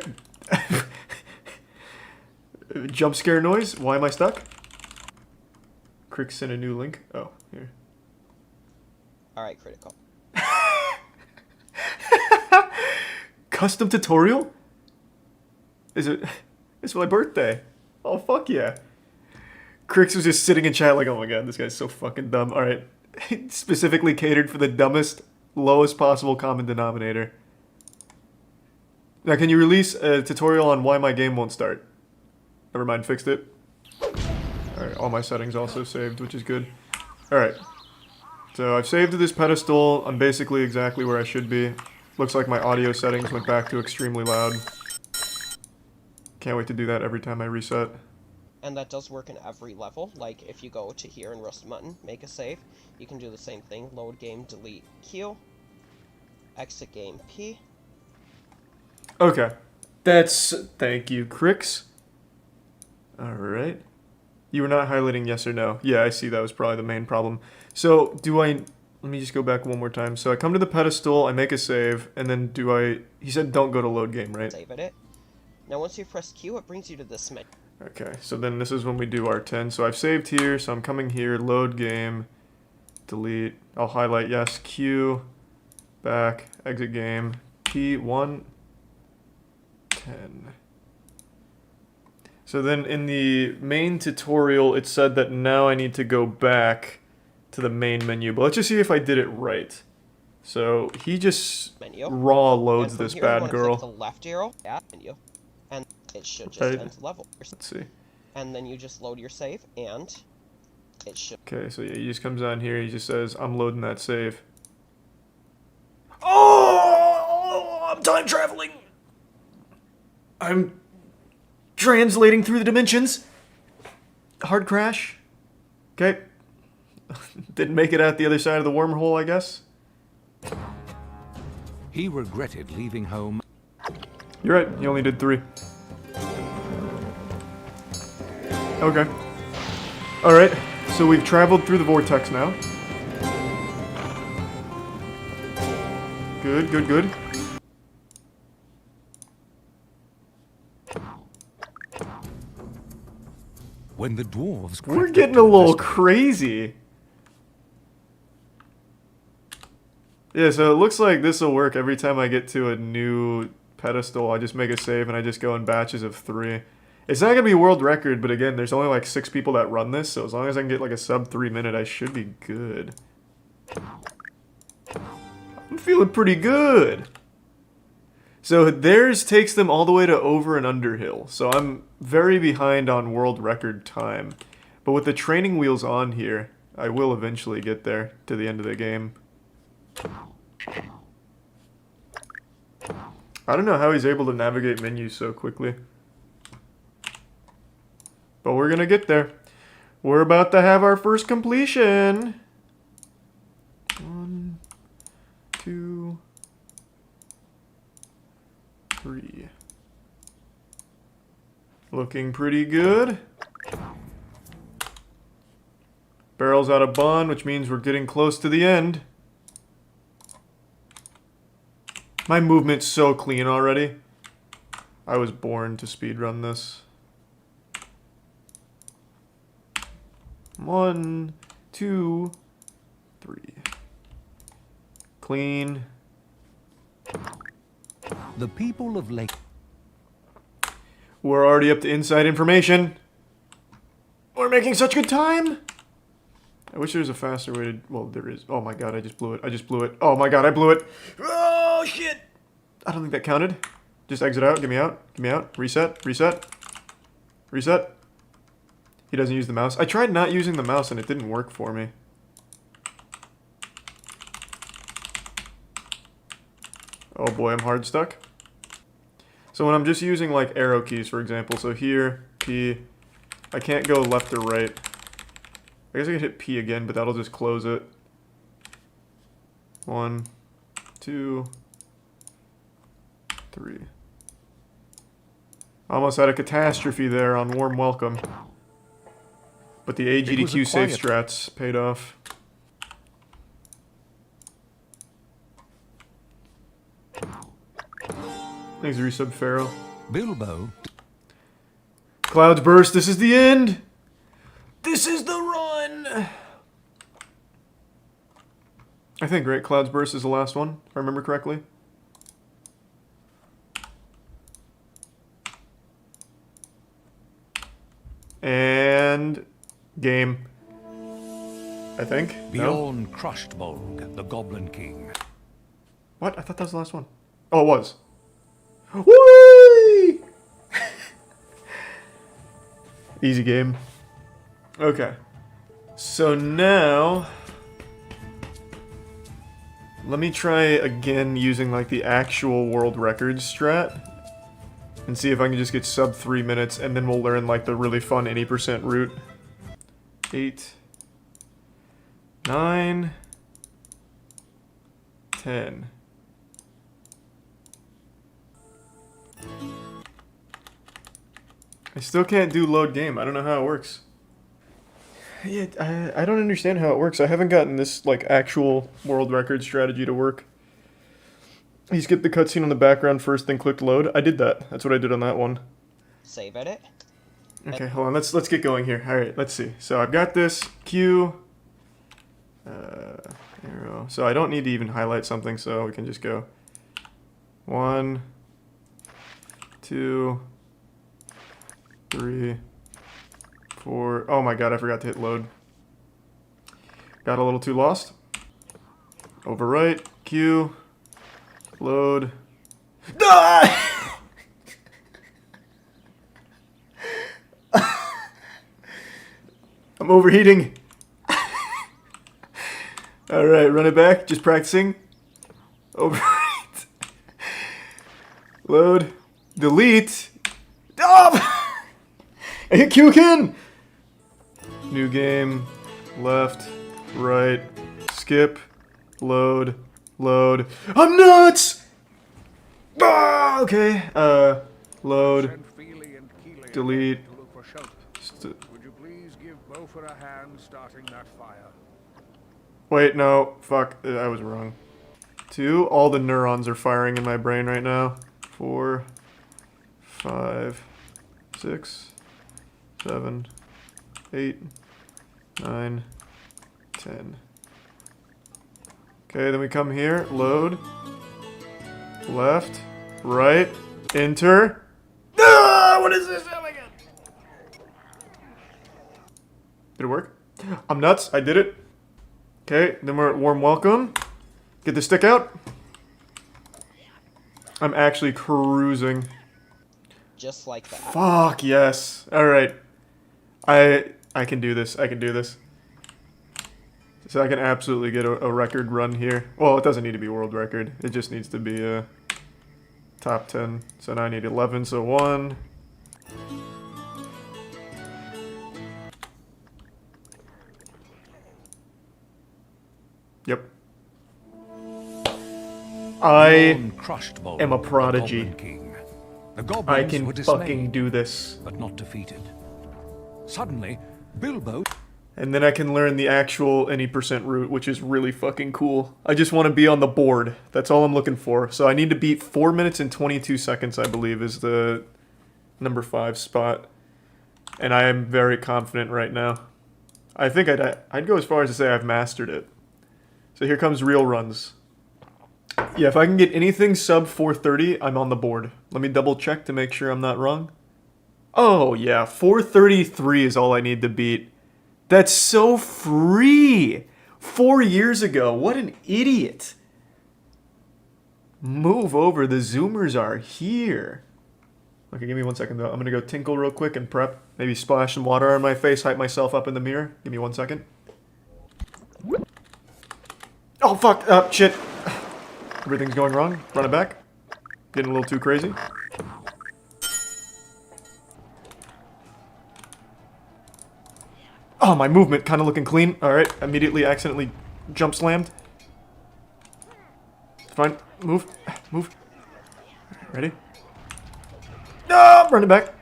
Jump scare noise. Why am I stuck? Crick sent a new link. Oh, here. Alright, Critikal. Custom tutorial? It's my birthday. Oh, fuck yeah. Crix was just sitting in chat like, oh my god, this guy's so fucking dumb. Alright. Specifically catered for the dumbest, lowest possible common denominator. Now, can you release a tutorial on why my game won't start? Never mind, fixed it. Alright, all my settings also saved, which is good. Alright. So I've saved to this pedestal. I'm basically exactly where I should be. Looks like my audio settings went back to extremely loud. Can't wait to do that every time I reset. And that does work in every level. Like, if you go to here in Rust Mutton, make a save, you can do the same thing. Load game, delete Q. Exit game P. Okay. That's... Thank you, Crix. Alright. You were not highlighting yes or no. Yeah, I see that was probably the main problem. So, do I... Let me just go back one more time. So I come to the pedestal, I make a save, and then do I... He said don't go to load game, right? Save it. Now once you press Q, it brings you to this menu. Okay, so then this is when we do our 10. So I've saved here, so I'm coming here, load game, delete. I'll highlight yes, Q, back, exit game, P1, 10. So then in the main tutorial, it said that now I need to go back to the main menu. But let's just see if I did it right. So he just raw loads this bad girl. Click the left arrow, menu, and it should just end level. Let's see. And then you just load your save, and it should... Okay, so yeah, he just comes down here, he just says, I'm loading that save. Oh, I'm time traveling. I'm translating through the dimensions. Hard crash. Okay. Didn't make it out the other side of the wormhole, I guess. He regretted leaving home. You're right, you only did 3. Okay. Alright, so we've traveled through the vortex now. Good, good, good. When the dwarves... We're getting a little crazy. Yeah, so it looks like this will work every time I get to a new pedestal. I just make a save and I just go in batches of 3. It's not going to be a world record, but again, there's only like 6 people that run this, so as long as I can get like a sub 3 minute, I should be good. I'm feeling pretty good. So theirs takes them all the way to over and under hill, so I'm very behind on world record time. But with the training wheels on here, I will eventually get there to the end of the game. I don't know how he's able to navigate menus so quickly. But we're gonna get there. We're about to have our first completion. 1, 2, 3. Looking pretty good. Barrel's out of bond, which means we're getting close to the end. My movement's so clean already. I was born to speedrun this. 1, 2, 3. Clean. The people of Lake... We're already up to inside information. We're making such good time. I wish there was a faster way to... Well, there is. Oh my god, I just blew it. I just blew it. Oh my god, I blew it. Oh, shit. I don't think that counted. Just exit out. Get me out. Get me out. Reset. Reset. Reset. He doesn't use the mouse. I tried not using the mouse and it didn't work for me. Oh boy, I'm hard stuck. So when I'm just using like arrow keys, for example, so here, P, I can't go left or right. I guess I could hit P again, but that'll just close it. 1, 2, 3. Almost had a catastrophe there on Warm Welcome. But the AGDQ safe strats paid off. Thanks, resub Pharaoh. Bilbo. Clouds burst. This is the end. This is the run. I think, right? Clouds burst is the last one, if I remember correctly. And game. I think. Bjorn Crushedbolg, the Goblin King. What? I thought that was the last one. Oh, it was. Whee! Easy game. Okay. So now... let me try again using like the actual world records strat. And see if I can just get sub 3 minutes, and then we'll learn like the really fun 80% route. 8, 9, 10. I still can't do load game. I don't know how it works. Yeah, I don't understand how it works. I haven't gotten this like actual world record strategy to work. He skipped the cutscene on the background first, then clicked load. I did that. That's what I did on that one. Save edit. Okay, hold on. Let's get going here. All right, let's see. So I've got this Q, arrow. So I don't need to even highlight something, so we can just go 1, 2, 3, 4. Oh my god, I forgot to hit load. Got a little too lost. Overwrite, Q, load. Ah! I'm overheating. Alright, run it back. Just practicing. Overwrite. Load. Delete. Oh! I hit Q again! New game. Left. Right. Skip. Load. Load. I'm nuts! Ah, okay. Load. Delete. Would you please give Beaufort a hand starting that fire? Wait, no. Fuck. I was wrong. 2. All the neurons are firing in my brain right now. 4, 5, 6, 7, 8, 9, 10. Okay, then we come here. Load. Left. Right. Enter. Ah, what is this? Oh my god. Did it work? I'm nuts. I did it. Okay, then we're at Warm Welcome. Get the stick out. I'm actually cruising. Just like that. Fuck, yes. Alright. I can do this. I can do this. So I can absolutely get a record run here. Well, it doesn't need to be a world record. It just needs to be top 10. So now I need 11, so 1. Yep. I am a prodigy. I can fucking do this. But not defeated. Suddenly, Bilbo... And then I can learn the actual any percent route, which is really fucking cool. I just want to be on the board. That's all I'm looking for. So I need to beat 4 minutes and 22 seconds, I believe, is the number 5 spot. And I am very confident right now. I think I'd go as far as to say I've mastered it. So here comes real runs. Yeah, if I can get anything sub 430, I'm on the board. Let me double check to make sure I'm not wrong. Oh yeah, 433 is all I need to beat. That's so free! 4 years ago, what an idiot. Move over, the Zoomers are here. Okay, give me 1 second though. I'm gonna go tinkle real quick and prep. Maybe splash some water on my face, hype myself up in the mirror. Give me 1 second. Oh fuck, shit. Everything's going wrong. Run it back. Getting a little too crazy. Oh, my movement kind of looking clean. Alright, immediately accidentally jump slammed. It's fine. Move. Move. Ready? No! Run it back.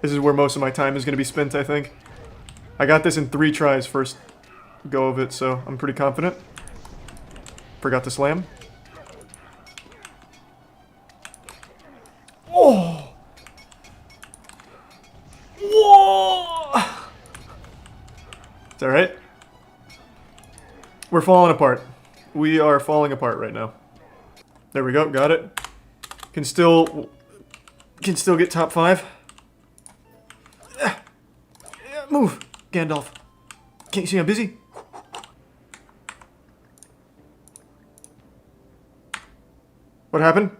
This is where most of my time is going to be spent, I think. I got this in 3 tries first go of it, so I'm pretty confident. Forgot to slam. Oh! Whoa! It's alright. We're falling apart. We are falling apart right now. There we go, got it. Can still get top 5. Move, Gandalf. Can't you see I'm busy? What happened?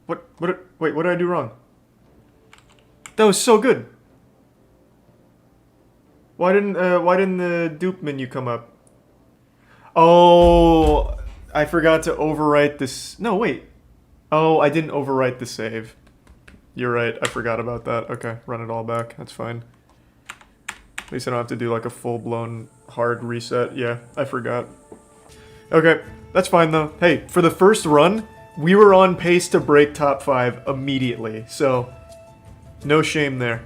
Wait, what did I do wrong? That was so good. Why didn't the dupe menu come up? Oh, I forgot to overwrite this. No, wait. Oh, I didn't overwrite the save. You're right, I forgot about that. Okay, run it all back, that's fine. At least I don't have to do like a full-blown hard reset. Yeah, I forgot. Okay, that's fine though. Hey, for the first run, we were on pace to break top 5 immediately, so no shame there.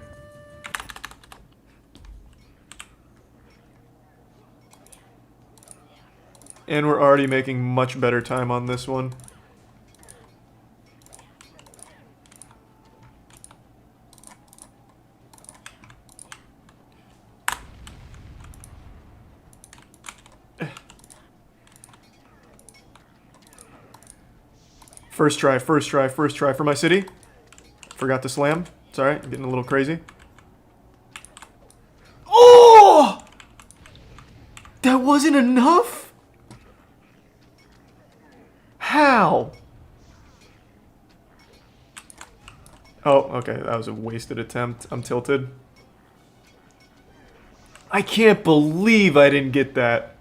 And we're already making much better time on this one. First try for my city. Forgot to slam. It's alright, I'm getting a little crazy. Oh! That wasn't enough? How? Oh, okay, that was a wasted attempt. I'm tilted. I can't believe I didn't get that.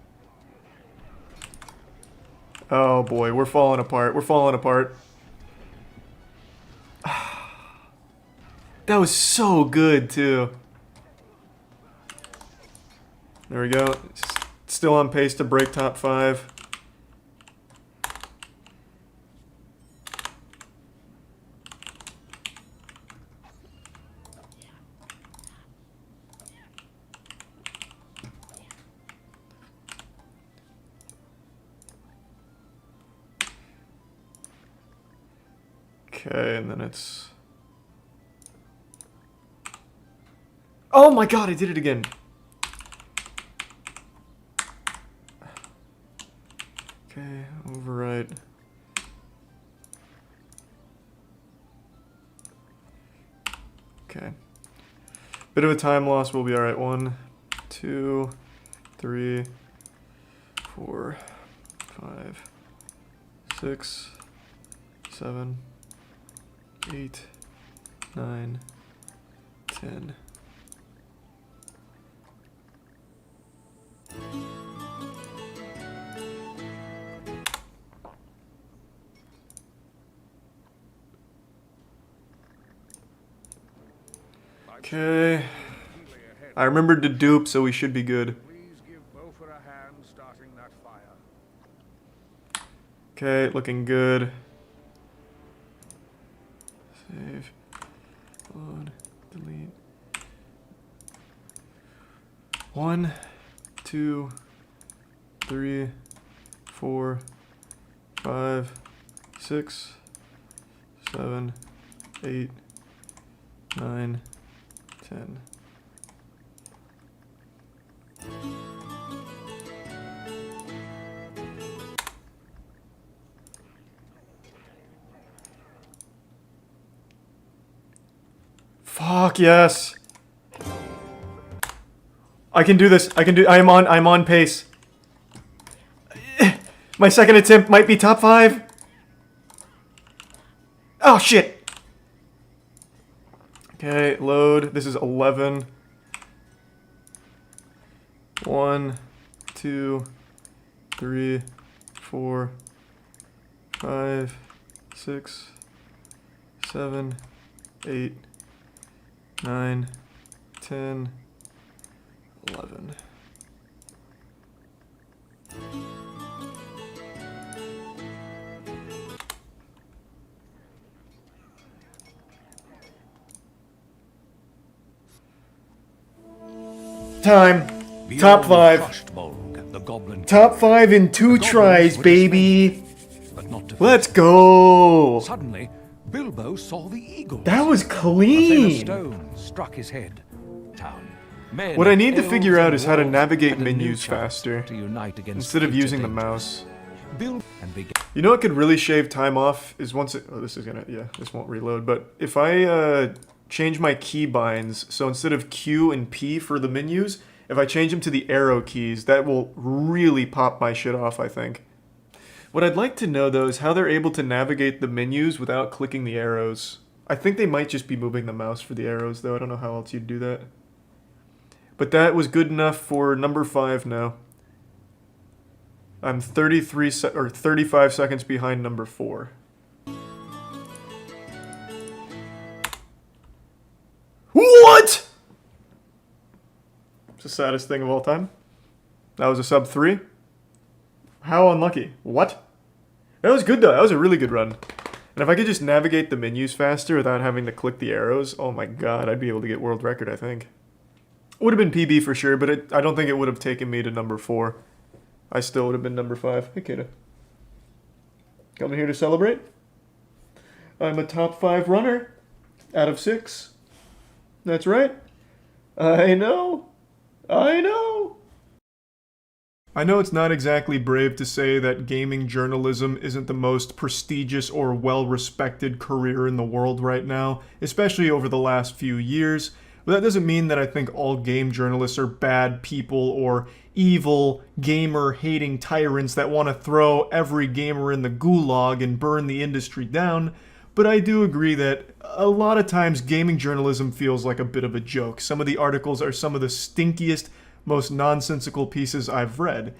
Oh boy, we're falling apart. We're falling apart. That was so good, too. There we go. Still on pace to break top 5. Okay, and then it's... Oh my god, I did it again! Okay, override. Okay. Bit of a time loss, we'll be alright. 1, 2, 3, 4, 5, 6, 7, 8, 9, 10. Okay. I remembered to dupe, so we should be good. Okay, looking good. Save. Load. Delete. 1, 2, 3, 4, 5, 6, 7, 8, 9, 10. Fuck yes. I can do this. I'm on pace. My second attempt might be top 5. Oh shit. Okay, load. This is 11. 1, 2, 3, 4, 5, 6, 7, 8, 9, 10, 11. Time. Top 5. Top 5 in 2 tries, baby. Let's go. Suddenly, Bilbo saw the eagle. That was A thinner clean. stone struck his head. Town. Men, What I need to elves, figure out and is how to dwarves navigate had a new menus chance faster to unite against instead of future using the dangers. mouse. Bilbo and began. You know what could really shave time off is once it... Oh, this is gonna... Yeah, this won't reload. But if I change my key binds, so instead of Q and P for the menus, if I change them to the arrow keys, that will really pop my shit off, I think. What I'd like to know, though, is how they're able to navigate the menus without clicking the arrows. I think they might just be moving the mouse for the arrows, though. I don't know how else you'd do that. But that was good enough for number 5 now. I'm 35 seconds behind number 4. What? It's the saddest thing of all time. That was a sub 3. How unlucky. What? That was good though. That was a really good run. And if I could just navigate the menus faster without having to click the arrows, oh my god, I'd be able to get world record, I think. Would have been PB for sure, but I don't think it would have taken me to number 4. I still would have been number 5. Hey, Kata. Coming here to celebrate? I'm a top 5 runner out of 6. That's right. I know. I know. I know it's not exactly brave to say that gaming journalism isn't the most prestigious or well-respected career in the world right now, especially over the last few years. But that doesn't mean that I think all game journalists are bad people or evil, gamer-hating tyrants that want to throw every gamer in the gulag and burn the industry down. But I do agree that a lot of times gaming journalism feels like a bit of a joke. Some of the articles are some of the stinkiest, most nonsensical pieces I've read.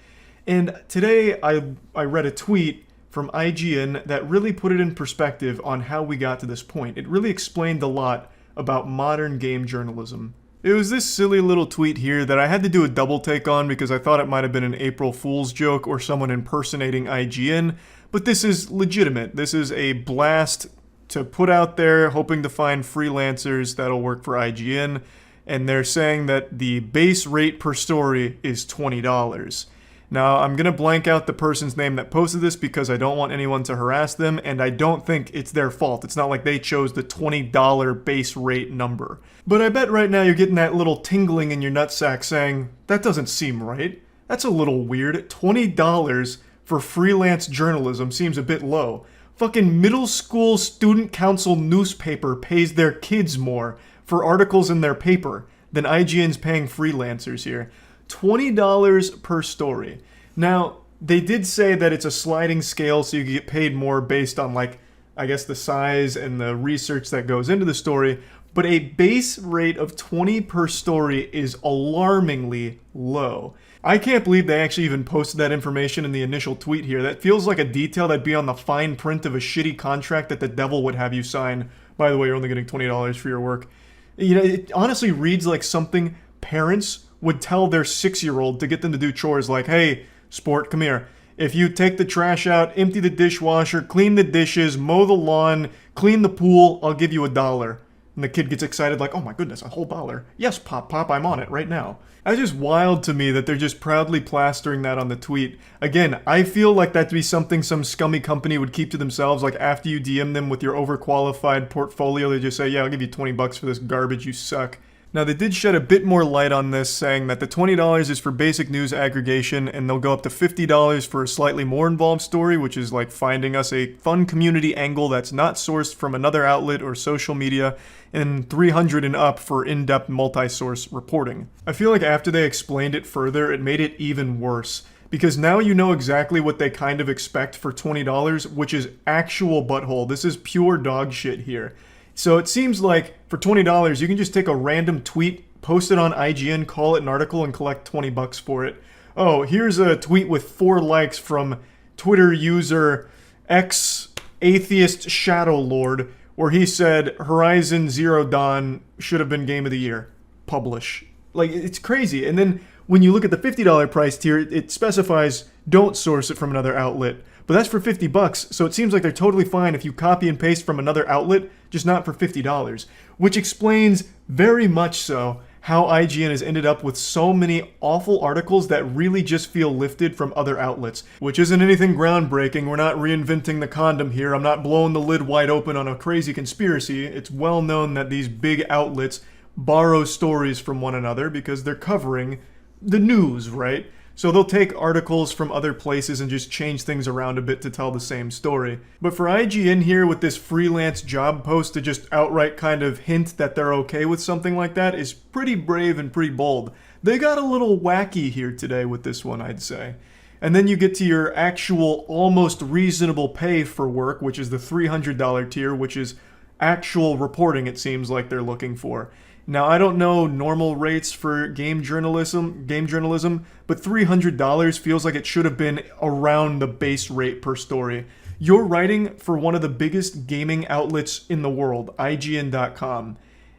And today I read a tweet from IGN that really put it in perspective on how we got to this point. It really explained a lot about modern game journalism. It was this silly little tweet here that I had to do a double take on because I thought it might have been an April Fool's joke or someone impersonating IGN, but this is legitimate. This is a blast to put out there, hoping to find freelancers that'll work for IGN, and they're saying that the base rate per story is $20. Now, I'm going to blank out the person's name that posted this because I don't want anyone to harass them, and I don't think it's their fault. It's not like they chose the $20 base rate number. But I bet right now you're getting that little tingling in your nutsack saying, that doesn't seem right. That's a little weird. $20 for freelance journalism seems a bit low. Fucking middle school student council newspaper pays their kids more for articles in their paper than IGN's paying freelancers here. $20 per story. Now, they did say that it's a sliding scale, so you get paid more based on, like, I guess the size and the research that goes into the story, but a base rate of 20 per story is alarmingly low. I can't believe they actually even posted that information in the initial tweet here. That feels like a detail that'd be on the fine print of a shitty contract that the devil would have you sign. By the way, you're only getting $20 for your work. You know, it honestly reads like something parents would tell their 6-year-old to get them to do chores like, hey, sport, come here. If you take the trash out, empty the dishwasher, clean the dishes, mow the lawn, clean the pool, I'll give you $1. And the kid gets excited like, oh my goodness, a whole $1. Yes, Pop, I'm on it right now. That's just wild to me that they're just proudly plastering that on the tweet. Again, I feel like that'd be something some scummy company would keep to themselves. Like after you DM them with your overqualified portfolio, they just say, yeah, I'll give you $20 for this garbage, you suck. Now, they did shed a bit more light on this, saying that the $20 is for basic news aggregation, and they'll go up to $50 for a slightly more involved story, which is like finding us a fun community angle that's not sourced from another outlet or social media, and $300 and up for in-depth multi-source reporting. I feel like after they explained it further, it made it even worse. Because now you know exactly what they kind of expect for $20, which is actual butthole. This is pure dog shit here. So it seems like for $20, you can just take a random tweet, post it on IGN, call it an article, and collect $20 for it. Oh, here's a tweet with 4 likes from Twitter user X-Atheist Shadow Lord, where he said Horizon Zero Dawn should have been Game of the Year. Publish. Like, it's crazy. And then when you look at the $50 price tier, it specifies don't source it from another outlet. But that's for $50, so it seems like they're totally fine if you copy and paste from another outlet, just not for $50. Which explains very much so how IGN has ended up with so many awful articles that really just feel lifted from other outlets. Which isn't anything groundbreaking, we're not reinventing the condom here, I'm not blowing the lid wide open on a crazy conspiracy. It's well known that these big outlets borrow stories from one another because they're covering the news, right? So they'll take articles from other places and just change things around a bit to tell the same story. But for IGN here with this freelance job post to just outright kind of hint that they're okay with something like that is pretty brave and pretty bold. They got a little wacky here today with this one, I'd say. And then you get to your actual almost reasonable pay for work, which is the $300 tier, which is actual reporting it seems like they're looking for. Now, I don't know normal rates for game journalism, but $300 feels like it should have been around the base rate per story. You're writing for one of the biggest gaming outlets in the world, IGN.com,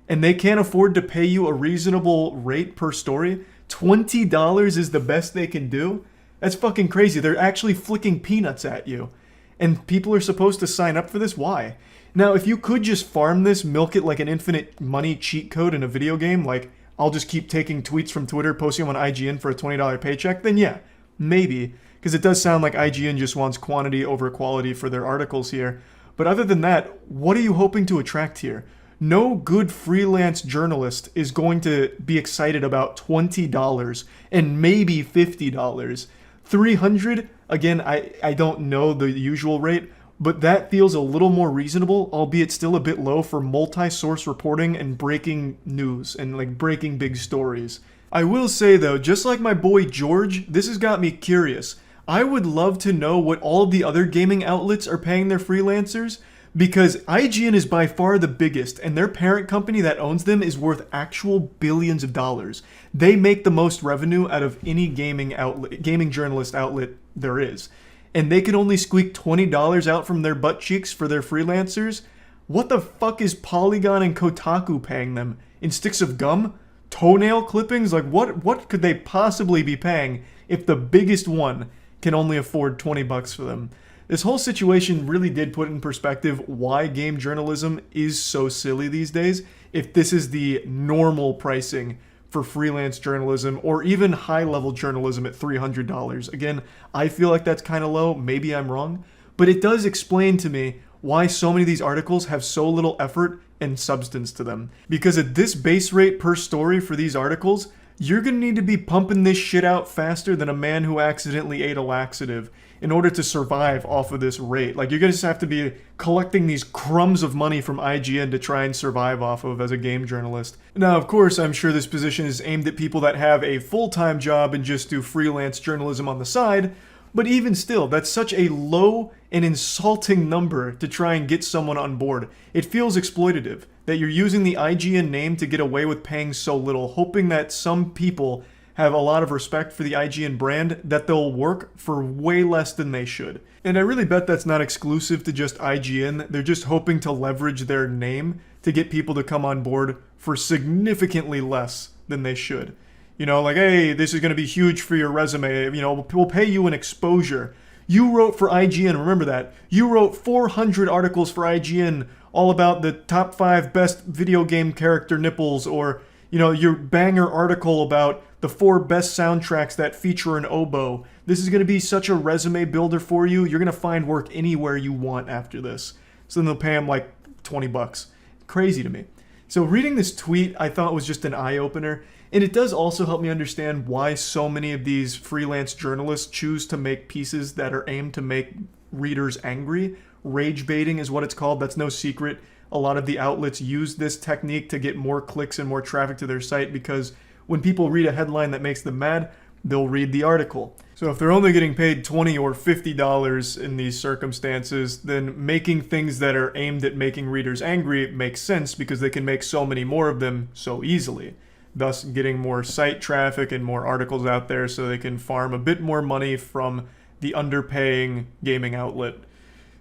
and they can't afford to pay you a reasonable rate per story? $20 is the best they can do? That's fucking crazy. They're actually flicking peanuts at you. And people are supposed to sign up for this? Why? Now, if you could just farm this, milk it like an infinite money cheat code in a video game, like I'll just keep taking tweets from Twitter, posting them on IGN for a $20 paycheck, then yeah, maybe. Because it does sound like IGN just wants quantity over quality for their articles here. But other than that, what are you hoping to attract here? No good freelance journalist is going to be excited about $20 and maybe $50. $300, again, I don't know the usual rate, but that feels a little more reasonable, albeit still a bit low for multi-source reporting and breaking news and like breaking big stories. I will say though, just like my boy George, this has got me curious. I would love to know what all of the other gaming outlets are paying their freelancers, because IGN is by far the biggest, and their parent company that owns them is worth actual billions of dollars. They make the most revenue out of any gaming journalist outlet there is. And they can only squeak $20 out from their butt cheeks for their freelancers? What the fuck is Polygon and Kotaku paying them? In sticks of gum? Toenail clippings? Like what could they possibly be paying if the biggest one can only afford $20 for them? This whole situation really did put in perspective why game journalism is so silly these days, if this is the normal pricing for freelance journalism or even high-level journalism at $300. Again, I feel like that's kind of low, maybe I'm wrong, but it does explain to me why so many of these articles have so little effort and substance to them. Because at this base rate per story for these articles, you're going to need to be pumping this shit out faster than a man who accidentally ate a laxative in order to survive off of this rate. Like, you're going to just have to be collecting these crumbs of money from IGN to try and survive off of as a game journalist. Now, of course, I'm sure this position is aimed at people that have a full-time job and just do freelance journalism on the side, but even still, that's such a low and insulting number to try and get someone on board. It feels exploitative that you're using the IGN name to get away with paying so little, hoping that some people have a lot of respect for the IGN brand that they'll work for way less than they should. And I really bet that's not exclusive to just IGN. They're just hoping to leverage their name to get people to come on board for significantly less than they should. You know, like, hey, this is going to be huge for your resume. You know, we'll pay you an exposure. You wrote for IGN, remember that. You wrote 400 articles for IGN all about the top 5 best video game character nipples, or, you know, your banger article about the 4 best soundtracks that feature an oboe. This is going to be such a resume builder for you. You're going to find work anywhere you want after this. So then they'll pay him like $20. Crazy to me. So reading this tweet, I thought was just an eye-opener. And it does also help me understand why so many of these freelance journalists choose to make pieces that are aimed to make readers angry. Rage baiting is what it's called. That's no secret. A lot of the outlets use this technique to get more clicks and more traffic to their site, because when people read a headline that makes them mad, they'll read the article. So if they're only getting paid $20 or $50 in these circumstances, then making things that are aimed at making readers angry makes sense, because they can make so many more of them so easily, thus getting more site traffic and more articles out there so they can farm a bit more money from the underpaying gaming outlet.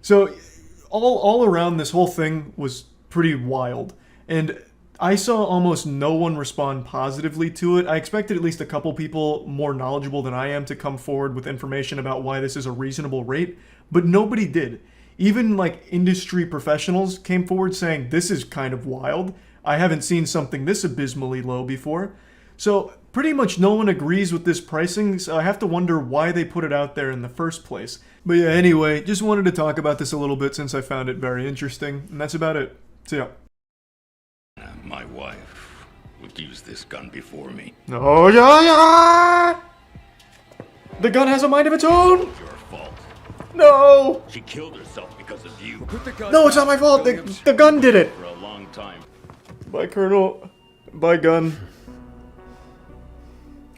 So all around, this whole thing was pretty wild. And I saw almost no one respond positively to it. I expected at least a couple people more knowledgeable than I am to come forward with information about why this is a reasonable rate, but nobody did. Even like industry professionals came forward saying, this is kind of wild. I haven't seen something this abysmally low before. So pretty much no one agrees with this pricing, so I have to wonder why they put it out there in the first place. But yeah, anyway, just wanted to talk about this a little bit since I found it very interesting, and that's about it. See ya. My wife would use this gun before me. Oh, yeah! The gun has a mind of its own! Your fault. No! She killed herself because of you. No, it's not my fault! The gun did it! For a long time. Bye, Colonel. Bye, gun.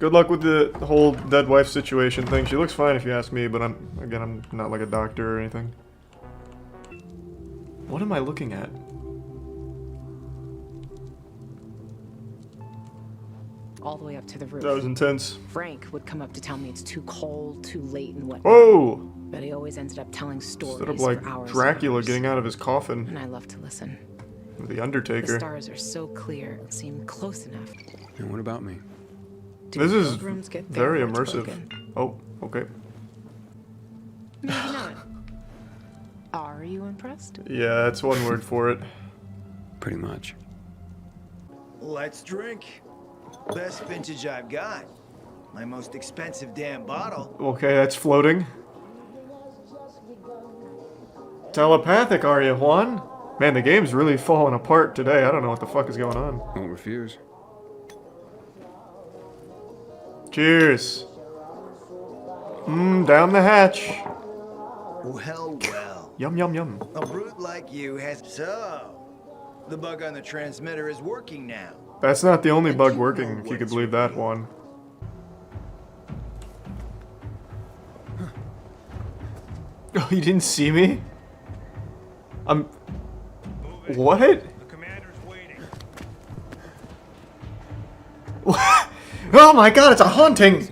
Good luck with the whole dead wife situation thing. She looks fine if you ask me, but I'm not like a doctor or anything. What am I looking at? All the way up to the roof. That was intense. Frank would come up to tell me it's too cold, too late, and whatnot. Oh! But he always ended up telling stories Instead of like for hours Dracula and hours. getting out of his coffin. And I love to listen. The Undertaker. The stars are so clear, seem close enough. And what about me? This is pilgrims get very their hearts immersive. broken? Oh, okay. Maybe not. Are you impressed? Yeah, that's one word for it. Pretty much. Let's drink. Best vintage I've got. My most expensive damn bottle. Okay, that's floating. Telepathic, are you, Juan? Man, the game's really falling apart today. I don't know what the fuck is going on. Won't refuse. Cheers. Down the hatch. Well, well. Yum, yum, yum. A brute like you has... So, the bug on the transmitter is working now. That's not the only bug working, if you could believe that one. Oh, you didn't see me? What? The commander's waiting. Oh my god, it's a haunting!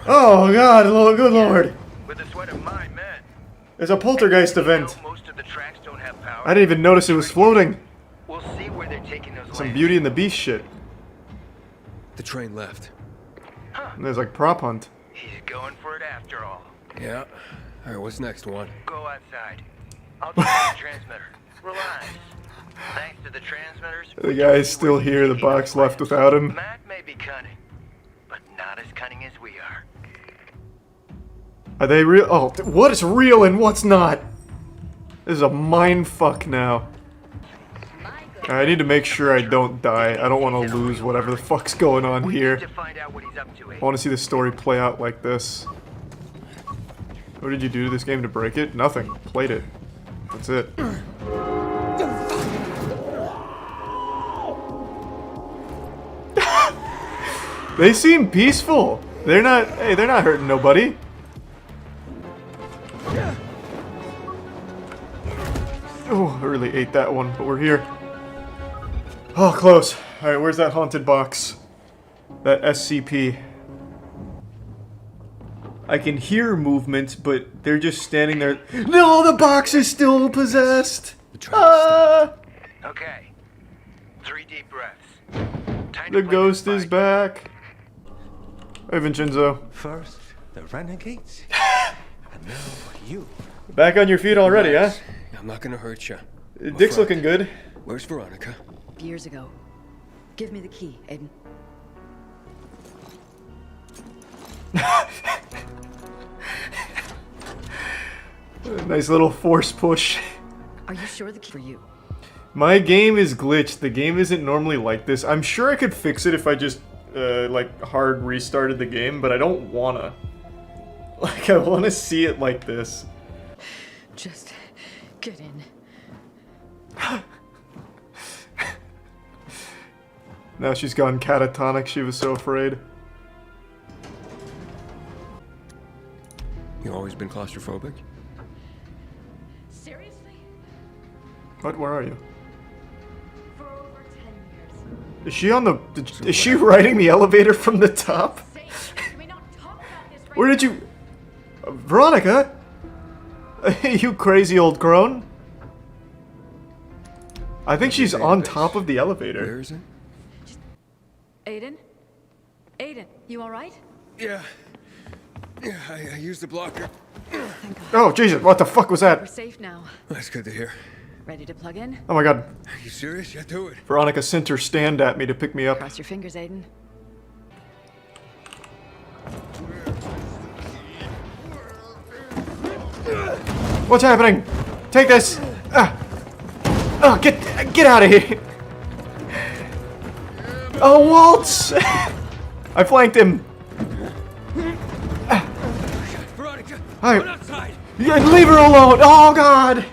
Oh god, good lord. With the sweat of my men. There's a poltergeist event. Most of the tracks don't have power. I didn't even notice it was floating. We'll see where they're taking those Some lands. Beauty and the Beast shit. The train left. And there's like prop hunt. He's going for it after all. Yeah. Alright, what's next, Juan? Go outside. I'll take the transmitter. Relax. Thanks to the transmitters. The guy's still here, the box left without him. Matt may be cunning, but not as cunning as we are. Are they real? Oh, what is real and what's not? This is a mind fuck now. I need to make sure I don't die. I don't want to lose whatever the fuck's going on here. I want to see the story play out like this. What did you do to this game to break it? Nothing. Played it. That's it. They seem peaceful. They're not hurting nobody. Oh, I really ate that one, but we're here. Oh, close. Alright, where's that haunted box? That SCP. I can hear movement, but they're just standing there. No, the box is still possessed! Okay. 3 deep breaths. The ghost is back. Hey, Vincenzo. First, the renegades. And now you. Back on your feet already, huh? I'm not gonna hurt you. Dick's looking good. Where's Veronica? Years ago. Give me the key, Aiden. Nice little force push. Are you sure the key for you? My game is glitched. The game isn't normally like this. I'm sure I could fix it if I just, like, hard restarted the game, but I don't wanna. Like, I wanna see it like this. Just get in. Now she's gone catatonic. She was so afraid. You always been claustrophobic? Seriously? What? Where are you? For over 10 years. Is she on the... Is she riding the elevator from the top? Where did you... Veronica? You crazy old crone. I think she's on top of the elevator. Where is it? Aiden? Aiden, you alright? Yeah. Yeah, I used the blocker. Oh, Jesus, what the fuck was We're that? safe now. That's good to hear. Ready to plug in? Oh my god. Are you serious? Yeah, do it. Veronica sent her stand at me to pick me up. Cross your fingers, Aiden. What's happening? Take this! Oh, get out of here! Oh, Waltz! I flanked him. Veronica, Hi. run outside. Yeah, leave her alone! Oh God!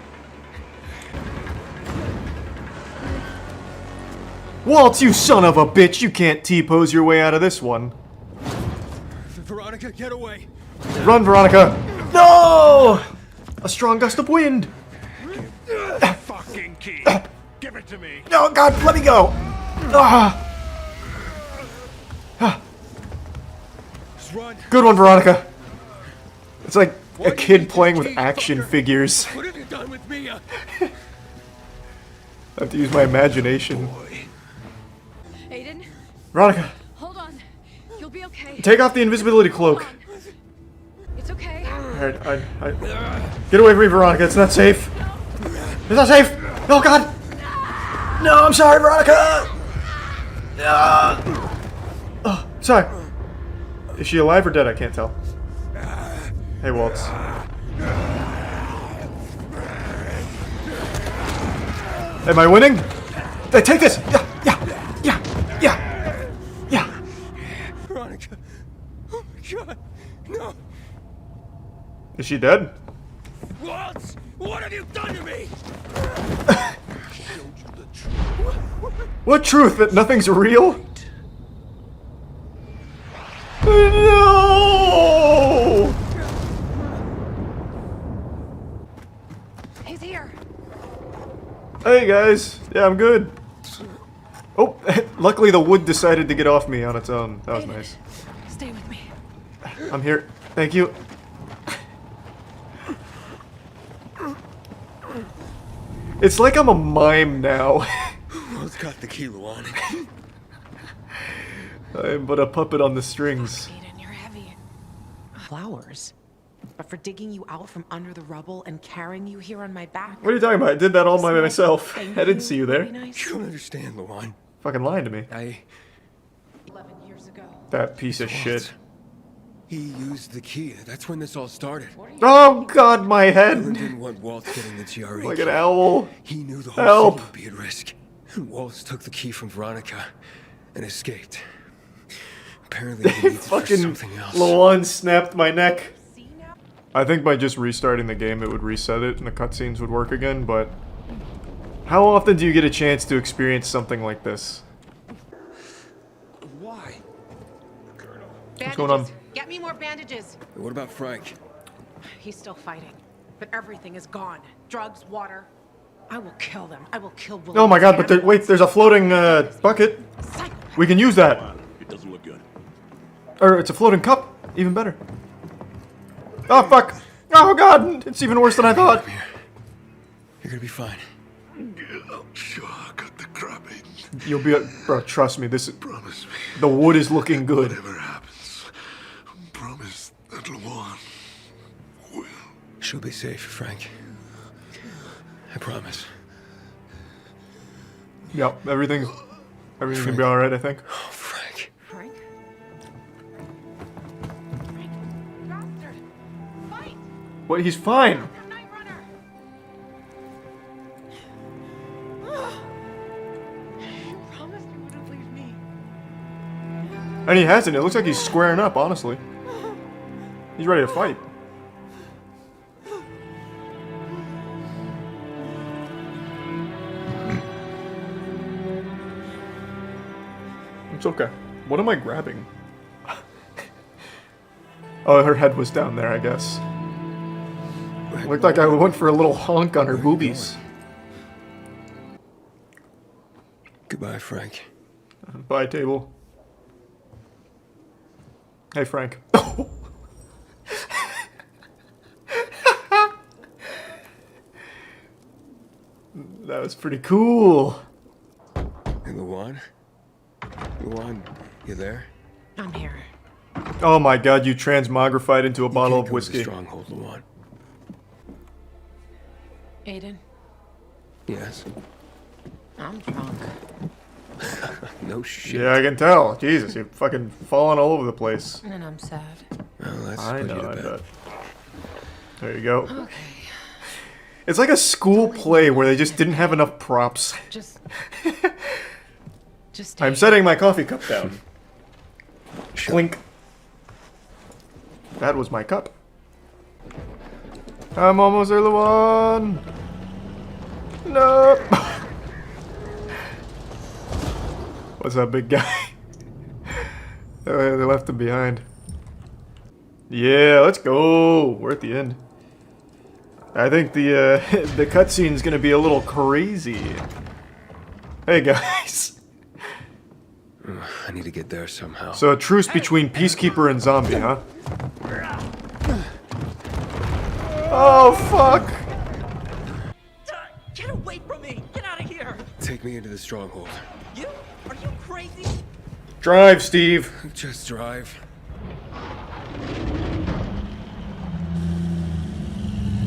Waltz, you son of a bitch! You can't T-pose your way out of this one. Veronica, get away. Run, Veronica! No! A strong gust of wind. Fucking key. Give it to me. Oh God, let me go! Just run. Good one, Veronica. It's like a kid playing with action figures. What have you done with me? I have to use my imagination. Aiden? Veronica, Hold on. You'll be okay. take off the invisibility cloak. It's okay. Alright, get away from me, Veronica. It's not safe. It's not safe! Oh God! No, I'm sorry, Veronica! Oh, sorry. Is she alive or dead? I can't tell. Hey, Waltz. Am I winning? Hey, take this! Yeah! Veronica. Oh my God. No. Is she dead? Waltz, what have you done to me? What truth? That nothing's real? No! He's here. Hey guys, yeah, I'm good. Oh, luckily the wood decided to get off me on its own. That was nice. Stay with me. I'm here. Thank you. It's like I'm a mime now. Who's got the key, Luan? I'm but a puppet on the strings. Aiden, you're heavy. Flowers. But for digging you out from under the rubble and carrying you here on my back. What are you talking about? I did that all by myself. I didn't see you there. You don't understand, Luan. Fucking lying to me. 11 years ago. That piece of shit. He used the key. That's when this all started. Oh God, my head. Elden didn't want Waltz getting the GRE Like key. an owl. He knew the whole Help. city would be at risk. Waltz took the key from Veronica and escaped. Apparently he needs it for Fucking something else. Luan snapped my neck. I think by just restarting the game it would reset it and the cutscenes would work again, but how often do you get a chance to experience something like this? Why? What's going on? Get me more bandages. What about Frank? He's still fighting. But everything is gone. Drugs, water. I will kill them. I will kill William. Oh my God, but wait, there's a floating bucket. We can use that. It doesn't look good. Or it's a floating cup. Even better. Oh, fuck. Oh, God. It's even worse than I thought. You're gonna be fine. Sure, I got the crap eaten. You'll be... Bro, trust me. This is... Promise me. The wood is looking good. Whatever happens, promise that Luan will. She'll be safe, Frank. I promise. Yep, everything's gonna be alright, I think. Oh, Frank. Frank? What? He's fine. You promised you wouldn't leave me. And he hasn't. It looks like he's squaring up, honestly. He's ready to fight. It's okay. What am I grabbing? Oh, her head was down there, I guess. Looked like I went for a little honk on her boobies. Goodbye, Frank. Bye, table. Hey, Frank. That was pretty cool. Hey, Luan? Luan, you there? I'm here. Oh my god, you transmogrified into a bottle of whiskey. Stronghold, Luan. Aiden, Yes. I'm drunk. No shit. Yeah, I can tell. Jesus, you're fucking falling all over the place. And I'm sad. Well, let's I put know, you to I bed. bet. There you go. Okay. It's like a school play where they just didn't have enough props. Just I'm setting my coffee cup down. Clink. That was my cup. I'm almost there, Luan. No. What's up, big guy? They left him behind. Yeah, let's go. We're at the end. I think the the cutscene's gonna be a little crazy. Hey guys. I need to get there somehow. So a truce between Peacekeeper and Zombie, huh? Oh fuck! Get away from me! Get out of here! Take me into the stronghold. You? Are you crazy? Drive, Steve. Just drive.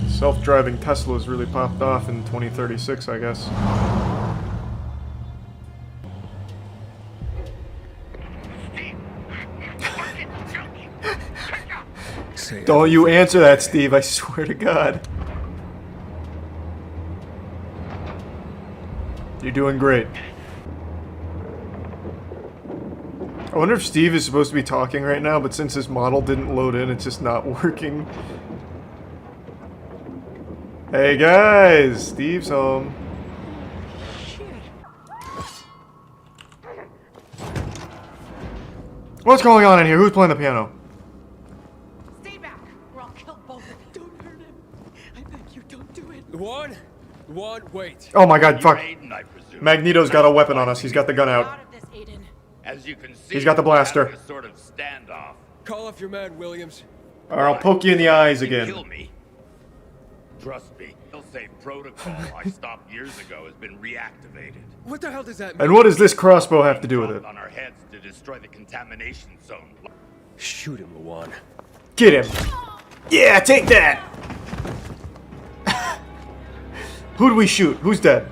Self-driving Teslas really popped off in 2036, I guess. Don't you answer that, Steve, I swear to God. You're doing great. I wonder if Steve is supposed to be talking right now, but since his model didn't load in, it's just not working. Hey guys, Steve's home. What's going on in here? Who's playing the piano? Stay back, or I'll kill both of you. Don't hurt him. I beg you, don't do it. Luan? Luan, wait. Oh my god, fuck. Magneto's got a weapon on us. He's got the gun out. As you can see, He's got the blaster. we're having a sort of standoff. Call off your man, Williams. Or I'll poke you in the eyes You again. kill me. Trust me, he'll say protocol I stopped years ago has been reactivated. What the hell does that mean? And what does this crossbow have to do with it? On our heads to destroy the contamination zone. Shoot him, Luan. Get him. Yeah, take that. Who do we shoot? Who's dead?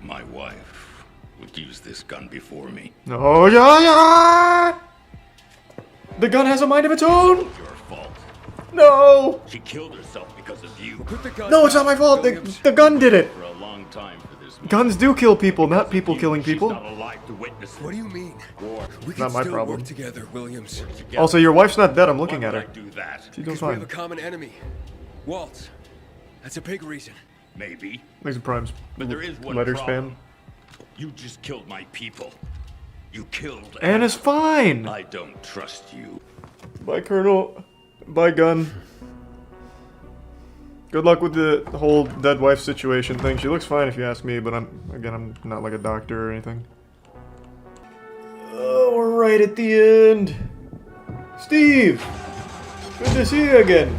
My wife would use this gun before me. Oh, yeah, yeah. The gun has a mind of its own. Your fault. No. She killed herself because of you. No, it's not my fault. The gun did it. For a long time for this. Guns do kill people, not people killing people. Not alive to witness What do you mean? war. We can Not my still problem. work together, Williams. Also, your wife's not dead. I'm looking at her. Do that. She's doing Because we have a fine. common enemy. Waltz. That's a big reason. Maybe. Makes a Prime's But there is one letter problem. spam. You just killed my people. You killed Anna's fine. I don't trust you. Bye, Colonel. Bye, gun. Good luck with the whole dead wife situation thing. She looks fine if you ask me, but I'm not like a doctor or anything. Oh, we're right at the end. Steve! Good to see you again.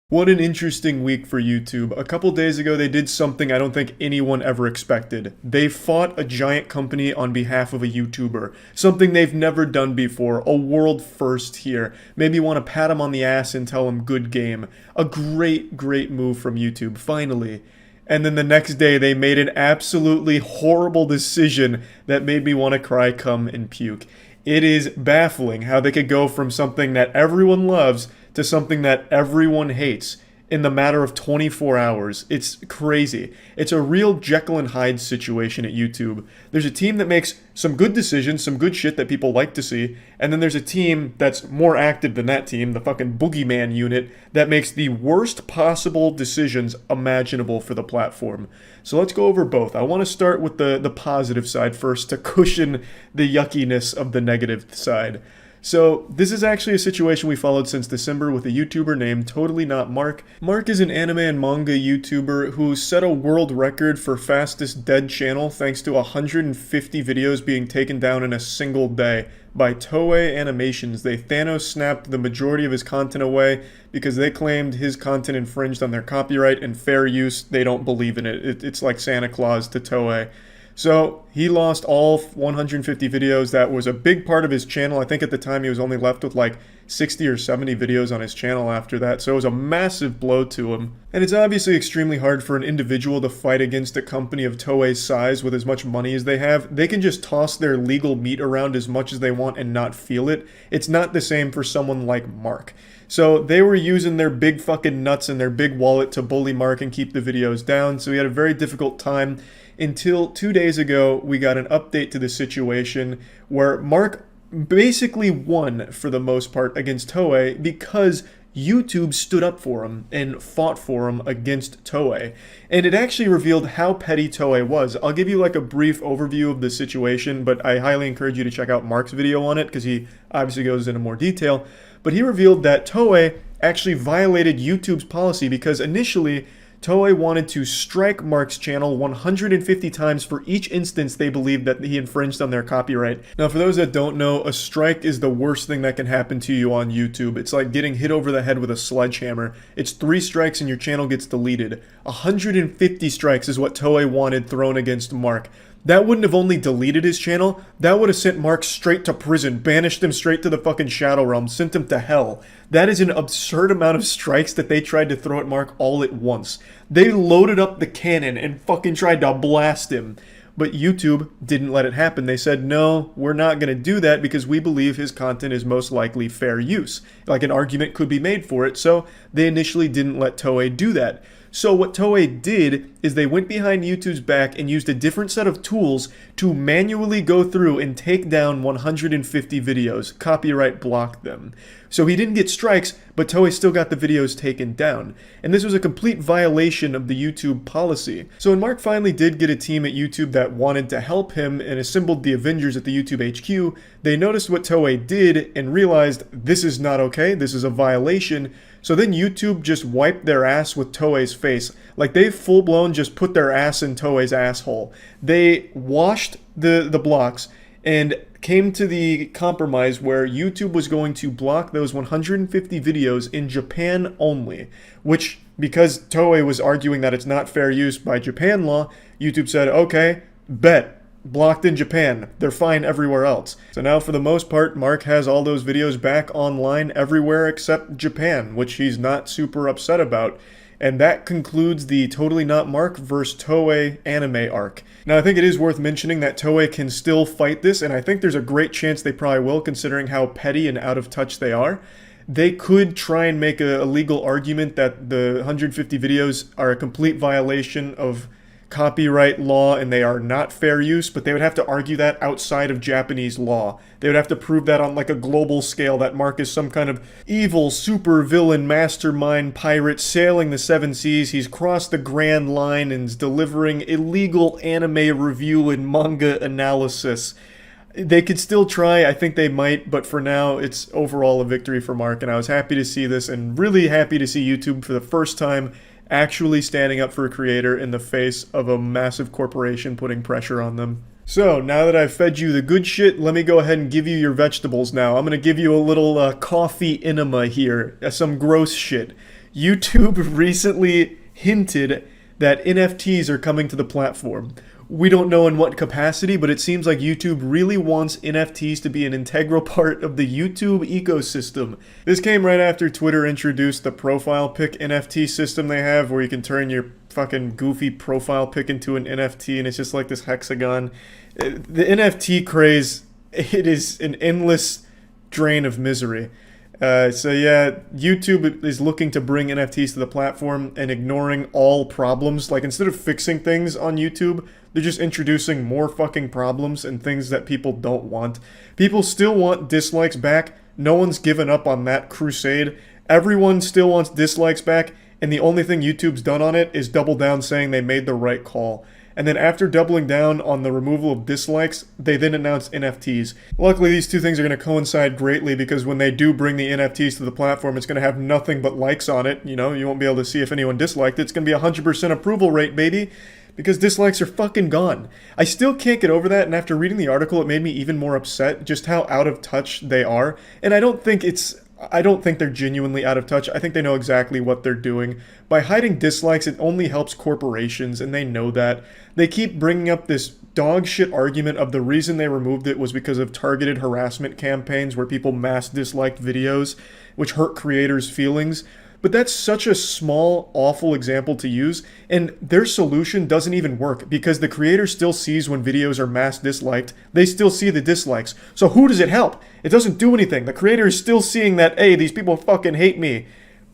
What an interesting week for YouTube. A couple days ago, they did something I don't think anyone ever expected. They fought a giant company on behalf of a YouTuber. Something they've never done before. A world first here. Maybe want to pat him on the ass and tell him good game. A great, great move from YouTube, finally. And then the next day, they made an absolutely horrible decision that made me want to cry, come, and puke. It is baffling how they could go from something that everyone loves to something that everyone hates in the matter of 24 hours. It's crazy. It's a real Jekyll and Hyde situation at YouTube. There's a team that makes some good decisions, some good shit that people like to see, and then there's a team that's more active than that team, the fucking boogeyman unit, that makes the worst possible decisions imaginable for the platform. So let's go over both. I want to start with the positive side first to cushion the yuckiness of the negative side. So, this is actually a situation we followed since December with a YouTuber named Totally Not Mark. Mark is an anime and manga YouTuber who set a world record for fastest dead channel thanks to 150 videos being taken down in a single day by Toei Animations. They Thanos snapped the majority of his content away because they claimed his content infringed on their copyright and fair use. They don't believe in it. It's like Santa Claus to Toei. So he lost all 150 videos. That was a big part of his channel. I think at the time he was only left with like 60 or 70 videos on his channel after that. So it was a massive blow to him. And it's obviously extremely hard for an individual to fight against a company of Toei's size with as much money as they have. They can just toss their legal meat around as much as they want and not feel it. It's not the same for someone like Mark. So they were using their big fucking nuts and their big wallet to bully Mark and keep the videos down. So he had a very difficult time. Until 2 days ago, we got an update to the situation where Mark basically won for the most part against Toei because YouTube stood up for him and fought for him against Toei. And it actually revealed how petty Toei was. I'll give you like a brief overview of the situation, but I highly encourage you to check out Mark's video on it because he obviously goes into more detail. But he revealed that Toei actually violated YouTube's policy because initially Toei wanted to strike Mark's channel 150 times for each instance they believed that he infringed on their copyright. Now, for those that don't know, a strike is the worst thing that can happen to you on YouTube. It's like getting hit over the head with a sledgehammer. It's 3 strikes and your channel gets deleted. 150 strikes is what Toei wanted thrown against Mark. That wouldn't have only deleted his channel, that would have sent Mark straight to prison, banished him straight to the fucking Shadow Realm, sent him to hell. That is an absurd amount of strikes that they tried to throw at Mark all at once. They loaded up the cannon and fucking tried to blast him. But YouTube didn't let it happen. They said, no, we're not going to do that because we believe his content is most likely fair use. Like an argument could be made for it, so they initially didn't let Toei do that. So what Toei did is they went behind YouTube's back and used a different set of tools to manually go through and take down 150 videos, copyright block them. So he didn't get strikes, but Toei still got the videos taken down. And this was a complete violation of the YouTube policy. So when Mark finally did get a team at YouTube that wanted to help him and assembled the Avengers at the YouTube HQ, they noticed what Toei did and realized this is not okay, this is a violation. So then YouTube just wiped their ass with Toei's face. Like they full-blown just put their ass in Toei's asshole. They washed the blocks and came to the compromise where YouTube was going to block those 150 videos in Japan only, which, because Toei was arguing that it's not fair use by Japan law, YouTube said, okay, bet. Blocked in Japan. They're fine everywhere else. So now for the most part, Mark has all those videos back online everywhere except Japan, which he's not super upset about. And that concludes the Totally Not Mark vs. Toei anime arc. Now I think it is worth mentioning that Toei can still fight this, and I think there's a great chance they probably will considering how petty and out of touch they are. They could try and make a legal argument that the 150 videos are a complete violation of copyright law and they are not fair use, but they would have to argue that outside of Japanese law. They would have to prove that on like a global scale, that Mark is some kind of evil super villain mastermind pirate sailing the 7 seas. He's crossed the Grand Line and is delivering illegal anime review and manga analysis. They could still try, I think they might, but for now it's overall a victory for Mark, and I was happy to see this and really happy to see YouTube for the first time actually standing up for a creator in the face of a massive corporation putting pressure on them. So, now that I've fed you the good shit, let me go ahead and give you your vegetables now. I'm going to give you a little coffee enema here, some gross shit. YouTube recently hinted that NFTs are coming to the platform. We don't know in what capacity, but it seems like YouTube really wants NFTs to be an integral part of the YouTube ecosystem. This came right after Twitter introduced the profile pic NFT system they have, where you can turn your fucking goofy profile pic into an NFT, and it's just like this hexagon. The NFT craze, it is an endless drain of misery. So yeah, YouTube is looking to bring NFTs to the platform and ignoring all problems. Like, instead of fixing things on YouTube, they're just introducing more fucking problems and things that people don't want. People still want dislikes back. No one's given up on that crusade. Everyone still wants dislikes back, and the only thing YouTube's done on it is double down, saying they made the right call. And then after doubling down on the removal of dislikes, they then announced NFTs. Luckily, these two things are going to coincide greatly, because when they do bring the NFTs to the platform, it's going to have nothing but likes on it. You know, you won't be able to see if anyone disliked it. It's going to be a 100% approval rate, baby, because dislikes are fucking gone. I still can't get over that, and after reading the article, it made me even more upset just how out of touch they are. And I don't think they're genuinely out of touch. I think they know exactly what they're doing. By hiding dislikes, it only helps corporations, and they know that. They keep bringing up this dog shit argument of the reason they removed it was because of targeted harassment campaigns where people mass disliked videos, which hurt creators' feelings. But that's such a small, awful example to use, and their solution doesn't even work, because the creator still sees when videos are mass disliked. They still see the dislikes. So who does it help? It doesn't do anything. The creator is still seeing that, hey, these people fucking hate me.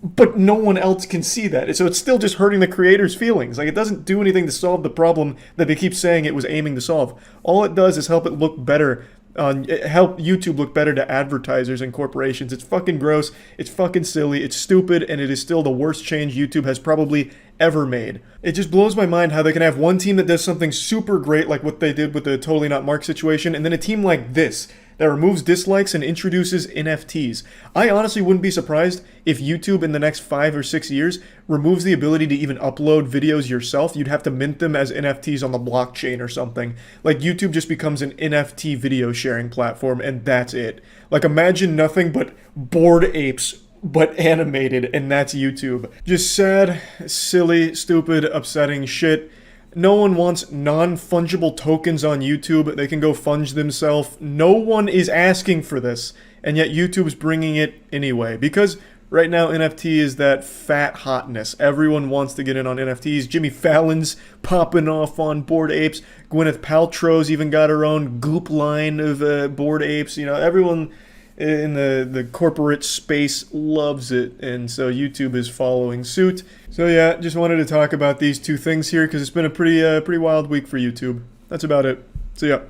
But no one else can see that. So it's still just hurting the creator's feelings. Like, it doesn't do anything to solve the problem that they keep saying it was aiming to solve. All it does is help it look better. Help YouTube look better to advertisers and corporations. It's fucking gross, it's fucking silly, it's stupid, and it is still the worst change YouTube has probably ever made. It just blows my mind how they can have one team that does something super great, like what they did with the Totally Not Mark situation, and then a team like this that removes dislikes and introduces NFTs. I honestly wouldn't be surprised if YouTube in the next 5 or 6 years removes the ability to even upload videos yourself. You'd have to mint them as NFTs on the blockchain or something. Like, YouTube just becomes an NFT video sharing platform, and that's it. Like, imagine nothing but Bored Apes, but animated, and that's YouTube. Just sad, silly, stupid, upsetting shit. No one wants non-fungible tokens on YouTube. They can go funge themselves. No one is asking for this, and yet YouTube's bringing it anyway. Because right now NFT is that fat hotness. Everyone wants to get in on NFTs. Jimmy Fallon's popping off on Bored Apes. Gwyneth Paltrow's even got her own Goop line of Bored Apes. You know, everyone in the corporate space loves it, and so YouTube is following suit. So yeah, just wanted to talk about these two things here, because it's been a pretty wild week for YouTube. That's about it. So yeah.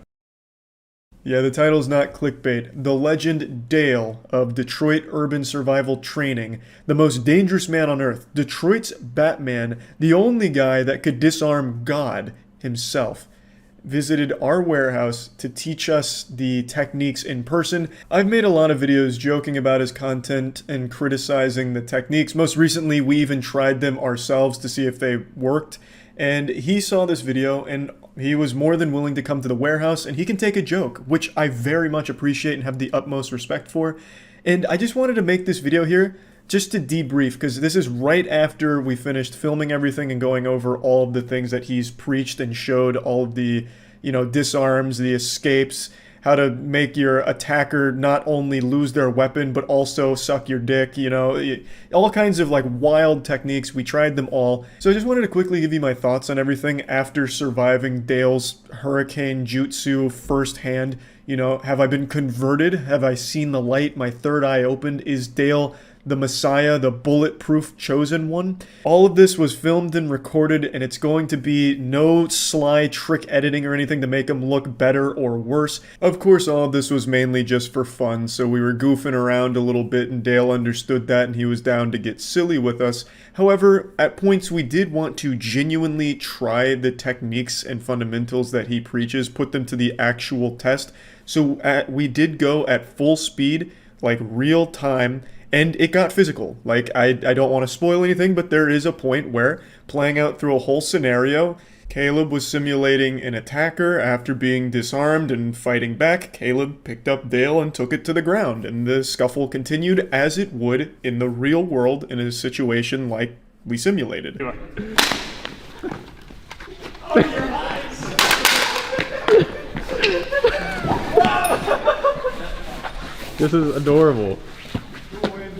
Yeah, the title's not clickbait. The legend Dale of Detroit Urban Survival Training, the most dangerous man on Earth, Detroit's Batman, the only guy that could disarm God himself, visited our warehouse to teach us the techniques in person. I've made a lot of videos joking about his content and criticizing the techniques. Most recently, we even tried them ourselves to see if they worked. And he saw this video, and he was more than willing to come to the warehouse, and he can take a joke, which I very much appreciate and have the utmost respect for. And I just wanted to make this video here just to debrief, because this is right after we finished filming everything and going over all of the things that he's preached and showed, all of the, you know, disarms, the escapes, how to make your attacker not only lose their weapon, but also suck your dick, you know, all kinds of like wild techniques. We tried them all. So I just wanted to quickly give you my thoughts on everything after surviving Dale's hurricane jutsu firsthand. You know, have I been converted? Have I seen the light? My third eye opened? Is Dale the Messiah, the bulletproof chosen one? All of this was filmed and recorded, and it's going to be no sly trick editing or anything to make him look better or worse. Of course, all of this was mainly just for fun, so we were goofing around a little bit, and Dale understood that, and he was down to get silly with us. However, at points we did want to genuinely try the techniques and fundamentals that he preaches, put them to the actual test. So we did go at full speed, like real time, and it got physical. Like, I don't want to spoil anything, but there is a point where, playing out through a whole scenario, Caleb was simulating an attacker. After being disarmed and fighting back, Caleb picked up Dale and took it to the ground, and the scuffle continued as it would in the real world in a situation like we simulated. This is adorable.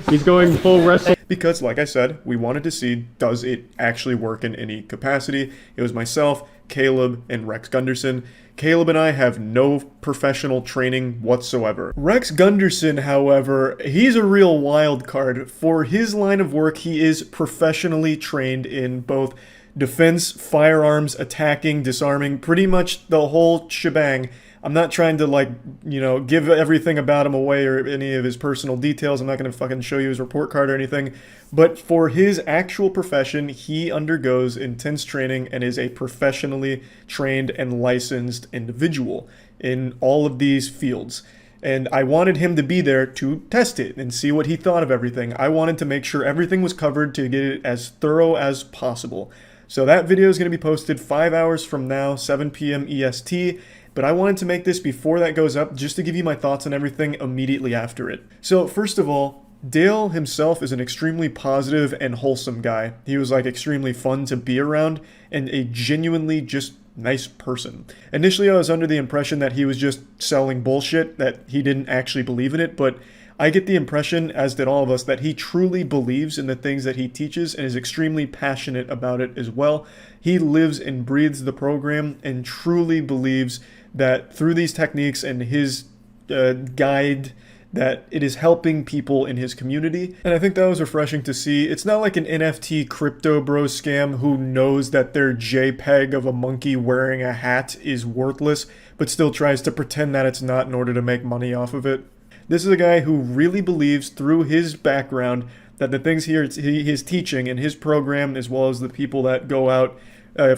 He's going full wrestling. Because, like I said, we wanted to see, does it actually work in any capacity? It was myself, Caleb, and Rex Gunderson. Caleb and I have no professional training whatsoever. Rex Gunderson, however, he's a real wild card. For his line of work, he is professionally trained in both defense, firearms, attacking, disarming, pretty much the whole shebang. I'm not trying to, like, you know, give everything about him away or any of his personal details. I'm not going to fucking show you his report card or anything. But for his actual profession, he undergoes intense training and is a professionally trained and licensed individual in all of these fields. And I wanted him to be there to test it and see what he thought of everything. I wanted to make sure everything was covered to get it as thorough as possible. So that video is going to be posted 5 hours from now, 7 p.m. EST. But I wanted to make this before that goes up, just to give you my thoughts on everything immediately after it. So first of all, Dale himself is an extremely positive and wholesome guy. He was like extremely fun to be around and a genuinely just nice person. Initially, I was under the impression that he was just selling bullshit, that he didn't actually believe in it, but I get the impression, as did all of us, that he truly believes in the things that he teaches and is extremely passionate about it as well. He lives and breathes the program and truly believes that through these techniques and his guide, that it is helping people in his community. And I think that was refreshing to see. It's not like an NFT crypto bro scam who knows that their JPEG of a monkey wearing a hat is worthless, but still tries to pretend that it's not in order to make money off of it. This is a guy who really believes through his background that the things he is teaching in his program, as well as the people that go out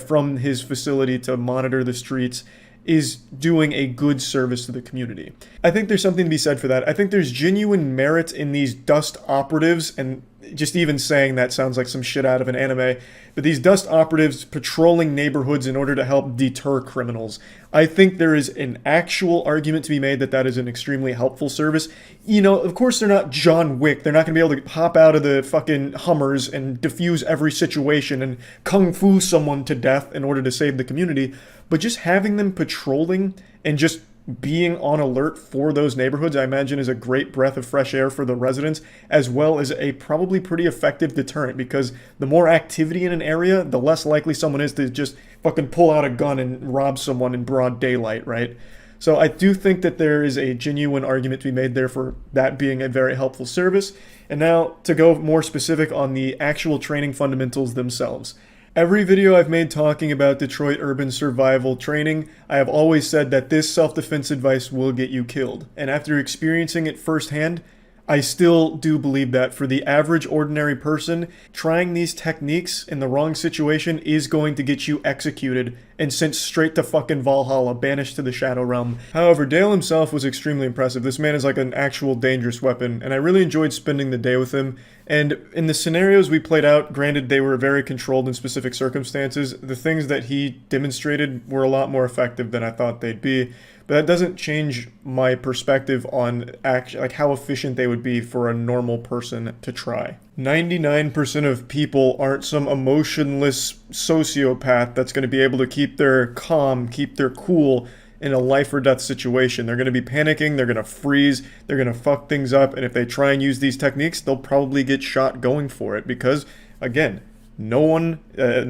from his facility to monitor the streets, is doing a good service to the community. I think there's something to be said for that. I think there's genuine merit in these dust operatives, and just even saying that sounds like some shit out of an anime, but these dust operatives patrolling neighborhoods in order to help deter criminals. I think there is an actual argument to be made that that is an extremely helpful service. You know, of course they're not John Wick. They're not going to be able to hop out of the fucking Hummers and defuse every situation and kung fu someone to death in order to save the community. But just having them patrolling and just being on alert for those neighborhoods, I imagine, is a great breath of fresh air for the residents, as well as a probably pretty effective deterrent, because the more activity in an area, the less likely someone is to just fucking pull out a gun and rob someone in broad daylight, right? So I do think that there is a genuine argument to be made there for that being a very helpful service. And now, to go more specific on the actual training fundamentals themselves. Every video I've made talking about Detroit urban survival training, I have always said that this self-defense advice will get you killed. And after experiencing it firsthand, I still do believe that for the average ordinary person, trying these techniques in the wrong situation is going to get you executed and sent straight to fucking Valhalla, banished to the Shadow Realm. However, Dale himself was extremely impressive. This man is like an actual dangerous weapon, and I really enjoyed spending the day with him. And in the scenarios we played out, granted they were very controlled in specific circumstances, the things that he demonstrated were a lot more effective than I thought they'd be. But that doesn't change my perspective on like how efficient they would be for a normal person to try. 99% of people aren't some emotionless sociopath that's going to be able to keep their calm, keep their cool in a life or death situation. They're going to be panicking, they're going to freeze, they're going to fuck things up, and if they try and use these techniques, they'll probably get shot going for it because, again, no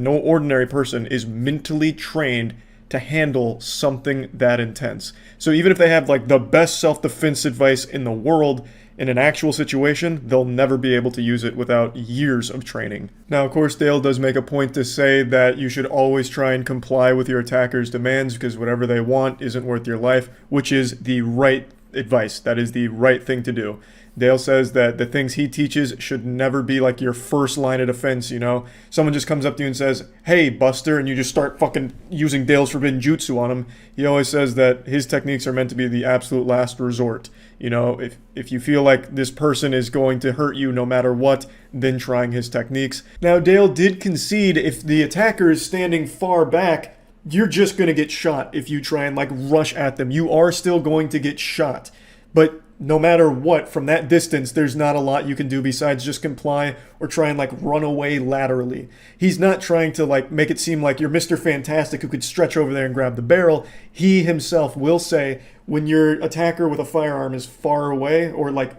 ordinary person is mentally trained to handle something that intense. So even if they have like the best self-defense advice in the world, in an actual situation, they'll never be able to use it without years of training. Now, of course, Dale does make a point to say that you should always try and comply with your attacker's demands because whatever they want isn't worth your life, which is the right advice. That is the right thing to do. Dale says that the things he teaches should never be like your first line of defense, you know? Someone just comes up to you and says, "Hey, Buster," and you just start fucking using Dale's forbidden jutsu on him. He always says that his techniques are meant to be the absolute last resort. You know, if you feel like this person is going to hurt you no matter what, then trying his techniques. Now, Dale did concede if the attacker is standing far back, you're just going to get shot if you try and like rush at them. You are still going to get shot. But no matter what, from that distance, there's not a lot you can do besides just comply or try and like run away laterally. He's not trying to like make it seem like you're Mr. Fantastic who could stretch over there and grab the barrel. He himself will say when your attacker with a firearm is far away or like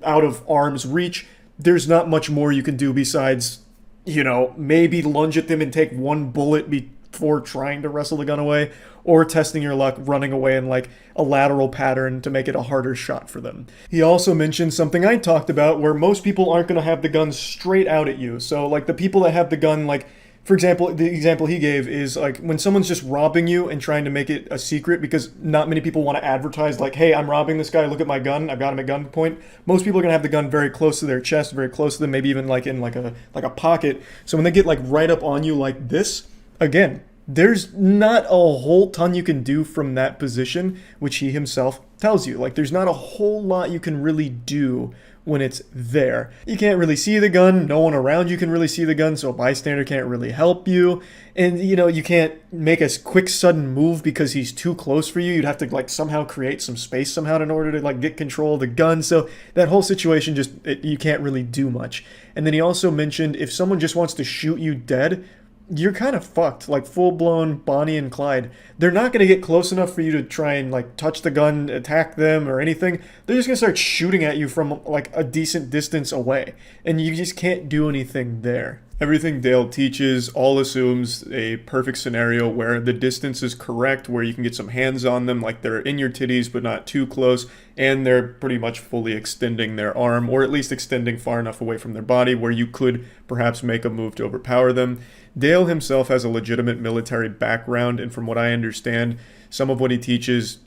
out of arm's reach, there's not much more you can do besides, you know, maybe lunge at them and take one bullet before trying to wrestle the gun away, or testing your luck running away in like a lateral pattern to make it a harder shot for them. He also mentioned something I talked about where most people aren't going to have the gun straight out at you. So like the people that have the gun, like for example, the example he gave is like when someone's just robbing you and trying to make it a secret because not many people want to advertise like, "Hey, I'm robbing this guy, look at my gun, I've got him at gunpoint." Most people are going to have the gun very close to their chest, very close to them, maybe even like in like a pocket. So when they get like right up on you like this, again, there's not a whole ton you can do from that position, which he himself tells you. Like, there's not a whole lot you can really do when it's there. You can't really see the gun. No one around you can really see the gun, so a bystander can't really help you. And, you know, you can't make a quick, sudden move because he's too close for you. You'd have to, like, somehow create some space somehow in order to, like, get control of the gun. So that whole situation just, you can't really do much. And then he also mentioned if someone just wants to shoot you dead, you're kind of fucked, like full-blown Bonnie and Clyde. They're not going to get close enough for you to try and like touch the gun, attack them or anything. They're just going to start shooting at you from like a decent distance away, and you just can't do anything there. Everything Dale teaches all assumes a perfect scenario where the distance is correct, where you can get some hands on them, like they're in your titties but not too close, and they're pretty much fully extending their arm, or at least extending far enough away from their body where you could perhaps make a move to overpower them. Dale himself has a legitimate military background, and from what I understand, some of what he teaches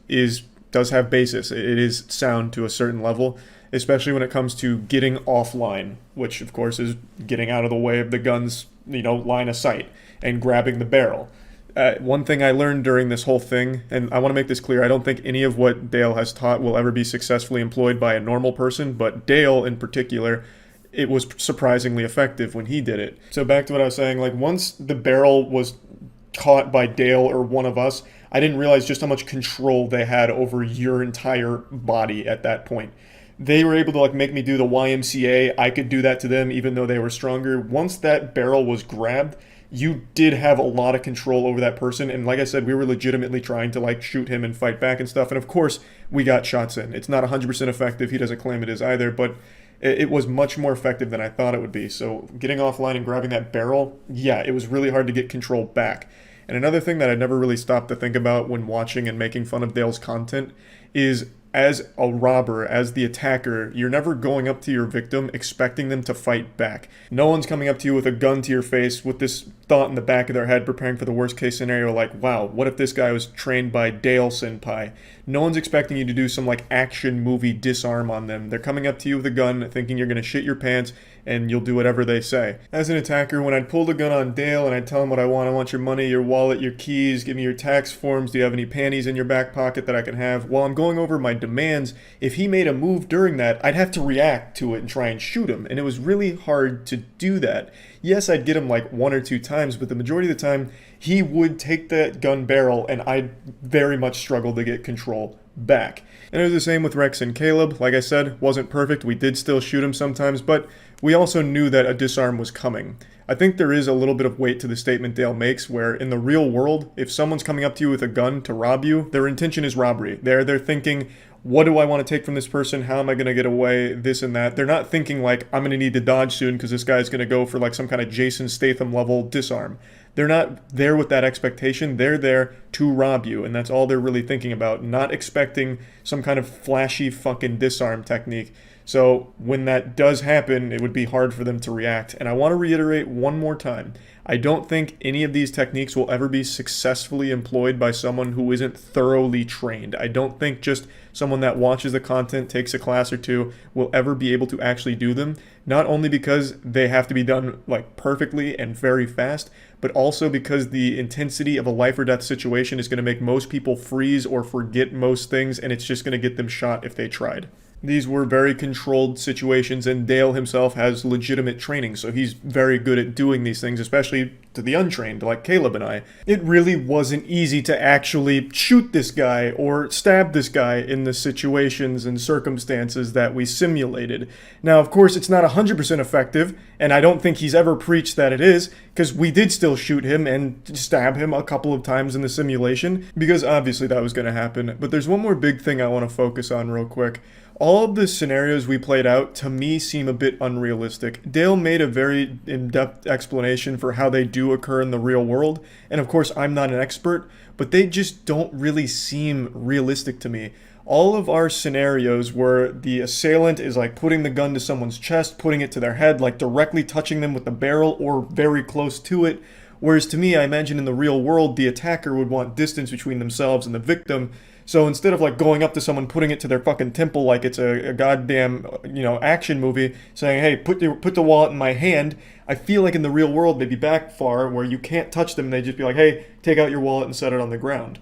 does have basis. It is sound to a certain level, especially when it comes to getting offline, which of course is getting out of the way of the gun's, line of sight and grabbing the barrel. One thing I learned during this whole thing, and I want to make this clear, I don't think any of what Dale has taught will ever be successfully employed by a normal person, but Dale in particular, it was surprisingly effective when he did it. So back to what I was saying, like once the barrel was caught by Dale or one of us, I didn't realize just how much control they had over your entire body at that point. They were able to like make me do the YMCA. I could do that to them even though they were stronger. Once that barrel was grabbed, you did have a lot of control over that person. And like I said, we were legitimately trying to like shoot him and fight back and stuff. And of course, we got shots in. It's not 100% effective. He doesn't claim it is either, but it was much more effective than I thought it would be. So getting offline and grabbing that barrel, yeah, it was really hard to get control back. And another thing that I never really stopped to think about when watching and making fun of Dale's content is, as a robber, as the attacker, you're never going up to your victim expecting them to fight back. No one's coming up to you with a gun to your face with this thought in the back of their head preparing for the worst case scenario like, wow, what if this guy was trained by Dale Senpai? No one's expecting you to do some like action movie disarm on them. They're coming up to you with a gun thinking you're going to shit your pants and you'll do whatever they say. As an attacker, when I'd pull the gun on Dale and I'd tell him what I want your money, your wallet, your keys, give me your tax forms, do you have any panties in your back pocket that I can have? While I'm going over my demands, if he made a move during that, I'd have to react to it and try and shoot him, and it was really hard to do that. Yes, I'd get him like 1 or 2 times, but the majority of the time, he would take that gun barrel and I'd very much struggle to get control back. And it was the same with Rex and Caleb. Like I said, wasn't perfect. We did still shoot him sometimes, but we also knew that a disarm was coming. I think there is a little bit of weight to the statement Dale makes where in the real world, if someone's coming up to you with a gun to rob you, their intention is robbery. They're thinking, what do I want to take from this person? How am I going to get away? This and that. They're not thinking like, I'm going to need to dodge soon because this guy's going to go for like some kind of Jason Statham level disarm. They're not there with that expectation. They're there to rob you, and that's all they're really thinking about, not expecting some kind of flashy fucking disarm technique. So when that does happen, it would be hard for them to react. And I want to reiterate one more time. I don't think any of these techniques will ever be successfully employed by someone who isn't thoroughly trained. I don't think just someone that watches the content, takes a class or two, will ever be able to actually do them. Not only because they have to be done like perfectly and very fast, but also because the intensity of a life or death situation is going to make most people freeze or forget most things, and it's just going to get them shot if they tried. These were very controlled situations, and Dale himself has legitimate training, so he's very good at doing these things, especially to the untrained, like Caleb and I. It really wasn't easy to actually shoot this guy or stab this guy in the situations and circumstances that we simulated. Now, of course, it's not 100% effective, and I don't think he's ever preached that it is, because we did still shoot him and stab him a couple of times in the simulation, because obviously that was going to happen. But there's one more big thing I want to focus on real quick. All of the scenarios we played out, to me, seem a bit unrealistic. Dale made a very in-depth explanation for how they do occur in the real world, and of course I'm not an expert, but they just don't really seem realistic to me. All of our scenarios where the assailant is like putting the gun to someone's chest, putting it to their head, like directly touching them with the barrel or very close to it, whereas to me, I imagine in the real world, the attacker would want distance between themselves and the victim. So instead of like going up to someone, putting it to their fucking temple like it's a goddamn, action movie, saying, hey, put the wallet in my hand, I feel like in the real world they'd be back far where you can't touch them. They'd just be like, hey, take out your wallet and set it on the ground.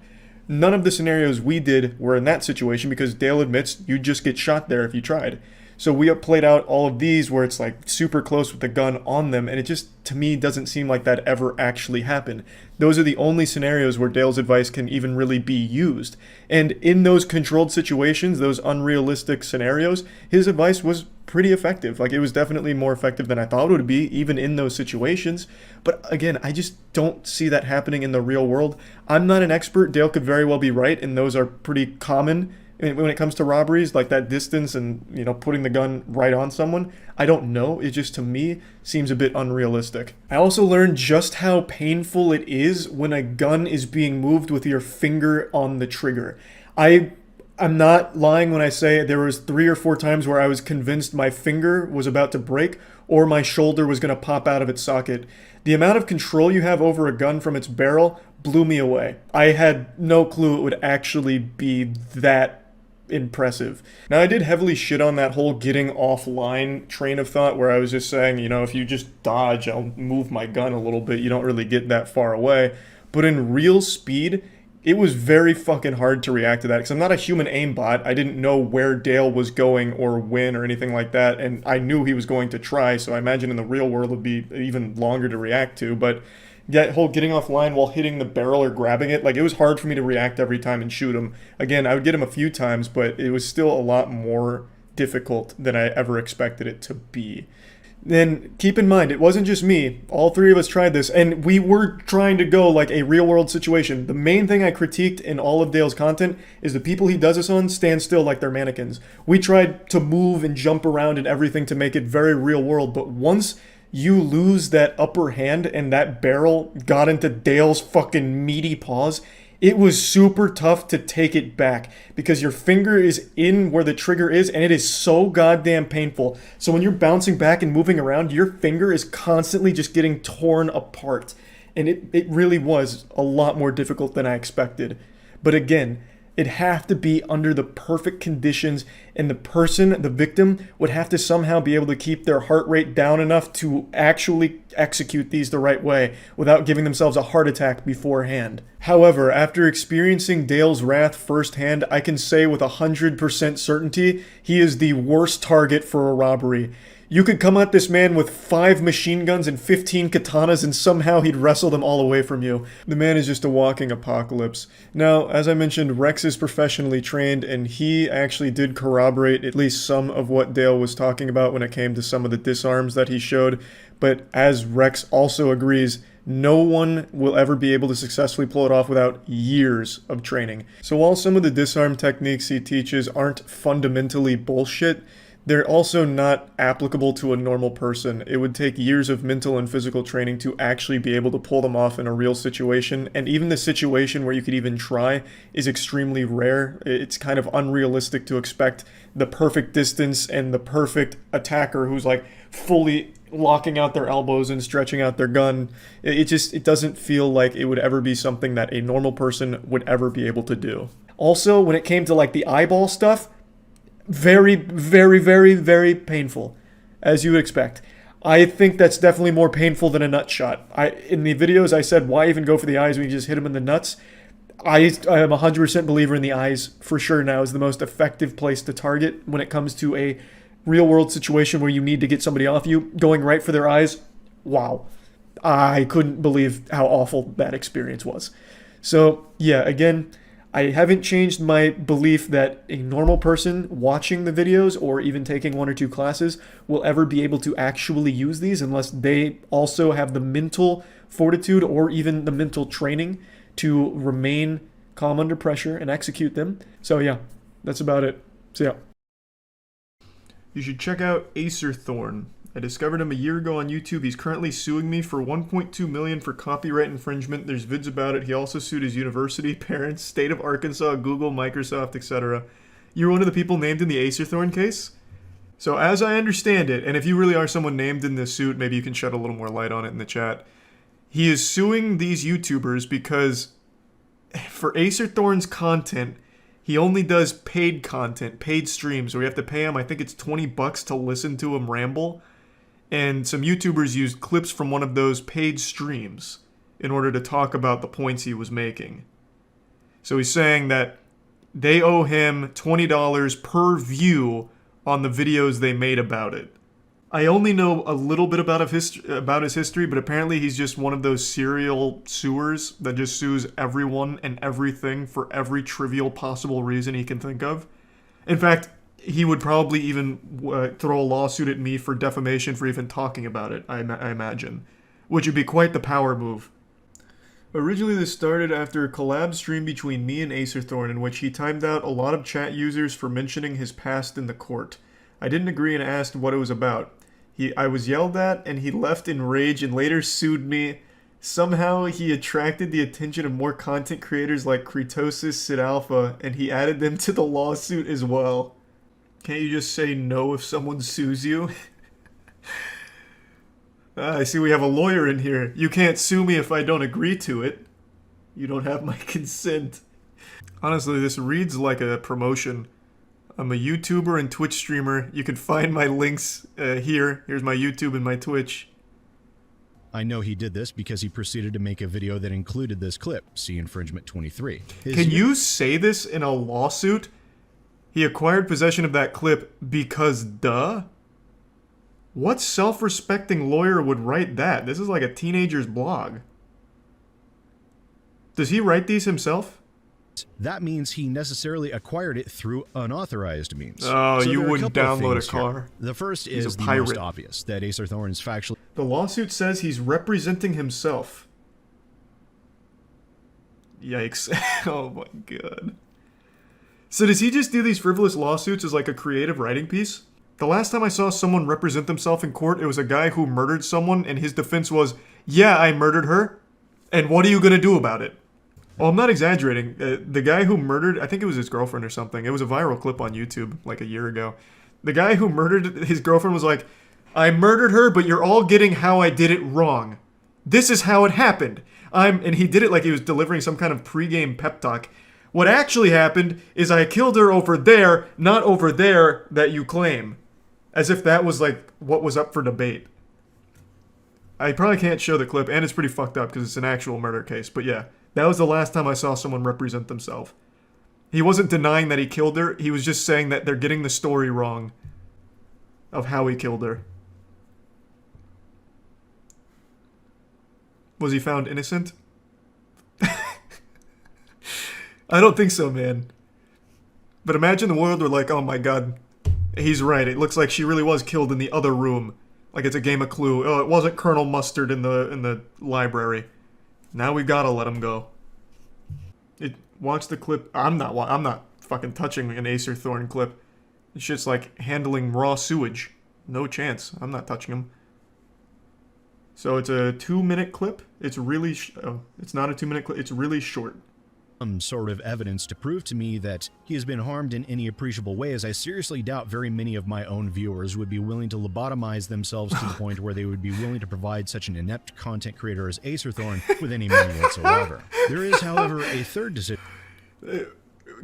None of the scenarios we did were in that situation because Dale admits you'd just get shot there if you tried. So we have played out all of these where it's like super close with the gun on them, and it just, to me, doesn't seem like that ever actually happened. Those are the only scenarios where Dale's advice can even really be used. And in those controlled situations, those unrealistic scenarios, his advice was pretty effective. Like, it was definitely more effective than I thought it would be, even in those situations. But again, I just don't see that happening in the real world. I'm not an expert. Dale could very well be right, and those are pretty common when it comes to robberies, like that distance and, putting the gun right on someone. I don't know. It just, to me, seems a bit unrealistic. I also learned just how painful it is when a gun is being moved with your finger on the trigger. I'm not lying when I say there was 3 or 4 times where I was convinced my finger was about to break or my shoulder was going to pop out of its socket. The amount of control you have over a gun from its barrel blew me away. I had no clue it would actually be that impressive. Now, I did heavily shit on that whole getting offline train of thought where I was just saying, if you just dodge, I'll move my gun a little bit. You don't really get that far away. But in real speed, it was very fucking hard to react to that because I'm not a human aimbot. I didn't know where Dale was going or when or anything like that, and I knew he was going to try, so I imagine in the real world it would be even longer to react to. But that whole getting offline while hitting the barrel or grabbing it, like, it was hard for me to react every time and shoot him. Again, I would get him a few times, but it was still a lot more difficult than I ever expected it to be. Then keep in mind, it wasn't just me. All 3 of us tried this, and we were trying to go like a real-world situation. The main thing I critiqued in all of Dale's content is the people he does this on stand still like they're mannequins. We tried to move and jump around and everything to make it very real-world, but once you lose that upper hand and that barrel got into Dale's fucking meaty paws, it was super tough to take it back because your finger is in where the trigger is and it is so goddamn painful. So when you're bouncing back and moving around, your finger is constantly just getting torn apart. And it really was a lot more difficult than I expected. But again, it'd have to be under the perfect conditions, and the person, the victim, would have to somehow be able to keep their heart rate down enough to actually execute these the right way without giving themselves a heart attack beforehand. However, after experiencing Dale's wrath firsthand, I can say with 100% certainty he is the worst target for a robbery. You could come at this man with 5 machine guns and 15 katanas and somehow he'd wrestle them all away from you. The man is just a walking apocalypse. Now, as I mentioned, Rex is professionally trained and he actually did corroborate at least some of what Dale was talking about when it came to some of the disarms that he showed. But as Rex also agrees, no one will ever be able to successfully pull it off without years of training. So while some of the disarm techniques he teaches aren't fundamentally bullshit, they're also not applicable to a normal person. It would take years of mental and physical training to actually be able to pull them off in a real situation, and even the situation where you could even try is extremely rare. It's kind of unrealistic to expect the perfect distance and the perfect attacker who's like fully locking out their elbows and stretching out their gun. It doesn't feel like it would ever be something that a normal person would ever be able to do. Also, when it came to like the eyeball stuff, very, very, very, very painful, as you would expect. I think that's definitely more painful than a nut shot. In the videos I said, why even go for the eyes when you just hit him in the nuts? I am a 100% believer in the eyes for sure now is the most effective place to target when it comes to a real world situation where you need to get somebody off you. Going right for their eyes, wow. I couldn't believe how awful that experience was. So yeah, again, I haven't changed my belief that a normal person watching the videos or even taking 1 or 2 classes will ever be able to actually use these unless they also have the mental fortitude or even the mental training to remain calm under pressure and execute them. So yeah, that's about it. So yeah. You should check out Acerthorn. I discovered him a year ago on YouTube. He's currently suing me for $1.2 million for copyright infringement. There's vids about it. He also sued his university, parents, state of Arkansas, Google, Microsoft, etc. You're one of the people named in the Acerthorn case? So as I understand it, and if you really are someone named in this suit, maybe you can shed a little more light on it in the chat. He is suing these YouTubers because for Acerthorn's content, he only does paid content, paid streams, where you have to pay him, I think it's $20 to listen to him ramble. And some YouTubers used clips from one of those paid streams in order to talk about the points he was making. So he's saying that they owe him $20 per view on the videos they made about it. I only know a little bit about his history, but apparently he's just one of those serial suers that just sues everyone and everything for every trivial possible reason he can think of. In fact, he would probably even throw a lawsuit at me for defamation for even talking about it, I imagine. Which would be quite the power move. Originally this started after a collab stream between me and Acerthorn in which he timed out a lot of chat users for mentioning his past in the court. I didn't agree and asked what it was about. I was yelled at and he left in rage and later sued me. Somehow he attracted the attention of more content creators like Kritosis, Sid Alpha, and he added them to the lawsuit as well. Can't you just say no if someone sues you? I see we have a lawyer in here. You can't sue me if I don't agree to it. You don't have my consent. Honestly, this reads like a promotion. I'm a YouTuber and Twitch streamer. You can find my links here. Here's my YouTube and my Twitch. I know he did this because he proceeded to make a video that included this clip. See infringement 23. Can you say this in a lawsuit? He acquired possession of that clip because duh? What self-respecting lawyer would write that? This is like a teenager's blog. Does he write these himself? That means he necessarily acquired it through unauthorized means. Oh, so you wouldn't download a car. Here. The first He's is a the pirate. most obvious, that Acerthorn is factually... The lawsuit says he's representing himself. Yikes. Oh my god. So does he just do these frivolous lawsuits as like a creative writing piece? The last time I saw someone represent themselves in court, it was a guy who murdered someone and his defense was, yeah, I murdered her. And what are you gonna do about it? Well, I'm not exaggerating. The guy who murdered, I think it was his girlfriend or something. It was a viral clip on YouTube like a year ago. The guy who murdered his girlfriend was like, I murdered her, but you're all getting how I did it wrong. This is how it happened. And he did it like he was delivering some kind of pregame pep talk. What actually happened is I killed her over there, not over there that you claim. As if that was like what was up for debate. I probably can't show the clip, and it's pretty fucked up because it's an actual murder case. But yeah, that was the last time I saw someone represent themselves. He wasn't denying that he killed her, he was just saying that they're getting the story wrong of how he killed her. Was he found innocent? I don't think so, man. But imagine the world where like, oh my god, he's right. It looks like she really was killed in the other room. Like it's a game of Clue. Oh, it wasn't Colonel Mustard in the library. Now we gotta let him go. Watch the clip. I'm not fucking touching an Acerthorn clip. This shit's like handling raw sewage. No chance. I'm not touching him. So it's a 2-minute clip. It's really... it's not a 2-minute clip. It's really short. Some sort of evidence to prove to me that he has been harmed in any appreciable way, as I seriously doubt very many of my own viewers would be willing to lobotomize themselves to the point where they would be willing to provide such an inept content creator as Acerthorn with any money whatsoever. There is, however, a third decision.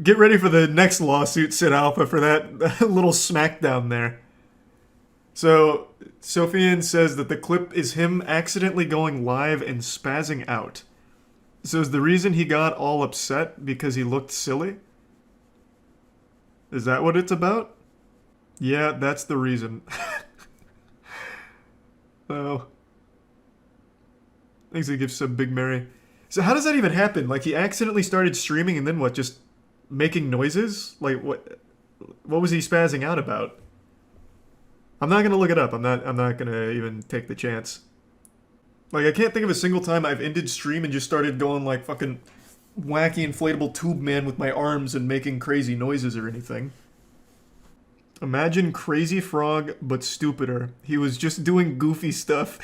Get ready for the next lawsuit, Sid Alpha, for that little smackdown there. So, Sophian says that the clip is him accidentally going live and spazzing out. So is the reason he got all upset because he looked silly? Is that what it's about? Yeah, that's the reason. Oh. Thanks, he gives some Big Mary. So how does that even happen? Like, he accidentally started streaming and then what, just making noises? Like, what was he spazzing out about? I'm not gonna look it up. I'm not gonna even take the chance. Like, I can't think of a single time I've ended stream and just started going like fucking wacky inflatable tube man with my arms and making crazy noises or anything. Imagine Crazy Frog, but stupider. He was just doing goofy stuff.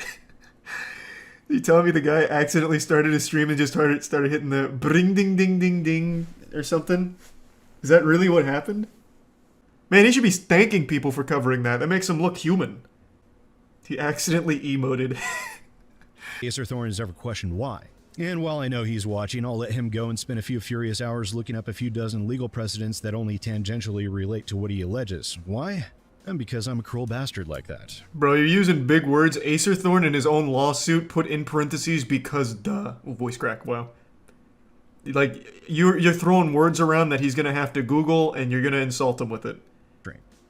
You tell me the guy accidentally started a stream and just started hitting the bring ding ding ding ding or something? Is that really what happened? Man, he should be thanking people for covering that. That makes him look human. He accidentally emoted. Acerthorn has ever questioned why. And while I know he's watching, I'll let him go and spend a few furious hours looking up a few dozen legal precedents that only tangentially relate to what he alleges. Why? And because I'm a cruel bastard like that. Bro, you're using big words. Acerthorn in his own lawsuit put in parentheses because duh. Oh, voice crack, wow. Like, you're throwing words around that he's gonna have to Google and you're gonna insult him with it.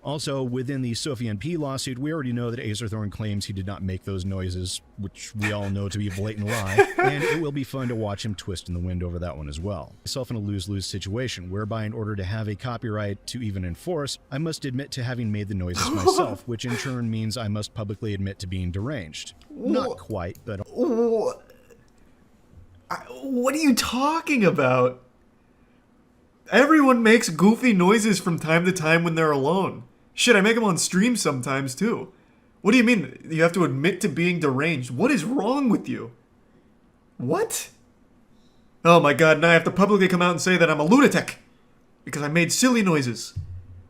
Also, within the Sophian P lawsuit, we already know that Acerthorn claims he did not make those noises, which we all know to be a blatant lie, and it will be fun to watch him twist in the wind over that one as well. Myself in a lose-lose situation, whereby in order to have a copyright to even enforce, I must admit to having made the noises myself, which in turn means I must publicly admit to being deranged. Not quite, but... What are you talking about? Everyone makes goofy noises from time to time when they're alone. Shit, I make them on stream sometimes too. What do you mean you have to admit to being deranged? What is wrong with you? What? Oh my god, now I have to publicly come out and say that I'm a lunatic because I made silly noises.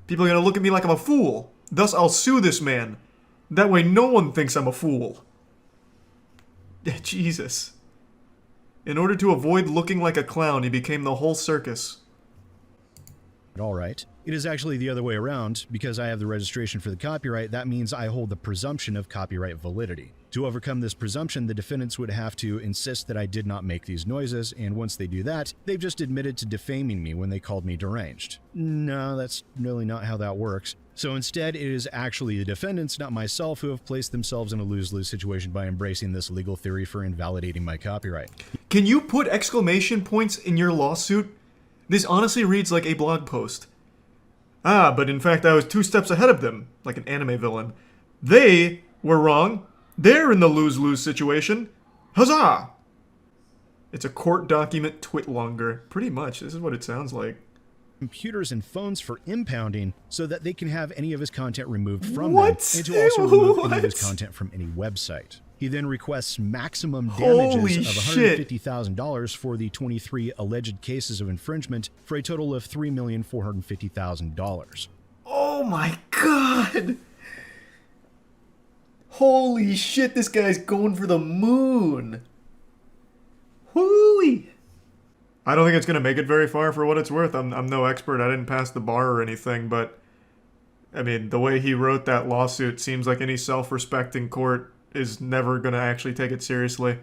People are gonna look at me like I'm a fool. Thus, I'll sue this man. That way no one thinks I'm a fool. Jesus. In order to avoid looking like a clown, he became the whole circus. Alright. It is actually the other way around. Because I have the registration for the copyright, that means I hold the presumption of copyright validity. To overcome this presumption, the defendants would have to insist that I did not make these noises, and once they do that, they've just admitted to defaming me when they called me deranged. No, that's really not how that works. So instead, it is actually the defendants, not myself, who have placed themselves in a lose-lose situation by embracing this legal theory for invalidating my copyright. Can you put exclamation points in your lawsuit? This honestly reads like a blog post. Ah, but in fact I was 2 steps ahead of them, like an anime villain. They were wrong. They're in the lose-lose situation. Huzzah! It's a court document twitlonger. Pretty much, this is what it sounds like. Computers and phones for impounding so that they can have any of his content removed from them, and to also remove any of his content from any website. He then requests maximum damages of $150,000 for the 23 alleged cases of infringement for a total of $3,450,000. Oh my god! Holy shit, this guy's going for the moon! Whoo-wee! I don't think it's gonna make it very far for what it's worth. I'm no expert, I didn't pass the bar or anything, but... I mean, the way he wrote that lawsuit seems like any self-respecting court is never gonna actually take it seriously.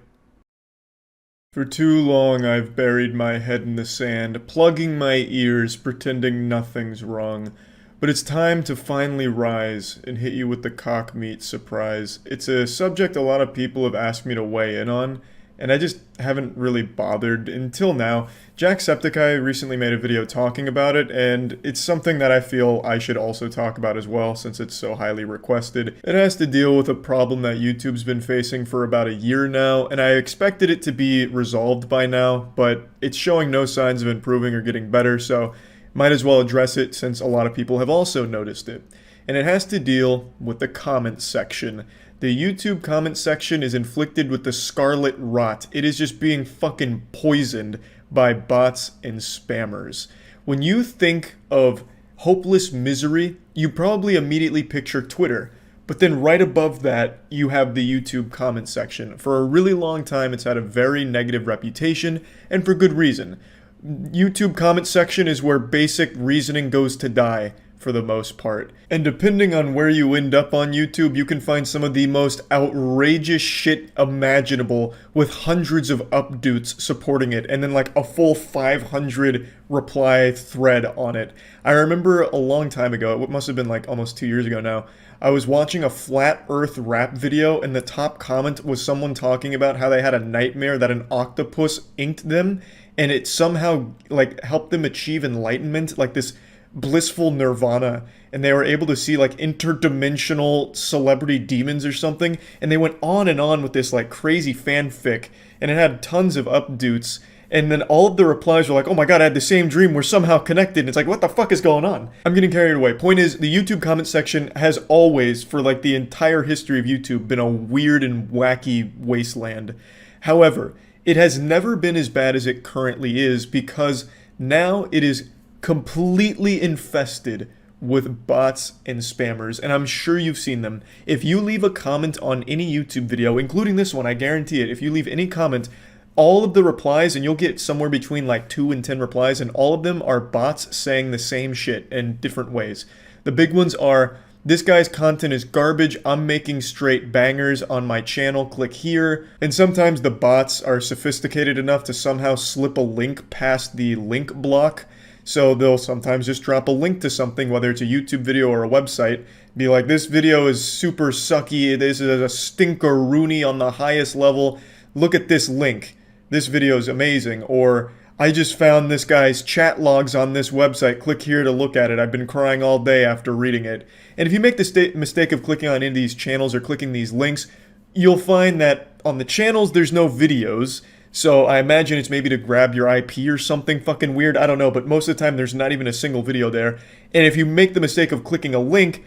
For too long I've buried my head in the sand, plugging my ears, pretending nothing's wrong. But it's time to finally rise and hit you with the cock meat surprise. It's a subject a lot of people have asked me to weigh in on, and I just haven't really bothered until now. Jacksepticeye recently made a video talking about it, and it's something that I feel I should also talk about as well, since it's so highly requested. It has to deal with a problem that YouTube's been facing for about a year now, and I expected it to be resolved by now, but it's showing no signs of improving or getting better, so might as well address it since a lot of people have also noticed it. And it has to deal with the comment section. The YouTube comment section is inflicted with the scarlet rot. It is just being fucking poisoned by bots and spammers. When you think of hopeless misery, you probably immediately picture Twitter. But then right above that, you have the YouTube comment section. For a really long time, it's had a very negative reputation, and for good reason. YouTube comment section is where basic reasoning goes to die, for the most part. And depending on where you end up on YouTube, you can find some of the most outrageous shit imaginable with hundreds of updates supporting it, and then like a full 500 reply thread on it. I remember a long time ago, it must have been like almost 2 years ago now, I was watching a flat earth rap video, and the top comment was someone talking about how they had a nightmare that an octopus inked them, and it somehow like helped them achieve enlightenment, like this blissful nirvana, and they were able to see like interdimensional celebrity demons or something, and they went on with this like crazy fanfic, and it had tons of updates, and then all of the replies were like, oh my god, I had the same dream, we're somehow connected, and it's like, what the fuck is going on? I'm getting carried away. Point is, the YouTube comment section has always, for like the entire history of YouTube, been a weird and wacky wasteland. However, it has never been as bad as it currently is, because now it is completely infested with bots and spammers, and I'm sure you've seen them. If you leave a comment on any YouTube video, including this one, I guarantee it, if you leave any comment, all of the replies, and you'll get somewhere between like 2 and 10 replies, and all of them are bots saying the same shit in different ways. The big ones are, this guy's content is garbage, I'm making straight bangers on my channel, click here. And sometimes the bots are sophisticated enough to somehow slip a link past the link block. So they'll sometimes just drop a link to something, whether it's a YouTube video or a website, be like, this video is super sucky, this is a stinker-rooney on the highest level, look at this link, this video is amazing, or I just found this guy's chat logs on this website, click here to look at it, I've been crying all day after reading it. And if you make the mistake of clicking on any of these channels or clicking these links, you'll find that on the channels there's no videos. So I imagine it's maybe to grab your IP or something fucking weird, I don't know, but most of the time there's not even a single video there. And if you make the mistake of clicking a link,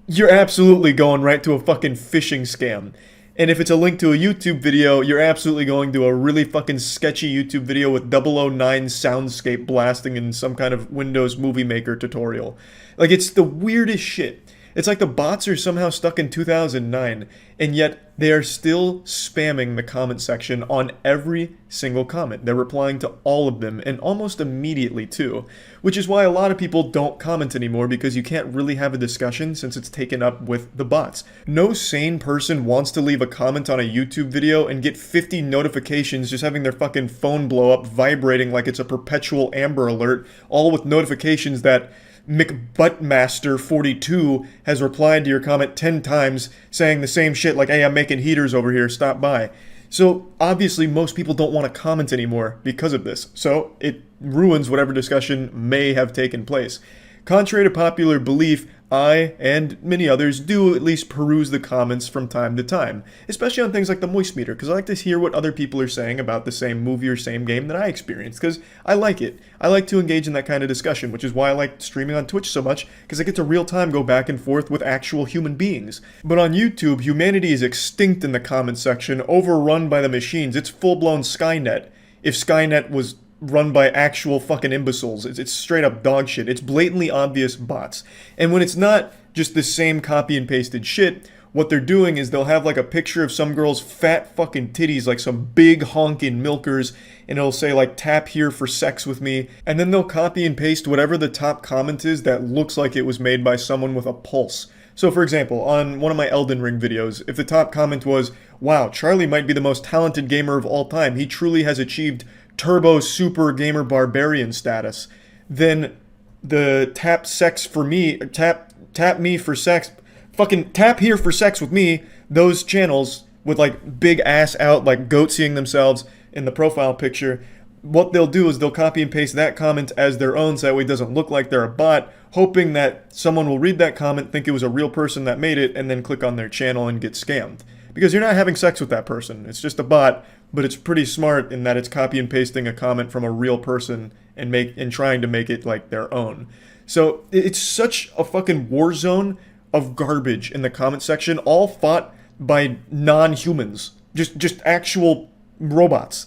you're absolutely going right to a fucking phishing scam. And if it's a link to a YouTube video, you're absolutely going to a really fucking sketchy YouTube video with 009 soundscape blasting in some kind of Windows Movie Maker tutorial. Like, it's the weirdest shit. It's like the bots are somehow stuck in 2009, and yet they are still spamming the comment section on every single comment. They're replying to all of them, and almost immediately too, which is why a lot of people don't comment anymore, because you can't really have a discussion since it's taken up with the bots. No sane person wants to leave a comment on a YouTube video and get 50 notifications just having their fucking phone blow up, vibrating like it's a perpetual Amber Alert, all with notifications that McButtmaster42 has replied to your comment 10 times saying the same shit like, hey, I'm making heaters over here, stop by. So obviously most people don't want to comment anymore because of this. So it ruins whatever discussion may have taken place. Contrary to popular belief, I, and many others, do at least peruse the comments from time to time, especially on things like the Moist Meter, because I like to hear what other people are saying about the same movie or same game that I experienced, because I like it. I like to engage in that kind of discussion, which is why I like streaming on Twitch so much, because I get to real time go back and forth with actual human beings. But on YouTube, humanity is extinct in the comment section, overrun by the machines. It's full-blown Skynet. If Skynet was run by actual fucking imbeciles. It's straight up dog shit. It's blatantly obvious bots. And when it's not just the same copy and pasted shit, what they're doing is they'll have like a picture of some girl's fat fucking titties, like some big honking milkers, and it'll say like, tap here for sex with me, and then they'll copy and paste whatever the top comment is that looks like it was made by someone with a pulse. So for example, on one of my Elden Ring videos, if the top comment was, wow, Charlie might be the most talented gamer of all time, he truly has achieved turbo super gamer barbarian status, then the tap sex for me, tap me for sex, fucking tap here for sex with me, those channels with like big ass out, like goatseeing themselves in the profile picture, what they'll do is they'll copy and paste that comment as their own so that way it doesn't look like they're a bot, hoping that someone will read that comment, think it was a real person that made it, and then click on their channel and get scammed. Because you're not having sex with that person, it's just a bot, but it's pretty smart in that it's copy and pasting a comment from a real person and trying to make it like their own. So it's such a fucking war zone of garbage in the comment section, all fought by non-humans, just actual robots.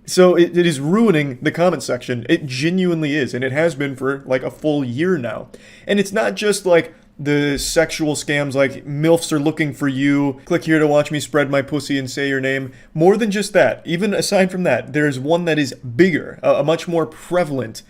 So it is ruining the comment section. It genuinely is, and it has been for like a full year now. And it's not just like the sexual scams like MILFs are looking for you, click here to watch me spread my pussy and say your name. More than just that, even aside from that, there's one that is bigger, a much more prevalent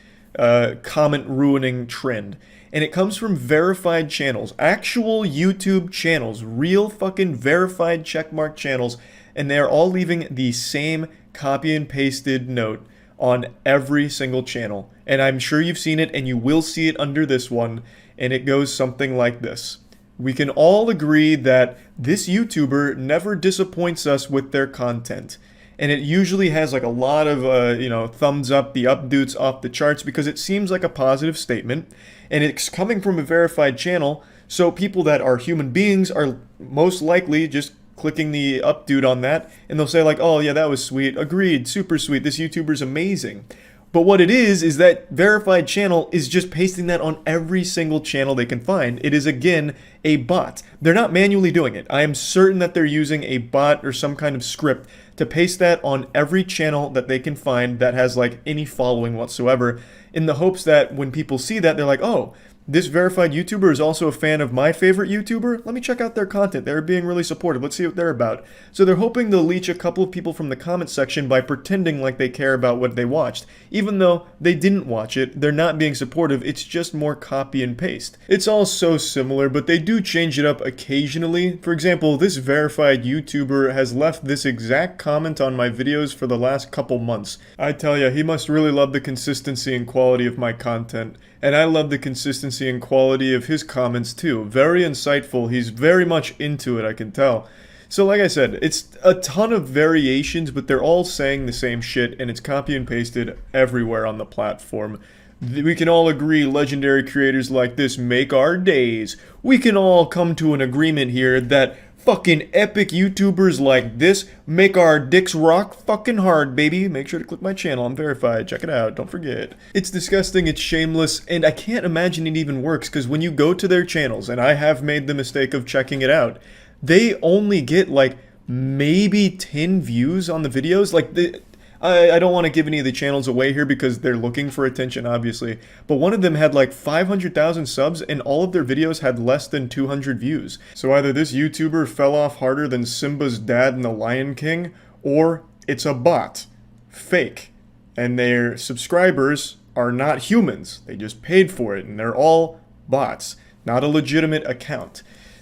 comment ruining trend. And it comes from verified channels, actual YouTube channels, real fucking verified checkmark channels, and they are all leaving the same copy and pasted note on every single channel. And I'm sure you've seen it, and you will see it under this one, and it goes something like this. We can all agree that this YouTuber never disappoints us with their content. And it usually has like a lot of, thumbs up, the updates off the charts, because it seems like a positive statement. And it's coming from a verified channel, so people that are human beings are most likely just clicking the updude on that, and they'll say like, oh yeah, that was sweet, agreed, super sweet, this YouTuber's amazing. But what it is that verified channel is just pasting that on every single channel they can find. It is, again, a bot. They're not manually doing it. I am certain that they're using a bot or some kind of script to paste that on every channel that they can find that has like any following whatsoever, in the hopes that when people see that, they're like, oh, this verified YouTuber is also a fan of my favorite YouTuber. Let me check out their content. They're being really supportive. Let's see what they're about. So they're hoping they'll leech a couple of people from the comment section by pretending like they care about what they watched. Even though they didn't watch it, they're not being supportive. It's just more copy and paste. It's all so similar, but they do change it up occasionally. For example, this verified YouTuber has left this exact comment on my videos for the last couple months. I tell ya, he must really love the consistency and quality of my content. And I love the consistency and quality of his comments too. Very insightful. He's very much into it, I can tell. So like I said, it's a ton of variations, but they're all saying the same shit, and it's copy and pasted everywhere on the platform. We can all agree legendary creators like this make our days. We can all come to an agreement here that fucking epic YouTubers like this make our dicks rock fucking hard, baby. Make sure to click my channel. I'm verified. Check it out. Don't forget. It's disgusting. It's shameless. And I can't imagine it even works, because when you go to their channels, and I have made the mistake of checking it out, they only get like maybe 10 views on the videos. Like I don't want to give any of the channels away here because they're looking for attention, obviously. But one of them had like 500,000 subs, and all of their videos had less than 200 views. So either this YouTuber fell off harder than Simba's dad in The Lion King, or it's a bot. Fake. And their subscribers are not humans. They just paid for it, and they're all bots. Not a legitimate account.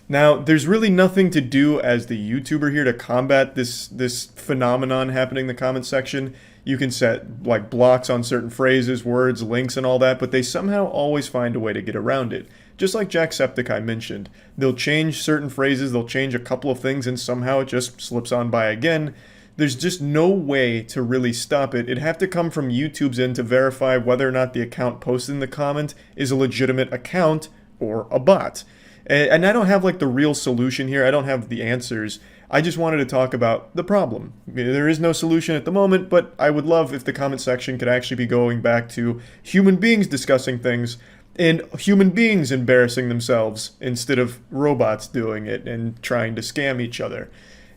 Now, there's really nothing to do as the YouTuber here to combat this phenomenon happening in the comment section. You can set like blocks on certain phrases, words, links, and all that, but they somehow always find a way to get around it. Just like Jacksepticeye mentioned, they'll change certain phrases, they'll change a couple of things, and somehow it just slips on by again. There's just no way to really stop it. It'd have to come from YouTube's end to verify whether or not the account posted in the comment is a legitimate account or a bot. And I don't have like the real solution here. I don't have the answers. I just wanted to talk about the problem. There is no solution at the moment, but I would love if the comment section could actually be going back to human beings discussing things and human beings embarrassing themselves instead of robots doing it and trying to scam each other.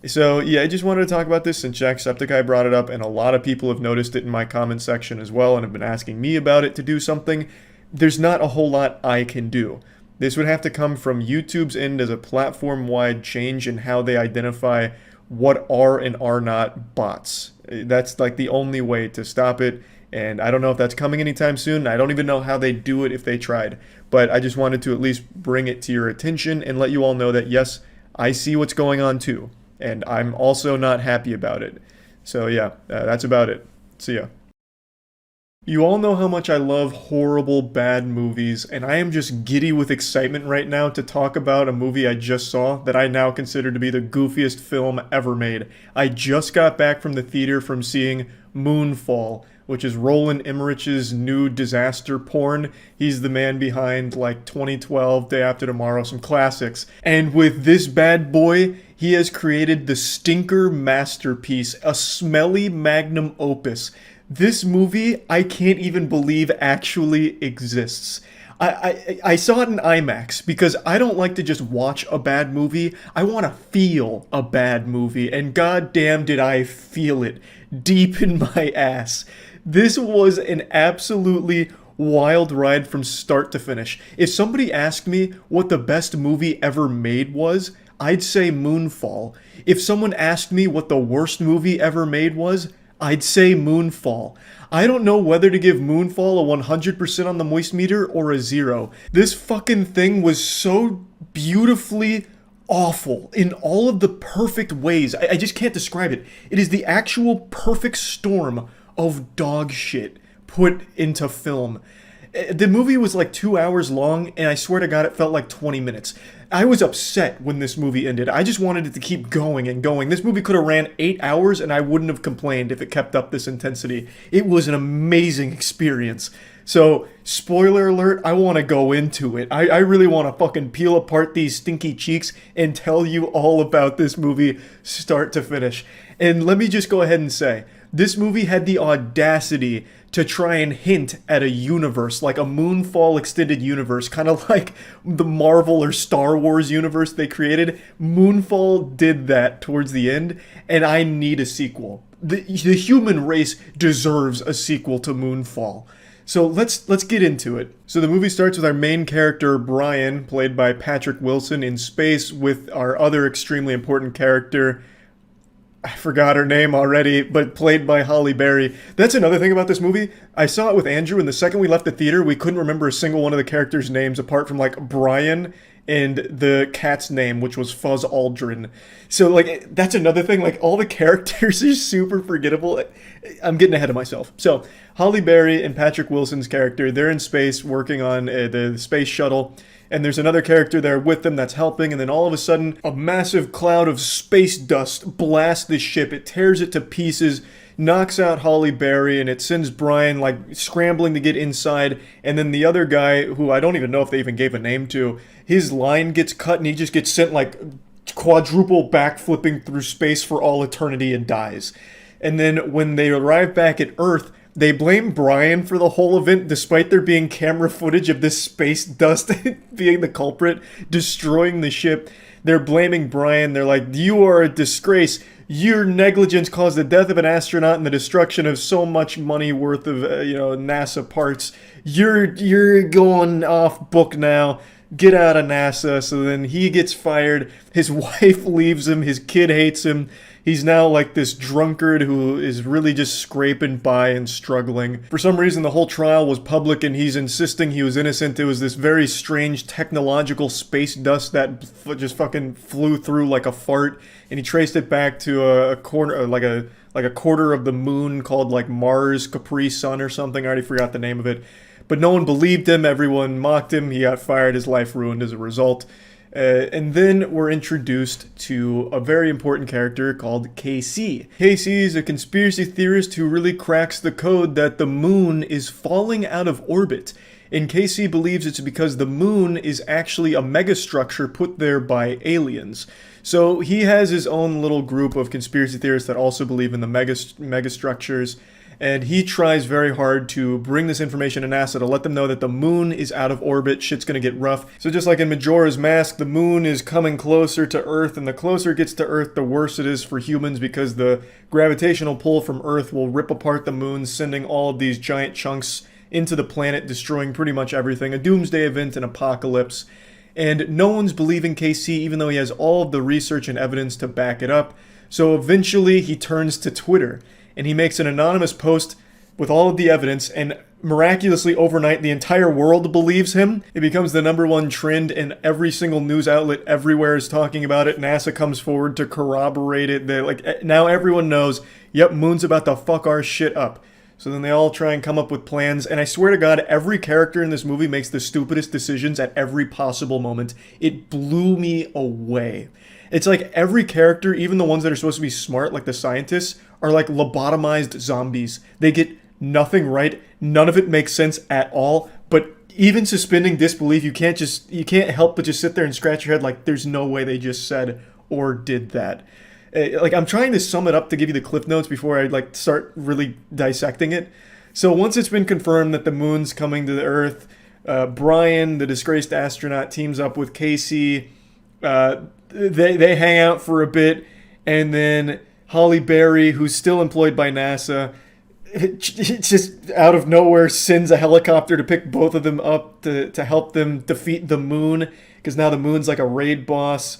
So yeah, I just wanted to talk about this since Jacksepticeye brought it up, and a lot of people have noticed it in my comment section as well and have been asking me about it to do something. There's not a whole lot I can do. This would have to come from YouTube's end as a platform-wide change in how they identify what are and are not bots. That's like the only way to stop it, and I don't know if that's coming anytime soon. I don't even know how they do it if they tried, but I just wanted to at least bring it to your attention and let you all know that yes, I see what's going on too, and I'm also not happy about it. So yeah, that's about it. See ya. You all know how much I love horrible, bad movies, and I am just giddy with excitement right now to talk about a movie I just saw that I now consider to be the goofiest film ever made. I just got back from the theater from seeing Moonfall, which is Roland Emmerich's new disaster porn. He's the man behind like 2012, Day After Tomorrow, some classics. And with this bad boy, he has created the stinker masterpiece, a smelly magnum opus. This movie, I can't even believe actually exists. I saw it in IMAX because I don't like to just watch a bad movie. I want to feel a bad movie, and goddamn did I feel it deep in my ass. This was an absolutely wild ride from start to finish. If somebody asked me what the best movie ever made was, I'd say Moonfall. If someone asked me what the worst movie ever made was, I'd say Moonfall. I don't know whether to give Moonfall a 100% on the moist meter or a 0. This fucking thing was so beautifully awful in all of the perfect ways. I just can't describe it. It is the actual perfect storm of dog shit put into film. The movie was like 2 hours long, and I swear to God, it felt like 20 minutes. I was upset when this movie ended. I just wanted it to keep going and going. This movie could have ran 8 hours, and I wouldn't have complained if it kept up this intensity. It was an amazing experience. So, spoiler alert, I want to go into it. I really want to fucking peel apart these stinky cheeks and tell you all about this movie start to finish. And let me just go ahead and say, this movie had the audacity to try and hint at a universe, like a Moonfall extended universe, kind of like the Marvel or Star Wars universe they created. Moonfall did that towards the end, and I need a sequel. The human race deserves a sequel to Moonfall. So let's get into it. So the movie starts with our main character, Brian, played by Patrick Wilson, in space with our other extremely important character, I forgot her name already, but played by Halle Berry. That's another thing about this movie. I saw it with Andrew, and the second we left the theater, we couldn't remember a single one of the characters' names apart from, like, Brian and the cat's name, which was Fuzz Aldrin. So, like, that's another thing. Like, all the characters are super forgettable. I'm getting ahead of myself. So, Halle Berry and Patrick Wilson's character, they're in space working on the space shuttle. And there's another character there with them that's helping, and then all of a sudden, a massive cloud of space dust blasts the ship. It tears it to pieces, knocks out Halle Berry, and it sends Brian, like, scrambling to get inside. And then the other guy, who I don't even know if they even gave a name to, his line gets cut, and he just gets sent, like, quadruple backflipping through space for all eternity and dies. And then when they arrive back at Earth, they blame Brian for the whole event, despite there being camera footage of this space dust being the culprit, destroying the ship. They're blaming Brian. They're like, you are a disgrace. Your negligence caused the death of an astronaut and the destruction of so much money worth of, NASA parts. You're going off book now. Get out of NASA. So then he gets fired. His wife leaves him. His kid hates him. He's now like this drunkard who is really just scraping by and struggling. For some reason, the whole trial was public and he's insisting he was innocent. It was this very strange technological space dust that just fucking flew through like a fart. And he traced it back to a corner, like a quarter of the moon called like Mars Capri Sun or something. I already forgot the name of it. But no one believed him. Everyone mocked him. He got fired. His life ruined as a result. And then we're introduced to a very important character called KC. KC is a conspiracy theorist who really cracks the code that the moon is falling out of orbit. And KC believes it's because the moon is actually a megastructure put there by aliens. So he has his own little group of conspiracy theorists that also believe in the megastructures. And he tries very hard to bring this information to NASA to let them know that the moon is out of orbit, shit's gonna get rough. So just like in Majora's Mask, the moon is coming closer to Earth, and the closer it gets to Earth, the worse it is for humans because the gravitational pull from Earth will rip apart the moon, sending all of these giant chunks into the planet, destroying pretty much everything. A doomsday event, an apocalypse. And no one's believing KC, even though he has all of the research and evidence to back it up. So eventually he turns to Twitter. And he makes an anonymous post with all of the evidence, and miraculously overnight, the entire world believes him. It becomes the #1 trend, and every single news outlet everywhere is talking about it. NASA comes forward to corroborate it. Now everyone knows, yep, moon's about to fuck our shit up. So then they all try and come up with plans, and I swear to God, every character in this movie makes the stupidest decisions at every possible moment. It blew me away. It's like every character, even the ones that are supposed to be smart, like the scientists, are like lobotomized zombies. They get nothing right. None of it makes sense at all. But even suspending disbelief, you can't help but just sit there and scratch your head like there's no way they just said or did that. Like, I'm trying to sum it up to give you the cliff notes before I like start really dissecting it. So once it's been confirmed that the moon's coming to the Earth, Brian, the disgraced astronaut, teams up with Casey. They hang out for a bit, and then Halle Berry, who's still employed by NASA, just out of nowhere sends a helicopter to pick both of them up to help them defeat the moon, because now the moon's like a raid boss.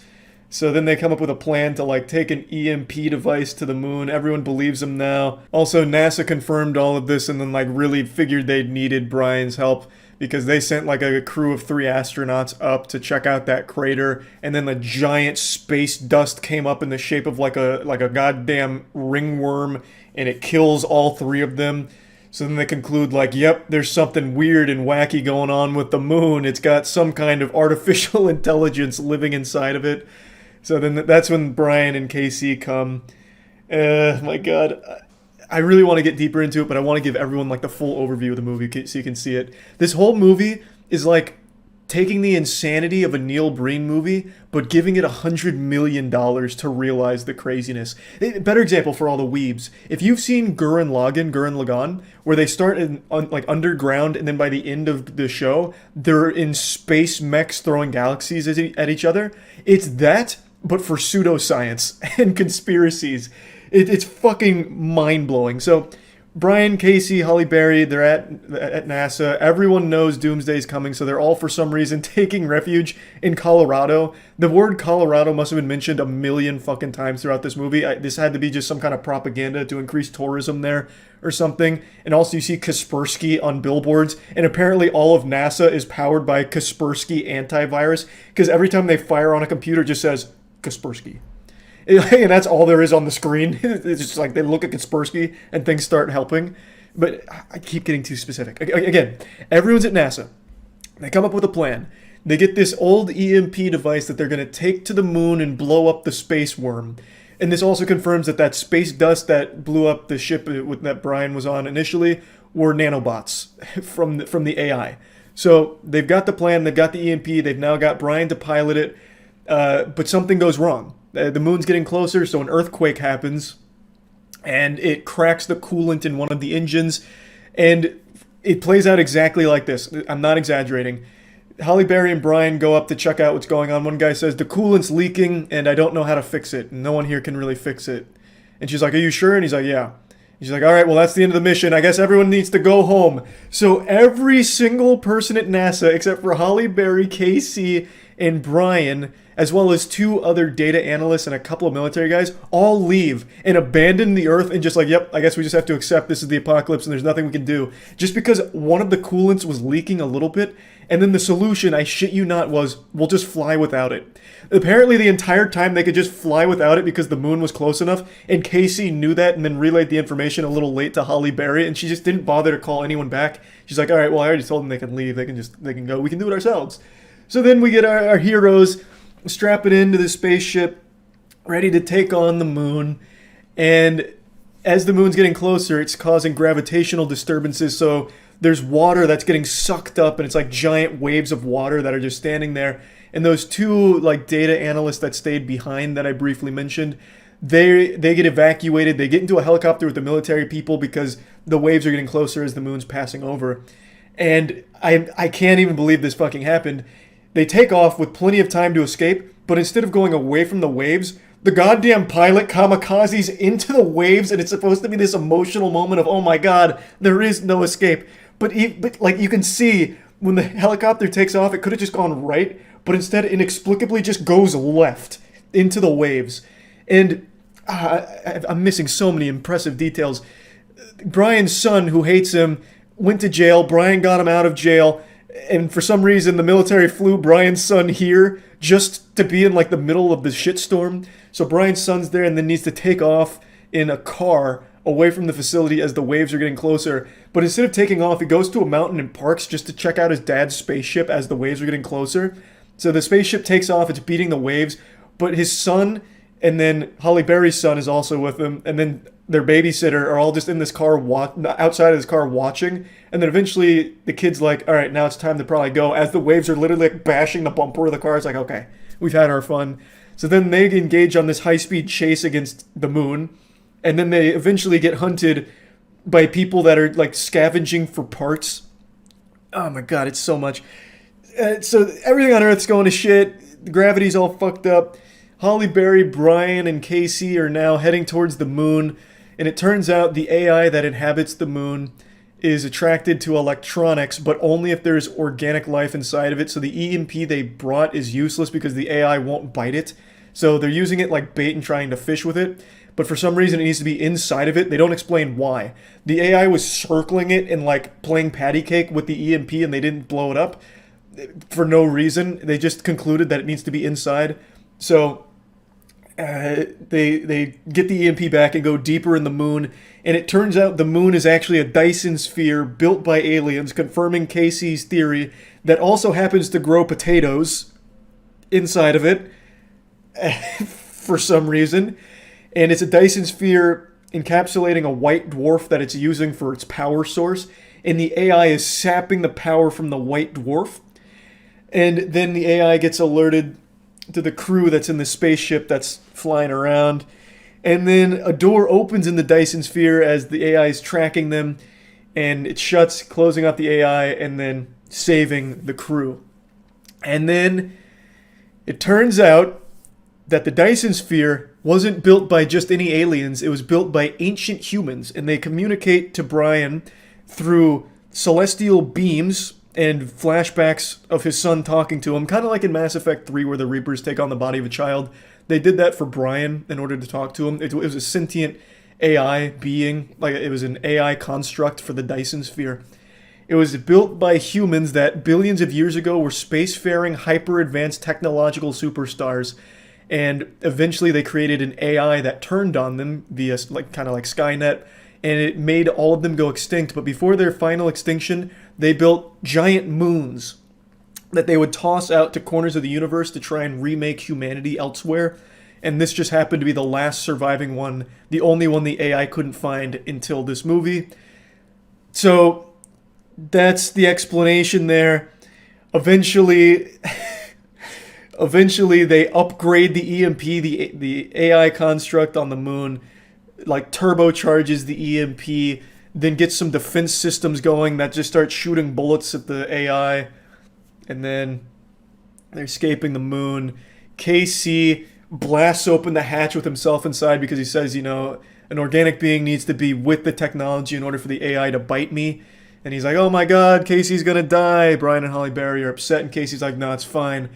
So then they come up with a plan to like take an EMP device to the moon. Everyone believes them now. Also, NASA confirmed all of this and then like really figured they needed Brian's help, because they sent like a crew of 3 astronauts up to check out that crater, and then the giant space dust came up in the shape of like a goddamn ringworm, and it kills all 3 of them. So then they conclude like, yep, there's something weird and wacky going on with the moon. It's got some kind of artificial intelligence living inside of it. So then that's when Brian and Casey come. My God. I really want to get deeper into it, but I want to give everyone like the full overview of the movie so you can see it. This whole movie is like taking the insanity of a Neil Breen movie, but giving it $100 million to realize the craziness. Better example for all the weebs. If you've seen Gurren Lagann, where they start like underground, and then by the end of the show, they're in space mechs throwing galaxies at each other. It's that, but for pseudoscience and conspiracies. It's fucking mind-blowing. So, Brian, Casey, Halle Berry, they're at NASA. Everyone knows Doomsday's coming, so they're all, for some reason, taking refuge in Colorado. The word Colorado must have been mentioned 1,000,000 fucking times throughout this movie. This had to be just some kind of propaganda to increase tourism there or something. And also you see Kaspersky on billboards, and apparently all of NASA is powered by Kaspersky antivirus, because every time they fire on a computer, it just says Kaspersky. And that's all there is on the screen. It's just like they look at Kaspersky and things start helping. But I keep getting too specific. Again, everyone's at NASA. They come up with a plan. They get this old EMP device that they're going to take to the moon and blow up the space worm. And this also confirms that space dust that blew up the ship that Brian was on initially were nanobots from the AI. So they've got the plan. They've got the EMP. They've now got Brian to pilot it. But something goes wrong. The moon's getting closer, so an earthquake happens, and it cracks the coolant in one of the engines, and it plays out exactly like this. I'm not exaggerating. Halle Berry and Brian go up to check out what's going on. One guy says, the coolant's leaking, and I don't know how to fix it. No one here can really fix it. And she's like, are you sure? And he's like, yeah. She's like, all right, well, that's the end of the mission. I guess everyone needs to go home. So every single person at NASA, except for Halle Berry, Casey, and Brian, as well as 2 other data analysts and a couple of military guys, all leave and abandon the Earth and just like, yep, I guess we just have to accept this is the apocalypse and there's nothing we can do. Just because one of the coolants was leaking a little bit, and then the solution, I shit you not, was we'll just fly without it. Apparently the entire time they could just fly without it because the moon was close enough, and Casey knew that and then relayed the information a little late to Halle Berry, and she just didn't bother to call anyone back. She's like, all right, well, I already told them they can leave. They can go. We can do it ourselves. So then we get our heroes strapping into the spaceship, ready to take on the moon. And as the moon's getting closer, it's causing gravitational disturbances. So there's water that's getting sucked up, and it's like giant waves of water that are just standing there. And those 2 like data analysts that stayed behind that I briefly mentioned, they get evacuated. They get into a helicopter with the military people because the waves are getting closer as the moon's passing over. And I can't even believe this fucking happened. They take off with plenty of time to escape, but instead of going away from the waves, the goddamn pilot kamikazes into the waves, and it's supposed to be this emotional moment of, oh my God, there is no escape. But like you can see, when the helicopter takes off, it could have just gone right, but instead inexplicably just goes left into the waves. And I'm missing so many impressive details. Brian's son, who hates him, went to jail. Brian got him out of jail. And for some reason, the military flew Brian's son here just to be in like the middle of the shitstorm. So Brian's son's there and then needs to take off in a car away from the facility as the waves are getting closer. But instead of taking off, he goes to a mountain and parks just to check out his dad's spaceship as the waves are getting closer. So the spaceship takes off, it's beating the waves, but his son and then Halle Berry's son is also with him, and then their babysitter are all just in this car, outside of this car watching. And then eventually the kid's like, all right, now it's time to probably go, as the waves are literally like bashing the bumper of the car. It's like, okay, we've had our fun. So then they engage on this high-speed chase against the moon, and then they eventually get hunted by people that are like scavenging for parts. Oh my god, it's so much. So everything on Earth's going to shit. The gravity's all fucked up. Halle Berry, Brian, and Casey are now heading towards the moon, and it turns out the AI that inhabits the moon is attracted to electronics, but only if there's organic life inside of it. So the EMP they brought is useless because the AI won't bite it. So they're using it like bait and trying to fish with it. But for some reason it needs to be inside of it. They don't explain why. The AI was circling it and like playing patty cake with the EMP, and they didn't blow it up for no reason. They just concluded that it needs to be inside. So they get the EMP back and go deeper in the moon, and it turns out the moon is actually a Dyson sphere built by aliens, confirming Casey's theory that also happens to grow potatoes inside of it for some reason. And it's a Dyson sphere encapsulating a white dwarf that it's using for its power source, and the AI is sapping the power from the white dwarf. And then the AI gets alerted to the crew that's in the spaceship that's flying around. And then a door opens in the Dyson sphere as the AI is tracking them, and it shuts, closing off the AI and then saving the crew. And then it turns out that the Dyson sphere wasn't built by just any aliens. It was built by ancient humans, and they communicate to Brian through celestial beams and flashbacks of his son talking to him, kind of like in Mass Effect 3 where the Reapers take on the body of a child. They did that for Brian in order to talk to him. It was a sentient AI being, like it was an AI construct for the Dyson sphere. It was built by humans that billions of years ago were spacefaring, hyper-advanced technological superstars, and eventually they created an AI that turned on them via kind of like Skynet, and it made all of them go extinct. But before their final extinction, they built giant moons that they would toss out to corners of the universe to try and remake humanity elsewhere. And this just happened to be the last surviving one, the only one the AI couldn't find until this movie. So that's the explanation there. Eventually they upgrade the EMP, the AI construct on the moon, like turbocharges the EMP, then gets some defense systems going that just start shooting bullets at the AI, and then they're escaping the moon. Casey blasts open the hatch with himself inside because he says, you know, an organic being needs to be with the technology in order for the AI to bite me. And he's like, oh my god, Casey's gonna die. Brian and Halle Berry are upset, and Casey's like, no, it's fine.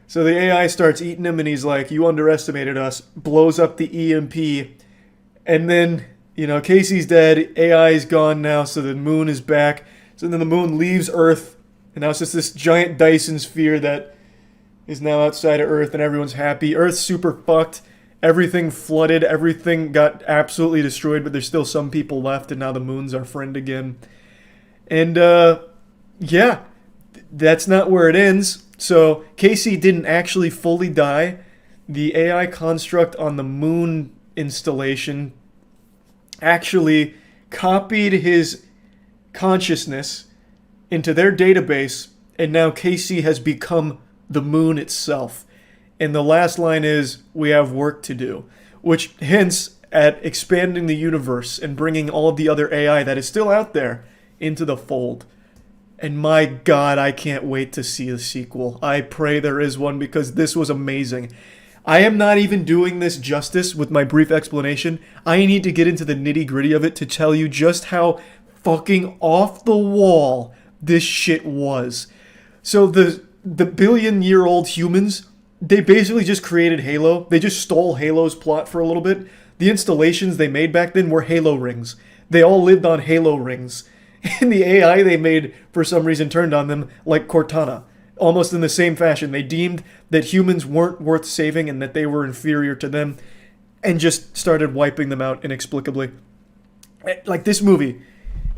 So the AI starts eating him, and he's like, you underestimated us, blows up the EMP, and then, you know, Casey's dead, AI's gone now, so the moon is back. So then the moon leaves Earth, and now it's just this giant Dyson sphere that is now outside of Earth, and everyone's happy. Earth's super fucked. Everything flooded. Everything got absolutely destroyed, but there's still some people left, and now the moon's our friend again. And, yeah, that's not where it ends. So Casey didn't actually fully die. The AI construct on the moon installation actually copied his consciousness into their database, and now Casey has become the moon itself. And the last line is, we have work to do, which hints at expanding the universe and bringing all of the other AI that is still out there into the fold. And my god, I can't wait to see a sequel. I pray there is one, because this was amazing. I am not even doing this justice with my brief explanation. I need to get into the nitty-gritty of it to tell you just how fucking off the wall this shit was. So the billion-year-old humans, they basically just created Halo. They just stole Halo's plot for a little bit. The installations they made back then were Halo rings. They all lived on Halo rings. And the AI they made, for some reason, turned on them like Cortana. Almost in the same fashion. They deemed that humans weren't worth saving and that they were inferior to them, and just started wiping them out inexplicably. Like, this movie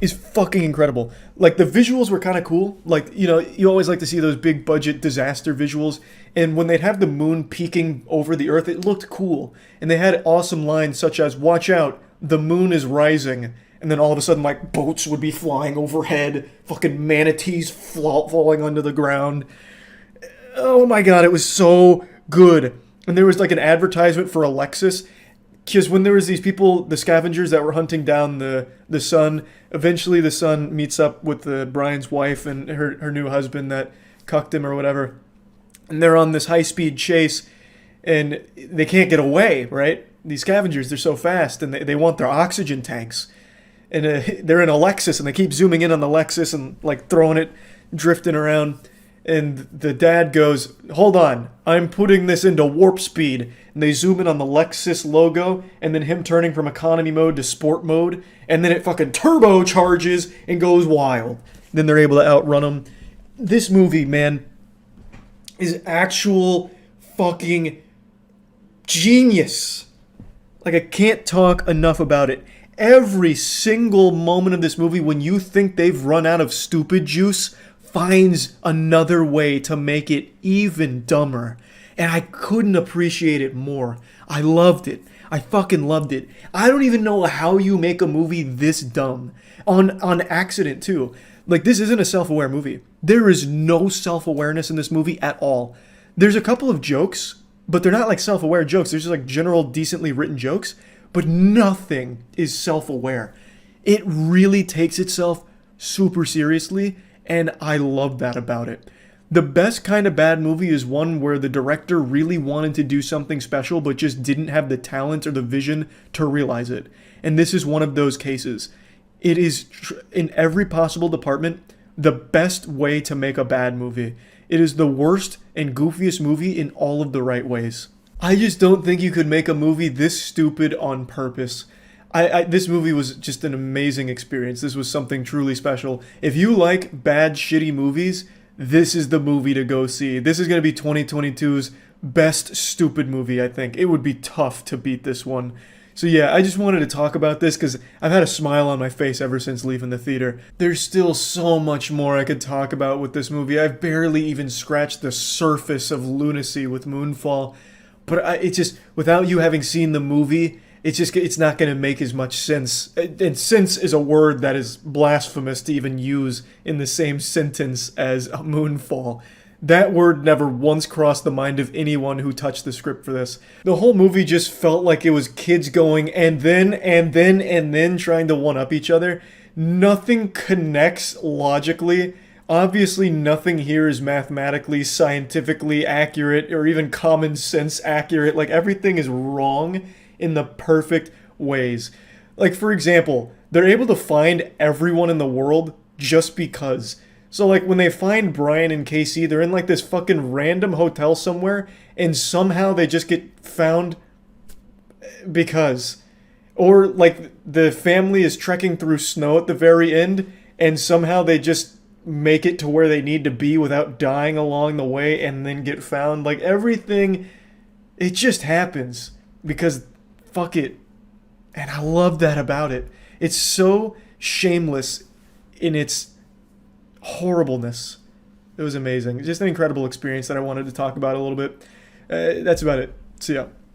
is fucking incredible. Like, the visuals were kind of cool. Like, you know, you always like to see those big budget disaster visuals. And when they'd have the moon peeking over the Earth, it looked cool. And they had awesome lines such as, watch out, the moon is rising. And then all of a sudden, like, boats would be flying overhead. Fucking manatees falling onto the ground. Oh my god, it was so good. and there was like an advertisement for a Lexus. Because when there was these people, the scavengers that were hunting down the son, eventually the son meets up with Brian's wife and her new husband that cucked him or whatever. And they're on this high-speed chase, and they can't get away, right? These scavengers, they're so fast, and they want their oxygen tanks. And they're in a Lexus, and they keep zooming in on the Lexus and like throwing it, drifting around. And the dad goes, hold on, I'm putting this into warp speed. And they zoom in on the Lexus logo, and then him turning from economy mode to sport mode, and then it fucking turbocharges and goes wild. Then they're able to outrun him. This movie, man, is actual fucking genius. Like, I can't talk enough about it. Every single moment of this movie, when you think they've run out of stupid juice, finds another way to make it even dumber. And I couldn't appreciate it more. I loved it. I fucking loved it. I don't even know how you make a movie this dumb. On accident, too. Like, this isn't a self-aware movie. There is no self-awareness in this movie at all. There's a couple of jokes, but they're not like self-aware jokes. They're just like general, decently written jokes. But nothing is self-aware. It really takes itself super seriously, and I love that about it. The best kind of bad movie is one where the director really wanted to do something special but just didn't have the talent or the vision to realize it. And this is one of those cases. It is, in every possible department, the best way to make a bad movie. It is the worst and goofiest movie in all of the right ways. I just don't think you could make a movie this stupid on purpose. This movie was just an amazing experience. This was something truly special. If you like bad, shitty movies, this is the movie to go see. This is going to be 2022's best stupid movie, I think. It would be tough to beat this one. So yeah, I just wanted to talk about this because I've had a smile on my face ever since leaving the theater. There's still so much more I could talk about with this movie. I've barely even scratched the surface of lunacy with Moonfall. But it's just, without you having seen the movie, it's not going to make as much sense. And sense is a word that is blasphemous to even use in the same sentence as Moonfall. That word never once crossed the mind of anyone who touched the script for this. The whole movie just felt like it was kids going and then trying to one-up each other. Nothing connects logically. Obviously, nothing here is mathematically, scientifically accurate, or even common sense accurate. Like, everything is wrong in the perfect ways. Like, for example, they're able to find everyone in the world just because. So, like, when they find Brian and Casey, they're in, like, this fucking random hotel somewhere, and somehow they just get found because. Or, like, the family is trekking through snow at the very end, and somehow they just make it to where they need to be without dying along the way and then get found. Like, everything, it just happens because fuck it. And I love that about it. It's so shameless in its horribleness. It was amazing. Just an incredible experience that I wanted to talk about a little bit. That's about it. See ya.